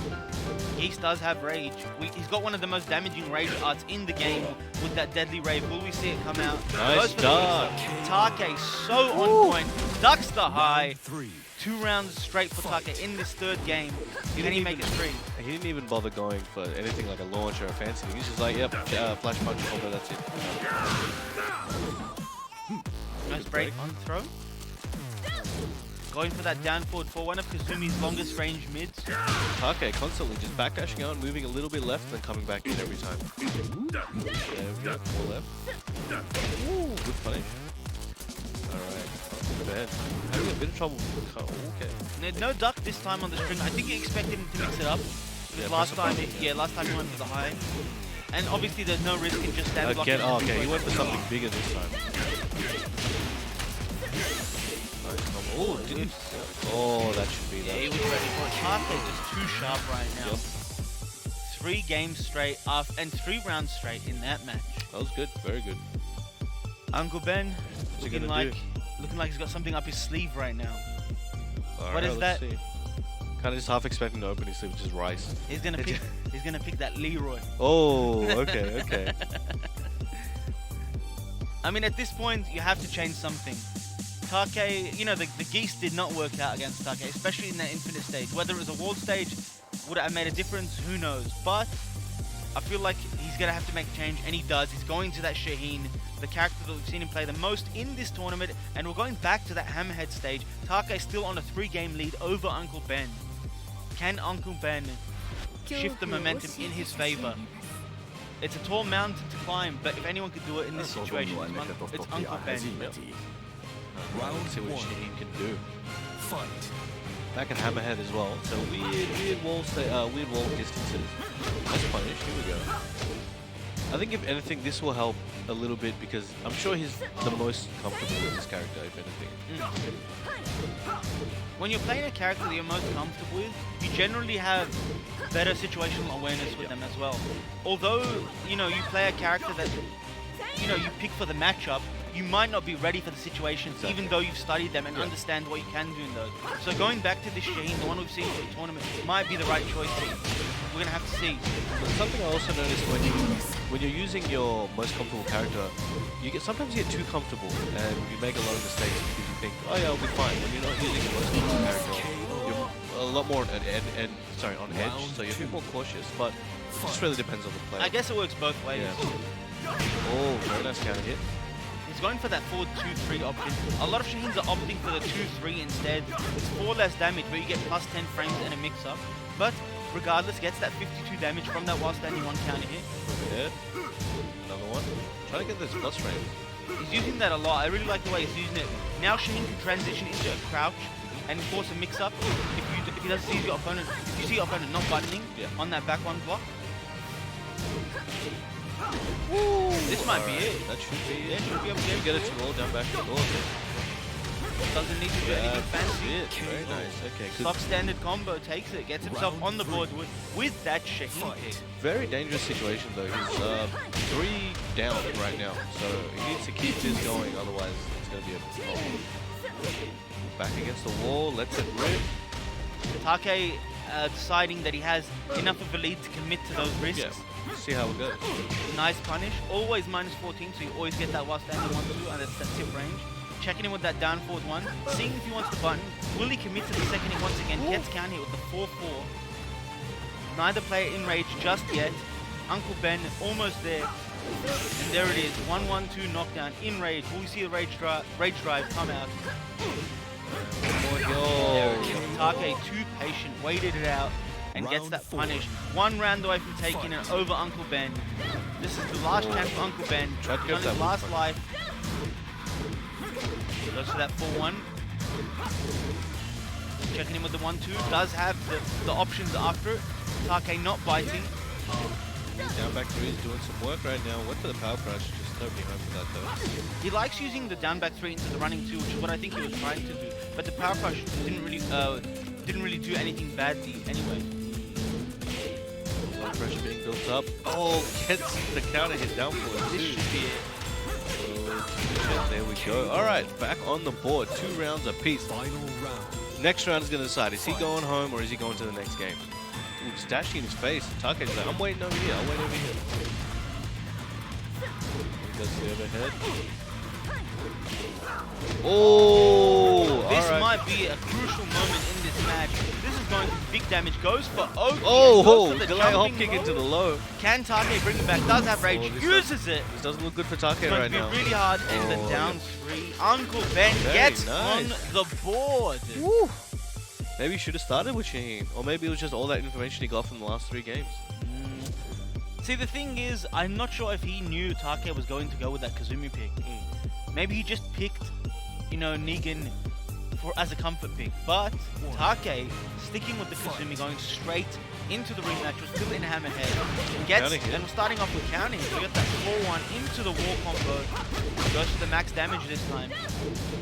Geese does have rage. He's got one of the most damaging rage arts in the game with that deadly rave. Will we see it come out? Nice Goes for the duck. mix-up. Take so on point. Ducks the high. 3. 2 rounds straight for Take in this third game. Can he make it 3? He didn't even bother going for anything like a launch or a fancy thing. He's just like, yep, flash punch combo, that's it. Nice break on throw. Going for that down forward for one of Kazumi's longest range mids. Take constantly just backdashing out, moving a little bit left, then coming back in every time. There we go, more left. Ooh, good punish. Alright, bad. Having a bit of trouble. Okay. No duck this time on the string. I think he expected him to mix it up. Yeah, Last press time, the button, last time he went for the high. And obviously there's no risk in just stand blocking. Again, oh, okay, he went for something bigger this time. Nice combo. Oh, didn't. Oh, that should be Yeah, he that. was ready for it. Take just too sharp right now. Yep. 3 games straight off and 3 rounds straight in that match. That was good, very good. Uncle Ben What's he looking gonna like do? he's got something up his sleeve right now. Alright, is let's that? see. Kind of just half expecting to open his sleeve, which is rice. He's gonna pick that Leroy. Oh, okay, okay. I mean, at this point, you have to change something. Take, you know, the Geese did not work out against Take, especially in that infinite stage. Whether it was a wall stage, would it have made a difference? Who knows? But I feel like he's going to have to make a change, and he does. He's going to that Shaheen, the character that we've seen him play the most in this tournament, and we're going back to that Hammerhead stage. Take still on a 3-game lead over Uncle Ben. Can Uncle Ben shift the momentum in his favor? It's a tall mountain to climb, but if anyone could do it in this situation, it's Uncle Ben. Round See what 1. Shaheen can do. Fight. Back and hammerhead as well. So weird wall distances. Nice punish. Here we go. I think if anything, this will help a little bit because I'm sure he's the most comfortable with this character, if anything. When you're playing a character that you're most comfortable with, you generally have better situational awareness with them as well. Although, you know, you play a character that, you know, you pick for the matchup, you might not be ready for the situations, even though you've studied them and understand what you can do in those. So going back to this Shaheen, the one we've seen for the tournament, might be the right choice. We're gonna have to see. But something I also noticed when you're using your most comfortable character, sometimes you get too comfortable and you make a lot of mistakes because you think, oh yeah, I'll be fine. When you're not using your most comfortable character, you're a lot more on edge, so you're a bit more cautious. But it just really depends on the player. I guess it works both ways. Yeah. Oh, very nice counter hit. He's going for that 4-2-3 option. A lot of Shaheens are opting for the 2-3 instead. It's 4 less damage, but you get plus 10 frames and a mix-up. But regardless, gets that 52 damage from that while standing on counter hit. Overhead. Another one. Trying to get those plus frames. He's using that a lot. I really like the way he's using it. Now Shaheen can transition into a crouch and force a mix-up. If he doesn't see your opponent, if you see your opponent not buttoning on that back one block. Woo! This might be it. That should be it. Should be able to Get it to roll down back to the door. Doesn't need to do anything fancy. Very nice. Okay. Stock standard combo takes it, gets himself on the board with that Shaheen pick. Very dangerous situation though. He's 3 down right now, so he needs to keep this going. Otherwise, it's going to be a problem. Back against the wall. Lets it rip. Take deciding that he has enough of a lead to commit to those risks. Yeah. See how it goes. Nice punish. Always minus 14, so you always get that while standing 1-2, and that's that tip range. Checking in with that down forward 1. Seeing if he wants the button. Will he commit to the second hit once again? Gets counter hit with the 4-4. Neither player in rage just yet. Uncle Ben almost there. And there it is. 1-1-2 knockdown in rage. Will we see the rage drive come out? One more There it go. is. Take too patient, waited it out, and gets that punish. 1 round away from taking it over Uncle Ben. This is the last chance for Uncle Ben. Try to He's get on that his one last punch. life. Goes for that 4-1. Checking in with the 1-2. Does have the options after it. Take not biting. Down back 3 is doing some work right now. Went for the power crush. Just nobody home for that though. He likes using the down back 3 into the running 2, which is what I think he was trying to do. But the power crush didn't really do anything badly anyway. A lot of pressure being built up. Oh, gets the counter hit down for This it too. should be it. There we go. All right, back on the board. 2 rounds apiece. Final round. Next round is going to decide, is he going home or is he going to the next game? Ooh, just dashing in his face. Take's like, I'm waiting over here. I'll wait over here. He does the overhead. Oh! This all right. might be a crucial moment in this match. This is going to be big damage. Goes for Oki. Oh, goes for the delay hop jumping kick roll. into the low. Can Take bring it back? Does have rage. Oh, this Uses it. This doesn't look good for Take It's going right to be now. really hard. And Oh, the down yeah. 3. Uncle Ben Very gets nice. on the board. Woo. Maybe he should have started with Shaheen. Or maybe it was just all that information he got from the last 3 games. See, the thing is, I'm not sure if he knew Take was going to go with that Kazumi pick. Maybe he just picked, you know, Negan as a comfort pick. But Take, sticking with the Kazumi, going straight into the rematch, was still in Hammerhead. Counter hit. And we're starting off with counting. So we got that 4-1 into the wall combo. Goes for the max damage this time.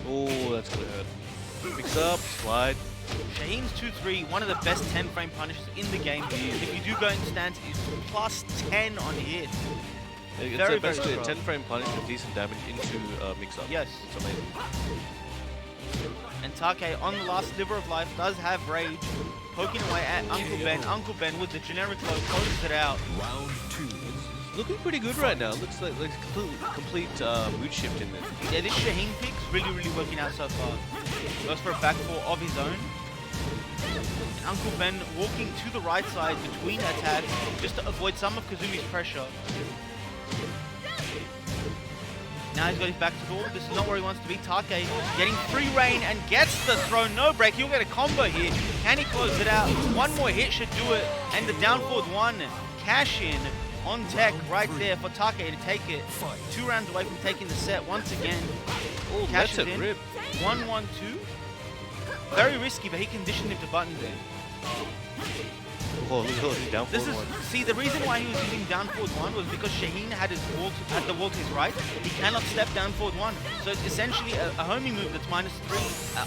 Oh, that's going to hurt. Picks up, slide. Shaheen's 2-3, one of the best 10 frame punishes in the game. If you do go into stance, it's plus 10 on hit. It's Very, basically very a 10 frame punish with decent damage into mix up. Yes. It's amazing. And Take, on the last sliver of life, does have rage. Poking away at Uncle Ben. Uncle Ben with the generic low closes it out. Round 2. Looking pretty good right now. Looks like complete mood shift in this. Yeah, this Shaheen pick's really working out so far. Goes for a back four of his own. And Uncle Ben walking to the right side between attacks just to avoid some of Kazumi's pressure. Now he's got his back to the wall. This is not where he wants to be. Take getting free reign and gets the throw. No break. He'll get a combo here. Can he close it out? One more hit should do it. And the down forward 1. Cash in. on deck Round right three. there for Take to take it. Fight. 2 rounds away from taking the set once again. Oh, Cashes that's a in. rip. 1-1-2. Very risky, but he conditioned him to button there. Oh, look at all these down This is forward one. see the reason why he was using down forward 1 was because Shaheen had the wall to his right. He cannot step down forward 1, so it's essentially a homing move that's -3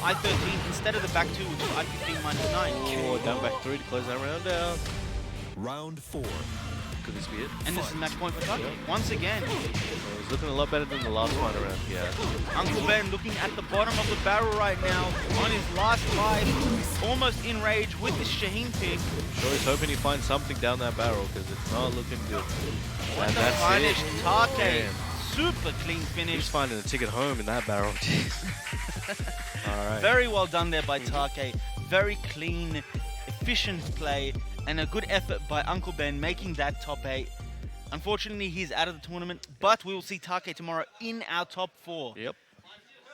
I-13 instead of the back 2, which is I-15 -9. Oh, down back 3 to close that round out. Round 4. Could this be it? And this is match point for Take. Once again, Well, he's looking a lot better than the last one around here. Uncle Ben looking at the bottom of the barrel right now on his last life, almost in rage with this Shaheen pick. Sure, he's hoping he finds something down that barrel because it's not looking good. What And a that's punish, it. Take. Man. Super clean He's finish. finding a ticket home in that barrel. Jeez. All right. Very well done there by Take. Very clean, efficient play, and a good effort by Uncle Ben making that top 8. Unfortunately, he's out of the tournament, but we will see Take tomorrow in our top 4. Yep.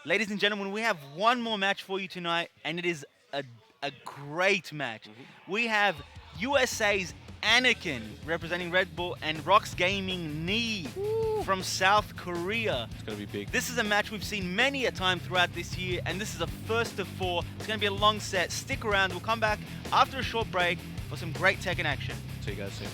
Ladies and gentlemen, we have one more match for you tonight, and it is a great match. We have USA's Anakin representing Red Bull and Rox Gaming Knee from South Korea. It's going to be big. This is a match we've seen many a time throughout this year, and this is a first of 4. It's going to be a long set. Stick around. We'll come back after a short break for some great Tekken action. See you guys soon.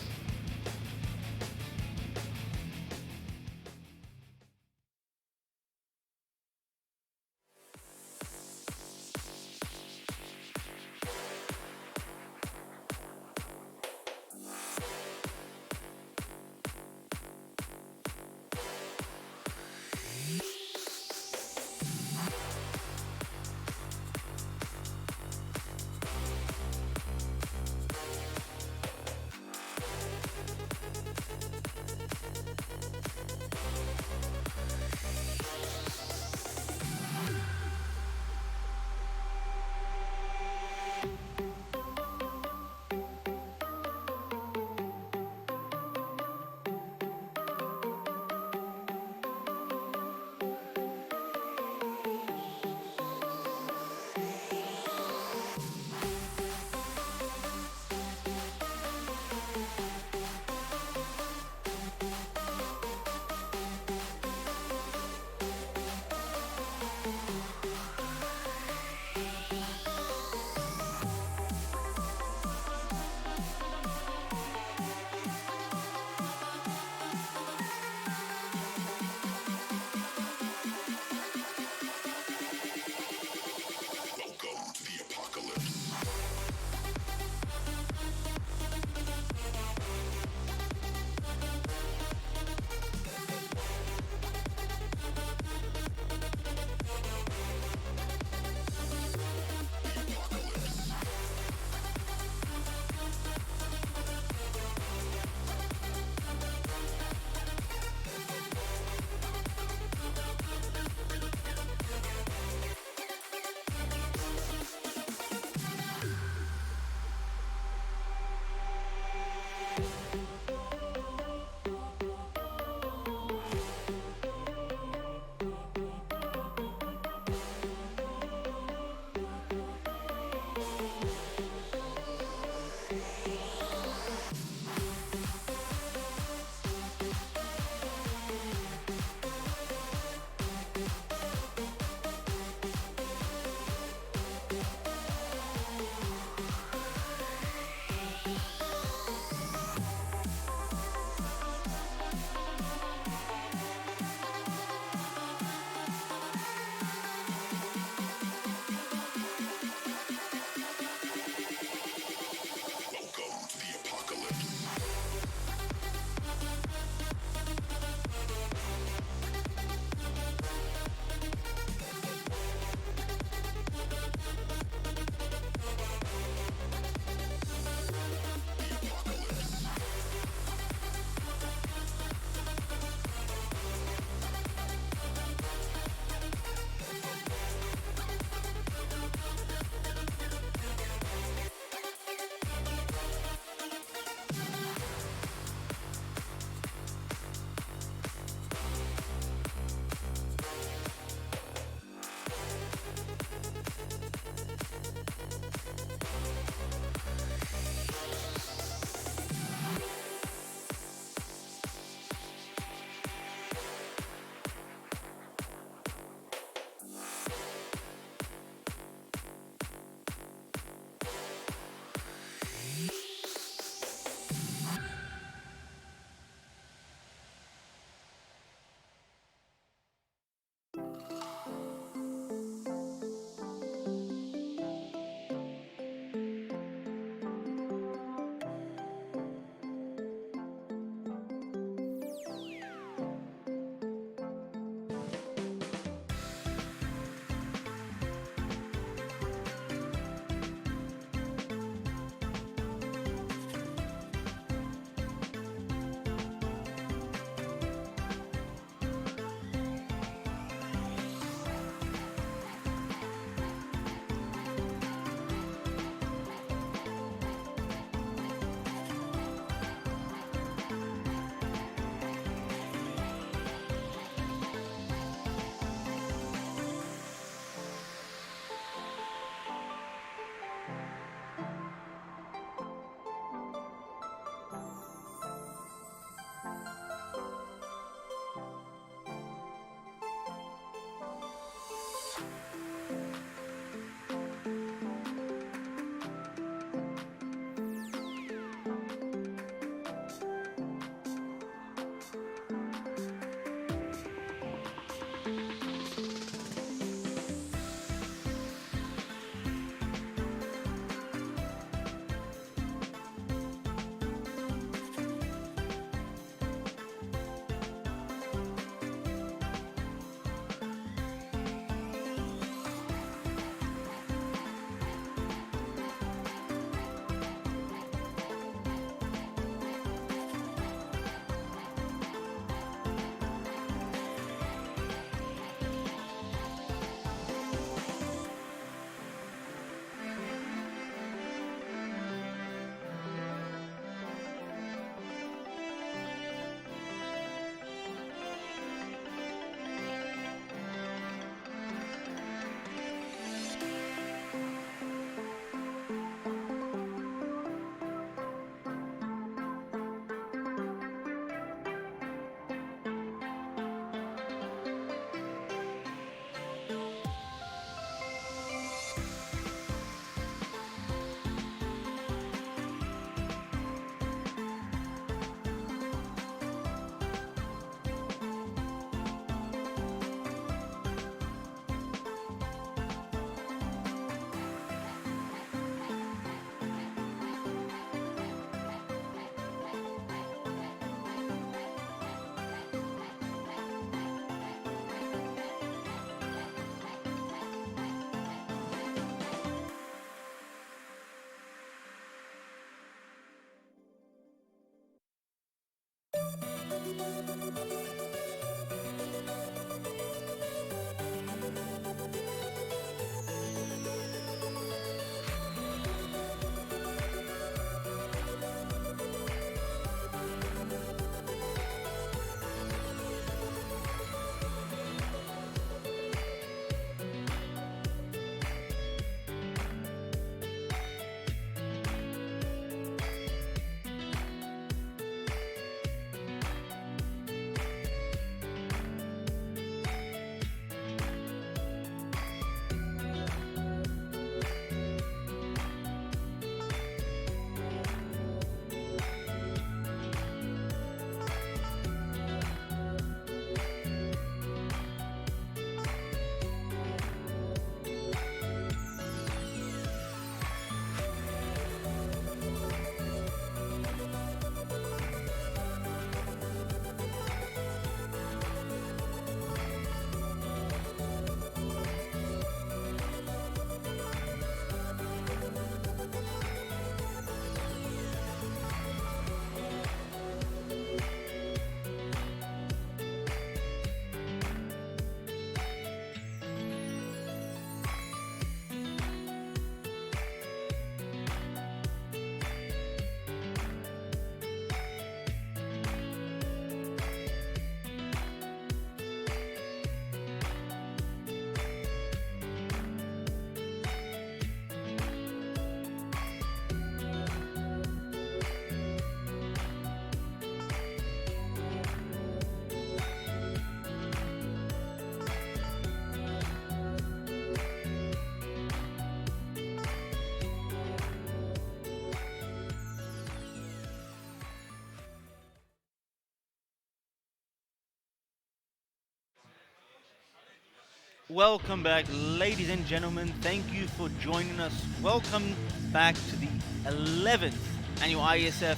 Welcome back, ladies and gentlemen. Thank you for joining us. Welcome back to the 11th annual IeSF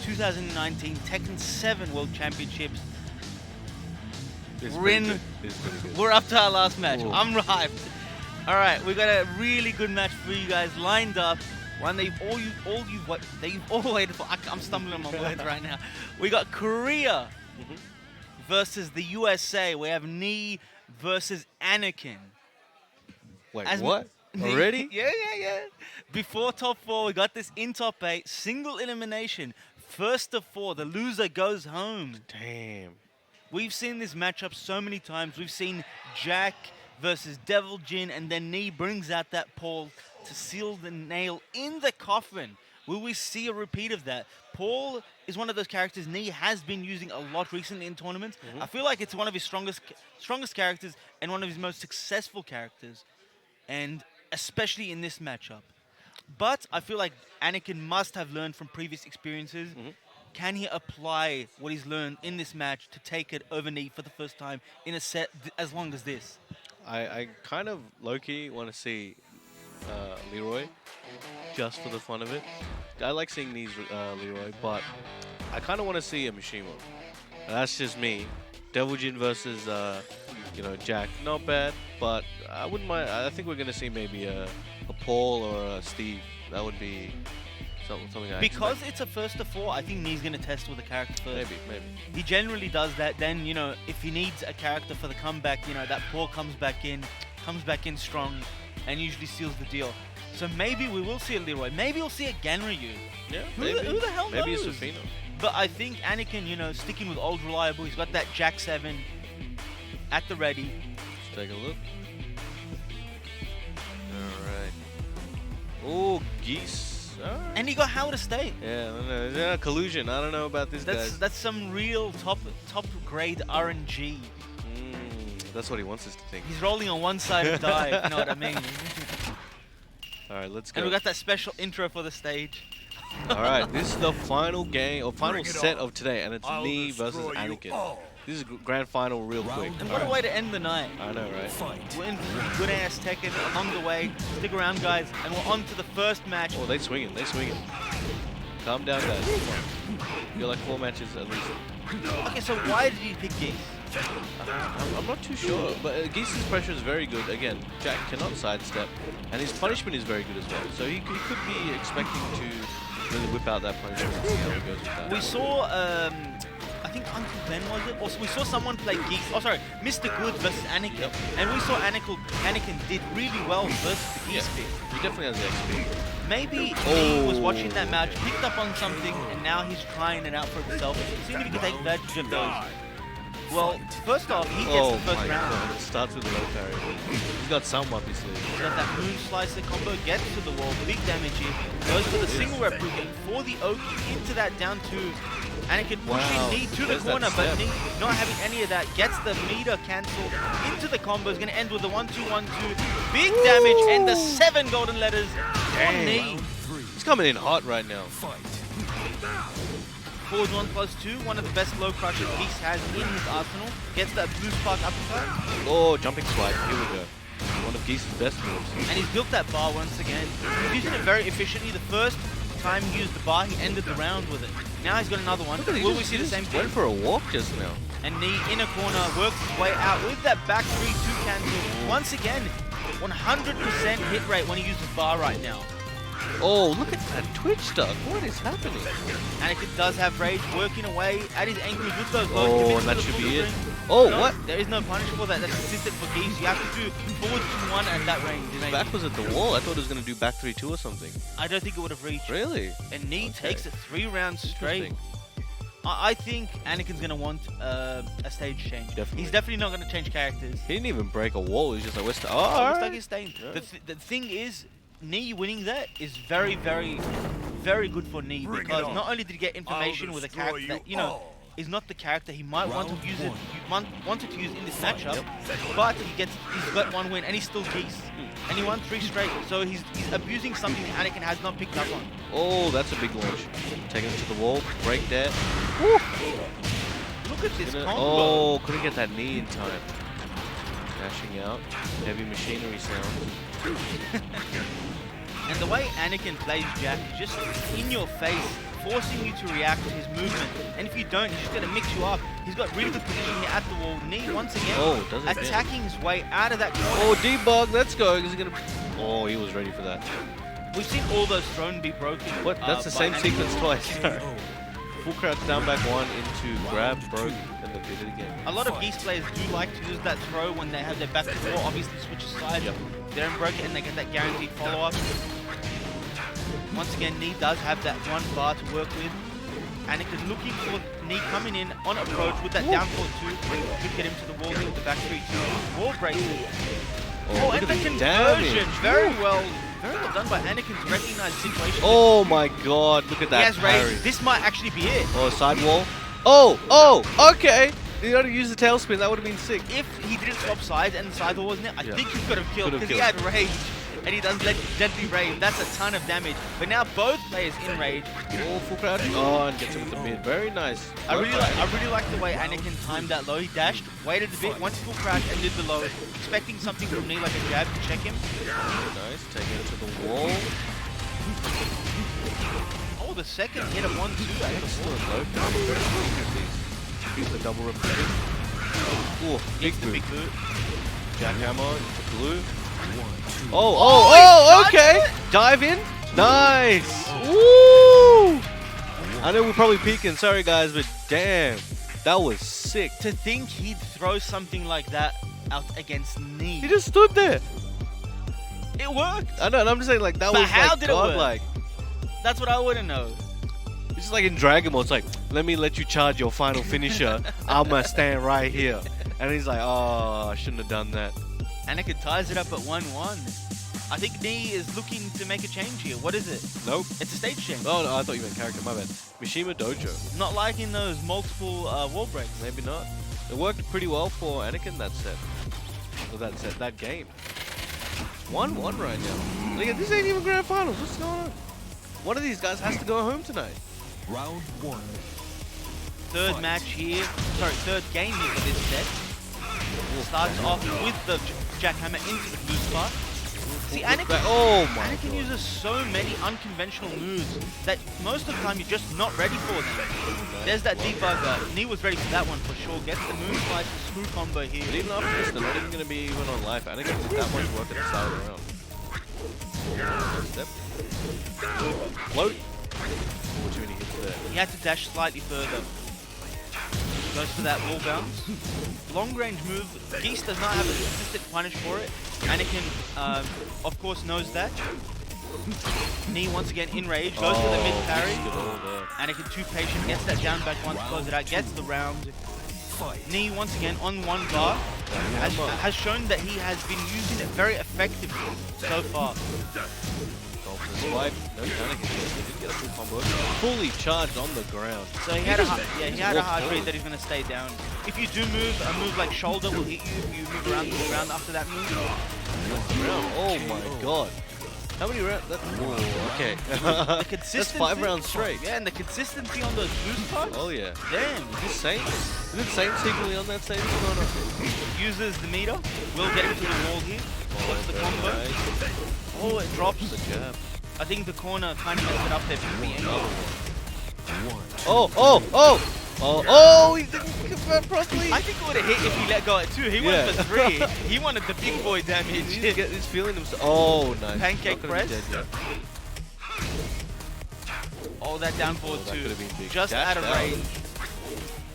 2019 Tekken 7 World Championships. It's We're pretty in. good. It's pretty good. We're up to our last match. Ooh. I'm hyped. All right, we got a really good match for you guys lined up. One that you've all waited for. I'm stumbling on my words right now. We got Korea versus the USA. We have Nee versus Anakin. Wait, As what? Nee- Already? Yeah. Before top 4, we got this in top 8. Single elimination. First of 4. The loser goes home. Damn. We've seen this matchup so many times. We've seen Jack versus Devil Jin, and then Nee brings out that Paul to seal the nail in the coffin. Will we see a repeat of that? Paul is one of those characters Nee has been using a lot recently in tournaments. I feel like it's one of his strongest characters and one of his most successful characters, and especially in this matchup. But I feel like Anakin must have learned from previous experiences. Can he apply what he's learned in this match to take it over Nee for the first time in a set as long as this? I kind of low-key want to see Leroy just for the fun of it. I like seeing these Leroy, but I kind of want to see a Mishima. And that's just me. Devil Jin versus Jack, not bad, but I wouldn't mind. I think we're gonna see maybe a Paul or a Steve. That would be something I Because expect. it's a first to 4, I think Nee's going to test with a character first. Maybe. He generally does that. Then, if he needs a character for the comeback, that Paul comes back in strong, and usually seals the deal. So maybe we will see a Leroy. Maybe we'll see a Ganryu. Yeah, Who the hell maybe knows? it's Safino. But I think Anakin, sticking with old reliable, he's got that Jack 7 at the ready. Let's take a look. All right. Oh, Geese. All right. And he got Howard State. Yeah, I don't know. Yeah, collusion. I don't know about this guy. That's some real top grade RNG. That's what he wants us to think. He's rolling on one side of die, if you know what I mean. All right, let's go. And we got that special intro for the stage. All right, this is the final game or final Bring it set on. of today, and it's I'll Nee versus destroy you Anakin. all. This is grand final real Round quick. one. And what a way to end the night. I know, right? Fight. We're in good ass Tekken along the way. Stick around, guys, and we're on to the first match. Oh, they swinging. Calm down, guys. Come on. You're like 4 matches at least. Okay, so why did you pick Geese? I'm not too sure, but Geese's pressure is very good. Again, Jack cannot sidestep, and his punishment is very good as well. So he could be expecting to really whip out that punishment and see how he goes with that. We saw, I think Uncle Ben was it? Also, we saw someone play Geese. Oh, sorry, Mr. Good versus Anakin. And we saw Anakin did really well versus the Geese pick. He definitely has the XP. Maybe he was watching that match, picked up on something, and now he's trying it out for himself. See if he can take advantage of those. Well, first off, he gets the first round. God. It starts with a low parry. He's got some up his sleeve. He's got that Moon Slicer combo, gets to the wall, big damage here. Goes for the single rep booking for the Oki into that down two. Anakin pushing Knee to the There's that corner, but step. Knee not having any of that. Gets the meter cancelled into the combo. Is going to end with the 1-2-1-2. Big damage and the 7 golden letters on Knee. He's coming in hot right now. Forward 1+2, one of the best low crushes Geese has in his arsenal. Gets that blue spark uppercut. Oh, jumping swipe. Here we go. One of Geese's best moves. And he's built that bar once again. He's using it very efficiently. The first time he used the bar, he ended the round with it. Now he's got another one. Will we see the same thing? Went for a walk just now. And Knee in a corner works his way out with that back 3-2 cancel. Once again, 100% hit rate when he uses bar right now. Oh, look at that Twitch stuff. What is happening? Anakin does have rage working away at his ankles with those low Oh, commits and that to the should full be it. string. Oh, No, what? There is no punish for that. That's consistent for Geese. You have to do forward 2-1 at that range. His back was at the wall. I thought it was going to do back 3-2 or something. I don't think it would have reached. Really? And Knee Okay. takes it 3 rounds straight. Interesting. I think Anakin's going to want a stage change. Definitely. He's definitely not going to change characters. He didn't even break a wall. He's just like, Looks like he's staying. Yeah. The thing is, Knee winning that is very, very, very good for Knee because not only did he get information with a character that, you know, is not the character he might want to use it, wanted to use in this matchup, but he's got 1 win and he's still Geese. And he won 3 straight, so he's abusing something that Anakin has not picked up on. Oh, that's a big launch. Taking him to the wall. Break that. Look at this combo. Oh, couldn't get that knee in time. Dashing out. Heavy machinery sound. And the way Anakin plays Jack, just in your face, forcing you to react to his movement. And if you don't, he's just going to mix you up. He's got really good position here at the wall. Knee once again, Oh, does it attacking his way out of that corner. Oh, debug. Let's go. Is he gonna? Oh, he was ready for that. We've seen all those thrown be broken. What? That's the by same Anakin. sequence twice. Full crouch down back 1 into grab, broke, and then did it again. A lot of Geese players do like to use that throw when they have their back to the wall. Obviously, switch aside. They don't break it and they get that guaranteed follow-up. Once again, Knee does have that 1 bar to work with. Anakin looking for Knee coming in on approach with that down forward 2. Could get him to the wall with the back 3-2. Wall breaks it. Oh, look and at the the conversion. damage. Very well done by Anakin to recognize the situation. Oh my god, look at He that has parry. rage. This might actually be it. Oh, side wall. Oh, okay. You gotta use the tailspin, that would have been sick. If he didn't swap sides and the side wall wasn't it, I think he could have killed Could have because he had rage. And he does deadly rage. That's a ton of damage. But now both players in rage. Oh, full crouch. Oh, and gets him with the mid. Very nice. I really like the way Anakin timed that low. He dashed, waited a bit, went full crouch and did the low. Expecting something from Knee like a jab to check him. Nice, taking it to the wall. Oh, the second hit of 1-2. Use the double repetition. Oh, big The boot. big boot. Jackhammer into blue. Oh, okay. Dive in. Nice. Woo! I know we're probably peeking. Sorry, guys, but damn, that was sick. To think he'd throw something like that out against Knee. He just stood there. It worked. I know, and I'm just saying, like, that But was how like did it work? godlike. That's what I want to know. It's just like in Dragon Ball. It's like, let me let you charge your final finisher. I'm gonna stand right here. And he's like, oh, I shouldn't have done that. Anakin ties it up at 1-1. I think Knee is looking to make a change here. What is it? Nope. It's a stage change. Oh, no, I thought you meant character. My bad. Mishima Dojo. Not liking those multiple wall breaks. Maybe not. It worked pretty well for Anakin that set. Or that game. 1-1 right now. Look at this, ain't even grand finals. What's going on? One of these guys has to go home tonight. Round 1. Third match here. Sorry, third game here for this set. Starts off with the jackhammer into the blue spot. See, Anakin, Oh my Anakin god. uses so many unconventional moves that most of the time you're just not ready for them. There's that debugger. Knee was ready for that one for sure. Gets the moon slice screw combo But here. even after this, they're not even going to be even on life. Anakin did that much work at the start of the round. Step. Float. Oh, too many hits there. He had to dash slightly further. Goes for that wall bounce. Long range move. Geese does not have a consistent punish for it. Anakin, of course, knows that. Knee once again in rage. Goes for the mid parry. Anakin too patient. Gets that down back once, close it out. Gets the round. Knee once again on one bar. Has shown that he has been using it very effectively so far. Swipe, no Anakin. He didn't get a full combo. Fully charged on the ground. So he had a hard read that he's going to stay down. If you do move, a move like shoulder will hit you if you move around the ground after that move. Oh my god. How many rounds? Okay. The consistency. That's 5 rounds straight. Yeah, and the consistency on those boost parts. Oh yeah. Damn. Is it Saint secretly on that stage? No, no. Uses the meter. Will get him to the wall here. Puts the combo. Oh, it drops. The jab. I think the corner kind of messed it up there for the end. He didn't confirm properly. I think it would have hit if he let go at 2. He went for 3. He wanted the big boy damage. He's feeling himself. Oh, nice. Pancake press. Oh, that down forward that 2. could've been big. Just Dash out of down. range.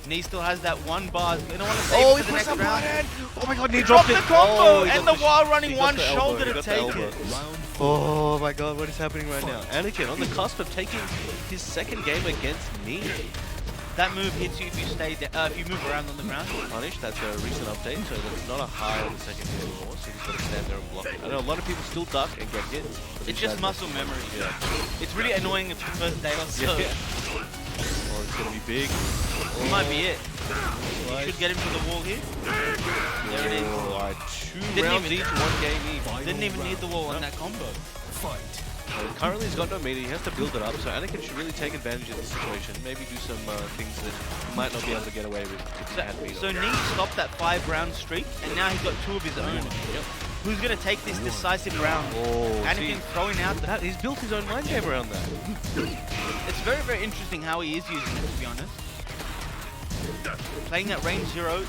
Knee still has that 1 bar. They don't want to save it for the next round. Oh my god, he Dropped dropped the it. combo Oh, he and got the wall running he got one the elbow, shoulder he to got the take elbow. it. Oh my god, what is happening right now? Anakin on the cusp of taking his second game against me. That move hits you if you stay if you move around on the ground. Punish, that's a recent update, so there's not a high on the second hit anymore, so he's got to stand there and block it. I know a lot of people still duck and get hit. It's just muscle memory. Yeah. It's really annoying if the first day or so. Yeah. Oh, it's going to be big. This might be it. You should get him to the wall here. There it is. Alright, 2 Didn't rounds even- each, 1 game each. Didn't even need the wall on that combo. Currently he's got no meter, he has to build it up, so Anakin should really take advantage of this situation, maybe do some things that he might not be able to get away with if he had meter. So Knee stopped that 5-round streak, and now he's got 2 of his own. Yep. Who's going to take this decisive round? Oh, Anakin throwing out the... he's built his own mind game around that. It's very, very interesting how he is using it, to be honest. Playing at range 0.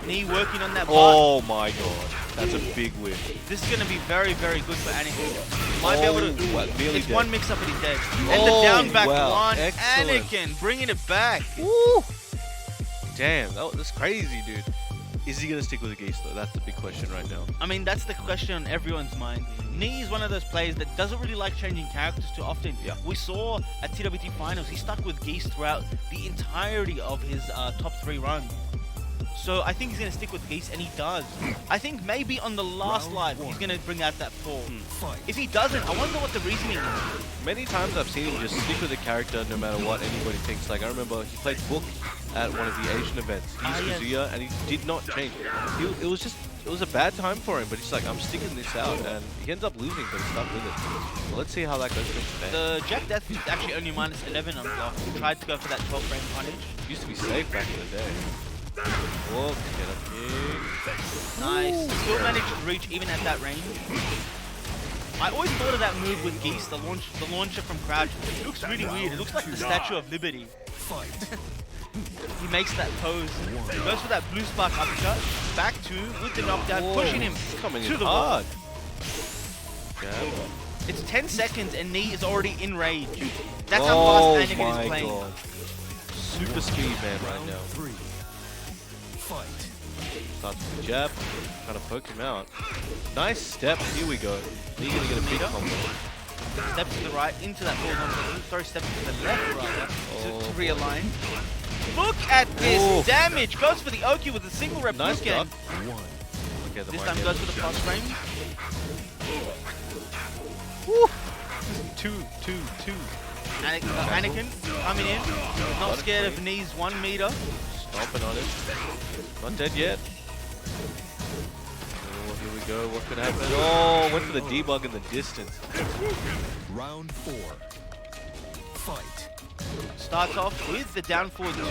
Knee working on that bar. Oh my god, that's a big win. This is going to be very, very good for Anakin. Might be able to... Nearly It's dead. 1 mix-up and he's dead. And the down back wow. 1. Excellent. Anakin bringing it back. Woo! Damn, that's crazy, dude. Is he going to stick with the Geese, though? That's the big question right now. I mean, that's the question on everyone's mind. Knee is one of those players that doesn't really like changing characters too often. Yeah. We saw at TWT Finals, he stuck with Geese throughout the entirety of his top 3 run. So I think he's going to stick with Geese, and he does. I think maybe on the last live, he's going to bring out that 4. If he doesn't, I wonder what the reasoning is. Many times I've seen him just stick with the character no matter what anybody thinks. Like, I remember he played Book at one of the Asian events. He used Kazuya, and he did not change. It was a bad time for him, but he's like, I'm sticking this out, and he ends up losing, but he stuck with it. Well, let's see how that goes for him today. The Jack Death is actually only minus 11 on block. He tried to go for that 12-frame punish. Used to be safe back in the day. Oh, get up here. Nice. Still managed to reach even at that range. I always thought of that move with Geese, the launcher from crouch. It looks really weird. It looks like the Statue of Liberty. He makes that pose. Goes for that blue spark uppercut. Back 2 with the knockdown, pushing him Coming to in the hard. wall. It's 10 seconds and Knee is already in rage. That's how fast Anakin is playing. God. Super speed man right now. Starts with the jab, trying to poke him out. Nice step, here we go. He's gonna get a big combo. Step to the right, into that full combo. Sorry, step to the left rather, to realign. Look at this damage! Goes for the Oki with a single rep Nice again. duck. Okay, This time goes for the cross frame. Woo! Two. Anakin coming in, not scared of Knee's 1 meter. Stomping on him. Not dead yet. Oh, here we go. What could happen? Oh, went for the debug in the distance. Round 4. Fight. Starts off with the down forward 2.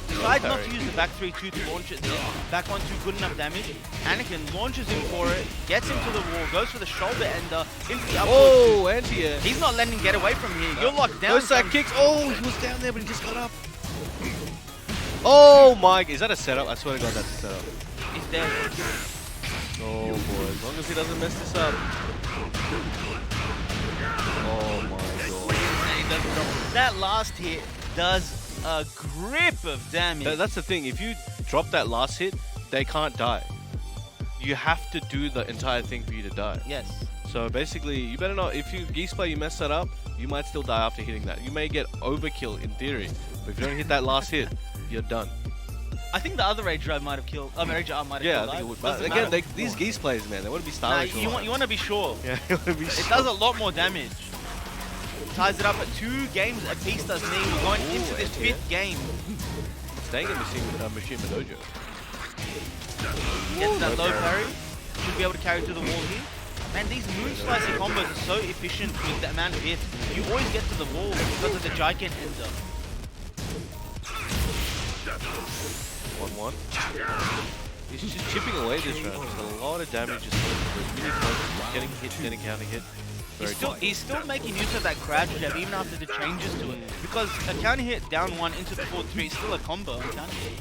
Decides not to use the back 3-2 to launch it there. Back 1-2, good enough damage. Anakin launches him for it, gets him to the wall, goes for the shoulder ender into the upward. Oh, anti-air. He's not letting him get away from here. You're locked down. No side kicks. Oh, he was down there, but he just got up. Oh my, is that a setup? I swear to God, that's a setup. He's dead. Oh boy, as long as he doesn't mess this up. Oh my God. That last hit does a grip of damage. That's the thing. If you drop that last hit, they can't die. You have to do the entire thing for you to die. Yes. So basically, you better not. If you Geese play, you mess that up, you might still die after hitting that. You may get overkill in theory, but if you don't hit that last hit, you're done. I think the other Rage Drive might have killed. Rage Arm might have Yeah, killed. I think it Live. would. But Doesn't again, matter. these Geese players, man, they want to be Nah, stylish. you want to be sure. Yeah, you want to be. It does a lot more damage. Ties it up at 2 games apiece, does Knee. We're going into this yeah. 5th game. Staying in Machine Dojo. Gets that low parry. Should be able to carry to the wall here. Man, these moon slicing combos are so efficient with the amount of hits. You always get to the wall because of the Giant ender. 1-1. He's just chipping away this round. Just a lot of damage. Just really close. Getting hit, getting counter hit. He's still making use of that crouch jab even after the changes to it. Because a counter hit down 1 into the 4-3 is still a combo on counter hit.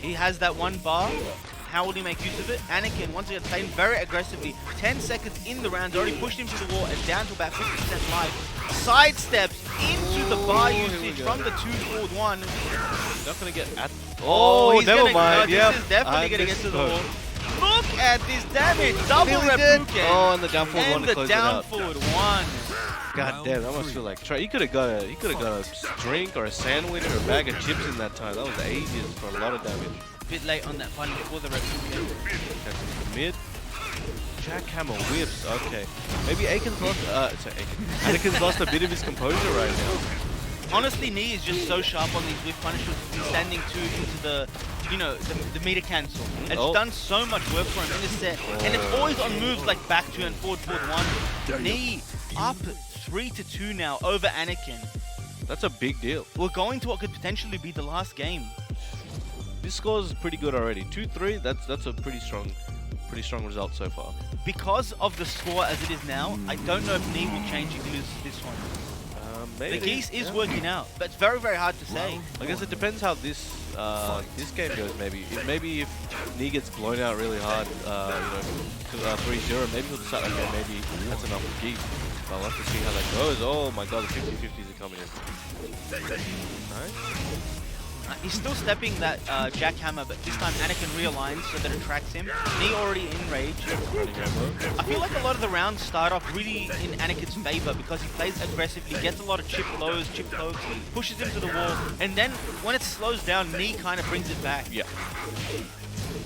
He has that 1 bar. How will he make use of it? Anakin, once again, playing very aggressively. 10 seconds in the round, already pushed him to the wall and down to about 50% life. Sidesteps into the bar usage from the 2-4-1. Not going to get at... He's never gonna, mind. No, this is definitely going to get to the wall. Look at this damage. Double Rebuken. Oh, and the down forward 1 And to the close down it out. forward 1. God damn, that must feel like he could have got a drink or a sandwich or a bag of chips in that time. That was ages for a lot of damage. Bit late on that one before the Rebuken. Catches the mid. Jackhammer whips. Okay, maybe Aiken's lost. Anakin's lost a bit of his composure right now. Honestly, Knee is just so sharp on these whiff punishes. He's standing 2 into the, the meter cancel. It's done so much work for him in this set, and it's always on moves like back 2 and forward 1. Knee up 3-2 now over Anakin. That's a big deal. We're going to what could potentially be the last game. This score is pretty good already. 2-3. That's a pretty strong result so far. Because of the score as it is now, I don't know if Knee will change if he loses this one. Maybe. The Geese is working out, but it's very, very hard to say. I guess it depends how this game goes. Maybe if Knee gets blown out really hard, 3-0, maybe he'll decide, okay, maybe that's enough for Geese. But I'll have to see how that goes. Oh my god, the 50-50s are coming in. Nice. He's still stepping that jackhammer, but this time Anakin realigns so that it tracks him. Knee already in rage. I feel like a lot of the rounds start off really in Anakin's favor because he plays aggressively, gets a lot of chip lows, chip pokes, pushes him to the wall, and then when it slows down, Knee kind of brings it back. Yeah.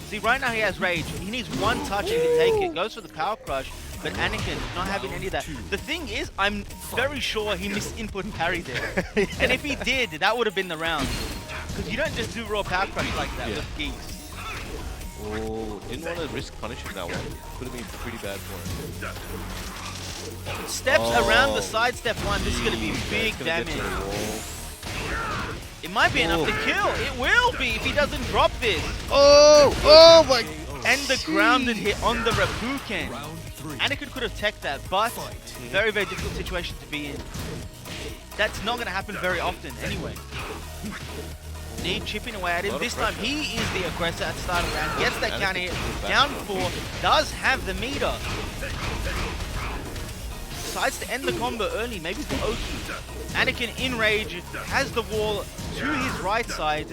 See, right now he has rage. He needs 1 touch and he can take it. Goes for the power crush, but Anakin not having any of that. The thing is, I'm very sure he missed input parry there. And if he did, that would have been the round. Because you don't just do raw power crush like that with Geese. Oh, didn't want to risk punishing that one. Could have been pretty bad for him. Steps around the side step 1. This is going to be big damage. It might be enough to kill. It will be if he doesn't drop this. Oh my. And the grounded hit on the Rebuken. Anakin could have teched that, but very, very difficult situation to be in. That's not going to happen very often anyway. Knee chipping away at him. This time he is the aggressor at the start of the round. Gets that counter hit. Down 4. Does have the meter. Decides to end the combo early. Maybe for Oki. Anakin in rage. Has the wall to his right side.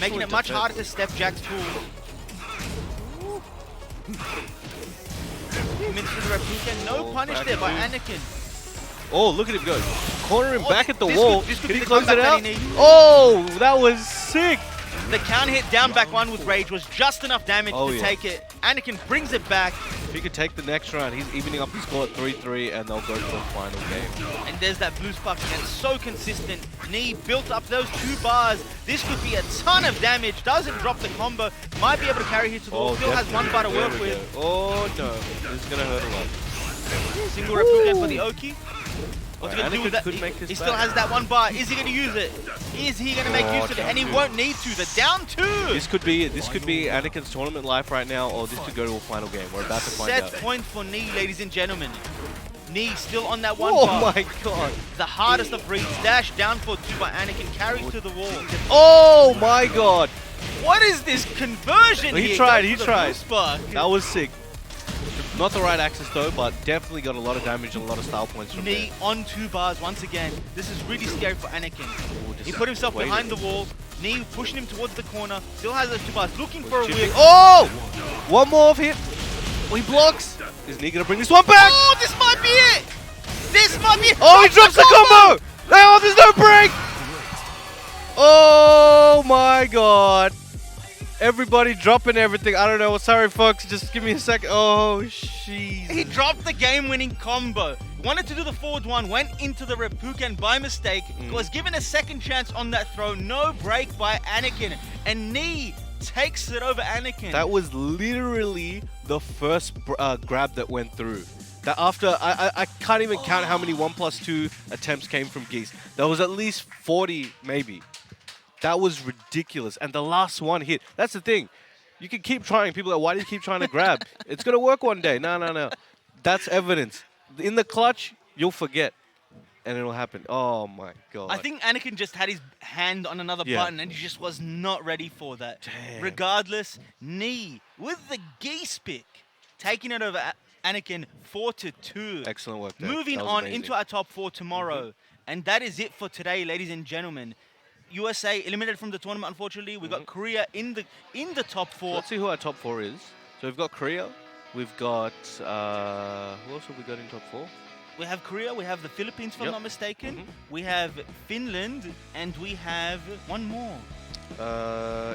Making it much harder to step Jack's tool. Commits to the Rebuken. No punish there by Anakin. Oh, look at him go. Corner him back at the this wall. could Can be he the close it comeback that out? he needs. Oh, that was sick. The counter hit down back 1 with rage was just enough damage to take it. Anakin brings it back. If he could take the next round, he's evening up the score at 3-3 and they'll go to the final game. And there's that blue spark again. So consistent. Knee built up those 2 bars. This could be a ton of damage. Doesn't drop the combo. Might be able to carry here to the wall. Still has 1 bar to work with. Oh no, this is going to hurt a lot. Single Rebuken for the Oki. What's he going to do with that? He Still has that 1 bar. Is he going to use it? Is he going to make use of it? And he won't need to. The down 2. This could be Anakin's tournament life right now, or this could go to a final game. We're about to find out. Set point for Knee, ladies and gentlemen. Knee still on that 1 Oh bar. my god. The hardest of reads. Dash down for 2 by Anakin. Carries to the wall. Oh my god. What is this conversion He here? tried, Goes he for the tried. blue spark. That was sick. Not the right axis though, but definitely got a lot of damage and a lot of style points from Knee on 2 bars once again. This is really scary for Anakin. He put himself waiting. behind the wall. Knee pushing him towards the corner. Still has those 2 bars. Looking for a Chipping. whip. Oh! One more of hit. He blocks. Is Knee gonna bring this one back? Oh, this might be it. This might be it. Oh, he drops the combo! Oh, there's no break! Oh my god. Everybody dropping everything. I don't know. Sorry, folks. Just give me a second. Oh, jeez. He dropped the game-winning combo. Wanted to do the forward one, went into the Reppuken by mistake, was given a second chance on that throw. No break by Anakin, and Knee takes it over Anakin. That was literally the first grab that went through. That after, I can't even count how many 1+2 attempts came from Geese. There was at least 40, maybe. That was ridiculous. And the last one hit. That's the thing. You can keep trying. People are like, why do you keep trying to grab? It's going to work one day. No. That's evidence. In the clutch, you'll forget. And it'll happen. Oh, my God. I think Anakin just had his hand on another button and he just was not ready for that. Damn. Regardless, Knee with the Geese pick, taking it over Anakin 4-2. Excellent work there. Moving That was on amazing. into our top 4 tomorrow. And that is it for today, ladies and gentlemen. USA eliminated from the tournament, unfortunately. We got Korea in the top 4. Let's see who our top 4 is. So we've got Korea. We've got... who else have we got in top 4? We have Korea, we have the Philippines, if I'm Yep. not mistaken. We have Finland, and we have one more.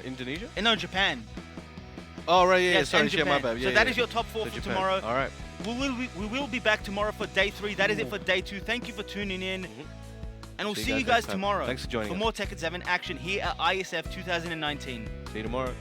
Indonesia? No, Japan. Oh, right, yeah, Yes, sorry, and yeah, my Japan. bad. So Yeah, that yeah. is your top 4 So for Japan. tomorrow. All right. We will be back tomorrow for day 3. That is it for day 2. Thank you for tuning in. And we'll see you guys next time. tomorrow Thanks for joining for us. more Tekken 7 action here at IeSF 2019. See you tomorrow.